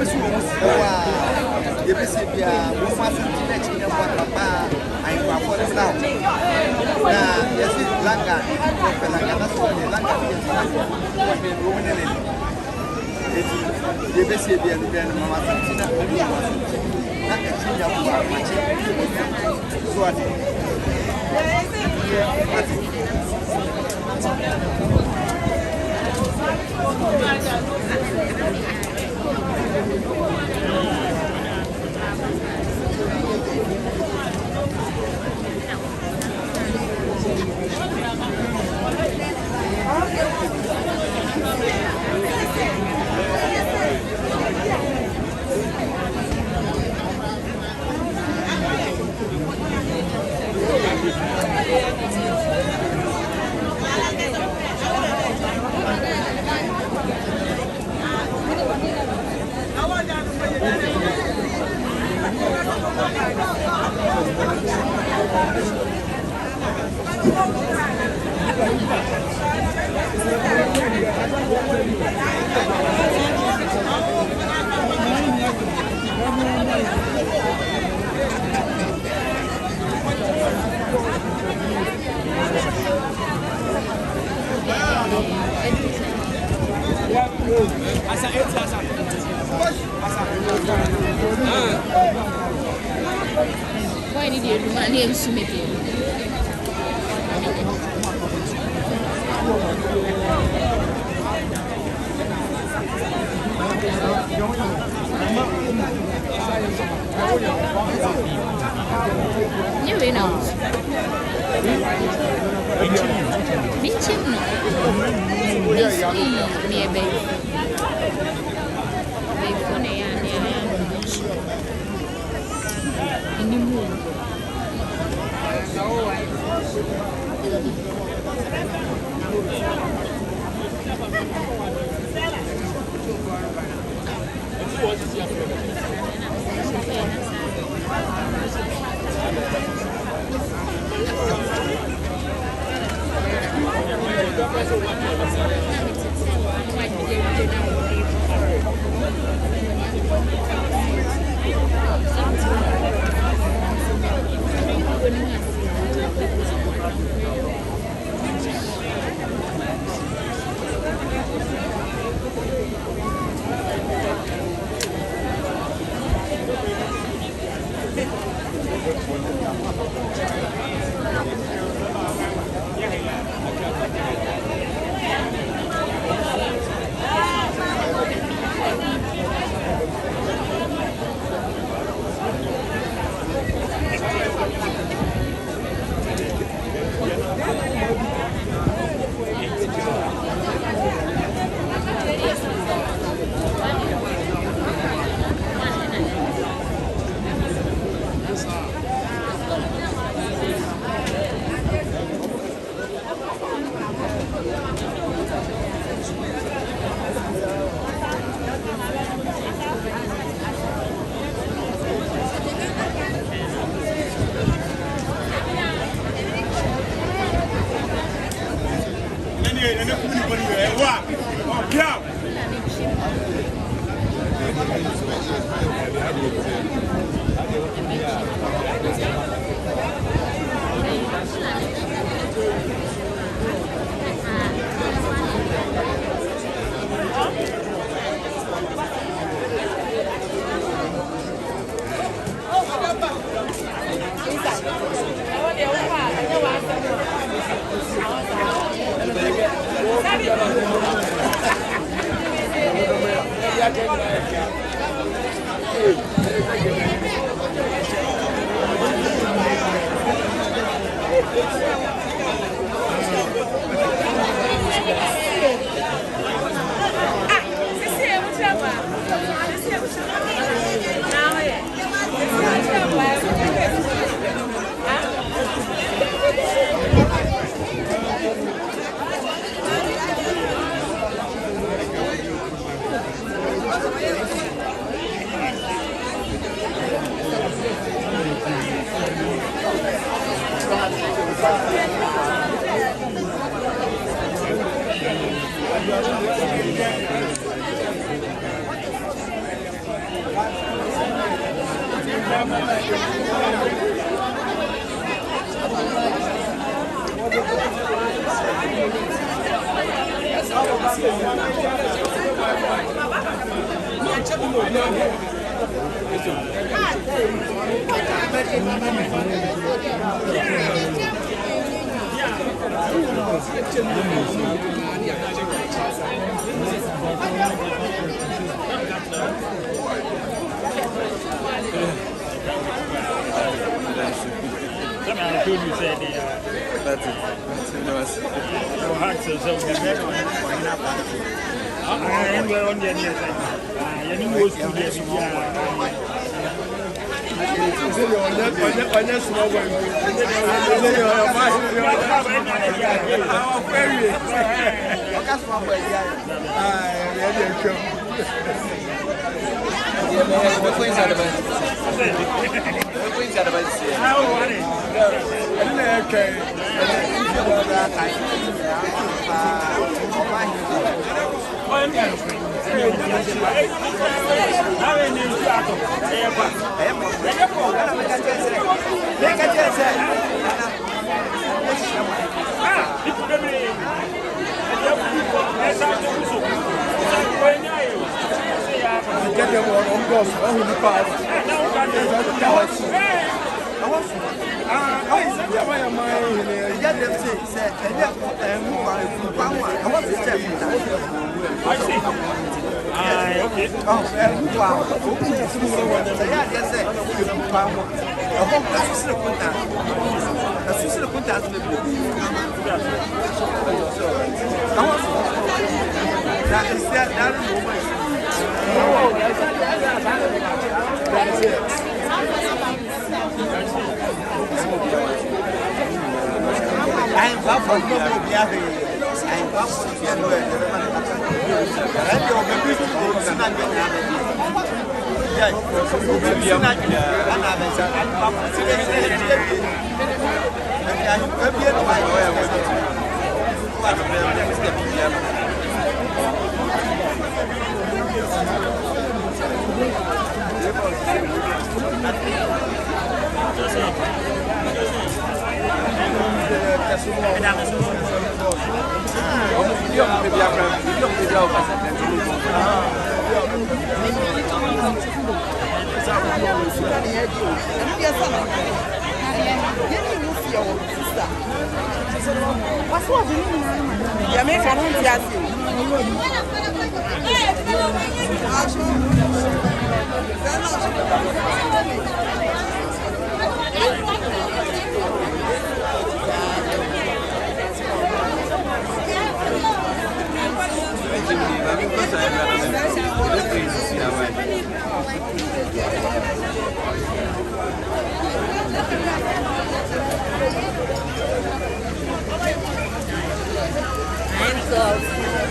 besi wo musi wa ye besi bia wo fa so ti na chi ne kwa papa ai kwa for now na yesi langa ko pela na so ni langa ye ko ni wo ne ne ye besi bia ni bia mama so ti na ko na e chi ya kwa ma chi so ati Why need you to manage to make it? You know, me a baby.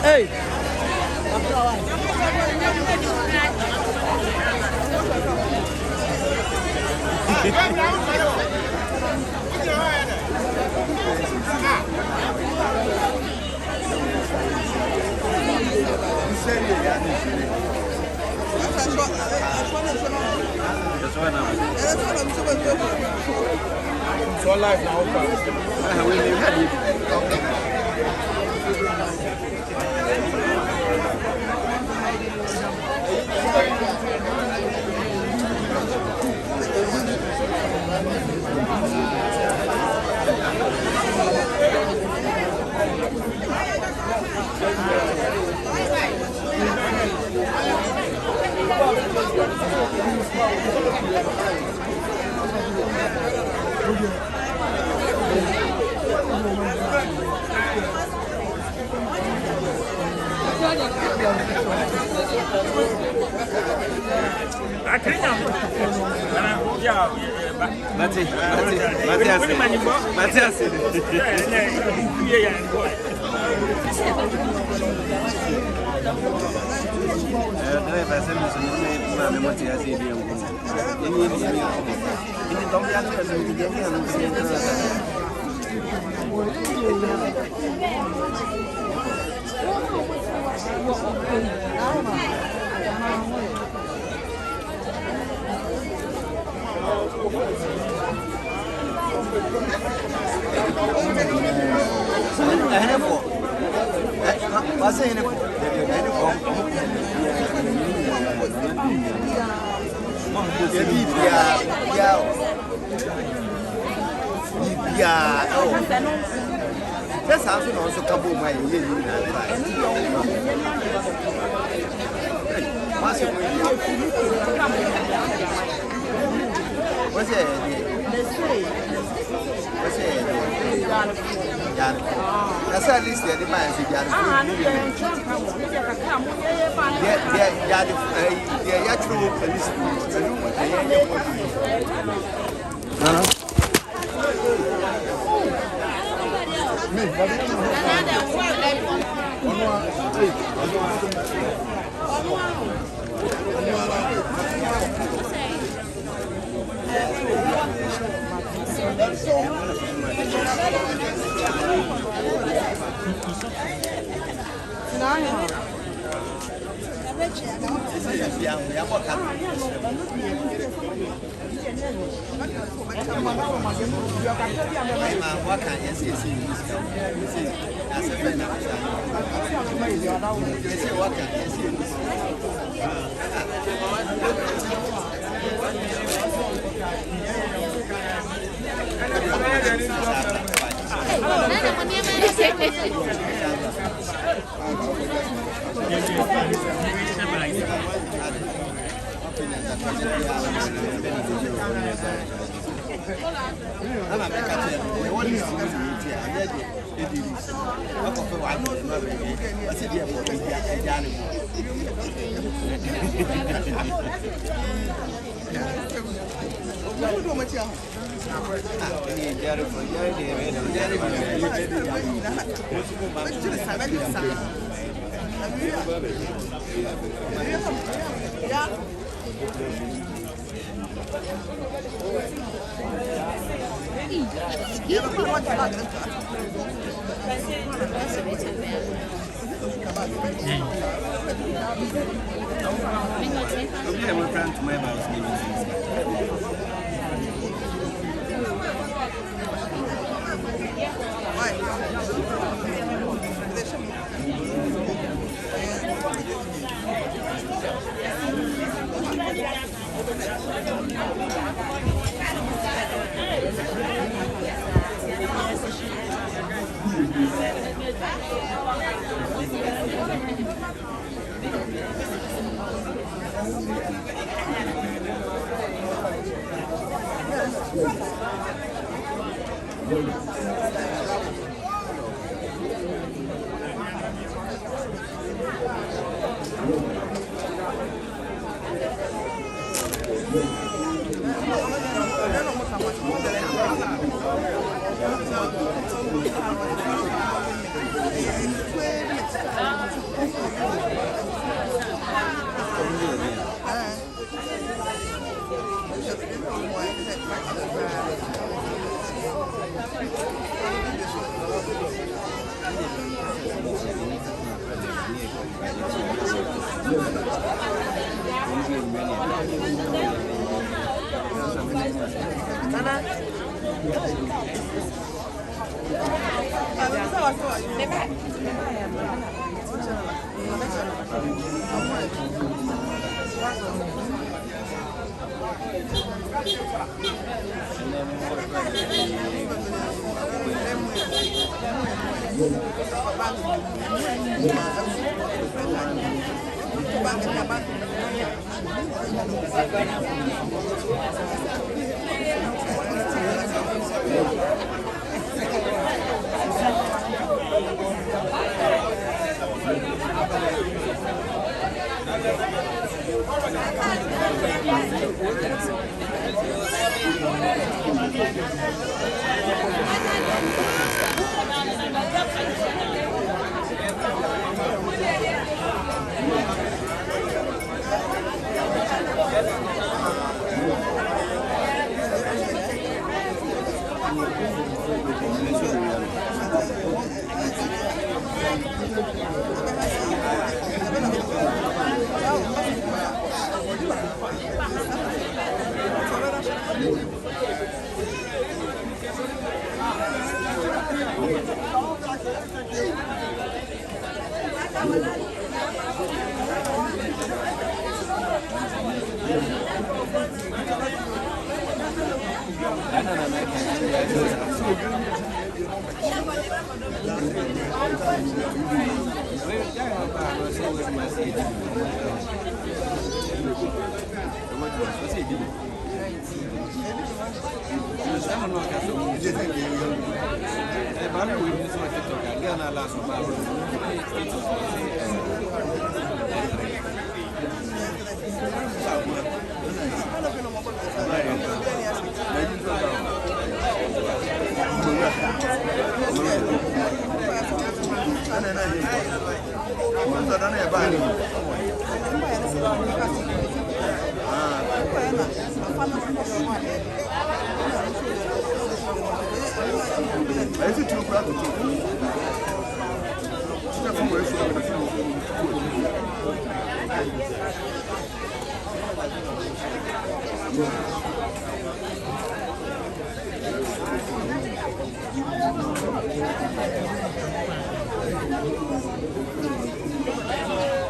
Hey! So live now. Asantehene for that's also also couple my what's it? That's at least the man said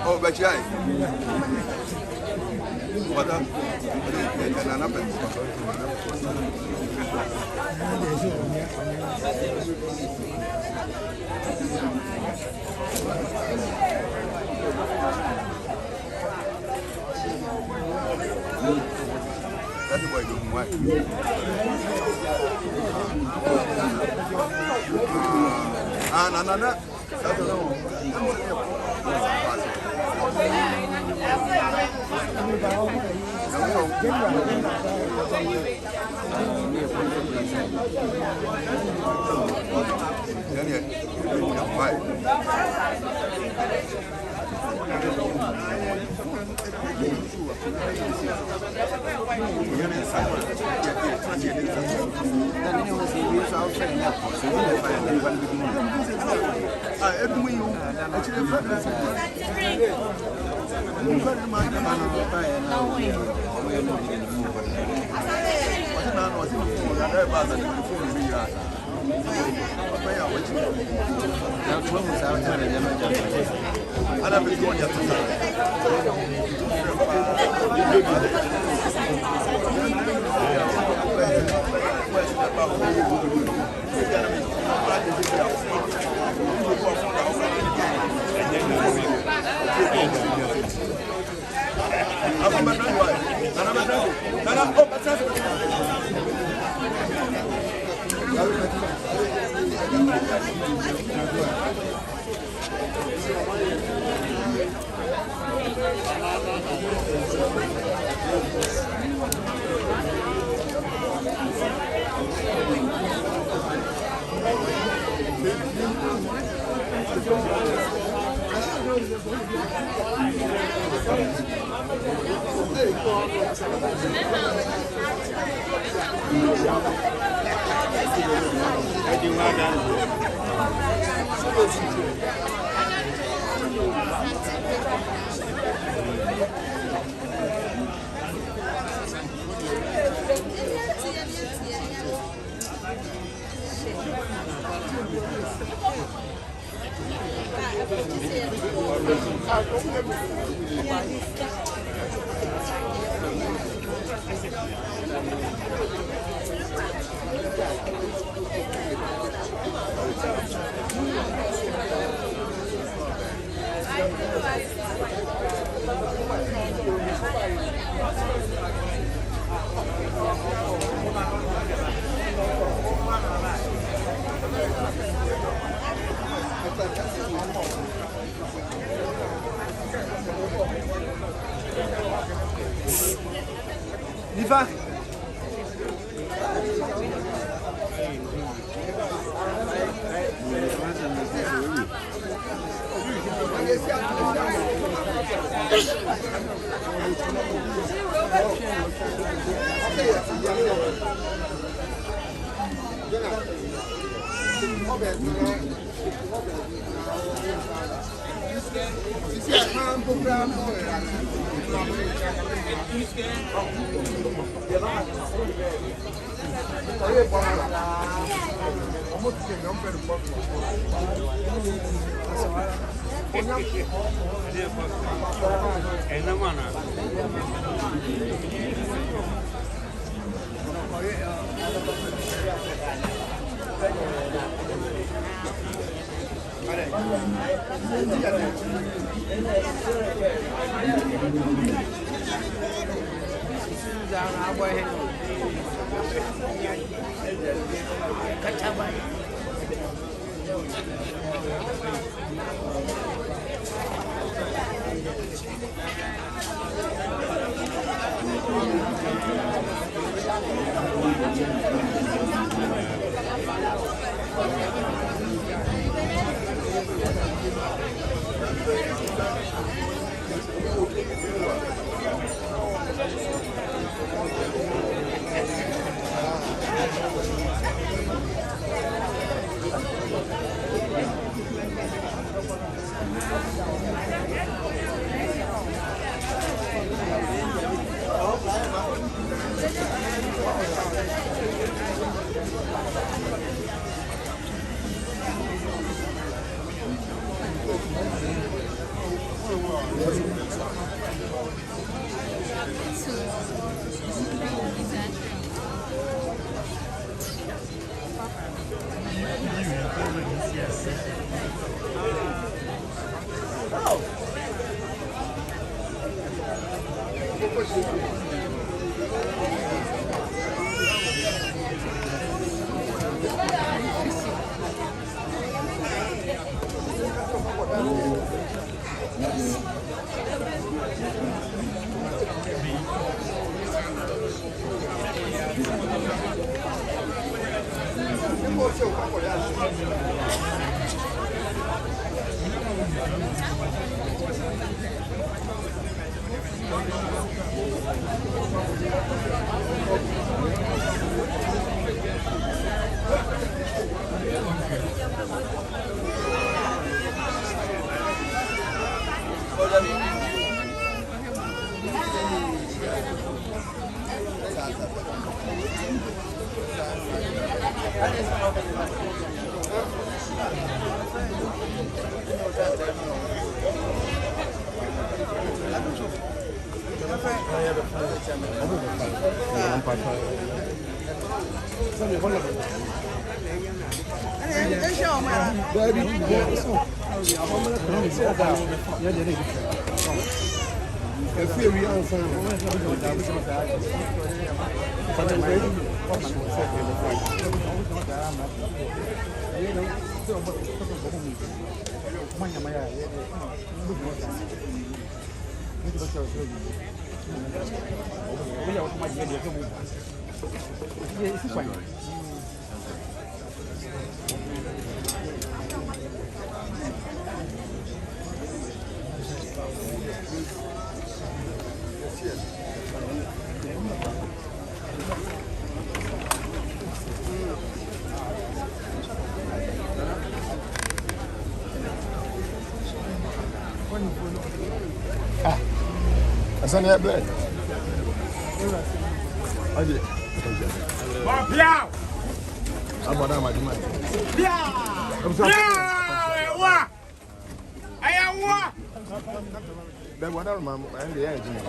Oh, but yeah. What up? That's the way you do it. No. Nifa. Asantehene bread. Aje. Piao. Abada ma dima. Piao. Wa. Ayawa. Ben wada ma ande ya dima.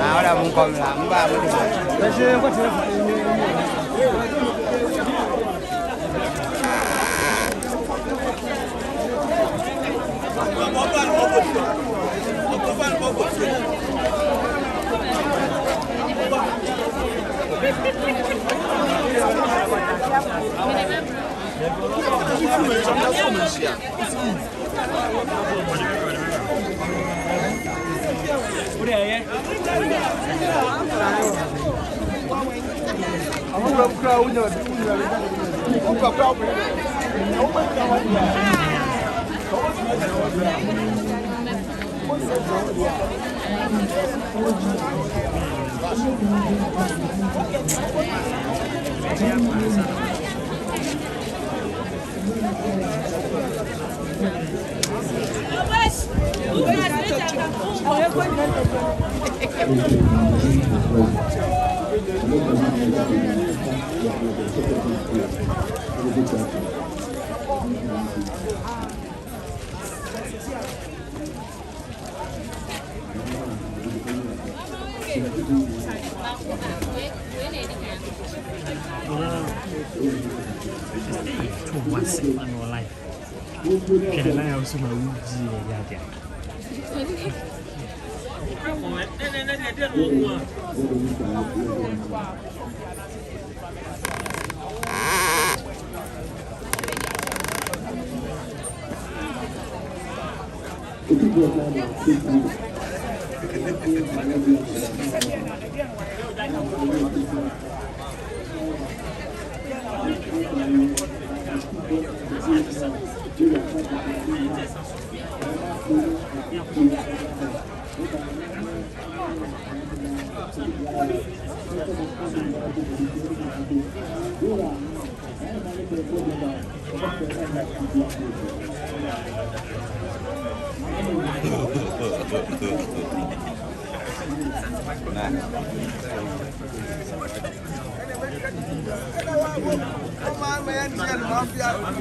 Ahora vamos con la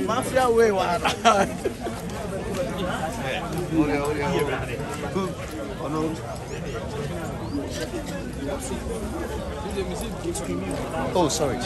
Mafia way, what? Oh, sorry.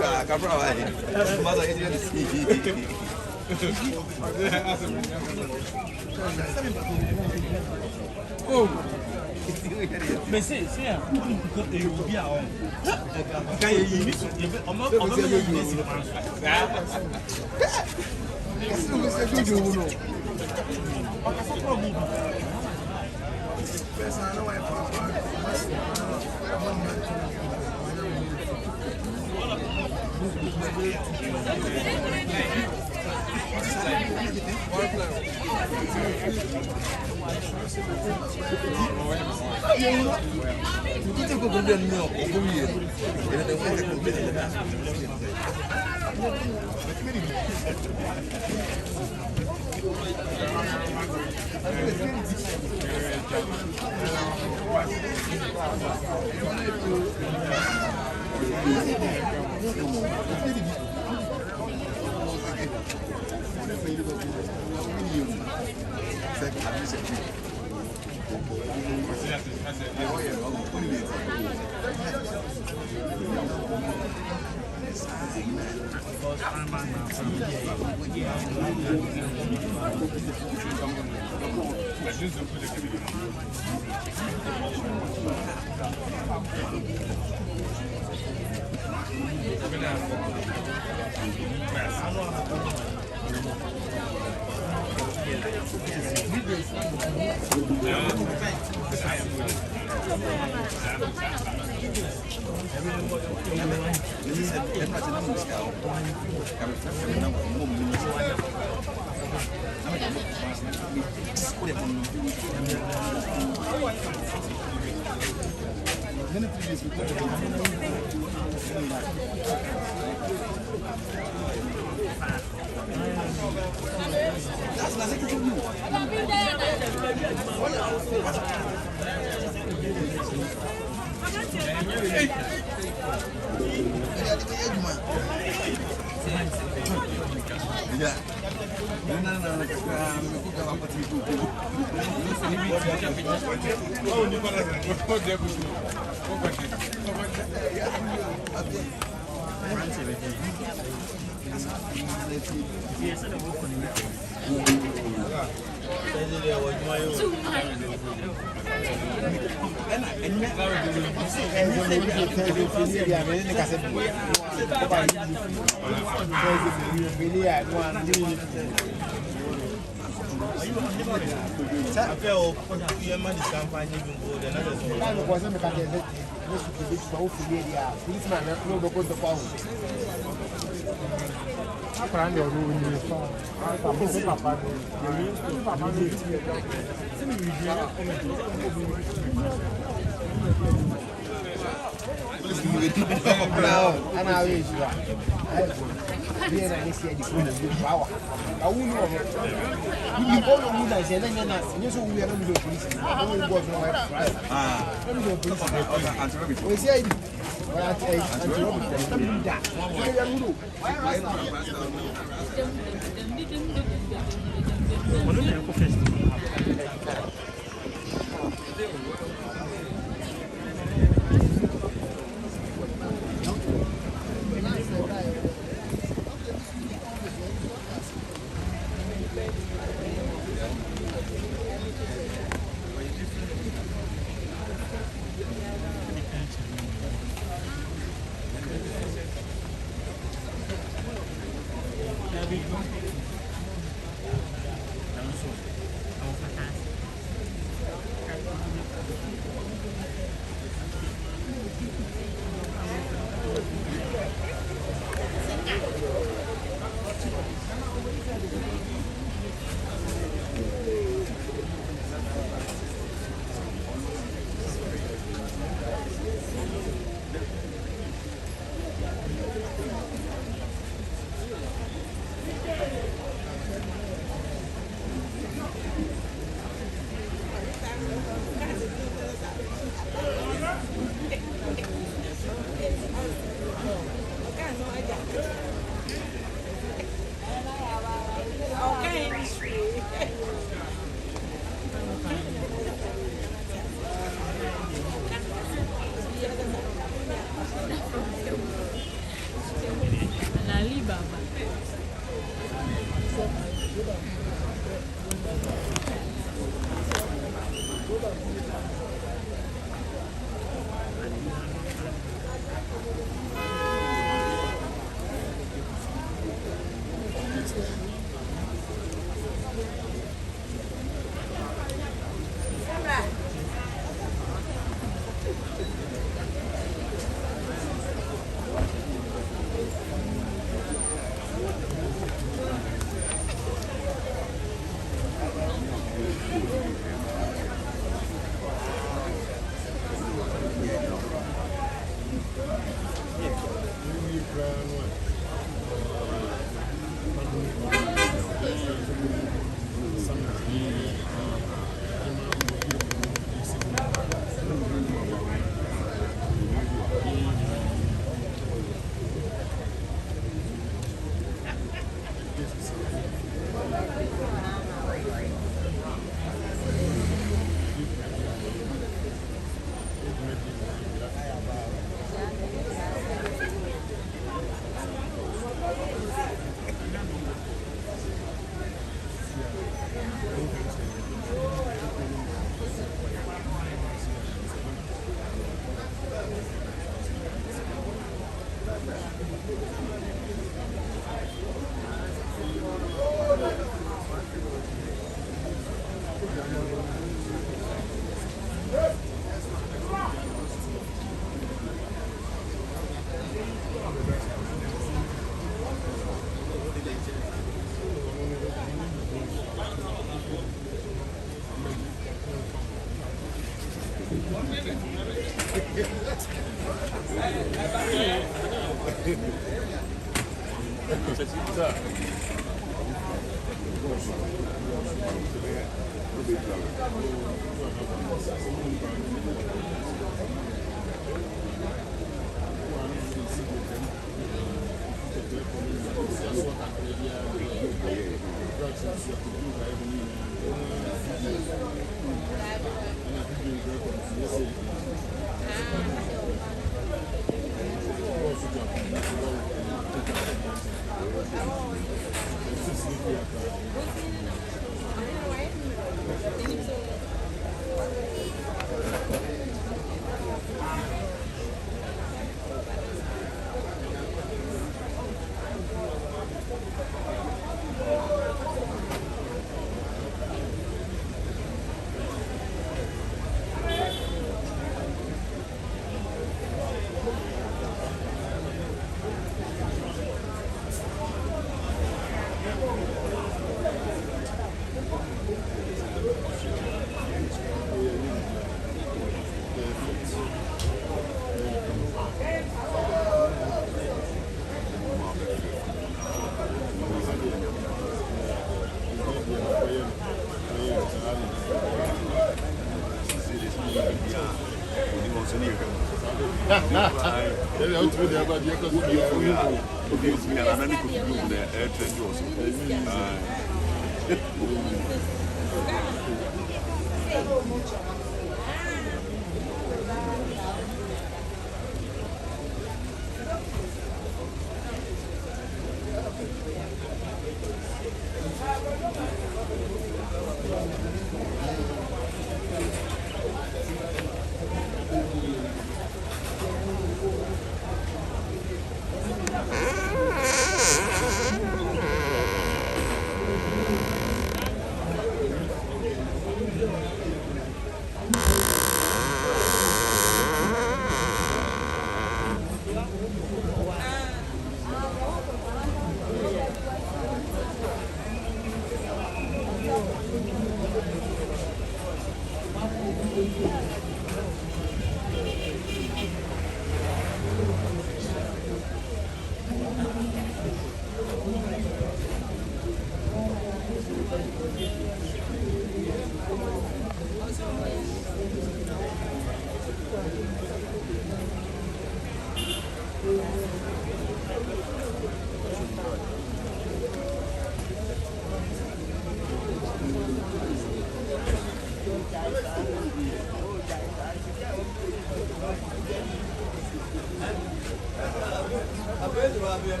Yeah,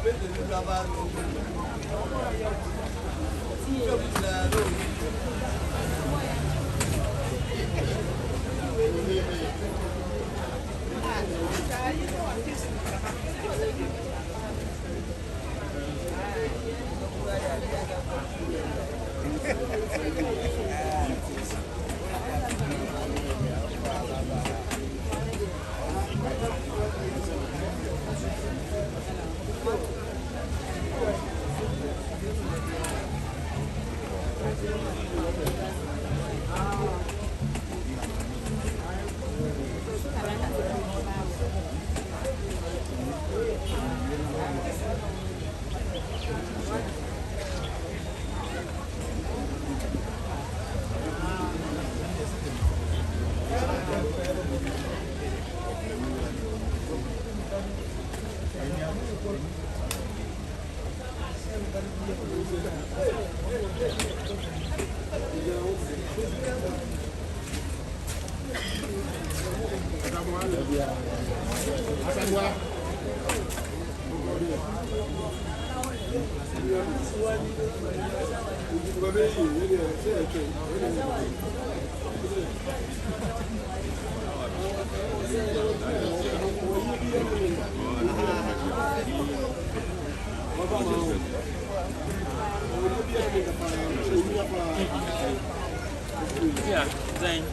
Zane.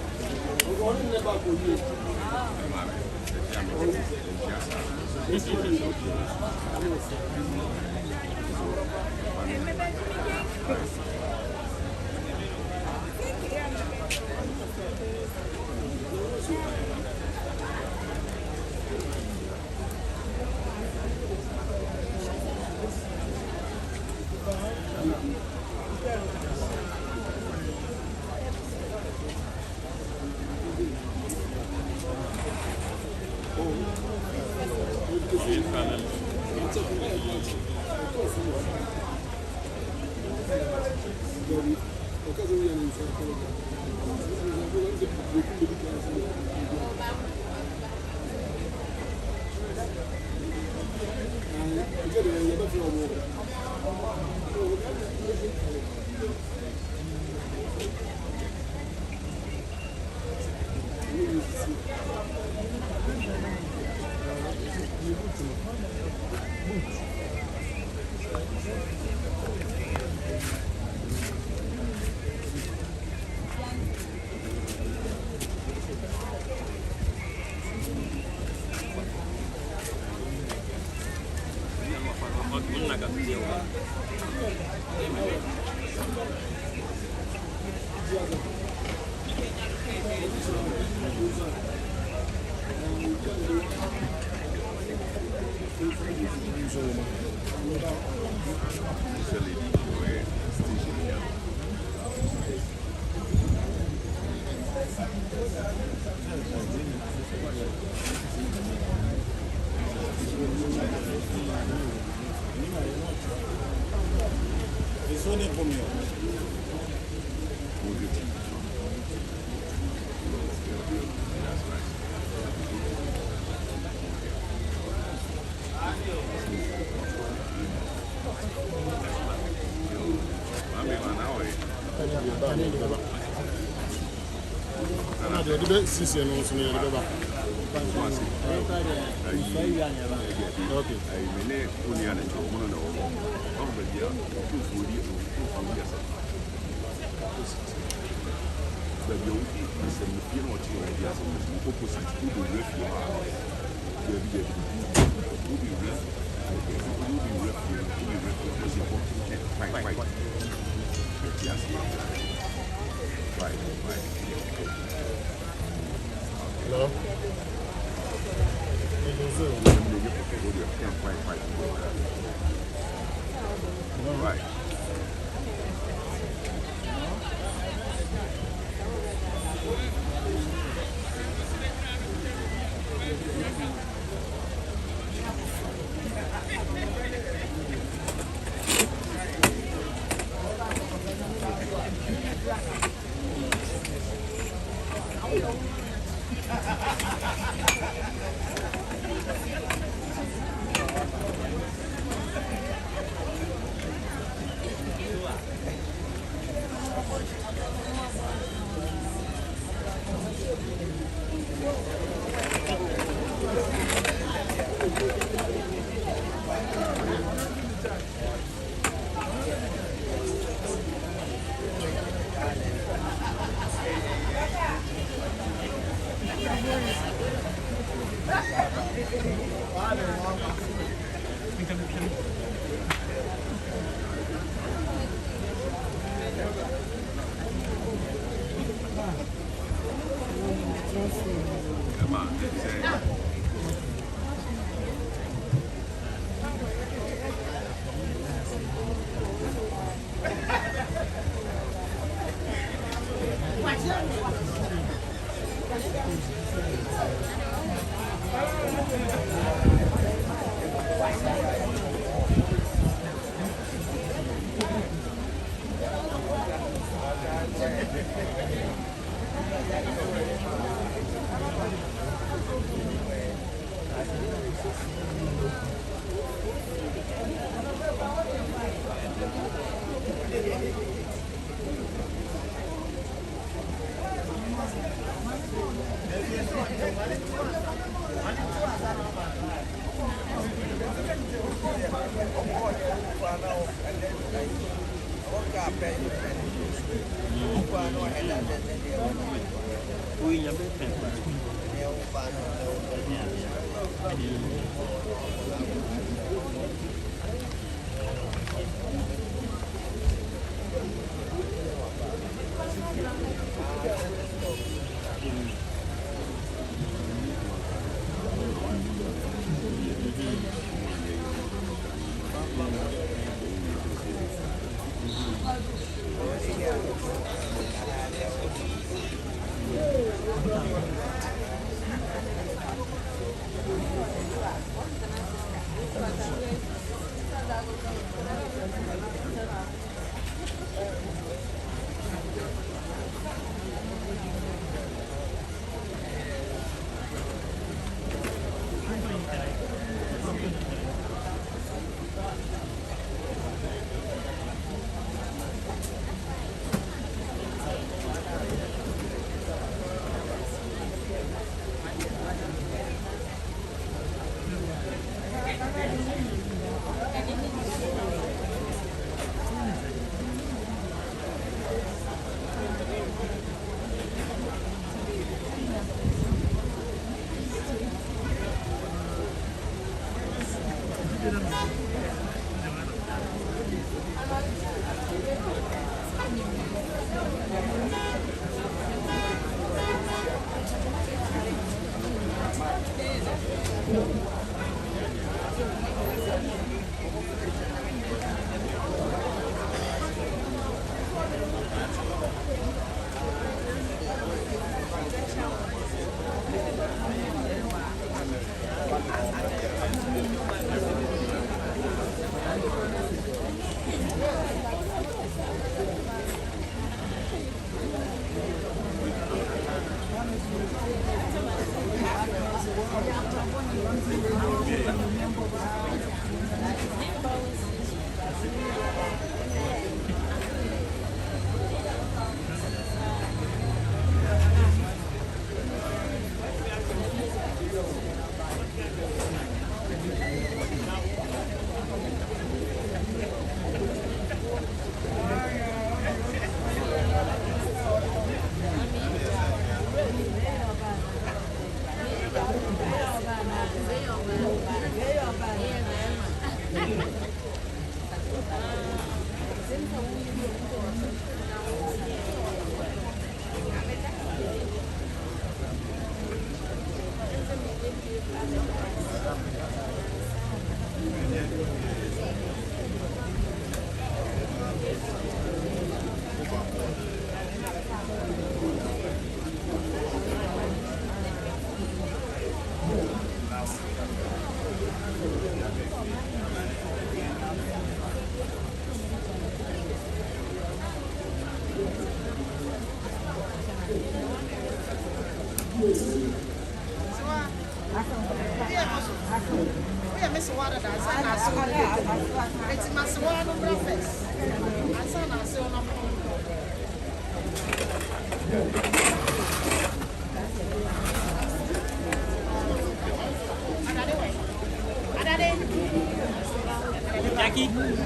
Jackie.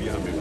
Behind me.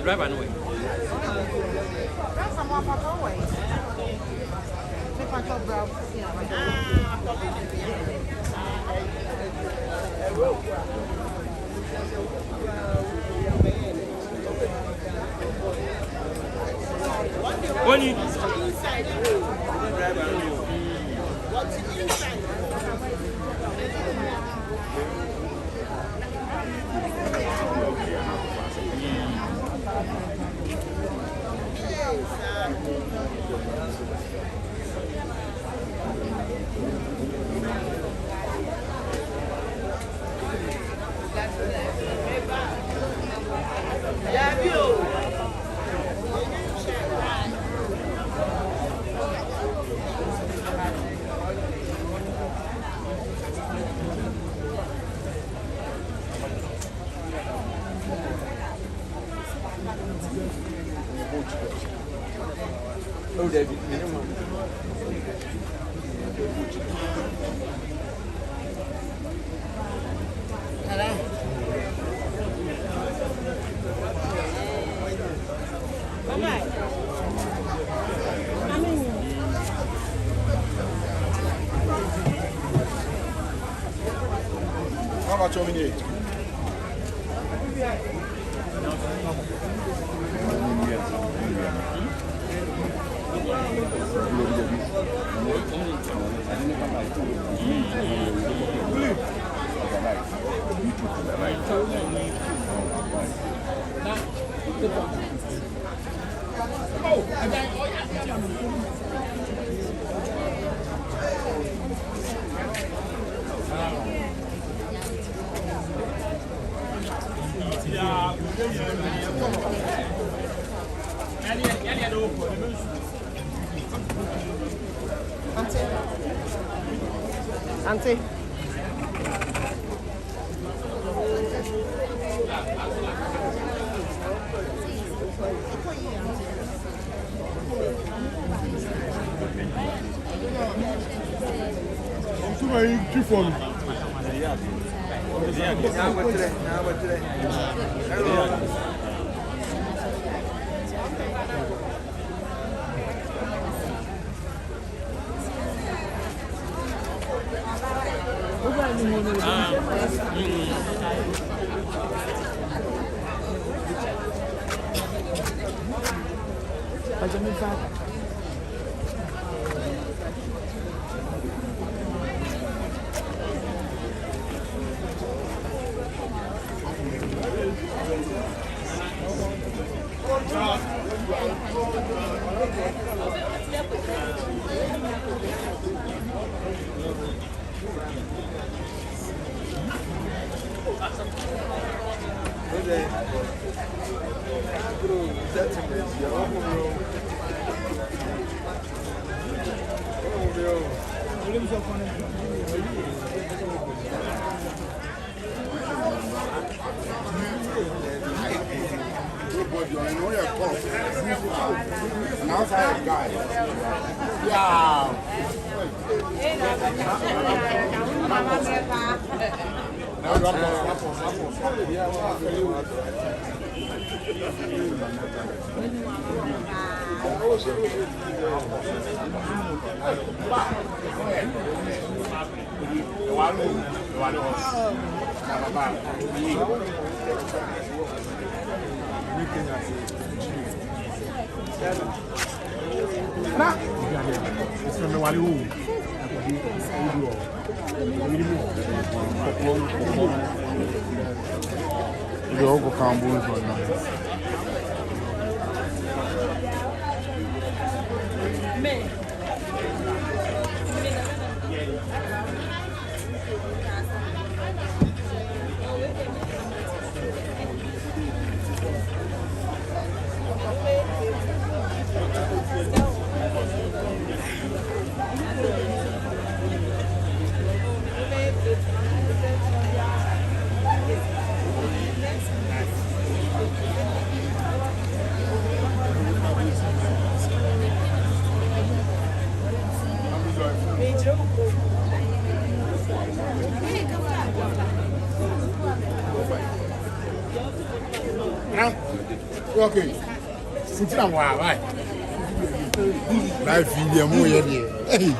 Drive anyway. When you How about your minute? Auntie. Okay. Sit down, why? Life in the moon, hey.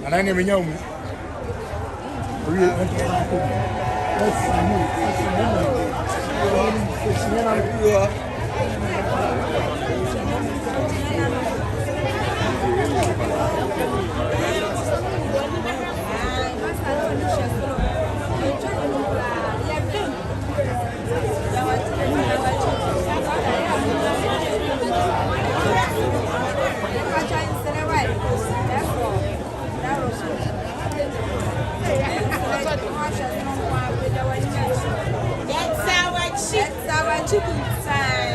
And I never know. Chicken time.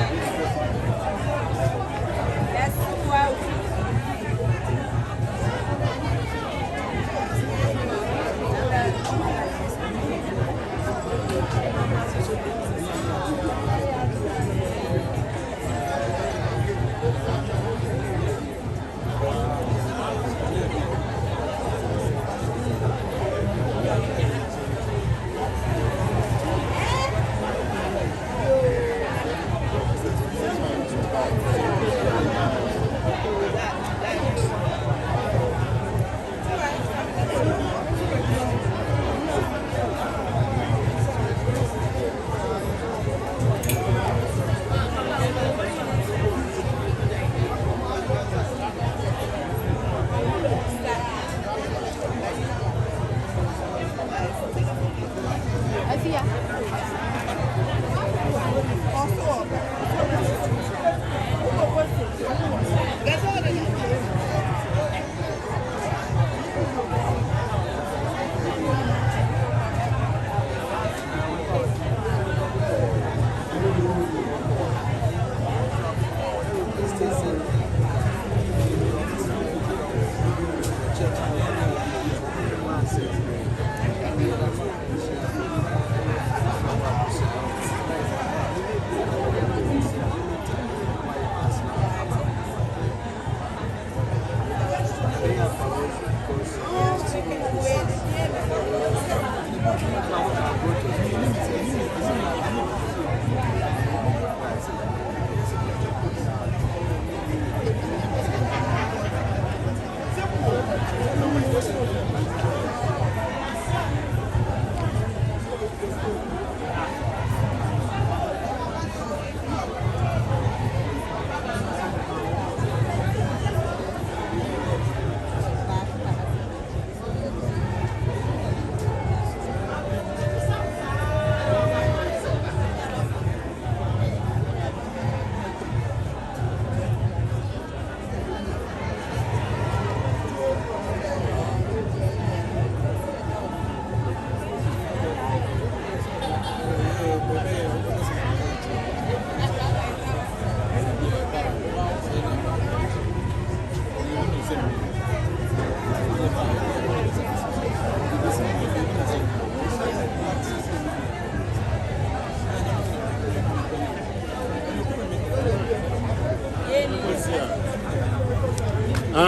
Do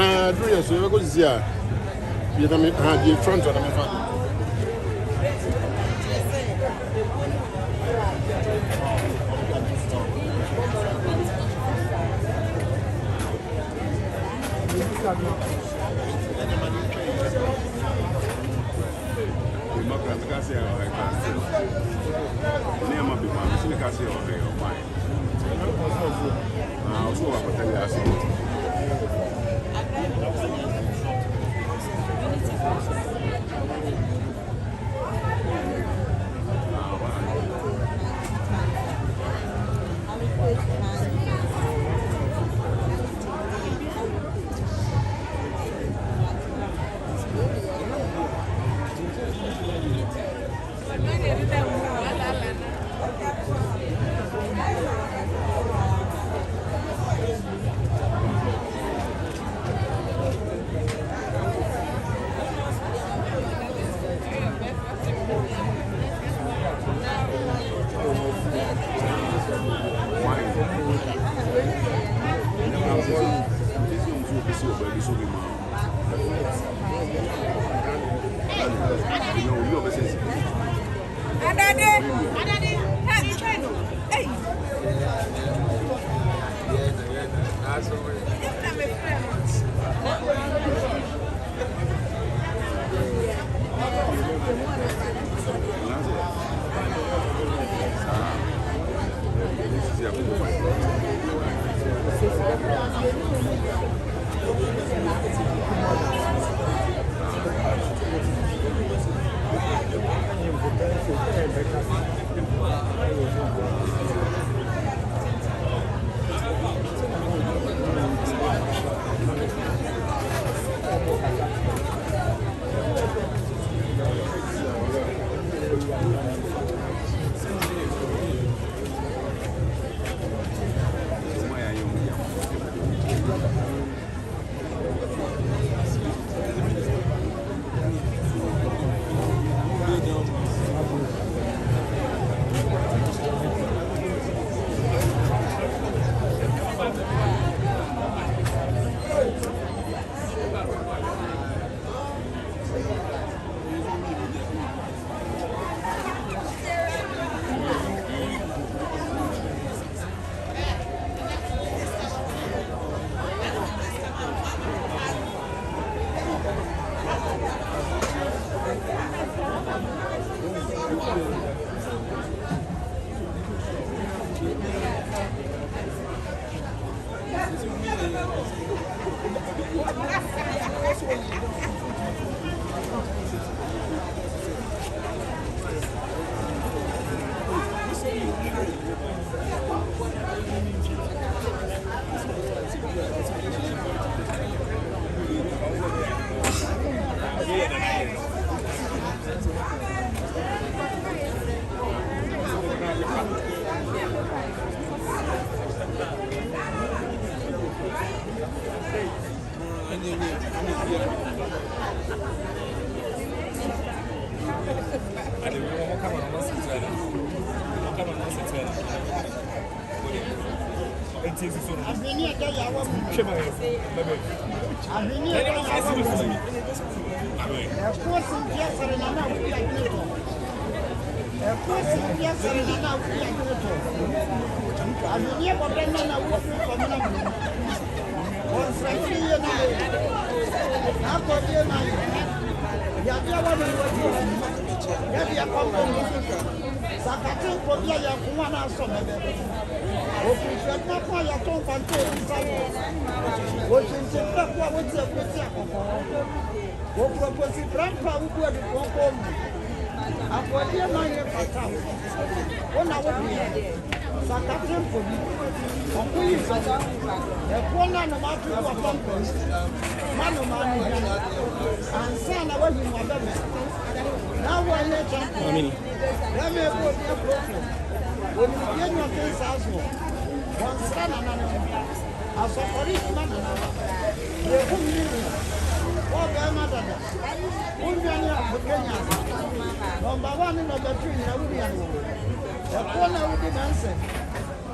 you so go see ah. You don't have front of them.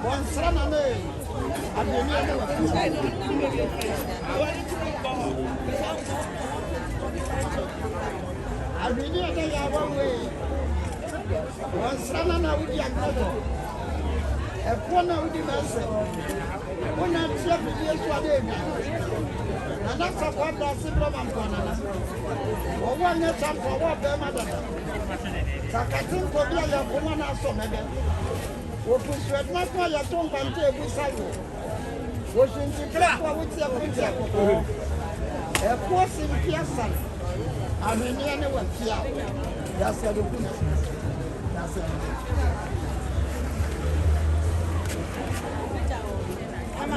One son, one way. One son now with the Akrodie. A corner with the master. One not chef with the Swade. And that's a part that's in Roman Corner. Or one net for what their mother. Sakatin for the other woman also, maybe. What was your mother, your tongue and table cycle? Washing the crap with your printer. A force in Piasan. I mean, anyone here. That's a look. That's it. I'm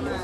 a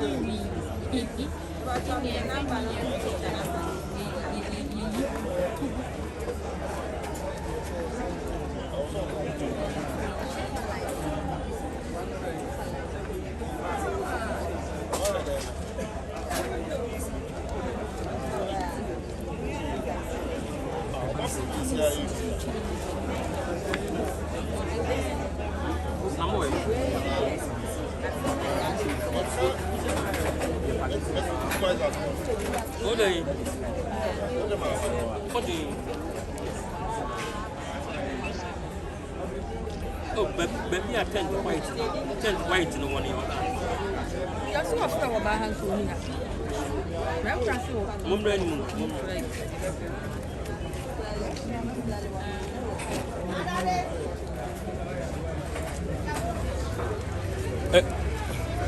Oh, baby, I tend white in the one year. You also have to buy hands to me.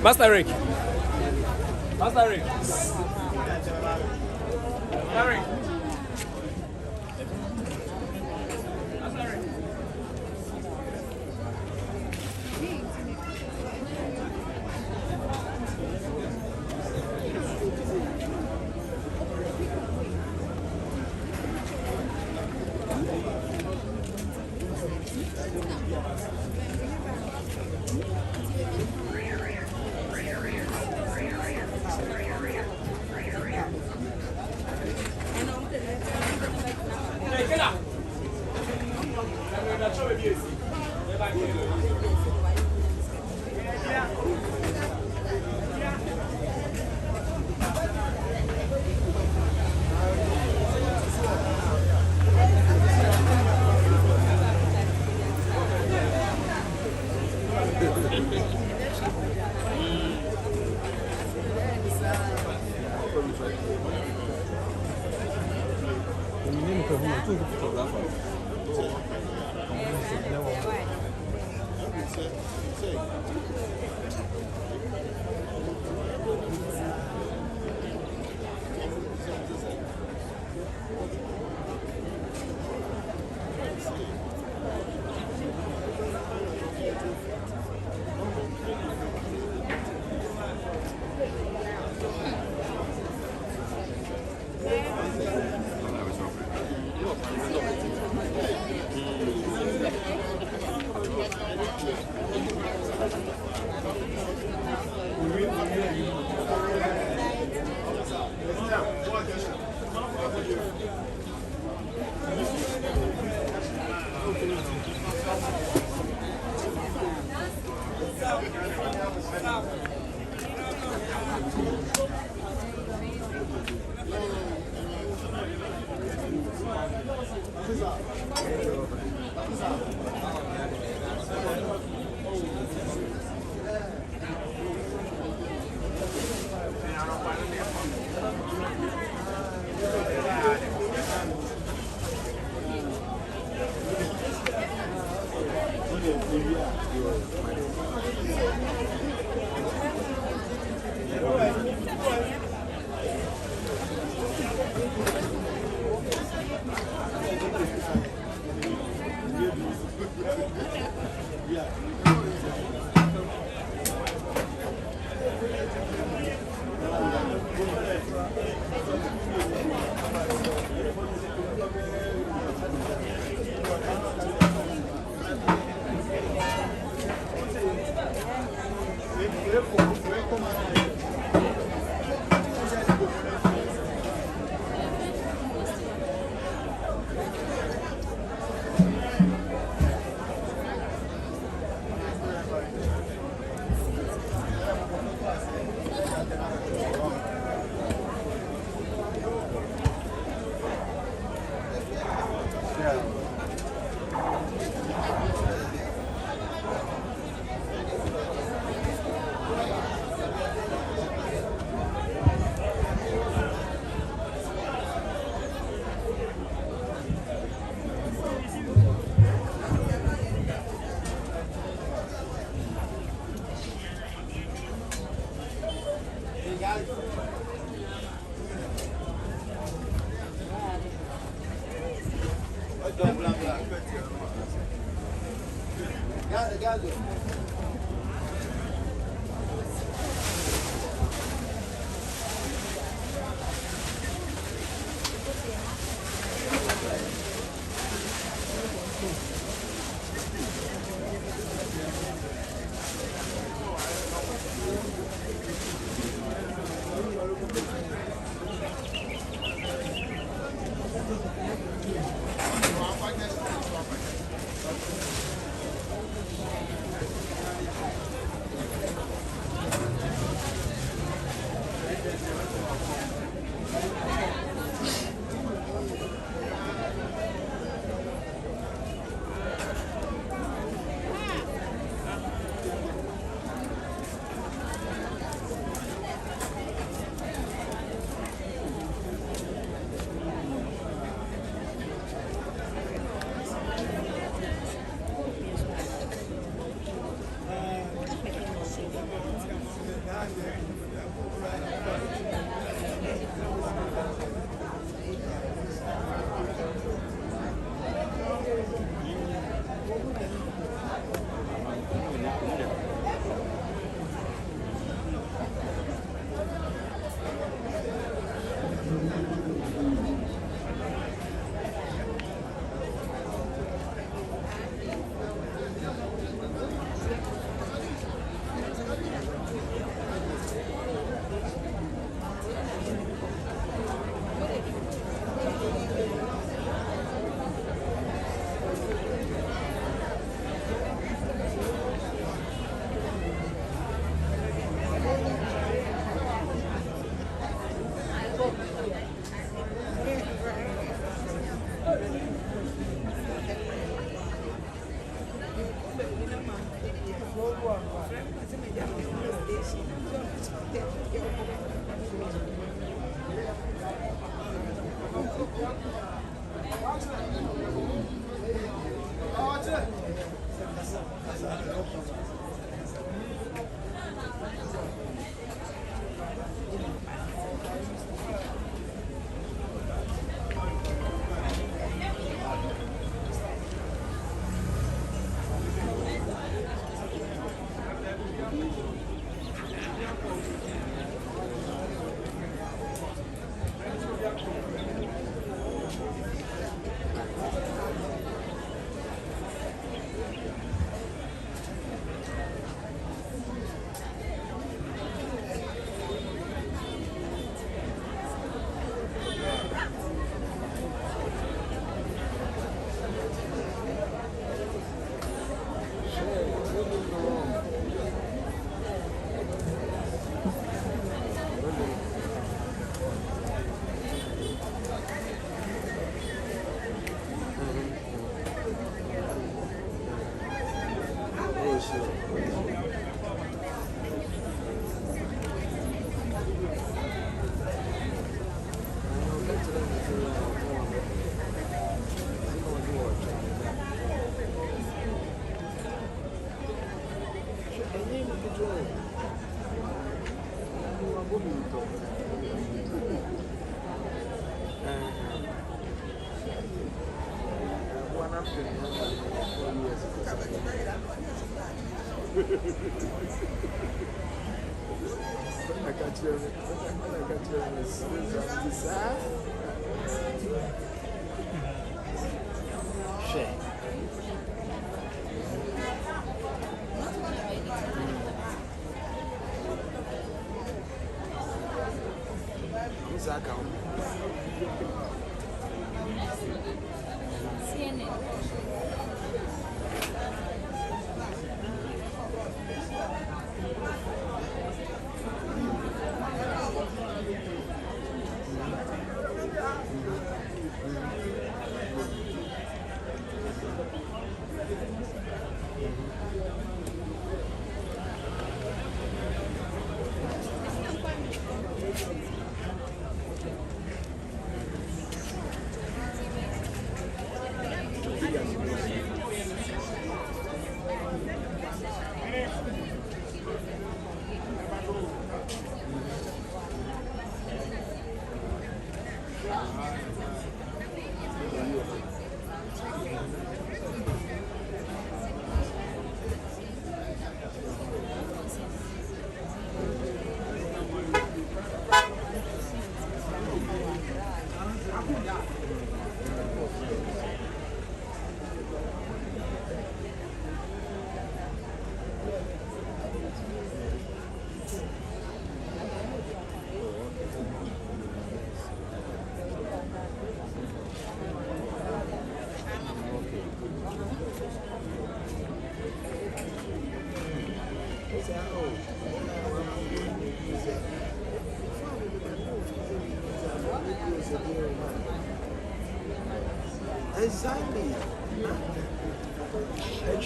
Master Rick. Master Rick. Sorry.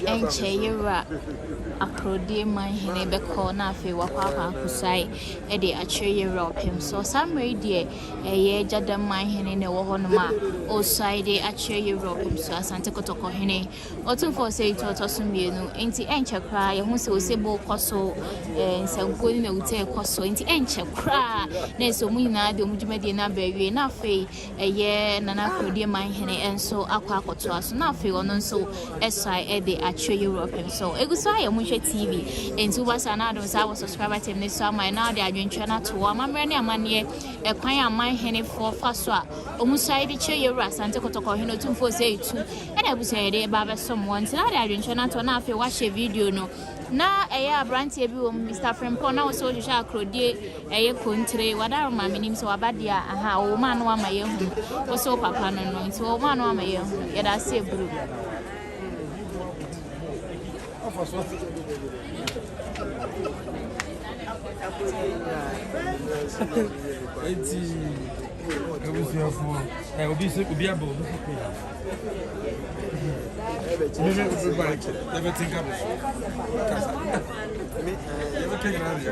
Encheyera Akrodie Awuadumase beko na afi wakwa kusai e de acheyera opem so samre de Gyadam Awuadumase ne wo hono ma o side de acheyera opem so asante kotoko hene Otumfuo say to mienu enti enche kra ye hu se osebo koso nsanko ni na ute koso enti enche kra na so mu nyina de omudwumade na bawie na afi nana Akrodie Awuadumase enso akwa akoto aso na afi ono nso esai e de Europe so egusa ya munhwe TV enti ubasa na adom sa subscriber tem ne so amai na de adwentwa na to amamre ne amane ekwan amai hene for faso a omusai de che Europe asante kotoko hene Otumfuo say tu e na busa de ba be som won na de adwentwa na to na afi wa share video no na eya brantie bi wo Mr. Frempon na wo so hwehwe Akrodie kontre wadaro ma menim so wabadia aha wo ma no amaye hu wo so papa no no nti wo ma no amaye hu ye da se bru Obusiafo. Obi se obi aba obi se pe. Mimi obi ba ke. Never think about. Kasa. Me never think about it.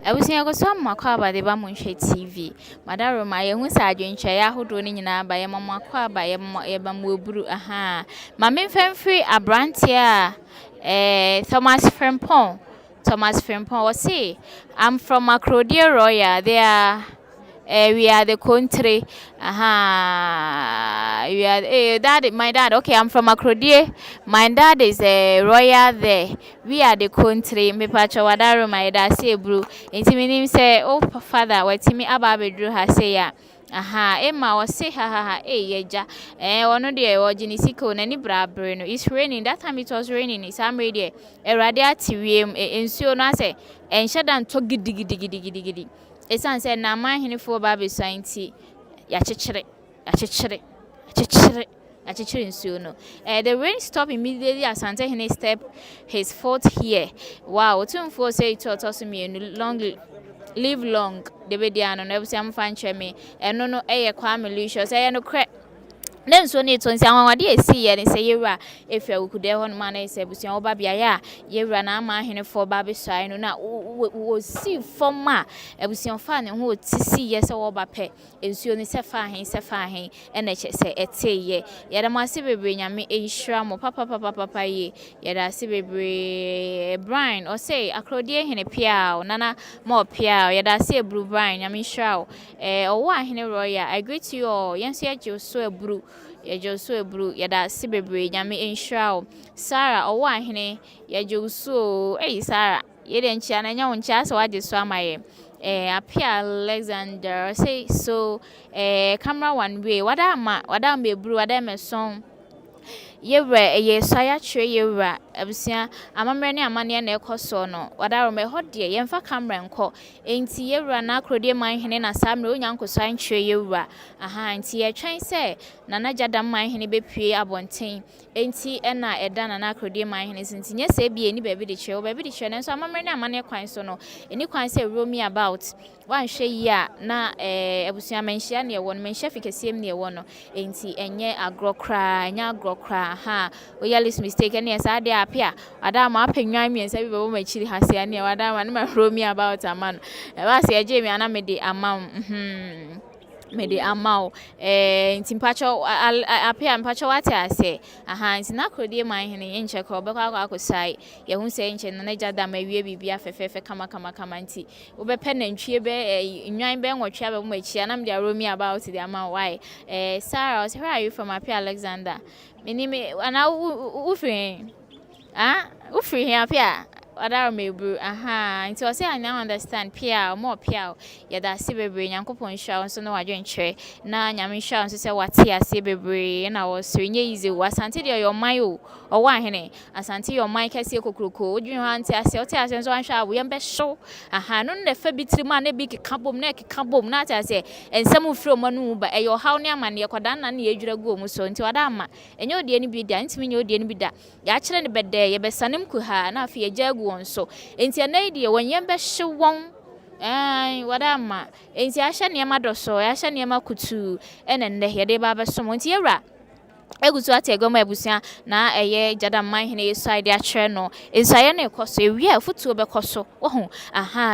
Abusia go so makwa aba de ba mo nhwe TV madaro ma ye hu sa adwenche ya hodo ni nyina ba ye makwa aba ye ba mo oburu aha ma me mfamfiri abrante a Thomas Frimpong was say I'm from Akrodie Royal. They are we are the country. We are dad, my dad. Okay, I'm from Akrodie. My dad is a royal there. We are the country. Me pacho wadaro my dad say bro. Inti me say oh father, what me aba bedru ha say ya. Emma was say ha yeja. Ono de ojinisiko na ni brabre no. It's raining. That time it was raining. It's amrede. Eradia tiwiem ensuo no ase. Enhyadan to gidi. Esan say na man for ba be santi ya chechire nsuo no. The rain stopped immediately as Asantehene stepped his foot here. Wow, Otumfuo say it also me live long the be dia no na busiam fan cheme eno no Kwame Lucius no kre then so need to say awade esi ye ne say yewura efa ukude ho no ma na say busiam oba bia ya yewura na ama hene for ba be swai no na wo si forma ebusiam fa ne ho tisi ye say wo ba pe ensuo ni se fa hen ena che say eteye ye da ma se bebre nyame ehira mo papa ye ye da se bebre Brian or say Akrodie hene pia nana mo pia ye da se ebru Brian nyame hira o wa hene royal I greet you all yenso ye jo so ebru ye jo so ebru ye da se bebre nyame ehira Sarah o wa hene ye jo so Sarah ye de nchia na nya wonchia so wage so amaye appear Alexander say so camera one way wada me bru wada me song yewra ye saya chire yewra abusia amamre ne amane na ekoso no wada me hode yemfa camera nko enti yewra na Akrodie man hene na samre onyankoso an chire yewra enti ye twen se na Gyadam man hene bepie abonten enti na eda na Akrodie man hene sinti nye se bie ni baby de chire na so amamre ne amane kwan so no eni kwan se romi about wan hwe yi a na abusia menhia ne won menhia fikesiem ne won no enti enye agrokra oyalis mistake ne sa de apia adama apenwan mi ensa bi bebo machiri hase ne adama ne ma romi about amano e ba se eje mi ana me de amount nti mpacho apia mpacho wate ase nti na Akrodie man hene enche ko be kwa akosai ye hu se enche na Gyadam awie bibia fefefe kama nti wo be pe nantwie be nwan be nwotwe be machi na me de romi about the amount why Sarah where are you from Apia Alexander me ana ufri Apia Adara mebru nti o say I now understand pia more pia ye da se bebre nyankopon hwa so no wadwenkyere na nyame hwa so se wate ase bebre na wo so nye easy wasante de your mind o wa hene asante your mind kase kokroko odwen ho ante ase o te ase so anhwa wo yembe hyew no ne fa bitiri ma na bi keka bom na ate ase ensem firi mo no ba e your how ne amane koda na na yedwura gu omu so nti wada ama enye odie ni bi da ntimi nye odie ni bi da ya kire ne bede ye besanem ku ha na afi ye jagu so enti anaidi wonye be hwewon wada ma enti ahye ne ma doso ahye ne ma kutu enende ye de ba besom enti yewra egutu ategoma ebusia na Gyadam man hene side akere no ensaye na ekoso ewia futuo bekoso ohu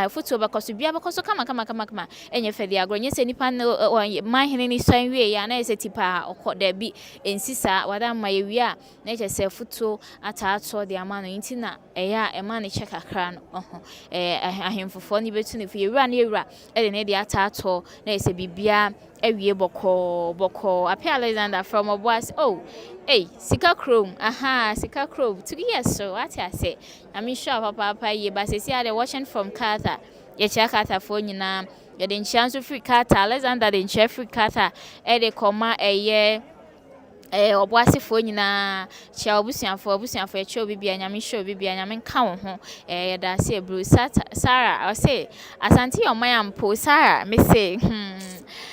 futuo bekoso bia bekoso kama enye fedi agro nye se nipa man hene ni san wie ya na ese tipa okoda bi ensisa wada ma ewia na eche se futuo ataato de amano nti na eya ema ne check akra no ahemfofo ni betu ne fi ewura na ewura ne de ataato na ese bibia ewie boko Apia Alexander from Obuas sika chrome sika chrome 2 years so what I say I'm sure papa ye but say they watching from Qatar ye check Qatar for nyina ye den chance free Qatar Alexander den chef free Qatar de koma oboasefo nyina chia obusuafo eche obi bia nyame hye obi bia nyame nka wo ho yeda se ebru Sarah o se asante yoman ampo Sarah me se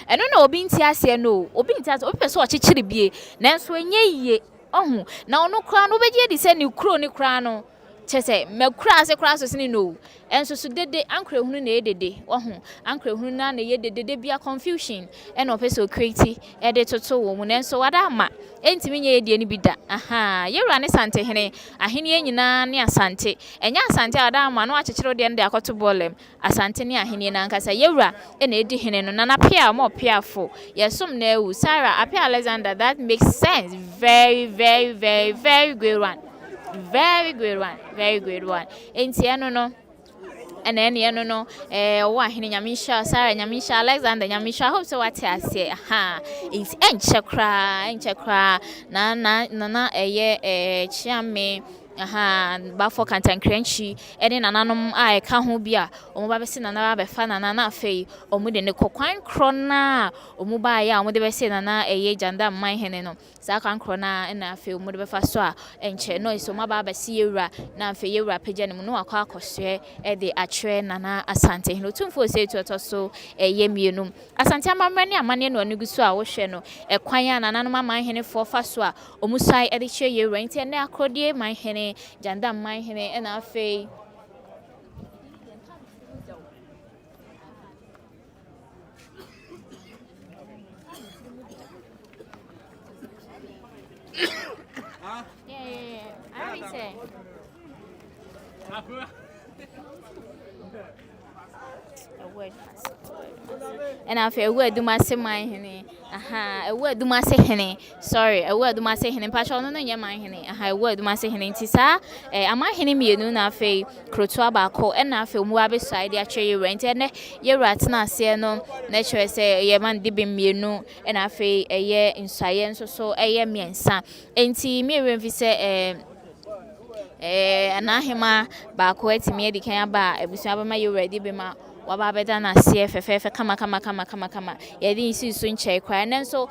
eno na obi nti ase no obi nti ase obi pese o chechire bie nanso enye yie ohun na ono kra no obegye di se ni kro ni kra no chese makura ase kra so sini no enso so dede ankrehunu na edede ohun ankrehunu na na yedede bia confusion e no pese o create e de toto wo mu nanso wada ama entimi nye yedie ni bida yewura ne Asantehene ahene nyina ne Asante enya Asante wada ama no akekere de nde akoto bolem Asante ne ahene na nkasa yewura e na edi hene no na pia mo piafo yesum na ewu Sarah apia Alexander. That makes sense. Very good one. Very good one. Enti eno no eno no wa hene nyamisha Sarah nyamisha Alexander nyamisha hope so what ase it's enchekra na chiame bafo kantankranchi ene nananom a eka ho bia omo ba bese nana ba befa nana na afei omo de ne kokwan krona omo ba ya omo de bese nana Gyadam man hene no sa kan krona na afei omo de befa so a enche no so ma ba bese yewura na afei yewura pagya ne mu no akwa akoswe e de atwe nana Asantehene Otumfuo se to so mienu Asante amamre ne amane no anuguso a wo hwe no kwan ya nananom man hene fo fa so a omo sai e de hwe yewura nti ne Akrodie man hene Gyadam man hene and afei I already said. And after Awuadumase man hene Awuadumase hene sorry Awuadumase hene pacho no nya man hene Awuadumase hene nti sa ama hene mienu na afei kroto abako na afei mu abesai de atwe yewura nti ne yewura tena ase no na chere se ye man de be mienu na afei eye nsaye nso so eye miensa nti miewem fi se anahema baako atimi edi kan aba ebusu abama yewura de be ma waba beda na se fefefe kama yedi isi so nche kwa nenso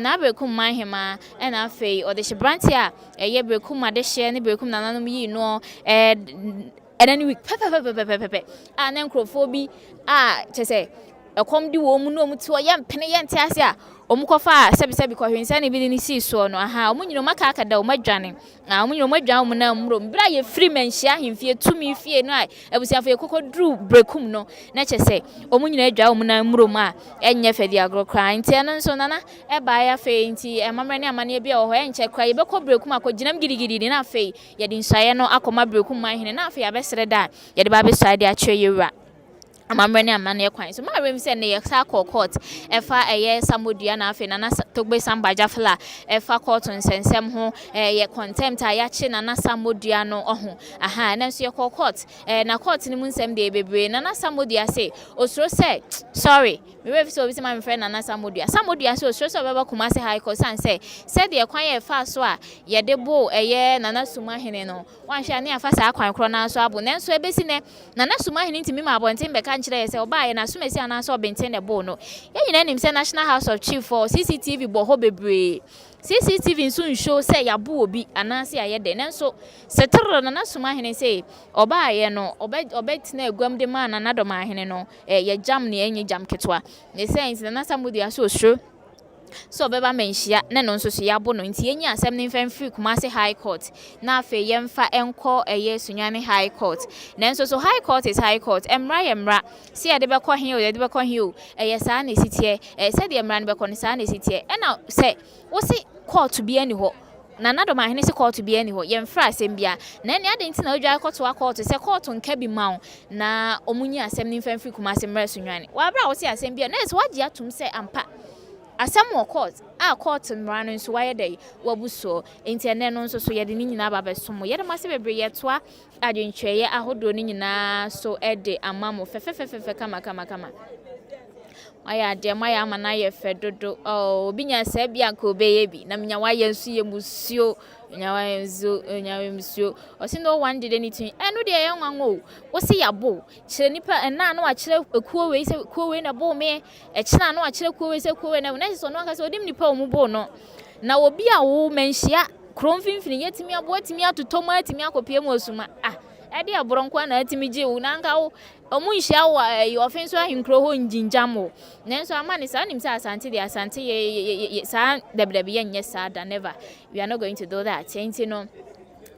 na Berekum Hemaa na afei o de hyebrante a ye Berekum ade hye ne Berekum nananom yi no enani week pepe a na nkrofo bi a chese ekom di wo mu no mu ti o ye mpene ye nte ase a omukofa sebi ko hwensa ne bi ni si so no omunyino maka akada o madwane omunyino madwan mu na mro mbra ye free manhia hemfie tumi fie no ai abusiafo ye kokodru Berekum no na chese omunyino adwa mu na mro ma enye fedi agro kra nti eno nso nana e ba ya fe nti emamre ne amane bia o ho enche kra ye beko Berekum akoginam gidigidi na fe ye di nsaye no akoma Berekum man hene na fe abesere da ye de ba besai de atwe yewura amamre ne amane kwan so ma rem se ne ye sa court efa eye samodua na afi na togbe sambaja fla efa court nsensem ho ye contempt a ya che na samodua no oho na so ye court na court ni mu nsem de bebre na samodua se osoro se sorry me we fi so bi se ma me friend na samodua se osoro se obeba kuma se high court san se de kwan ye fa so a ye de bo eye na suma hene no wan hwa ne afa sa kwan kro na so abo nenso ebesi ne na suma hene ntimi ma bonten beka nkyere se oba ye na sumesi anaso obenten de bo no ye nyina nim se National House of Chief for CCTV bo ho bebre CCTV nso show say yabo obi anase aye de nenso setro na suma hene say oba ye no obetina aguam de ma na do ma hene no ye jam ne enye jam ketwa ne sense na samudi aso osro so beba menhia ne no nso so yabo no nti enyi asem ne mfan free Kumasi High Court na afa yemfa enko eye Sunyane High Court nenso so High Court is High Court emra si ade be kɔ hin o ade be kɔ hin o eye saa na sitie se de emra ne be kɔ ne saa na sitie na se wo si court bi ani ho na do ma hene se court bi ani ho yemfra asem bia na ne ade nti na odwa akɔto court se court nka bi mawo na omunyi asem ne mfan free Kumasi mra Sunyane wa bra wo si asem bia na se wagye atum se ampa asam wo court mra no nso waye dey wabuso enti no nso so ye de ni nyina ba besom ye de mase bebre ye toa adwentweye ahodo ni nyina so ede amamo fefefefe kama aya de maya amana ye fedodo obinya sa bia ka obeye bi na menya waye nso ye musio nyawa musio osi no one did anything enu de ye nwanwo wo se yabo kire nipa ena na wa kire ekuo we se ekuo we na bo me e kire na wa kire ekuo we se ekuo we na so no aka se odim nipa omubo no na obi a wo menhia kromfinfini yetimi abo atimi atotom atimi akopie mu osuma ede abronko na atimi je wo na nka wo omunhia wo ofenso ahinkro ho njinjamo nenso amane sa nim sa asante de asante ye sa debdebe ye nye sa da never we are not going to do that enti no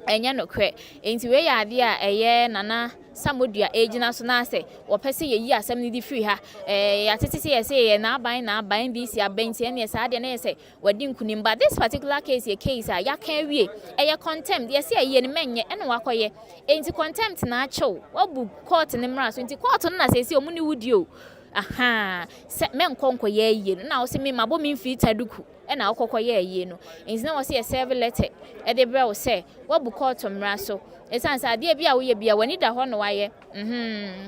enya no kre enti we ya ade a eye nana samodua ejina so na ase wo pese ye yi asem ni di free ha ya tete ye say ye na aban this ya benti ene sa ade na ye say wadi nkunimba this particular case ye case a ya kan wie eye contempt ye say ye ne menye ene wakoye enti contempt na achew wabu court ne mra so enti court no na say say omuni wudi o se men konko ye ye na wo se me mabo me mfi taduku na akokọ ye ye no enti na wo se serve letter e de bre wo se wabu court mra so esansa ade bia wo ye bia wani da ho no waye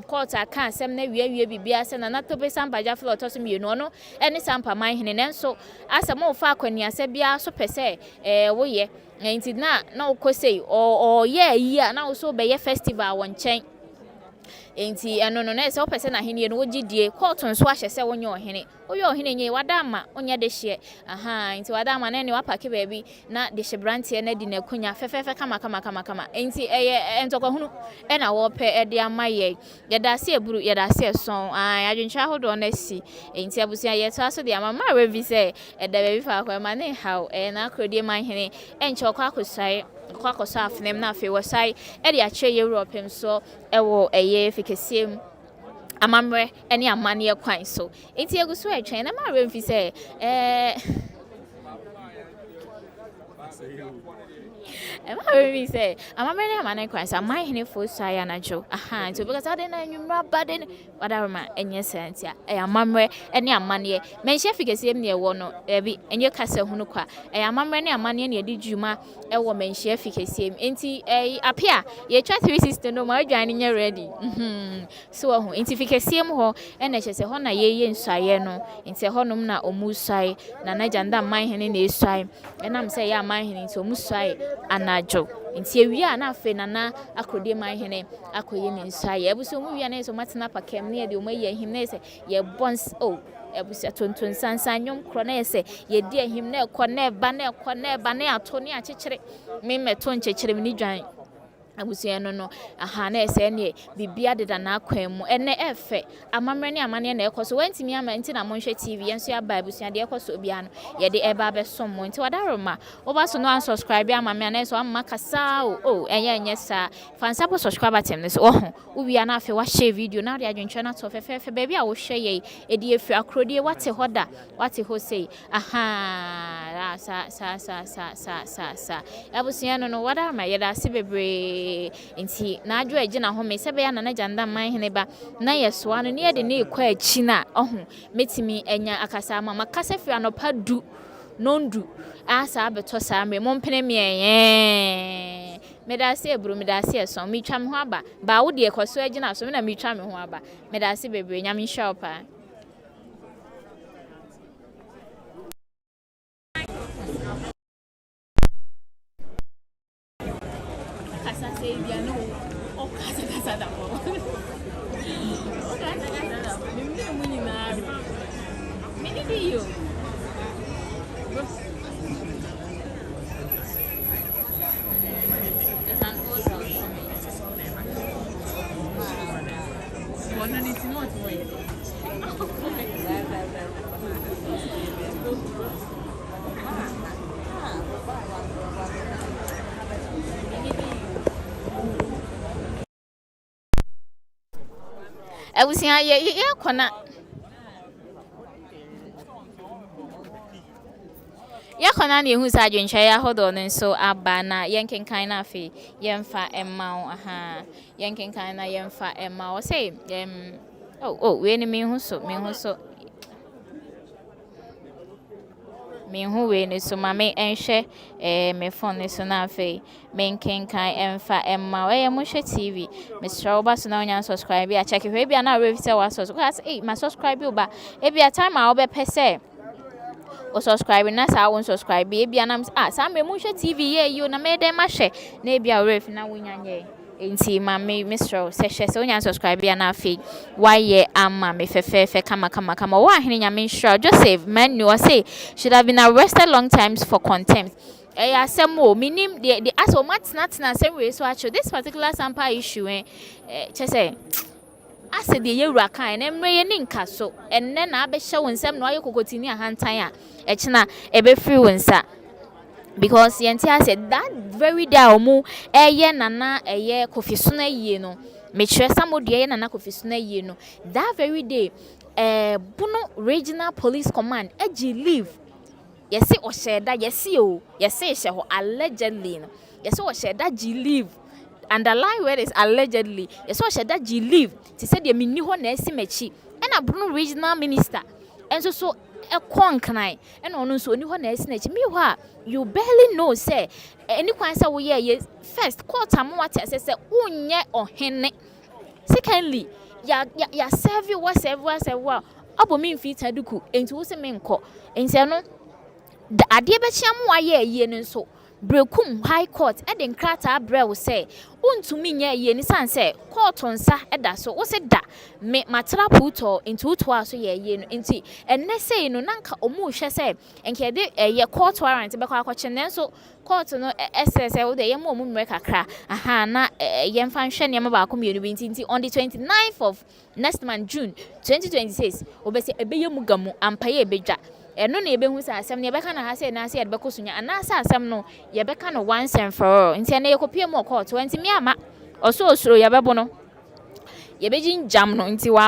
court aka asem na wie bibia se na tobe sampa ja flo to so me no no ene sampa man hene nenso asem wo fa akwani ase bia so pese wo ye enti na wo kosei o ye yi na wo so be ye festival won chen enti eno no na se o pese na hene no wogidie court nso ahye se wonye ohene oye ohene nye wadama onye de hye enti wadama na ne wapake baabi na de hye brantie na di na kunya fefefe kama enti entokwa hunu na wo pe de amaye yeda se eburu yeda se son adwentwa hodo na si enti abusia ye to aso de amama revi se da baabi fa akwa ma ne haw na akrodie man hene enche okwa akosai kwakoso afnem na afi wosai de ache Europe nso ewo eye fikesiem amamre ene amane kwan so enti eguso etwen na ma remfi se Emma say, I'm a man, I cry. I'm my henny for Sayana Joe. So because I didn't know bad whatever man, and yes, I am mamma, and your money. Men chef is near one every and your castle Hunuka. I am mamma, and your money, and did you ma a woman chef is same. Ain't he appear? Ye try to resist no more joining you ready. So, intificasium ho, and I just a honor ye in Sayano, in Sehonum na or Musai, Nana Janda, my hen in this time, and I'm say, my hen into Musai. Anajo nti wi na afi na akrodie man hene akoye ne nsaye ebuso mu wi na so matena pakem ne de o maye him na se ye bons ebuso tontun sansan nyom kro na se ye di him na ekọ na eba na ekọ na eba na ato ne akyekyere me meto nkyekere mi ni dwan abusia no na ese ne bibia deda na akwan mu ene efe amamre ne amane na ekoso wantimi ama nti na monhwe TV enso ya ba abusia de ekoso bia no ye de eba be som mo nti wadaroma oba so no unsubscribe amame na so amma kasa enye sa fansa po subscribe atem ne so wo bia na afi wa share video na de adwentwa na to fefe baabi a wo hwe ye e de efi akrodie wate hoda wate ho sei sa abusia no wadaroma ye da se bebre nti na adwo agina ho me sebe ya na Gyadam man hene ba na yesoa no ne de ne ekwa achi na metimi enya akasa mama kasa fi anopa du nondu asa abeto sa me mompene me medase ebru medase eso mi twa me ho aba ba wo de ekoso agina so me na mi twa me ho aba medase bebre nya me hwa opa Ebusia ye kona na ehu sa adwentwa ya hodo no nso aba na yenkenkan na afi yemfa emma yenkenkan na yemfa emma o say we ni me hu so me hu we ni so mame enhwe me phone ni so na afi menkenkan emfa emma we mo hwe TV me sure oba so na onya subscribe ya check hwe bia na we say wa subscribe ma subscribe oba e bia time a obe pese o subscribe na sa won subscribe e bia na sa me mo hwe TV ye yo na me dem ma hwe na e bia ref na wonya nye Enti mami Mr. Seshe so nya subscribe ya na afi why ama me fefe kama wa hene nyame sure Joseph Manu say should have been arrested long times for contempt. Asem o minim the aso matna asem we so actually this particular sample issue say ase de yewura kan na mre ye ninka so enne na abehye wonsam na ayekokotini ahantan a ekina ebefiri wonsa because yentia said that very day omu eye nana eye kofisuna yie no mechire samodi eye nana kofisuna yie no that very day Bono regional police command eji leave yesi o sheda yesi o yesi she ho allegedly no yesi o sheda ji leave underline where is allegedly yesi o sheda ji leave ti said ye minni ho na esi machi na Bono regional minister enso so a konknai and ono so oni ho na esi na chi me ho a you barely know say any kwan say wo ye first court amwate say unye ohene secondly ya serve what abo me mfi taduku enti wo se me nko enti no ade be chiam wa ye no so Berekum High Court eden krata brew say untumi nya ye ni san say court nsa eda so wo se da me matra puto into uto so ye no enti enne say no nanka omu hwe say enke de ye court warrant be kwa kwache nenso court no ss wo de ye mo mu kakra aha na ye mfa hwe ne ba ko mienu binti on the 29th of next month June 2026 obese ebeye mugamu ampaye ebedwa eno na ebe hu sa asem ne beka na ha se na se ebe kosunya ana sa asem no ye beka no once and for all nti na ye kopie mo court nti mi ama oso osuro ye bebo no ye beji jam no nti wa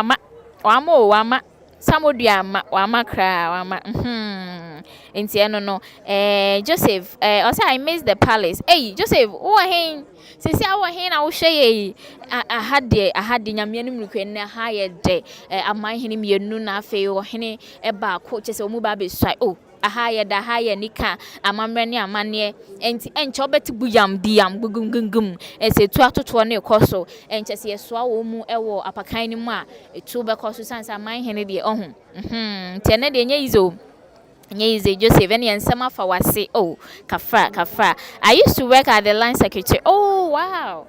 ama samodua ama wa ama kra wa ama nti eno no Joseph also I miss the palace Joseph wo hen sisi awo hen na wo hwe ye ahade nyame anim rukwen na ha ye de aman hen mienu na afi wo hen ba ko chese omu ba be swai aha ye da ha ye nika amamre ne amane enti enche obeti buyam diam gugungungum esetu atoto ne ekoso enche se yesoa wo mu ewo apakan ni mu a etu be koso sansa aman hen de ohun tene de nya izo Nyeze Joseph and Yansama for wase kafra. I used to work at the line secretary. Oh wow.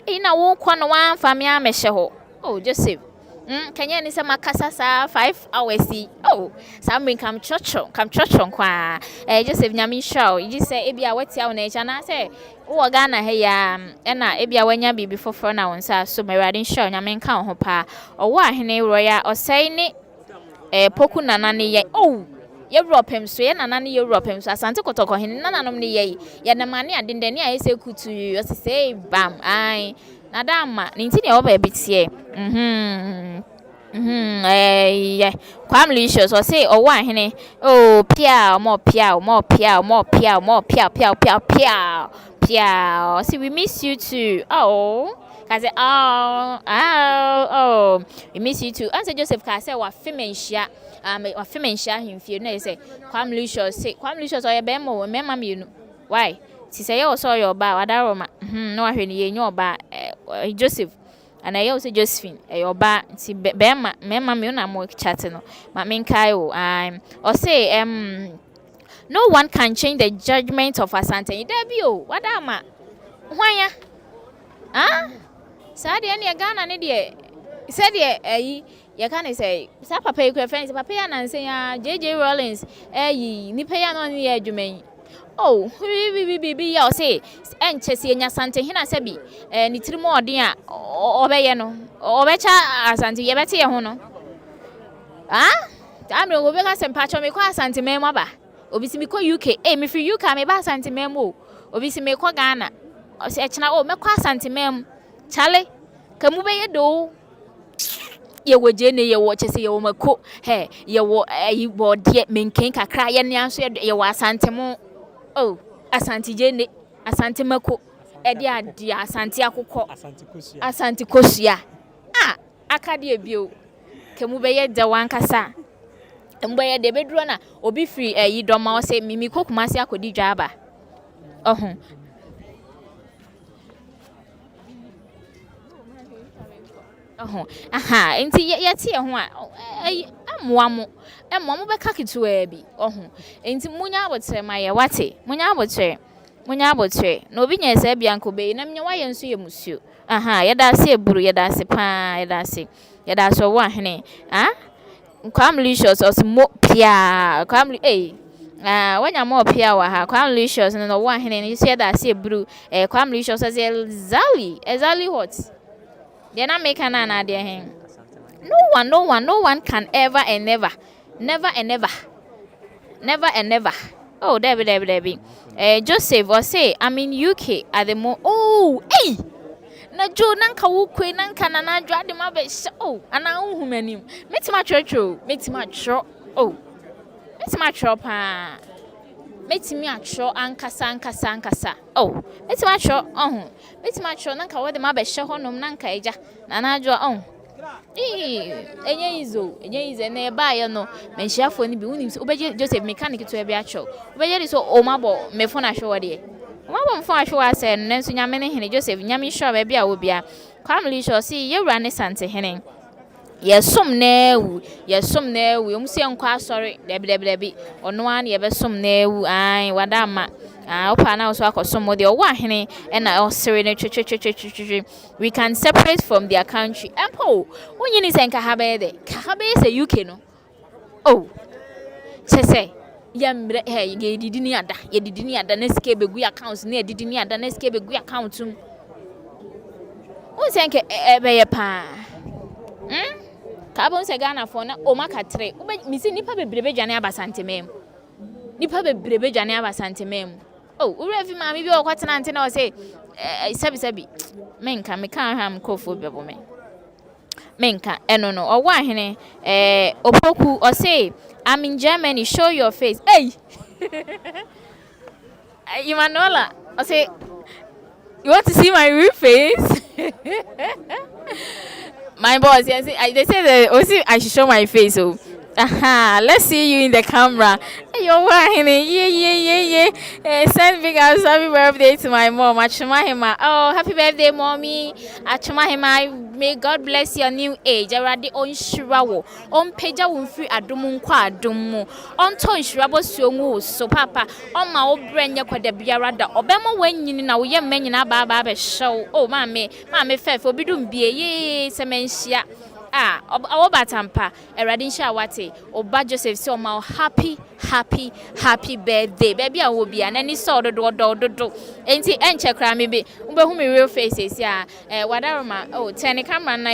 Ina won kwa one family ameshe ho. Joseph. Kanya ni sama kasasa 5 hours si. Some come chocho kwa. Joseph nyami show. You say ebia weti a na echa na say wo Ghana he ya na ebia wanya bibi foforo na wonsa so meradin show nyame nka ho pa. Owo ahene royal osai ni poku nana ne ye Europem so ye nana ne Europem so asante kotoko hin nana nom ne ye na mane adende ne ayese kutu yo se bam ai na dama ne nti ne wo ba bitie Kwamlicious or say owo ahene pia see we miss you too Kaze we miss you too. Answer Joseph Kase wa femenhia wa femenhia himfie na say Kwamlicious oye bemo mema mienu. Why? Ti say you so your ba wadaroma. No ahwe ni ye nyo ba Joseph. And I also Josephine your ba ti bema mema mienu na mo chat no. Ma menkai or say no one can change the judgment of Asantehene. Debio wadama. Hwanya? Sadi ene Ghana ne de said ye can say sa papa e kwe friends papa ya nan say ya JJ Rollins nipa ya no ne adwuman bi ya o say enche se nya Asantehene asabi ni tirimo odin a obeye no obecha Asante ye bete ye ho no amre obe ka sempa cho me kwa Asante memo ba obisi mi ko UK me free UK me ba Asante memo obisi me ko Ghana o se echina me kwa Asante memo Chale, kamu be ye do ye wo je ne ye wo chese ye wo mako ye wo bo de menken kakra ye ne anso ye wo Asante mo Asante je ne Asante mako e de ade Asante akokọ Asante kosua akade bio kamu be ye da wankasa kamu be ye de beduro na obi free yi doma o se mimi kokumase akodi dwaaba Enti yeti ye ho amoa mo be ka ketewa bi enti munya abotre ma ye wate munya abotre munya abotre na obi nya ese bia nkobe na mnya waye nso ye musio aha yeda ase eburu yeda ase pa yeda so wo ahene Kwamlicious osmo pia kwamli wanya mo pia wa ha Kwamlicious no wo ahene ni so yeda ase eburu Kwamlicious as exactly what they na make na there hen no one can ever and never oh Debbie Joseph or say I'm in UK at the na jo nanka wo kwe nanka na na dwa de ma be ana hu manim metima churcho metima chro metima chro pa metimi atro ankasa metima chro metima chro nanka wo de ma be hye honom nanka eja na na dwa enye izo na eba ye no menhiafo ni bi unim so obeje Joseph mechanic to e bia cho obeje so o mabo me fo na hwe wo de mabo mfo ahwe wa se no nso nyame ne hene Joseph nyame hwe ba bia wo bia Kwamlicious si yewura ne Asantehene yesom na ewu omusie nkwa asori debi ono an ye besom na ewu an wada ma opa na so akosom de owo ahene na osere ne twetwetwetwetwe we can separate from their country empo unyini senka habede ka habese UK no sese yamre ye didi ni ada na sike begu account na didi ni ada na sike begu account unsenke ebeye pa ka bon se Ghana fo na o maka 3 misi nipa bebrebe dwane abasantemem ure fi ma mi bi o kwatena ante na o se sabi menka me kan ha mkofo bebo me menka no owo ahene opoku o say I'm in Germany, show your face. Hey Imanola, I say you want to see my real face? My boss, yes, they say that I should show my face. So, let's see you in the camera. You're yeah. Send big happy birthday to my mom, Akrodie. Oh, happy birthday, mommy. Akrodie, may God bless your new age. Already on Shirawo, on Peja Wumfree Adumun Kwa Adumu, on Ton Shirabo Sungu, so papa, on my old brand Yakwadebiarada, Obama when you know your men in a baba show. Oh, mammy, fair for Bidum be ye, Semensia. Our batampa, a radisha wate, Oba Joseph so my happy birthday. Baby, I will be an any sort of do. Ain't it enchakra maybe, whom real faces, ya, whatever ma, turn a camera, na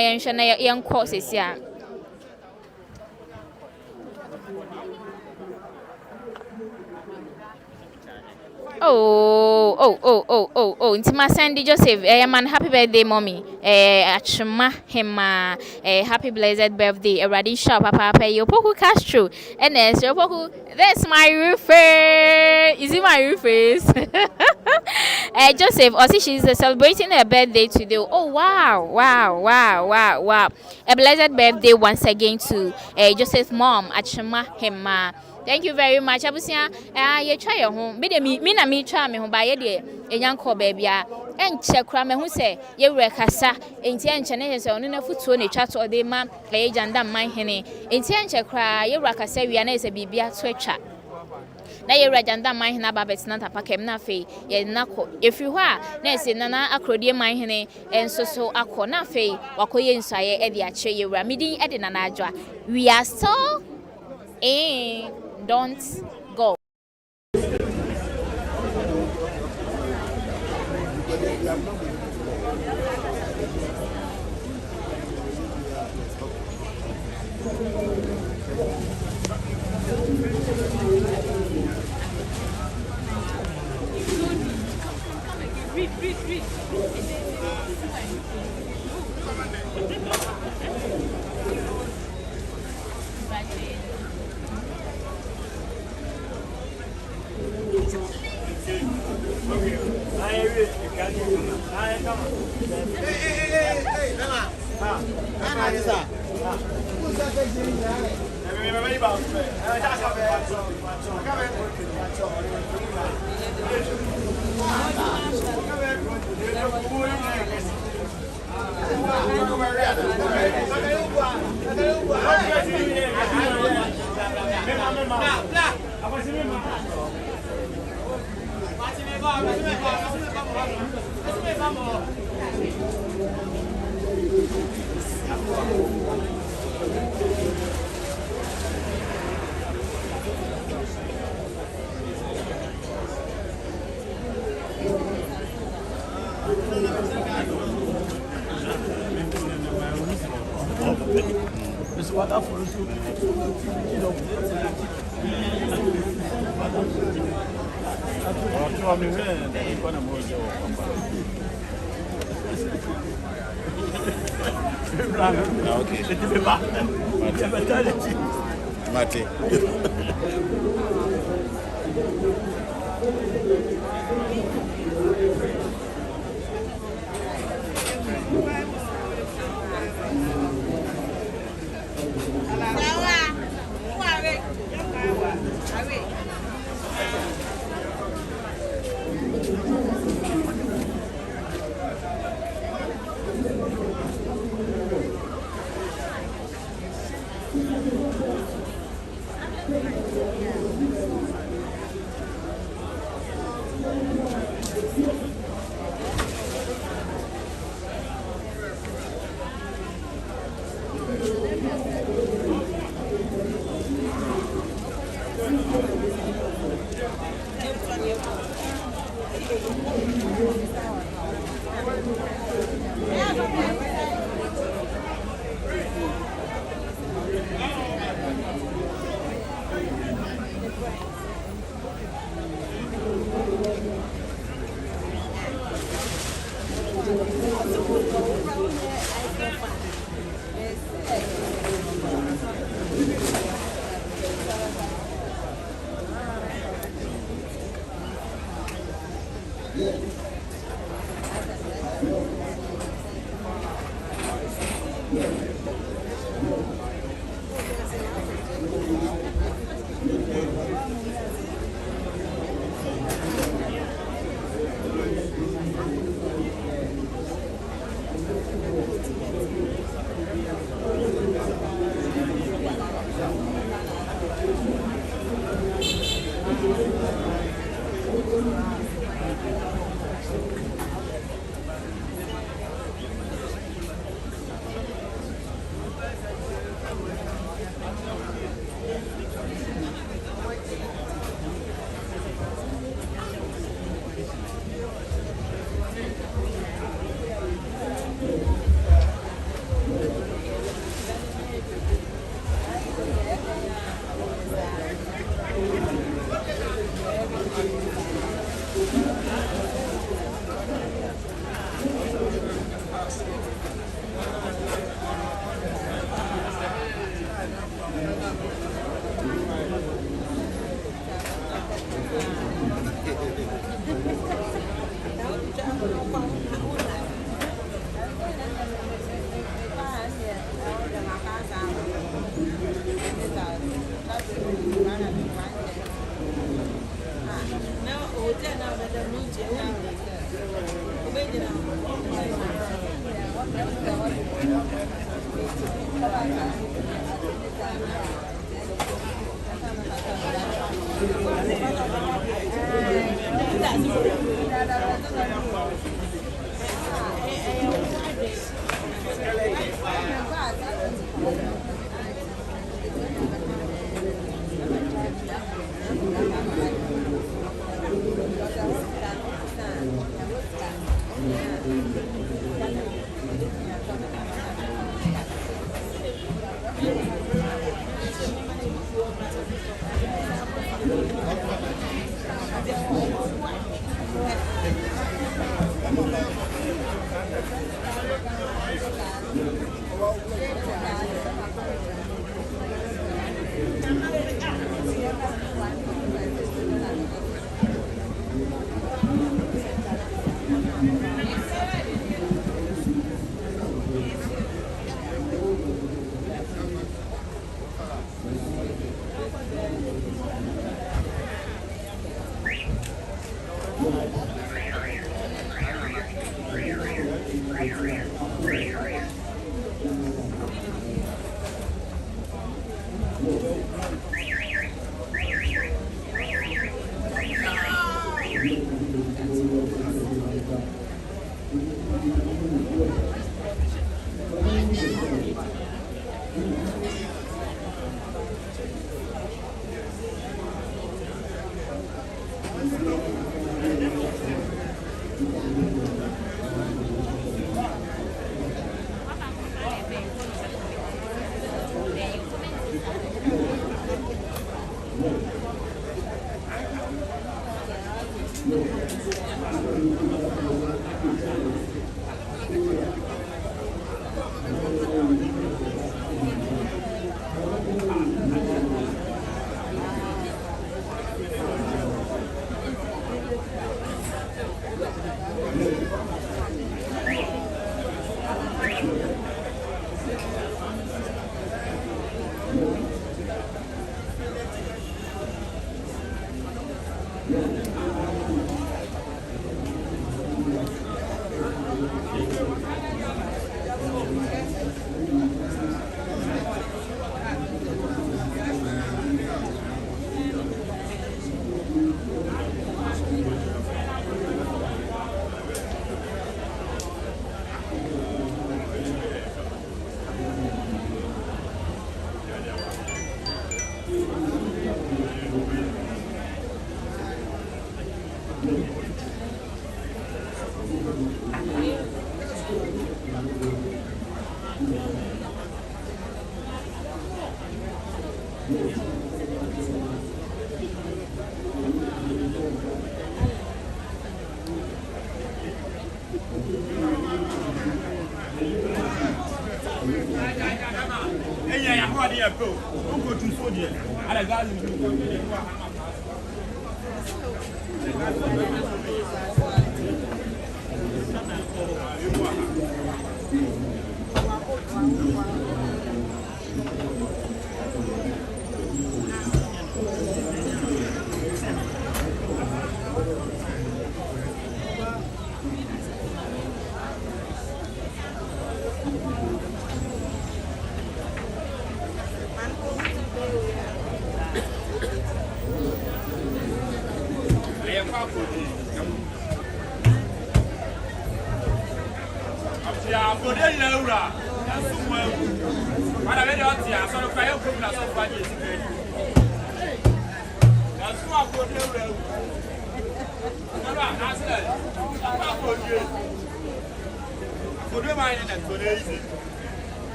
young courses, ya. Oh, into my Sandy Joseph, man, happy birthday, mommy. Akrodie Hemaa, happy blessed birthday. Already shop, papa, Yopoku Castro, and Yopoku, that's my real face. Is it my real face? Joseph, also she's celebrating her birthday today. Oh, wow. A blessed birthday once again to Joseph's mom, Akrodie Hemaa. Thank you very much. Abusia, ye try your home. Me na me try me home by ye de enyanko baby a enche kra me hu se ye rekasa enti enche ne se onu na futuo ne twa to de ma Gyadam man hene enti enche kra ye rekasa wi na se bibia to atwa na ye Gyadam man hene babet na tapakem na fe ye nako efri ho a na se nana Akrodie man hene enso so akọ na fe wakoye nsaye e de ache ye wura midin e de nana adwa we are still in. Don't go. Read. Mate.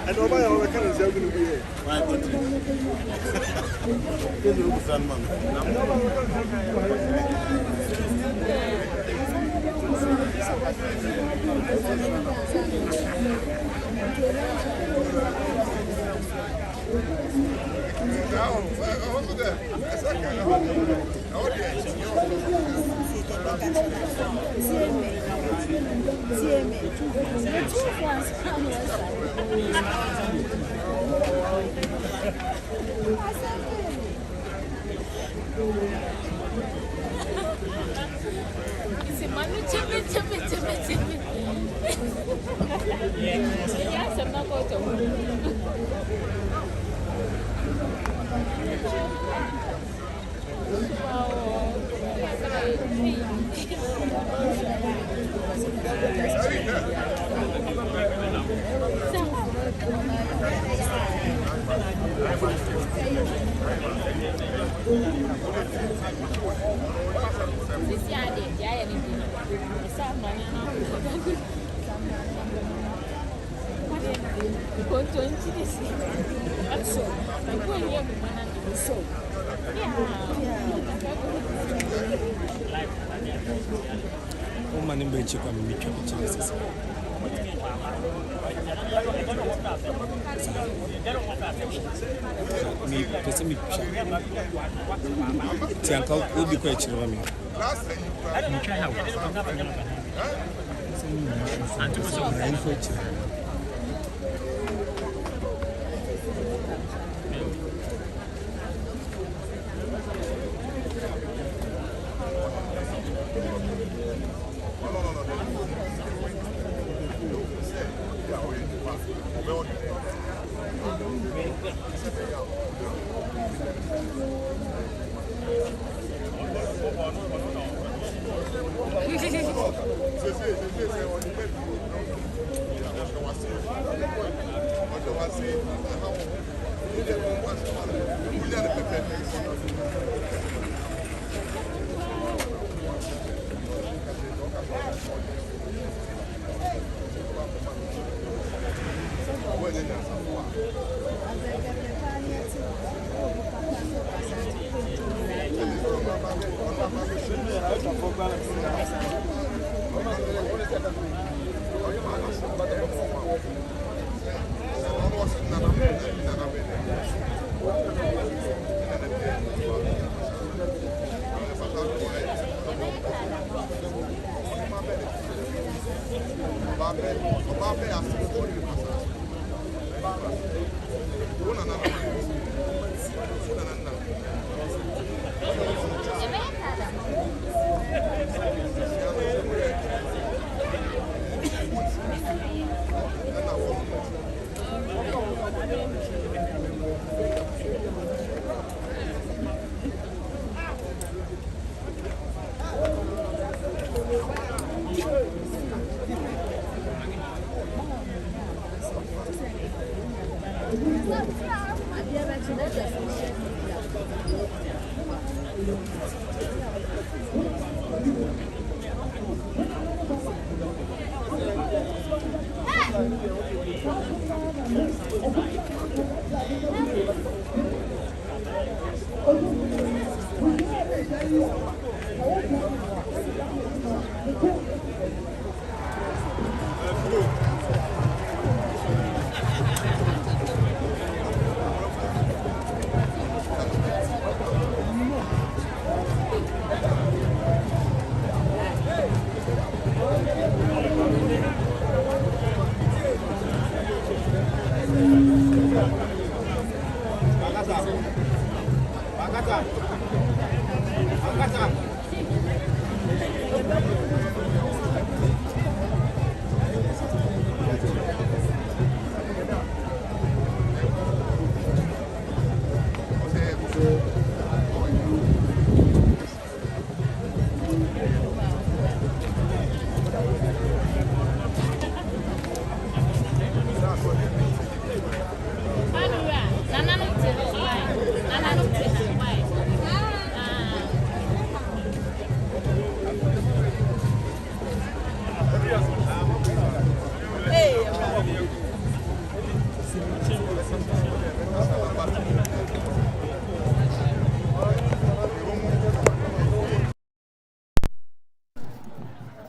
And over here, we can say we'll be here. My country. This is Usan man.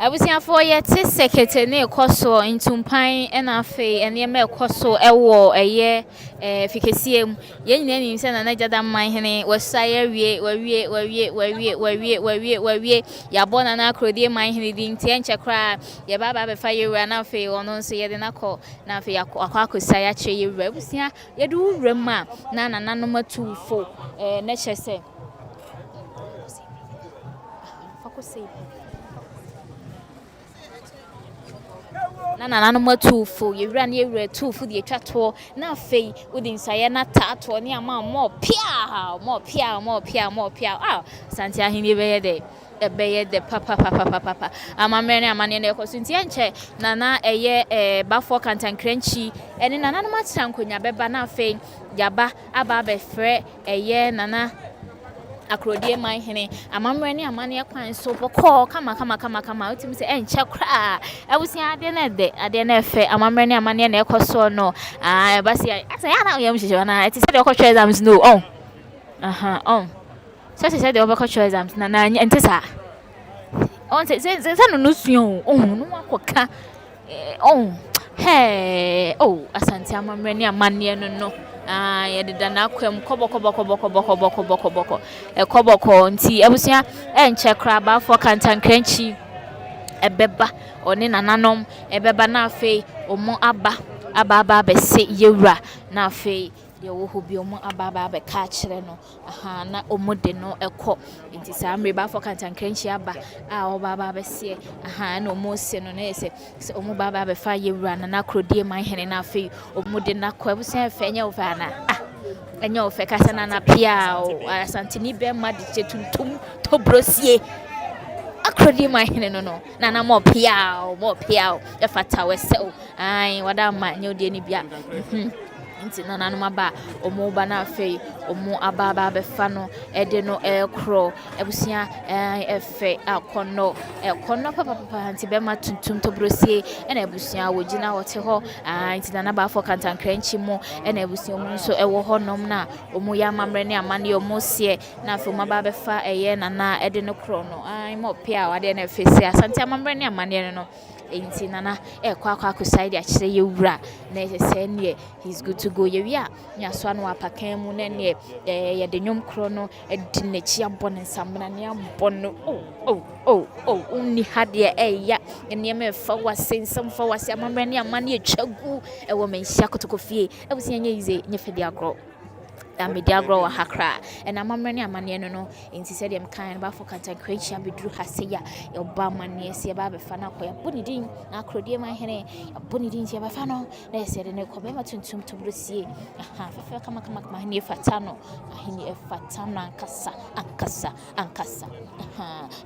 Abusiafo ye te sekete ne ekoso ntumpan na afi ene me ekoso ewo eye fikesiem ye nyina nim se na Gyadam manhene wasaye wie ya bona na Akrodie manhene di ntie nchekra ye baba be fa yewura na afi ono nso ye de nakọ na afi akwakosa ya che yewura abusia ye de wura ma na nananom atufo na chese fakosei na nananom atufu yewura na yewura tufu de atwato na afei wodi nsaye na tato ne ama mo pia Asantehene beye de papa amamene amane na ekoso nti enche na eye bafo kantankranchi ene nananom atrankonya beba na afei yaba aba befre eye nana Akrodie manhene amamre ne amane kwan so boko kama otimi se enche kra abusia ade na efe amamre ne amane na ekoso no basi asa ya na yam hihye na eti se de okotwe exams no se de okotwe exams na enti sa se no suo no akoka Asante amamre ne amane no ye de dana kwem koboko nti abusia enche kra ba for kantankranchi ebeba oni nananom ebeba na afei omo aba be se yewura na afei de wo hobi omo aba be ka kire no na omo de no ekọ nti samre ba for kantankranchi aba oba be se na omo se no na ese omo baba be fa yewura na Akrodie manhene na afei omo de na kwa abusia fenya ofa na enyo fe kasa na pia Asantehene be ma de chetuntum to brosie Akrodie manhene no na mo pia e fata wese wada ma nyo de ni bia nti nananom aba omo ba na afei omo aba be fa no ede no ekro abusia efe akono papa nti be ma tuntum to brosie na abusia wogina wote ho nti nana ba for kantankranchi mo na abusia mo nso ewo ho nom na omo ya mamre ne amane omo sie na afei omo aba be fa eye nana ede no kro no mo pia wade na fesi asante amamre ne amane no enti nana kwa kuside akire yewura na ese ne he's good to go yewia nyaso anu apakan mu na ne ye de nwom kro no edi nachi abon nsamna ne abon unni hade ya ene me fa wasensam fa wase amamre ne amane atwagu ewo menhia kotokofie ebusi anya yize nyefedi agro media grow hakra and amamre ne amane no enti se dem kan ba for kantankranchi abedru haseya e ba amane se ba be fa na koya bonidin na Akrodie manhene bonidin se ba fa no na ese de ne ko be matuntum to brosie fa kama hene fatano hene e fatano ankasa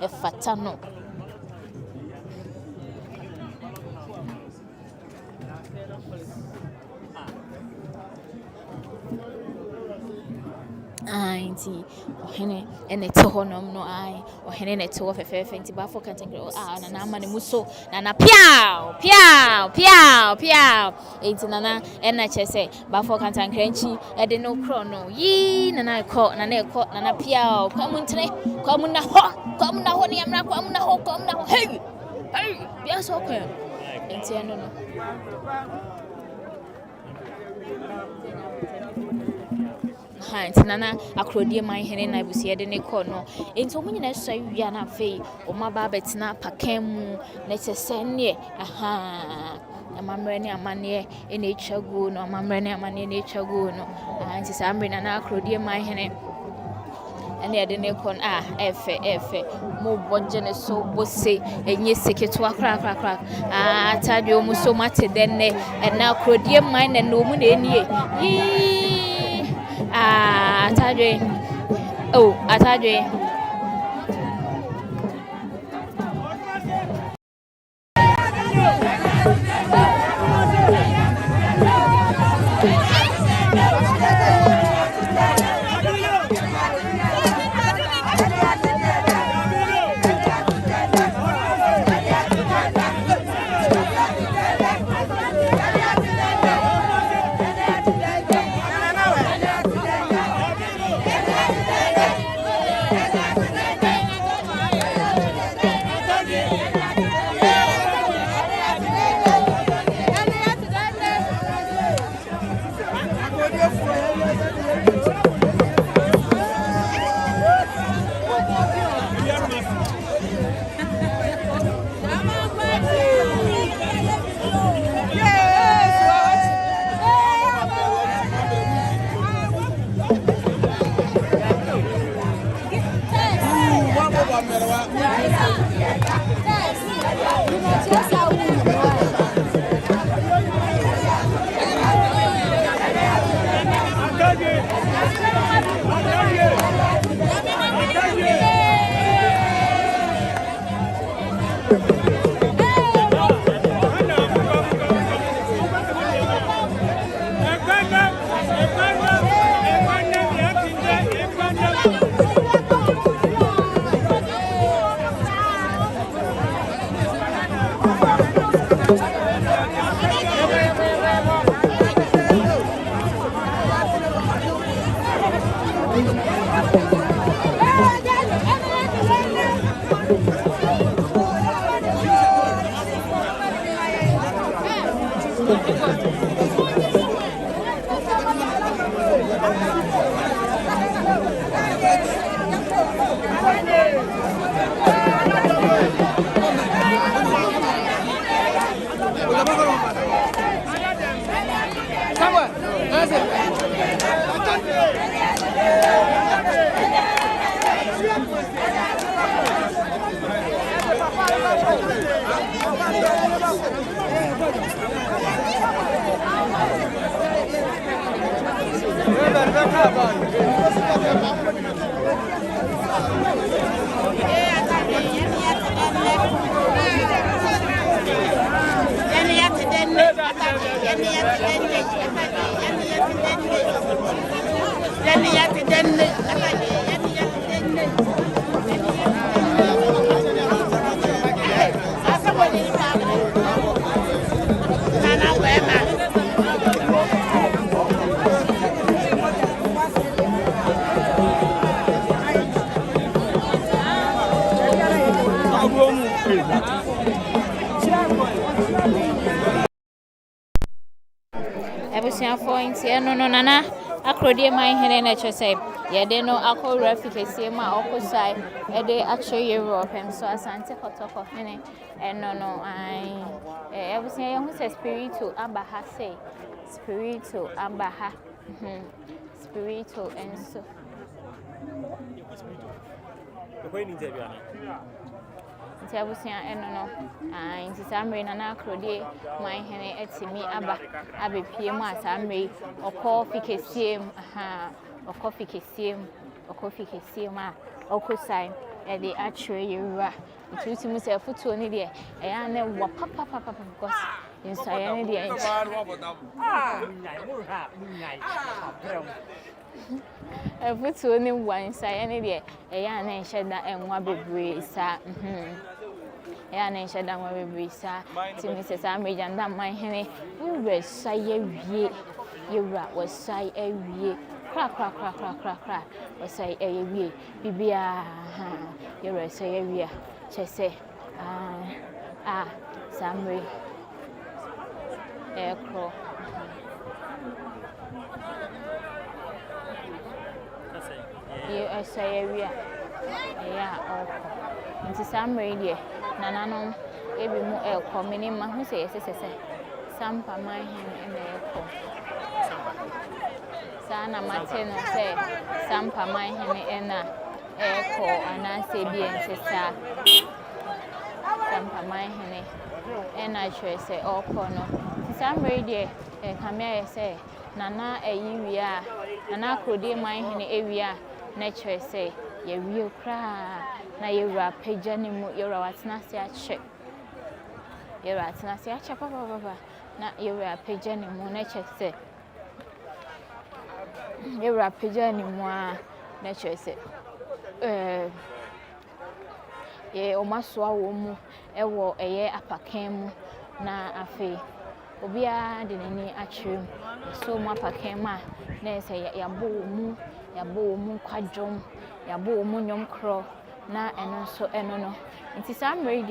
e fatano nti ohene ene te honom no ohene ne te wo fefefe nti ba for kantankranchi na amane muso na piao nti nana ena chese ba for kantankranchi ede no kro no yi nana ekọ nana piao kwamu na ho ne amra kwamu na ho hey bia so kwa nti eno no nti nana Akrodie manhene na abusia de ne kọ no enti omo nyina so awia na afei omo ba betina pakan mu na chese ne amamre ne amane ene etwagu no nti samre na Akrodie manhene ene de ne kọ efe mo bonje ne so bose enye seketo akra atade omo so mate denne na Akrodie manhene no mu na enie atadwe No nana Akrodie Awuadumase na chese yede no akowura fikese ma okosai ede acho Europe so asante kotoko hene no ai ebusia ye hu se spiritual abaha say spiritual abaha spiritual enso ko ni ntebiana Ntiabusia no nti samre na Akrodie Awuadumase etimi aba abepie mu asamre okofikesiem okofikesiem a okosai e dey atwe yewura ntuti mu se foto ni de eya na wa papa because insaya ni de foto ni wa insaya ni de eya na enheda enwa bebre sa ya na enheda enwa bebre sa timi se samre janda Awuadumase we saye wie yewura wasai ewie kra wasai ewie bibia yewura saye wie chese samre ekro ye saye wie ya oko nti samre die nananom ebi mu ekọ minima hu se yesese sampa Awuadumase na ekọ sana mateno se sampa Awuadumase na ekọ anase bi ensesa sampa Awuadumase na chese okọ no samre die kamia se nana eyiwia nana Akrodie Awuadumase ewia na chese ye wie kra na yewura pagya ne mu yewura watenase ache papa na yewura pagya ne mu na chese yewura pagya ne mu a na chese ye omasoa wo mu ewo eye apakan mu na afi obia de nani atwem so mu apakan ma na se yabo mu kwadwom yabo mu nyom kro na eno so eno no nti samre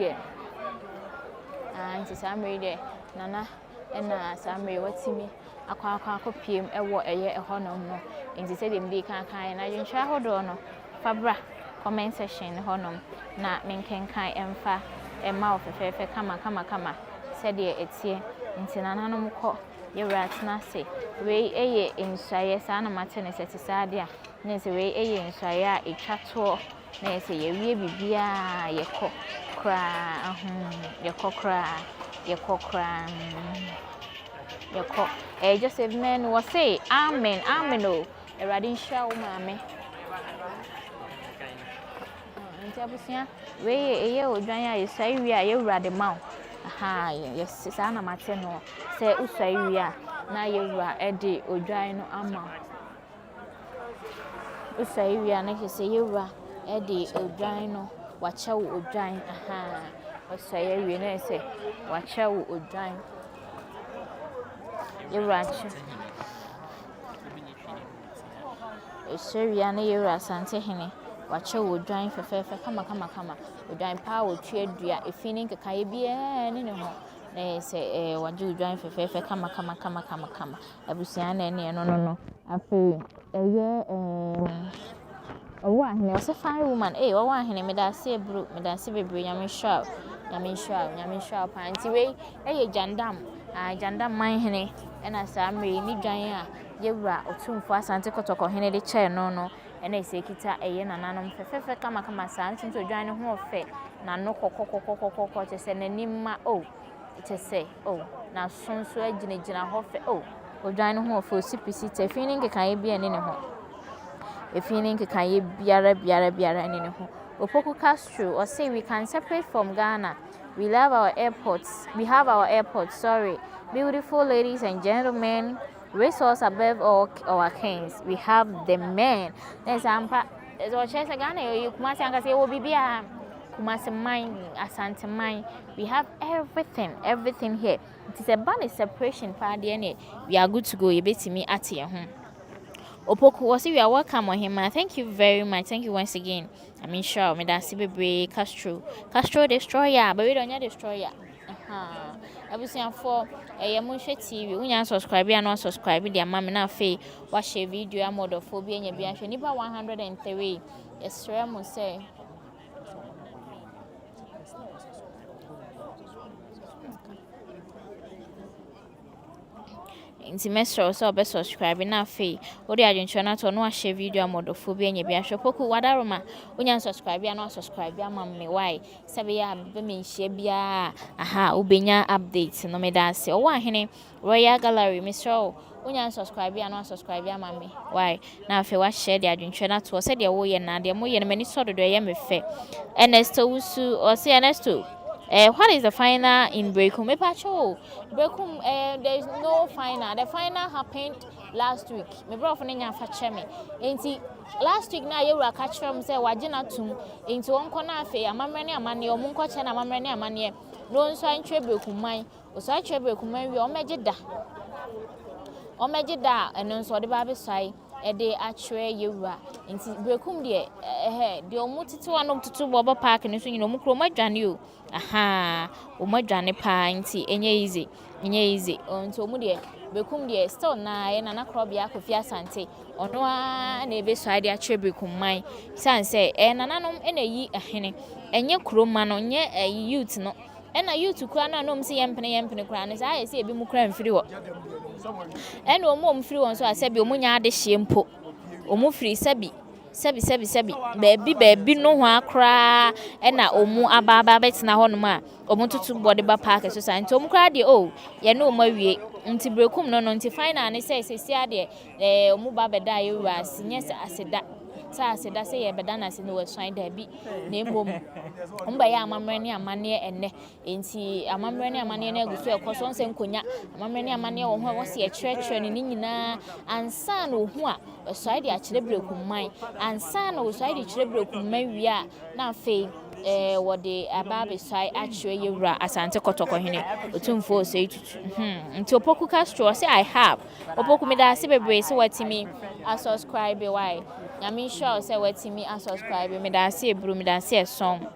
die nana ena samre watimi akwa piem ewo eye ehonom no nti se dem di kan na yentwa hodo no fabra comment section honom na menkenkan emfa ema ofefefe kama se de etie nti nananom kọ yewura tenase we eye ensuaye sa na matene se tisade a nese we eye ensuaye a etwato na say ye wie bibia ye kɔ kra ye kɔ kra ye kɔ kra ye kɔ Joseph men was say amen o Eradi nhyia wo maame nti abusia we eye odwan a ye sai wi a ye wurade ma aha yes sa na mate no say usai wi a na ye wura e de odwan no ama usai wi a na ke say ye wura e de odwan no wacha wo odwan aha usai wi na say wacha wo odwan ye wura chi usai wi a na ye wura Asantehene wacha wo odwan fefefe kama odwan pa wo tue dua efini nkeka ye bia ne ho na say waje odwan fefefe kama abusia na ne no afi eye owo ahene o se fine woman owo ahene me da se bro me da se bebre nyame sha pa nti we eye Gyadam man hene na sa mre ni dwan a yewura Otumfuo Asante kotoko hene de chair no ena esekita eye nananom fefefe kama sa nti odwan ne ho ofe na no kokokokokoko che se nanimma che se na sonso agina ho fe odwan ne ho ofe osipisi te fini nkeka ye bia ne ho efini nkeka ye biara ne ho Opoku Castro or say we can separate from Ghana. We have our airports, sorry. Beautiful ladies and gentlemen, resource above all our kings. We have the men. There's Ghana, you must say, oh, Bibia, Kumasi mine, Asante mine. We have everything here. It is a bad separation party. We are good to go. You bet me at your home. Opoku was we are welcome on him. Thank you very much. Thank you once again. I mean sure me da sibe Castro destroyer, but we don't need destroyer. Abusian for Yamusha TV. We subscribe and not subscribe their mamma na fe watch a video amodophobia and your bian nipa 103. Yes, Remo say. Inti mesro so be subscribe na fe odi adwencho na to no a share video amodophobia nya bia hwepoku wadaroma onya subscribe ya no subscribe ya mamme why sabe ya be me nhie bia ubenya updates no me da se owa hene Royal Gallery mesro onya subscribe ya no subscribe ya mamme why na fe wa share the adwencho na to se de wo ye na de mo ye no mani so dodo ye me fe Ernesto Usu or say Ernesto what is the final in Berekum? Berekum, there is no final. The final happened last week. My brother Fanya fetch me. Enti last week na you were catch from say wajina tum. Enti one corner fe amamreni amani o munko che na amamreni amani. No nso antwe Berekum man. Oso antwe Berekum man wi omegida eno nso de ba be sai. Ede atwe yewura nti Berekum de omutiti wanom tutu bobo park ne so nyino mukro madwane o omadwane pa nti enye easy nti omu de Berekum de still na ye na Akrodie Akofie Asante ono a na ebe so ade atwe Berekum man sanse nananom na yi ahene enye kroma no nye youth no ena youth kura na nom se yempene kura ne sa se ebi mu kura mfiri wo ena omo mfiri won so asabi omunya ade hyempo omu firi sabi baby no ho akra ena omu ababa betina honom a omu tutu body ba park so sa nti omu kra de ye no omu awie nti Berekum no nti final ne say ade omu ba beda yewura sinye aseda say ye beda na se no wesan da bi na embom mba ya amamrene amane enne nti amamrene amane na agusu ekoso nse nkonya amamrene amane wo ho wose ye kyerɛkyerɛ ne nyina ansa na ohu a wesan de akyerɛ Berekum man ansa na wesan de kyerɛ Berekum man wi a na afei wode ababe sai akyerɛ yewura Asante kotoko hene Otumfuo say tutu nti Opoku Castro say I have Opoku me da se bebre se watimi a subscribe why I mean sure say watimi a subscribe me da se ebru me da se song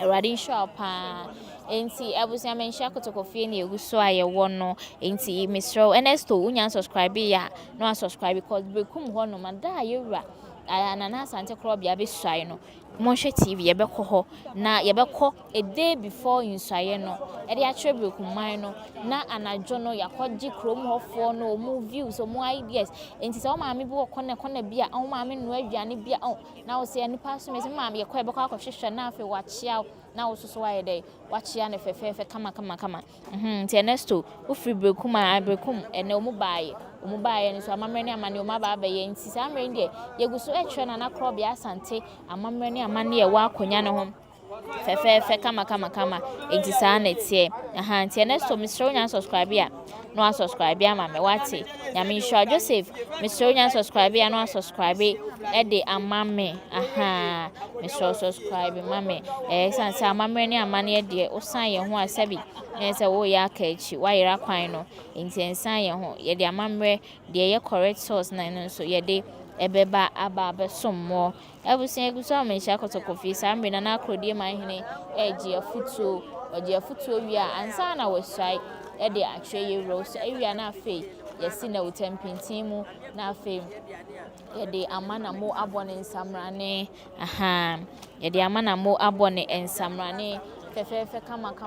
Eradi sure pa enti abusia menhia kotoko fie na eguso aye wono enti Mr. Ernesto unya subscribe ya no subscribe because Berekum ho no manda yewura anana Asante Akrodie be swai no monhwe TV yebekọ ho na yebekọ a day before insuaye no e de akere Berekum man no na anajo no yakọji krom hofo no mu views mu ideas enti se o maame bi kọ bia o maame no aduane bia na wo se nipa so me se maame yekọ yebekọ akọhwehwe na afi wachia na wo so waye dey wachia ne fefefe kama nti Ernesto wo free Berekum ene o mu baaye ni so amamre ni amane o ma ba ye nti sa amre ndi yeguso etwe na Akrodie Asante amamre ni amane ye wa akonya ne ho fefefe kama enti sa na tie nti Ernesto Mr. Onya subscribe ya no subscribe ya mame wate nyame Sure Joseph Mr. Onya subscribe ya no subscribe e de amame Mr. subscribe mame sanse amamre ni amane ye de osan ye ho asabi se wo ya ka echi wa yira kwan no enti ensan ye ho ye de amamre de ye correct source na no so ye de ebeba aba besommo ebusin eguso amenhia kotokofi sambe na Akrodie manhene eji afutuo wi a ansa na wasai e de atwe ye rose ewia na afi yesi na utempintin mu na afi ye de amana mo abone nsamrane ye de amana mo abone ensamrane fefefe kama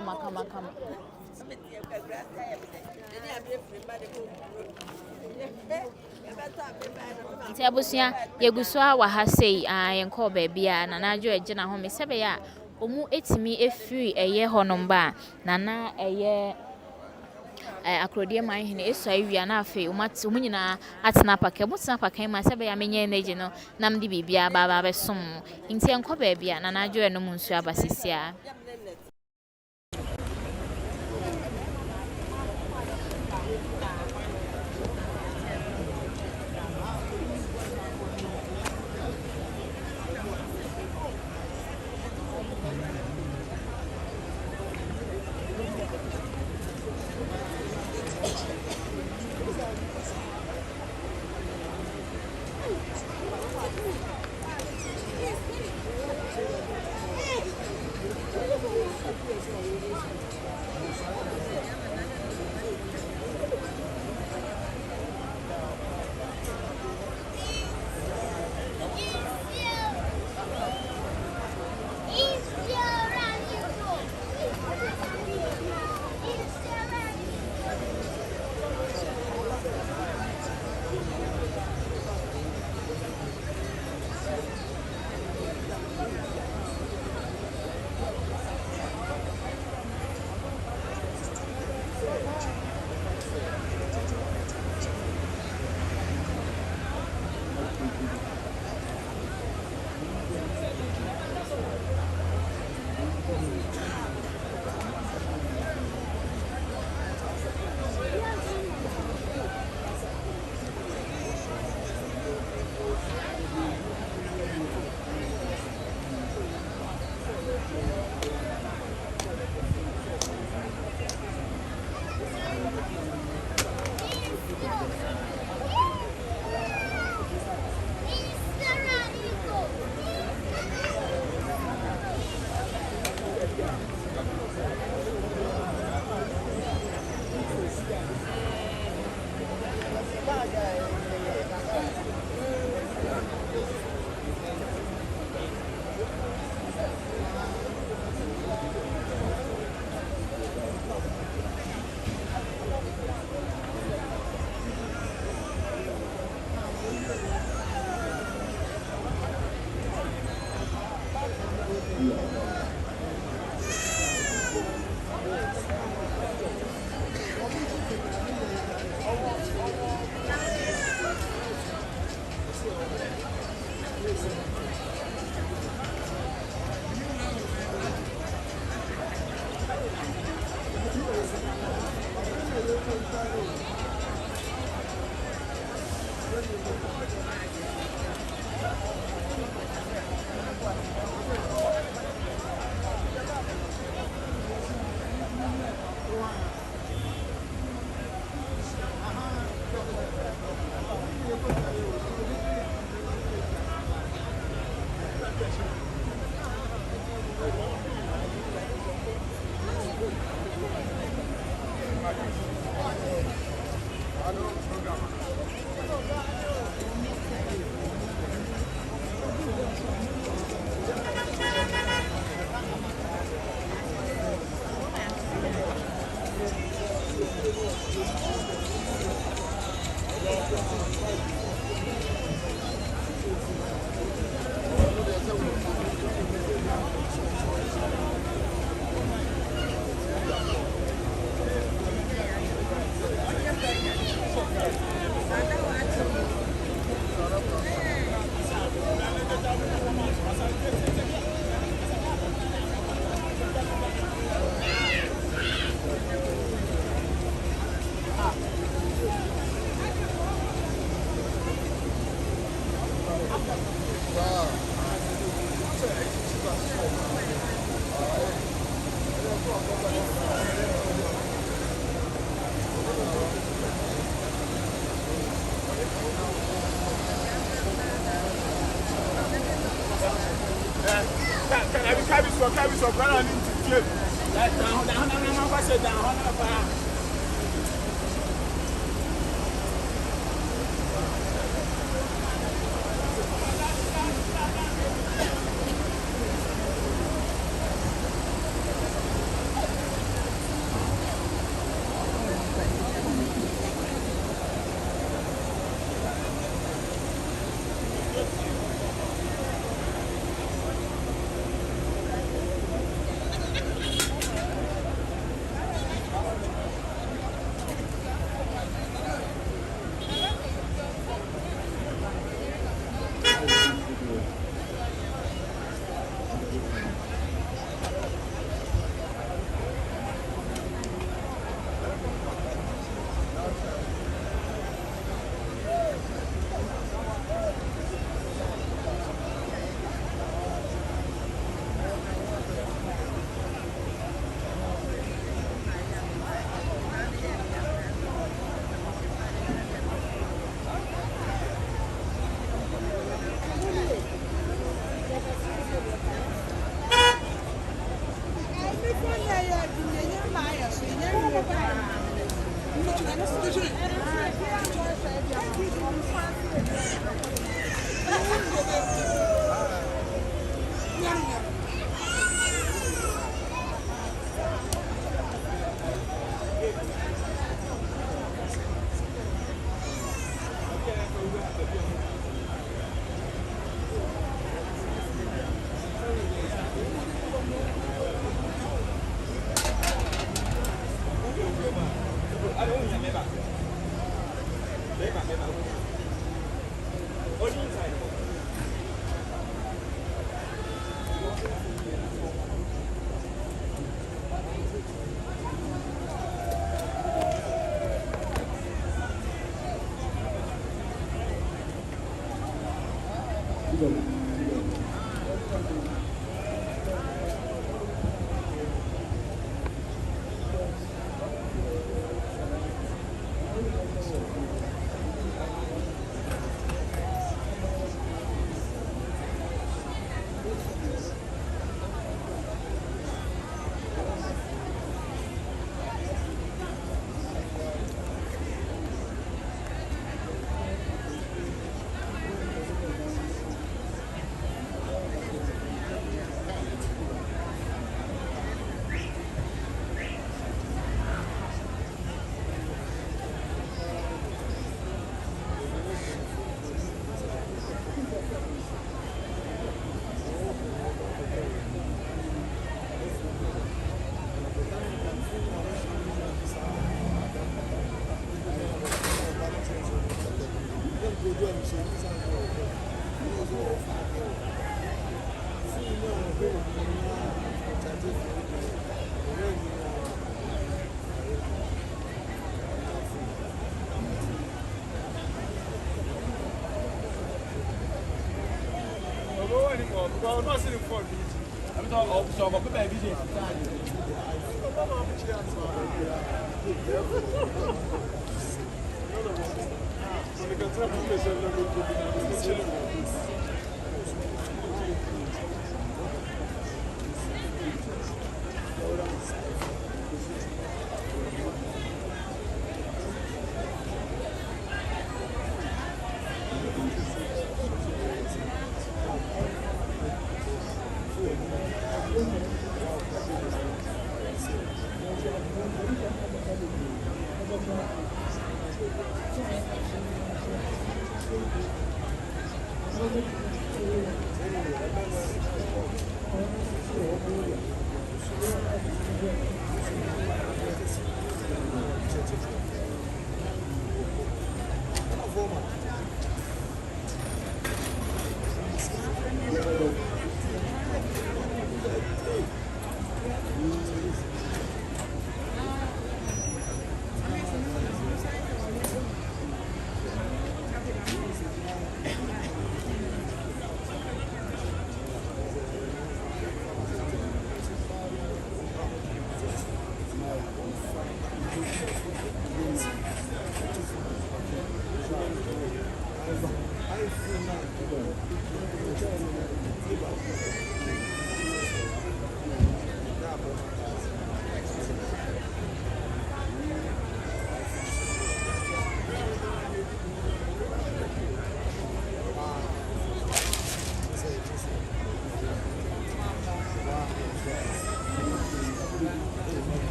nti abusia yeguso a wa ha sei yenko ba bia na najo eje na ho me sebe ya omu etimi efiri eye honomba na eye Akrodie manhene eso awia na afi omu nyina atena paka mutena paka ma sebe ya menye energy no namdi bibia ba besom nti yenko ba bia na najo eno mu nsu abasisia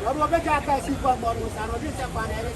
Ọmọ bẹ́ẹ̀ ká sí fún ọmọ ọdún sàrọ̀ bí ìṣẹ̀kọ́ àná ẹ̀rẹ́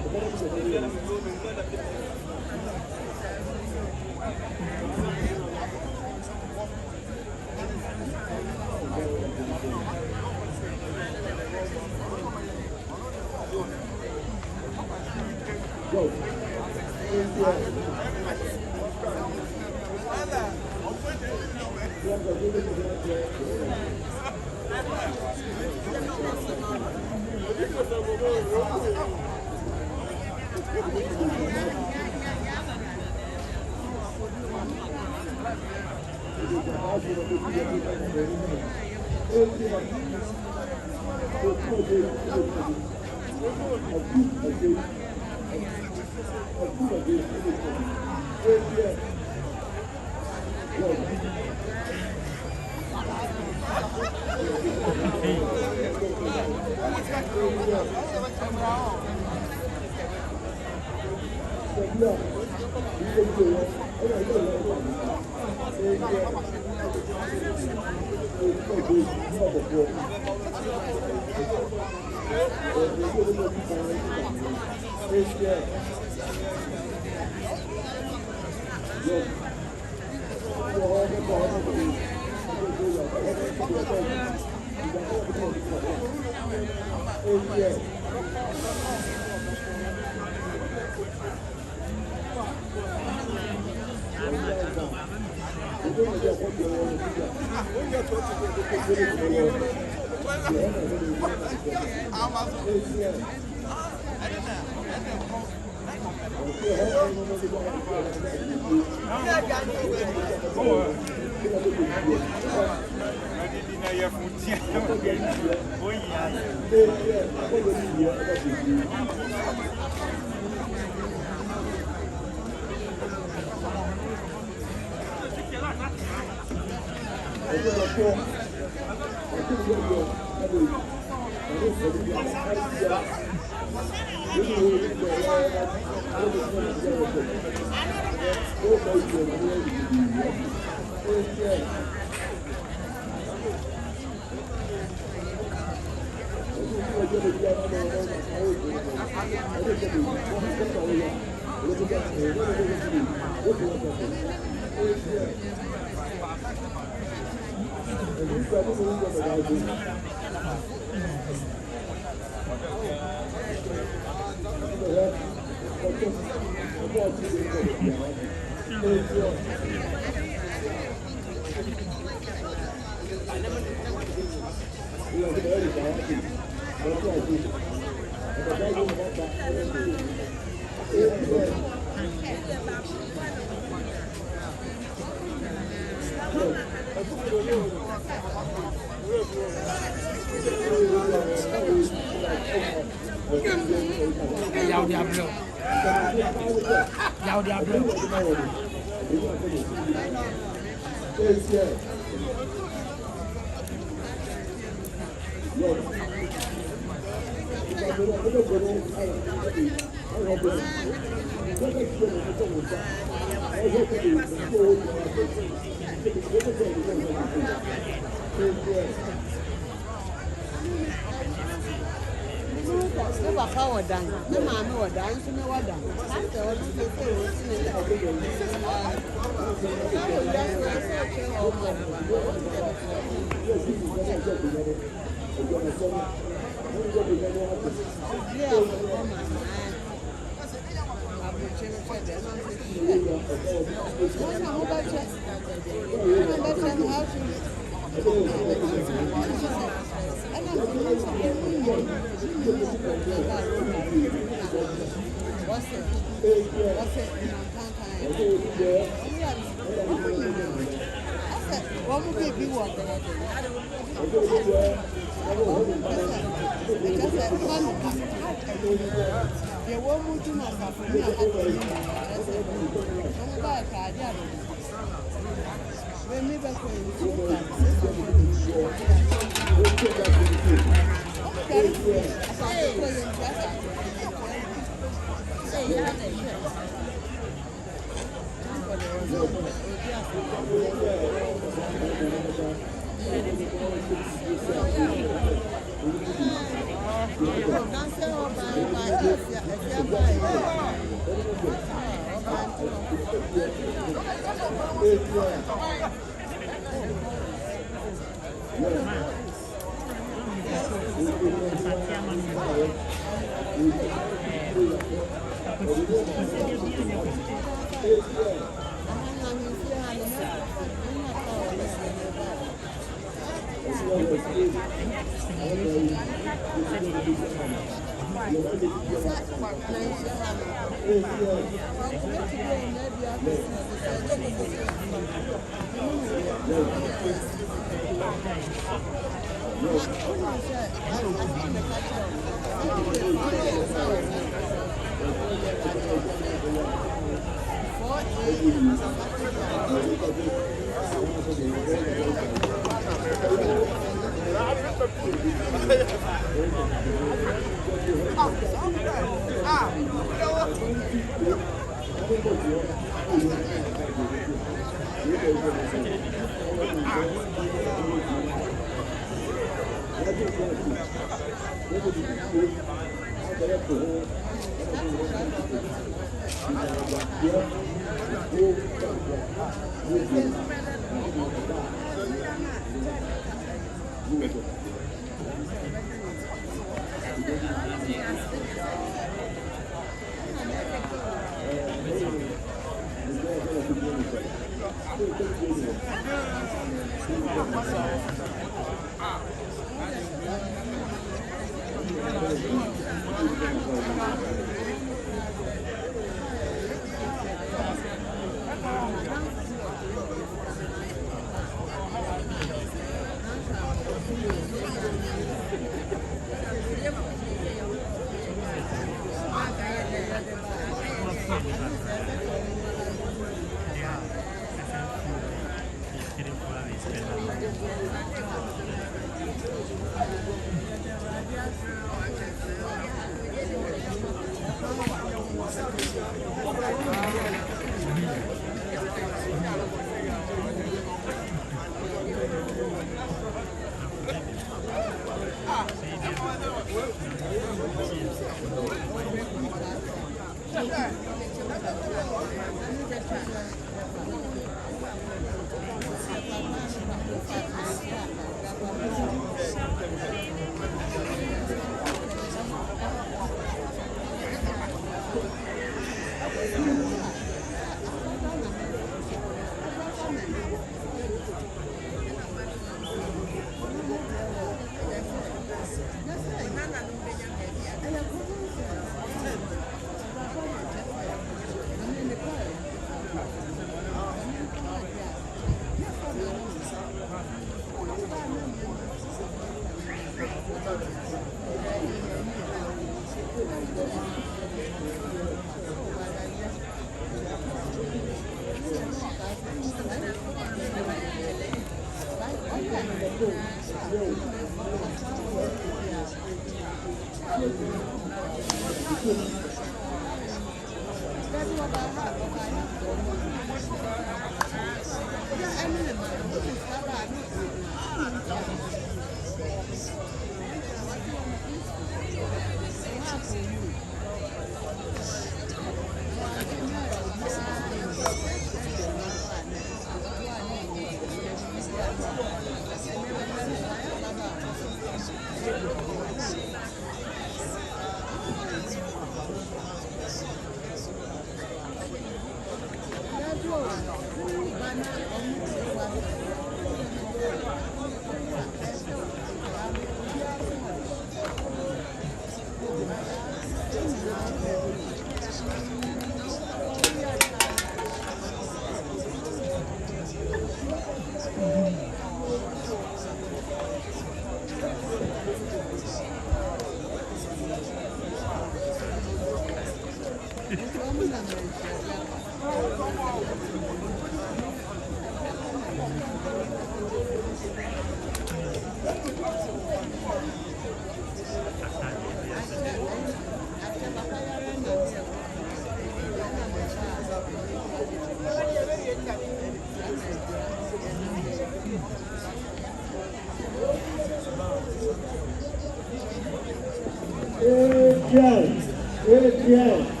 Yes.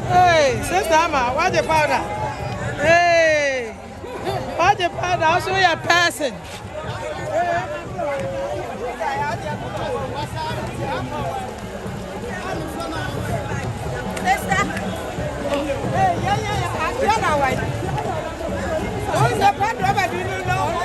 Hey, Sister Amma, what's the powder? Hey, what's the powder? I'll show you a person. Sister. Hey, yeah. I'm not white. What's the powder? Do you know?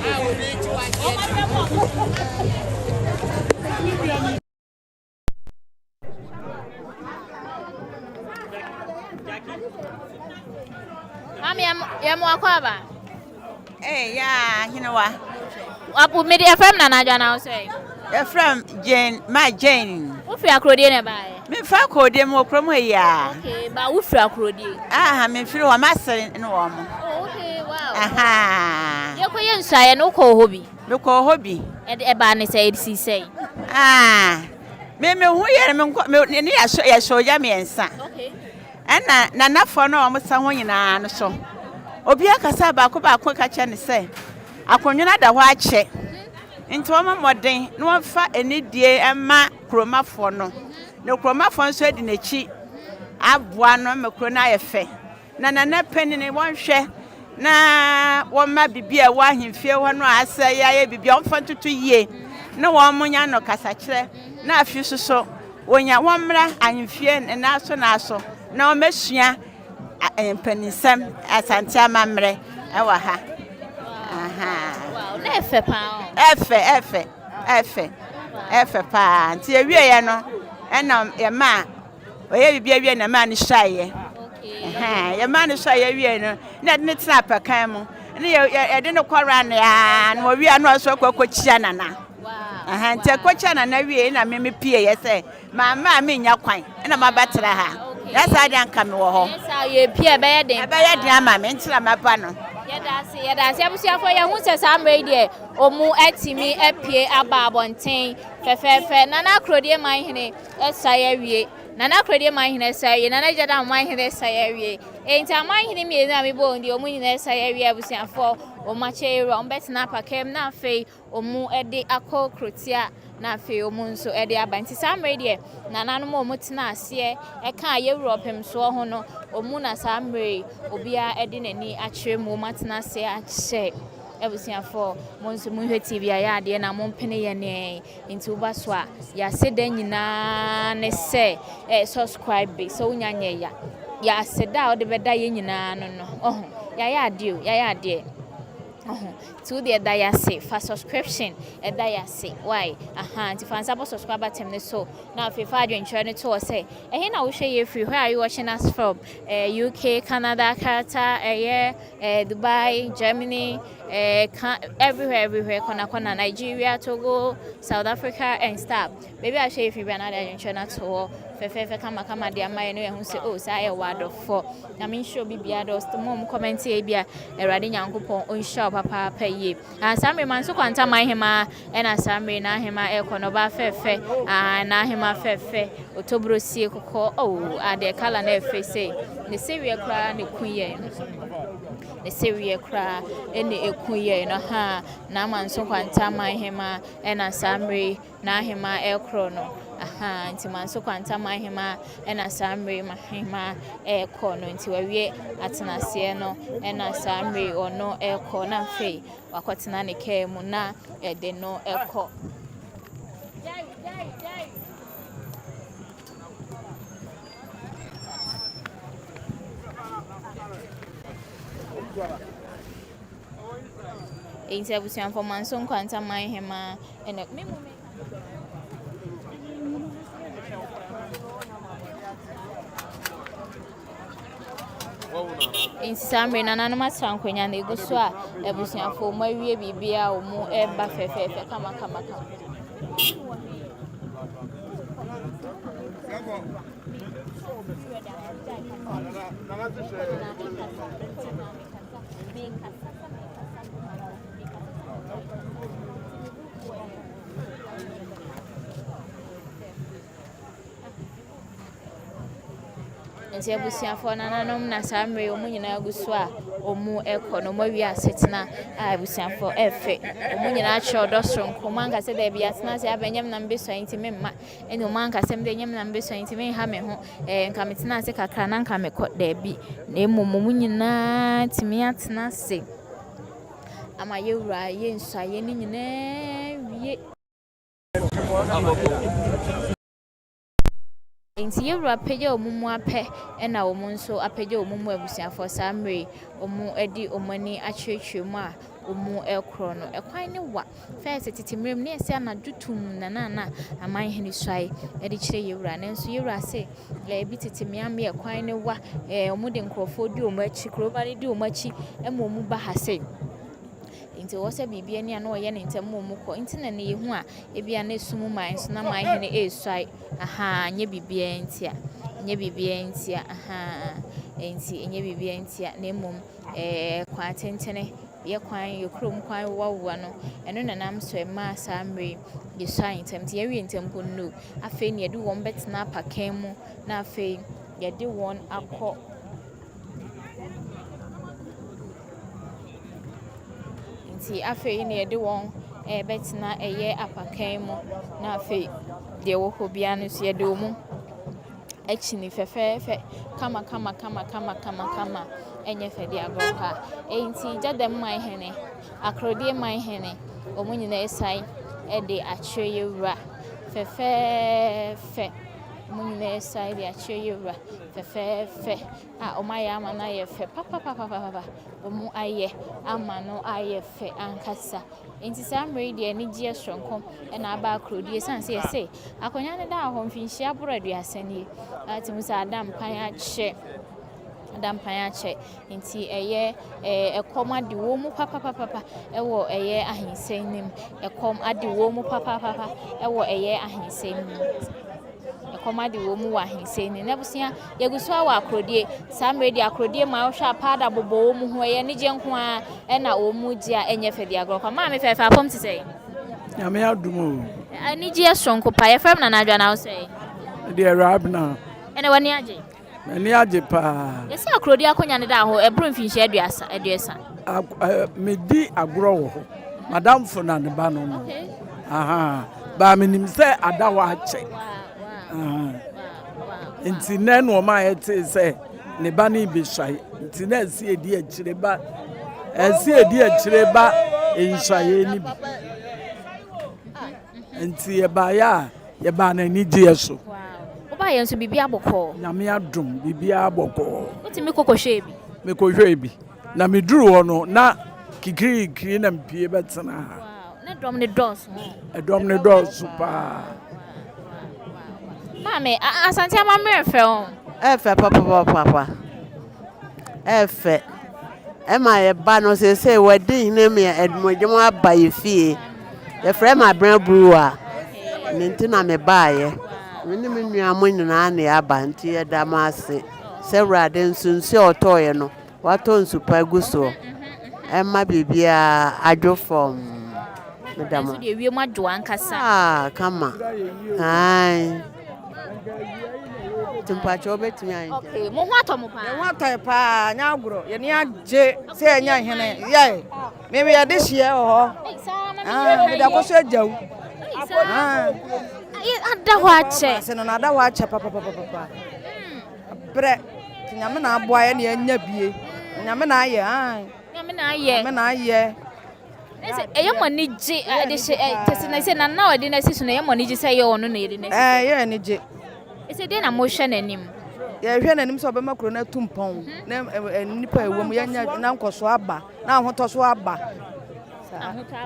I will be Mami, I'm Wakwaba. Eh, yeah, you know what? Apu media from Nana now say. From Jane, my Jane. Who feel Akrodie ne buy? Me fa Akrodie mo promo ya. Okay, but who feel Akrodie? Ah, me feel wa master no wa mo. Oh, okay, wow. Aha. You ko yen shy no ko hobby. Me ko hobby. E ba ne say si say. Ah. Me hu yere me ni ya so ya me ensa. Okay. Na nafo no wa mo sa ho nyina no so. Obi akasa ba ko ka che ne say. Akonwena da ho ache. Nti wo moden no wfa enidie ema kromafo no. No kromafo nso edi n'echi. Aboa no mekro na yefe. Na penni ne wonhwe na woma bibia wa ahemfie ho no asa ya bibia wonfa tutu yie. Na wo monya no kasa kire na afi soso wonya womra ahemfie na aso na omesua empenisem asante amamre ewa ha. Aha. Wow, na efe pa. Efe pa. Nti ewie ye no ena ye ma oye bibia wie na ma ni hyaye. Okay. Aha, ye ma ni hyaye wie no na de ne tena pakan mu. Ne ye de ne kwara na ya na wie no so kwakochia nana. Wow. Aha, nti kwakochia nana wie na me pie ye se ma me nya kwan na ma batera ha. That's how they come wo. Yes, how you pie be ye den. Be ye den ama me ntira maba no. Yedase abusuafo ye hu se samre die omu atimi apie aba abonten fefefe nana Akrodie manhene esaye wie nana Akrodie manhene esaye nana Gyadam manhene esaye wie enti manhene mi na me bo ndi omu nyina esaye wie abusuafo omachero ombetena pakem na afei omu ede akokrotia na afei omu nso ede aba nti samre die nana no mo tena ase eka yewropem so ho no omu na samre obia ede nani akire mu matena se ache ebusiafo monso munhwe TV aya de na mompene ye ne nti uba so a ya seda nyina ne se subscribe be so nyanye ya seda o de beda ye nyina no ya de to the diase for subscription a diase why nti fansa bo subscriber tem ne so now if you find you to say na we share you free. Where are you watching us from? UK, Canada, Qatar, Dubai, Germany, everywhere kona Nigeria, Togo, South Africa and stuff. Maybe I share if you another channel to fefe kama dia mai no ehun se say word of for na me show bibia dos to mom comment e bia erade nyankopon on show papa paye asamre man so kwanta man hema na asamre na hema ekono ba fefe na hema fefe otobrosie kokko ade kala na efe say ne sewie kra ne kuye ne sewie kra ene ekuye no ha na man so kwanta man hema na asamre na hema ekrono nti man so kwanta mahema na samre mahema ekono nti wawie atenase no na samre ono eko na fe wakotena ne kai mu na de no eko nti abusuafo man so kwanta mahema ene insi samre nana no matrankonya na egu so a ebusuafo mo awie bibia o mu eba fefefe kama nti ebusuafo nananom na samre omu nyina aguso a omu ekono mo wi asetena ebusuafo efe omu nyina acho dosronko manka se da bia tena se abanyam na mbeso enti memma eni o manka se mde nyam na mbeso enti me ha me ho nka metena se kakra na nka me ko da bi na omu nyina timi atena se ama yewura ye nso aye ni nyina wie nti yewura pege omumu apɛ na omu nso apege omumu abusuafo samre omu edi omani achwechwe mu a omu ekro no ekwan ne wa first titimrem ne ese anadutum na amanhene swai e de kire yewura nanso yewura se bi titimiam ye kwan ne wa omu de nkrofo di omu achi kroba ne di omu achi ema omu ba ha se nti wo se bibia ne na oye ne ntem omu ko nti na ne yehu a ebia na esumu man so na manhene eswai nye bibia ntia nye bibia ntia enti nye bibia ntia na emom kwa tentene ye kwan yekrom kwan wawa no eno nanam so ma samre ye shine temti ye wi ntempo no afi ne yedu won betena pakan mu na afi ye de won akọ nti afi ne yede won betena eye apakan mu na afi de wo hobia no so ye de omu ekini fefefe kama enye fedi agroka enti Gyadam manhene Akrodie manhene omunyina esai de achire yewura fefefe omunyina esai de achire yewura fefefe omaya ama na ye fe papa omu aye ama no aye fe ankasa enti samre de ani gie sonko na aba Akrodie sanse ese akonya ne da ho mfinhia boradu asani ati musa Adam Dampayache nti eye ekom ade wo mu papa ewo eye ahinsenim ekom ade wo mu papa ewo eye ahinsenim ekom ade wo mu wa ahinsenim nabusia yeguso awa Akrodie samre de Akrodie ma wo hwa pada bobo wo mu ho eye ne je nko a na wo mu dia enye fedi agro ma me fefa pom ti sei nyame adumo ani je sonko pa ye fam na adwa na wo sei de rabna ene wani age Mani aje pa. Yes, Akrodie akonya ne da ho ebru mfinhia aduasa. Medi agro wo ho. Madam Funa ne ba no. Okay. Ba menim se ada wa ache. Nti ne no ma yete se ne ba ne bi hwai. Nti na si edi akire ba. Asi edi akire ba enhwaye ni bi. Nti ye ba na ni die so. Ba yenso bibia bokọ nyame adum bibia bokọ otimi kokohwe bi me kohwe bi na me duru ho no na kikiri na mpie betena na dom ne dos pa mame asante amamre fe on efe papa efe ema ye ba no se wedding ne me edmojemo abaye fie ye frɛ ma bran brewer ninti na me baaye Mini minua mo nyina na aba nti ye da ma ase se wrade nsunsi otoye no wato nsupa guso emma bibia adwo form medamo so de wie mo adwo ankasa kama ai tumpacho betumi ai okay mo ho atomo pa mo atoy pa nya agro ye ni age se enya hene ye me ye de hie ho me da ko so ajaw ada wache se no na ada wache papa bre nyame na aboa ye na anya bie nyame na aye eye moni ji de se tese na se na odi na sisu na eye moni ji se ye ono na ye na ye ni ji ese de na mo hwe nanim ye hwe nanim so be makro na tumpon na nipa ewom ye nya na nkoso aba na ahotoso aba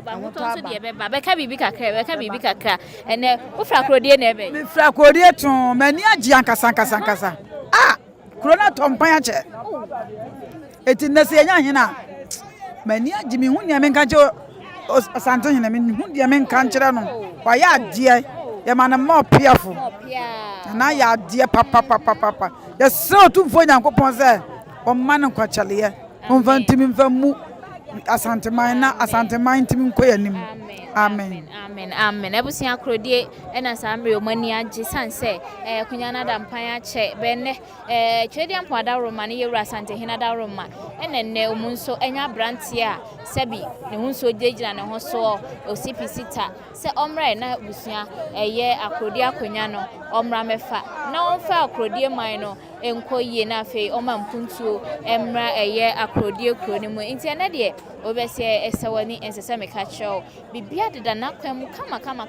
ahoto de be ba be ka bibi kakra ene wo fra Akrodie na ebe mi fra Akrodie tun mani agi ankasa krona tompan ache eti nese enya hina mani agi mi hu ne me nka che Asantehene me hu de me nka nkyere no wa ya ade ye ma na mo piafo na ya ade papa ye se Otumfuo Nyankopon se o ma ne kwachale ye o mfantimi mfamu Asantehene timi nkoya nim amen ebusia Akrodie ena samre omani age sanse kunyana da mpan ache benne twedi ampo ada roma ne yewura Asantehene da roma enne omunso enya brantie a sebi ne hunso degina ne ho so osipsita se omra na busia eye Akrodie akonya no omra mefa na onfa Akrodie man no enkoyie na fe oma mpuntuo emra eye Akrodie kroni mu enti de obese esewani ensese meka chew bibia deda na kwam kama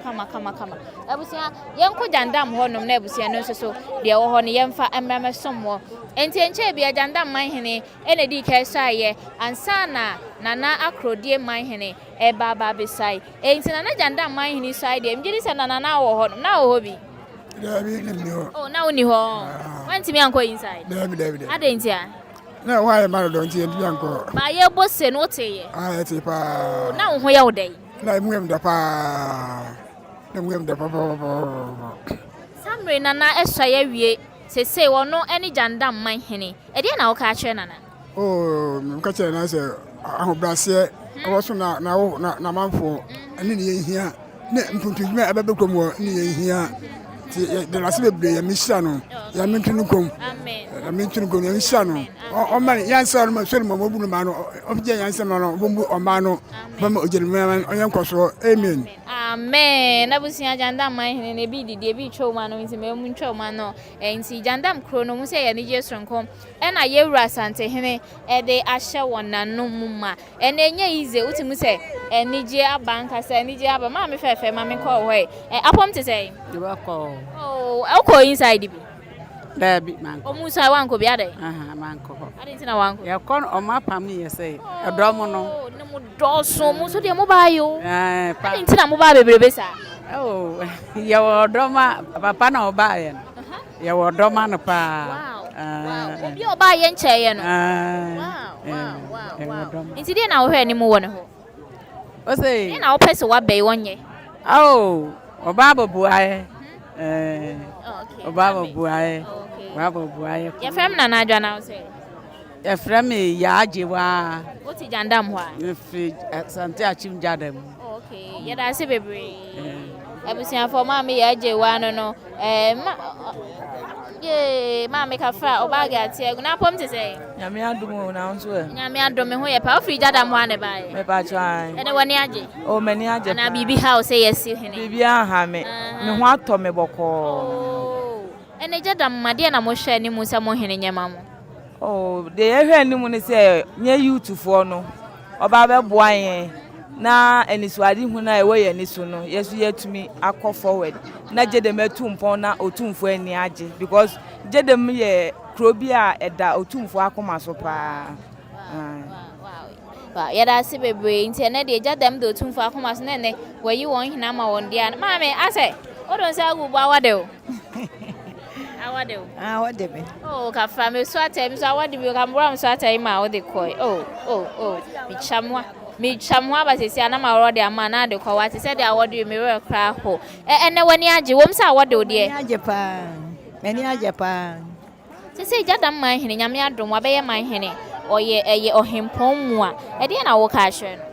abusia yenko Gyadam honom na abusia no so de wo ho ne yemfa emra mesom wo enti enche bia Gyadam manhene ene di kai saye ansa Nana Akrodie Awuadumase eba ba besai enti Nana Gyadam Awuadumase side dem gidi se Nana wo ho na wo bi oh na woni ho wanti me anko inside David. adentia Na why man don't see me anko. ba ye bose no teye Ah, eti pa. na wo ho ya wo dai Na mu em da pa. Na mu em da pa. Samre Nana eswa ya wie sese wono ene Gyadam Awuadumase e de na wo ka kire Nana Oh, me ka kire na se ahobrase wo so na manfo ani ne yehia na mpuntudwuma abebekom wo ne yehia ti de na se bebre ya mihia no ya mentunukom amen ya mentunukom ya mihia no o man yansa no ma so no mabunu ma no o bje yansa no bombu o ma no mama ojerima onye nkoso amen amen na busia Gyadam Awuadumase ne bi didi bi twoma no nti memu twoma no enti Gyadam kro no mu se ye ne je sonkom e na yewura Asantehene e de ahye wonanu muma e na enye ize utimu se enije abanka se enije aba ma me fefe ma me call we apom te say you welcome oh alko inside bi there be man o musa wanko bi ade man ko ade na wanko ya kon o ma pam ye say edomo no ne mu doso mu so de mo ba yo pa ade na mo ba bebrebe sa oh ya odoma papa na oba ye ya odoma no pa wow obi oba ye nche ye no wow inti de na wo hwe ni mu wo ne ho o say na wo pese wa be wonye oh oba bobuaye oba bobuaye Wabo buaye. Your friend Nana Adwana say. Your friend me ya ajewa. What is Gyadam wa? Asantehene Gyadam. Okay. Ya da se bebre. Abusia for ma me ya ajewa no. Ma ka fra obaga ati na pom te say. Nyame adom na nso e. Nyame adom me ho ye pa ofri Gyadam wa ne bae. Me pa twan. Ene wani aje. O mani aje. Na bibi house say yes hene. Bibi aha me. Me ho ato me boko. Ene Gyadam made na mo hwe ni mu se mo hene nyema mo. Oh, de hwe ni mu ni se nye youthfo no. Oba be boa yen na enisuade hu na ewe ye ni so no. Yesu yetumi akọ forward. Na Gyadam atumpon na Otumfuo ani age because Gyadam ye krobia eda Otumfuo akoma so pa. Wow. Ya da se bebre nti ene de Gyadam de Otumfuo akoma so na ne wayi won hina ma won dia. Ma me ase odon se agubu awade o. Awade me. Oh, ka fra me so atem so awade bi ka mbura me so atem ma wo de koi. Oh. Mi chamwa ba sesi ana ma woro de ama na de koi wati se de awade me we kra ho. Ene wani age wom se awade ode. Meni age pa. Se Gyadam Awuadumase nyame adom wa be ye man hene. Oye ohempon mu a. E de na wo ka hwe no.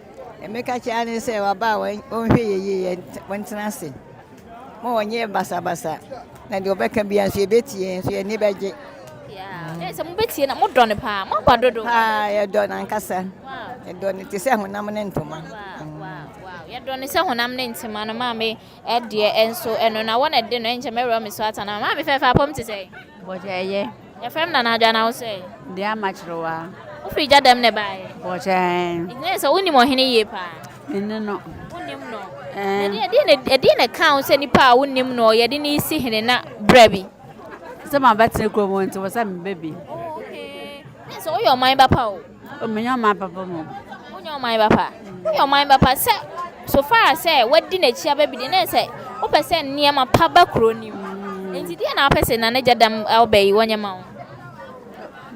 Emeka cha ne se wa ba won hwe ye wontina se. Mo wonye basa. Na de obeka bia so ebetie so ye ni beje ya se mo betie na mo do ne pa mo ba dodo ya do na nkasa ya do ne te se honam ne ntoma wow ya do ne se honam ne ntoma no ma me e de enso eno na wona de no enche mero me so ata na ma me fefa pom te se boje ya fem na Adwana wo se de amachrowa o fri Gyadam ne bae boje ne so woni mo hene ye pa enne no wonim no edi ne kan se nipa wonim no ye de ni si hene na brabi se ma batene kromo nti wo sa me baby okay so your mind papa o me your mind papa mo your mind papa your mind papa se so far say wadi na chi ababi de na se o pese niam pa ba kro nim enti de na pese na Gyadam obayi wonyema wo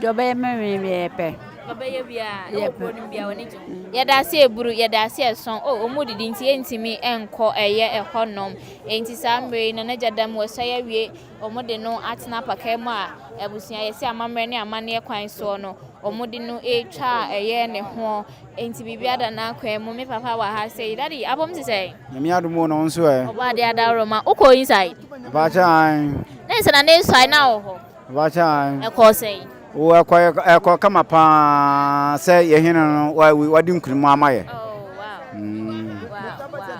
jobe me pe Obeye bia e kro nim bia woni jo ye da se eburu ye da se eson omudidi nti entimi enko eye ehonom enti samre na Gyadam wo saya wie omude no atena pakam a ebusia ye se amamre ne amane kwan so no omude no etwa eye ne ho enti bibia da na kwan mu me papa wa ha say daddy abom ti say nyame adumo no nso e oba de adaroma uko inside ba chan na se na ne inside na ho ba chan e ko say o ekọ kama pa se ye hene no wadi nkurimo amaye wow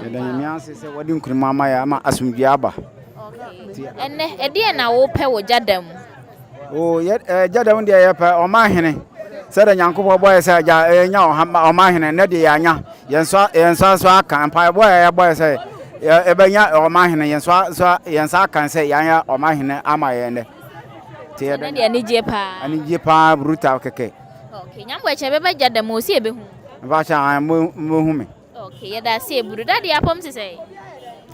ye da nyame ase se wadi nkurimo amaye ama asumdua aba okay enne e de na wo pe wo Gyadam o Gyadam de ye pe o ma hene se da nyankopọ boye se nya o ma hene ne de ya nya yenso so aka mpa boye boye se ebenya o ma hene yenso aka se ya o ma hene amaye ne na de ani je pa brutal keke okay nyambo eche beba Gyadam o si ebe hu ba cha mo hu me okay ya da se buru daddy apom ti say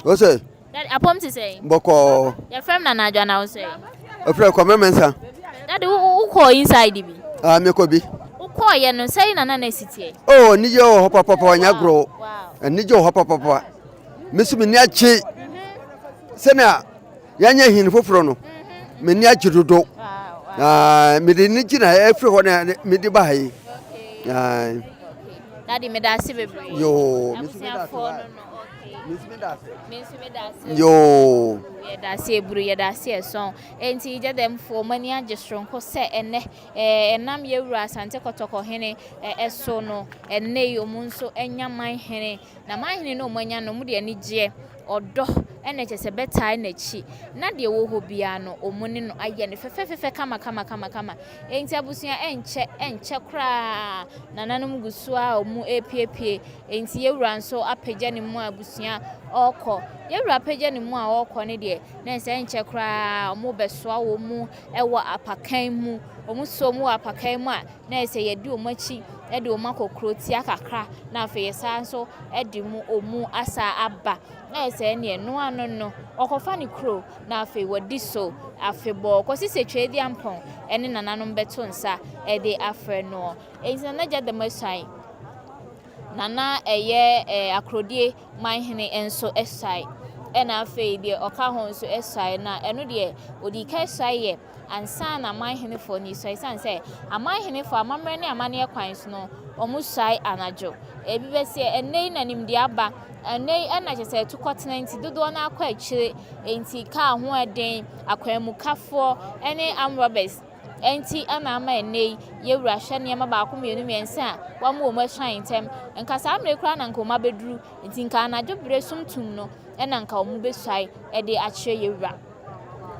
o say daddy apom ti say boko ya frem na adwa na o say o frem ko memensa daddy who call inside bi me ko bi who call ye no say na sitie oh ni je ho papa nya gro ni je ho papa mesumi ni achi sena yanya hin foforo no me ni achi dodo me de ni gina efre ho na me de ba hai daddy me da se bebre yo mesumi da yo ye da se buru ye da se son enti Gyadam fo mani agestronko se ene enam ye wura Asante kotoko hene eso no ene yomu nso enyaman hene na man hene no manya no mu de ani gye odo ene chese betai na chi na de wo ho bia no omuni no aye ne fefefefe kama enti abusia enche kra nananum gusua omu epiepie enti ye wura nso apagya ne mu abusia oko ye wura apagya ne mu a oko ne de na ense enche kra omu besoa wo mu ewo apakan mu omu so mu apakan mu a na ense ye di omachi e de omakokro ti akakra na afa ye sa nso e di mu omu asa aba na ese ne no ano no okofa ne kro na afa wodi so afebo ko sise twedi ampon ene nananom beto nsa e de afre no ense na Gyadam asai nana eye Akrodie manhene enso esai ena afa de oka ho nso esai na eno de odi ka esai ye ansa na manhene fo ni so isan say amanhene fo amamre ne amane kwans no omusai anajo ebi be se enei nanim de aba enei ena chese to continent dodo na akwa akire enti ka ho eden akwamukafo ene amrobes enti ana ama enei yewura hwe ne ma ba ko mienu miensa wa mo mo hwan tem nka sa amre kra na nka o ma beduru enti nka anajo bere sumtum no ena nka o mu besai e de akire yewura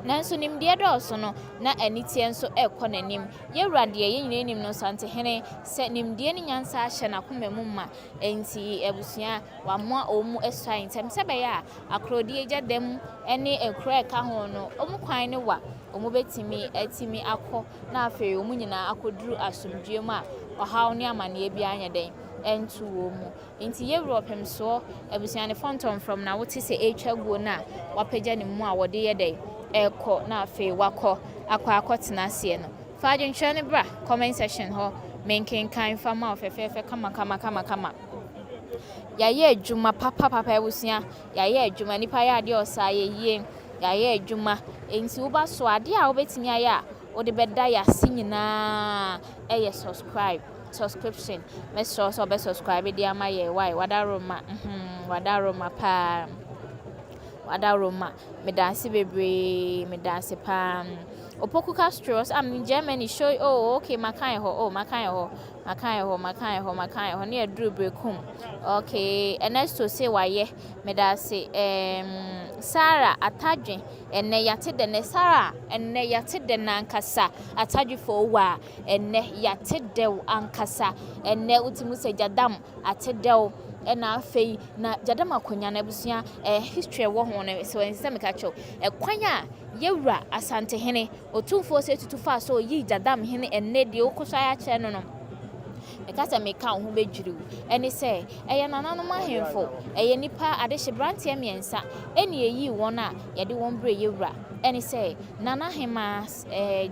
nanso nimdeɛ dɔɔso no na anitie nso ɛkɔ n'anim yɛwura deɛ yɛnyina nim no Asantehene sɛ nimdeɛ ne nyansa ahyɛ n'akoma mu ma enti abusua wammoa ɔmu ɛsɔe ntɛm sɛ bɛyɛ a Akrodie Gyadam ne nkura ɛka ho no ɔmu kwan ne wa ɔmu bɛtumi atimi akɔ na afei ɔmu nyinaa akɔduru asomdwie mu a ɔhaw ne amanneɛ bi anyɛ dɛn entu wo mu enti yewura pemso abusua ne fontom from na wote sɛ etwa guo na wapagya ne mu a wɔde yɛ dɛn eko na afi wako akwa tena ase no fa adwenhwe ne bra comment section ho menkenkan fa ma ofefefe kama ya ye adwuma papa ebusia ya ye adwuma nipa ya ade osa ye ya ye adwuma enti wo ba so ade a obetimi aya wo de beda ya sinyina subscription me so be subscribe dia ma ye why wadaroma pa wadaroma medase bebre medase pa opoku castros in Germany show okay makan ho ne aduru Berekum okay Ernesto say waye medase Sarah atadwen enne yate de ne Sarah enne yate de nankasa atadwe fo wa enne yate de ankasa enne utimu se Gyadam atedew ena afei na Gyadam akonya na abusua history wo ho no so ensem ka cho kwanya yewura Asantehene Otumfuo se tutufa so yi Gyadam hene enne de okoso ya che no ekasa meka ho bedwiriw ene se eye nananom ahemfo eye nipa adehye brantie miensa ene eyi won a ye de won bre yewura ene se Nana Hemaa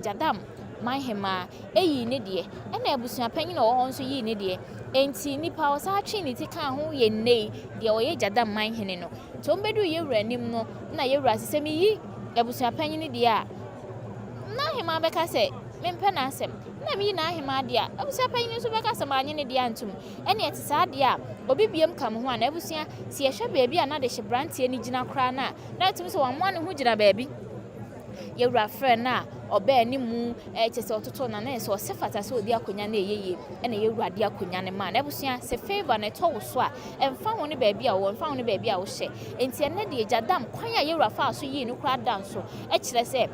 Gyadam man Hemaa eyi ne de ene abusua panyin wo ho nso yi ne de enti nipa osa atwe ne ti kan ho ye nei de oye Gyadam man hene no to mbedu yewura anim no na yewura sesemi yi abusua panyin de a na Hemaa beka se mempe na asem na mi na Hemaa de a abusua panyin so beka se manye ne de antum ene etisa de a obi biem kam ho na abusua si ehwe baabi a na de hye brantie ni gina kra na tum so wammo ne ho gina baabi yewura friend na oba animu chese ototo na na so sefata so odi akonya na eyeye ene yewura de akonya ne ma na abusua se favor na to wo so a emfa ho ne baabi a wo emfa ho ne baabi a wo hye enti ene de Gyadam kwan a yewura fa so yi no kra dan so kire se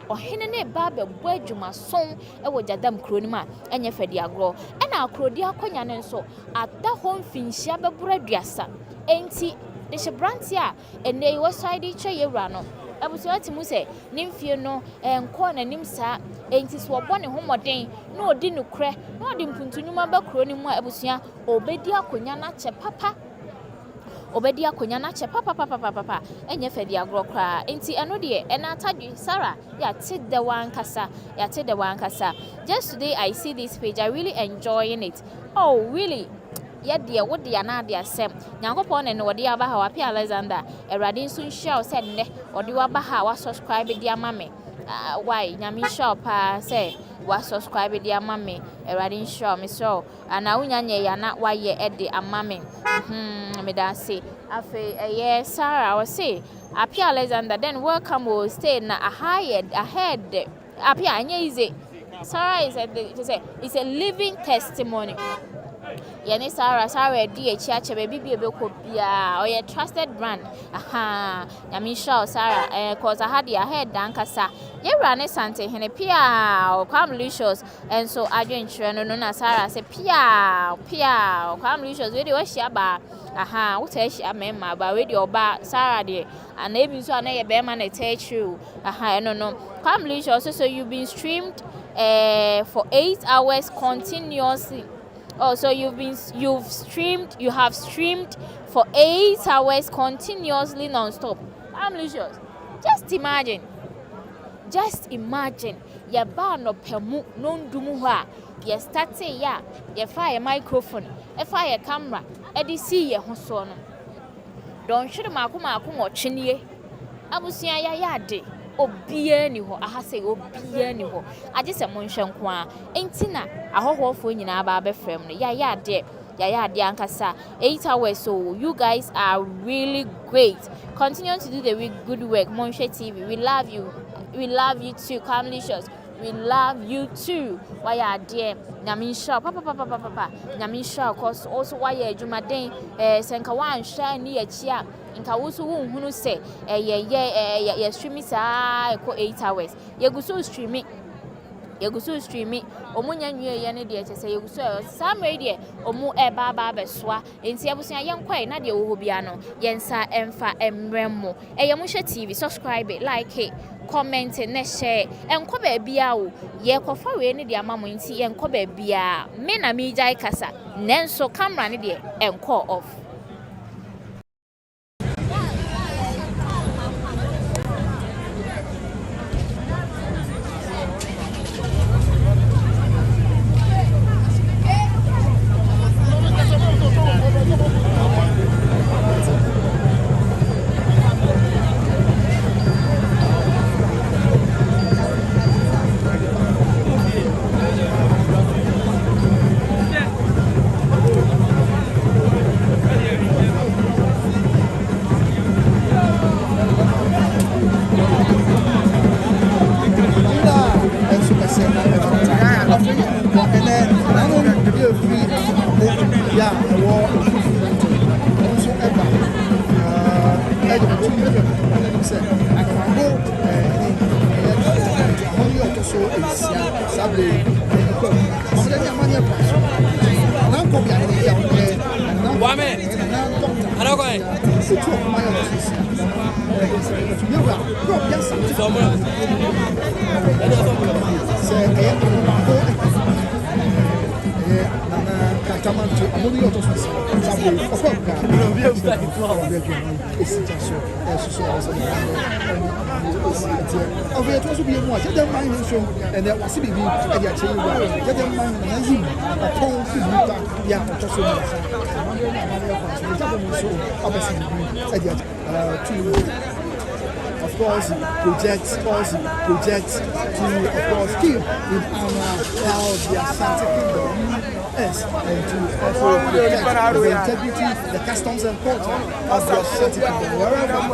ohene ne ba bebo adwuma son wo Gyadam kro ni ma enye fadi agro ena Akrodie akonya ne nso ada ho mfinhia bebura duasa enti de hye brantie a ene wo side che yewura no ebusu ati mu se nimfie no enko na nim sa enti so obo ne homoden na odi nukre na odi mpuntunuma ba kro ni mu ebusua obedi akonya na che papa obedi akonya na che papa enye fedi agro kra enti eno de ena atadwe Sarah ya te the one kasa just today I see this page, I really enjoying it. Oh really de wo de na de asem nyankopon ne wo de aba ha wa Pia Alexander erade nso share said ne wo de wa ba ha wa subscribe de ama me why nyame shop say wa subscribe de ama me erade share me so ana unya nye ya na wa ye e de ama me me da say afi yes Sarah I say Pia Alexander then welcome will stay na ahead Pia anya easy Sarah is it's a living testimony. Yene Sarah di echiache baby ko bia or trusted brand yami sure Sarah cause I had your head dankasa ye run Asantehene Pia Kwamlicious and so adwenture no na Sarah say Pia Kwamlicious we dey ohia ba what ehia mema ba we dey oba Sarah dey and even so na ye be ma na tell you no Kwamlicious so you've been streamed for 8 hours continuously. Oh, so you have streamed for 8 hours continuously non-stop. I'm malicious. Just imagine. Ya ba no pemu no ndumu ha. Ya start ya fire microphone, fire camera, edi see ye ho so no. Don hwere makoma ochenie. Abusua ya de. Obia ni ho aha say obia ni ho age se monhwe nko a entina ahohofo nyina ba be frem no ya de ankasa 8 hours so you guys are really great. Continue to do the good work. Monhwe TV, we love you too. Kwamlicious, we love you too. Why are there nyame sha papa nyame sha cause also why adwumaden senka wan hwa ni ya chia nka wusu wunhunu se ye streaming sa ko 8 hours yeguso streaming omunya nwie ye ne de chese yeguso samre de omu ba besoa enti abusua yenkwai na de wo bia no yensa emfa emremo yemhwe TV, subscribe, like, comment, ne share enko ba bia wo ye kofa we ne de amamo enti enko ba bia me na me jai kasa nenso camera ne de enko off. And there was a baby at the chain. Get them man and you a tall food. Yeah, of course, projects to, of course, keep in honor the Asantehene is and to also protect the integrity, the customs and culture of the Asantehene wherever you are.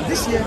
This year,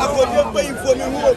Akrodie pay for me who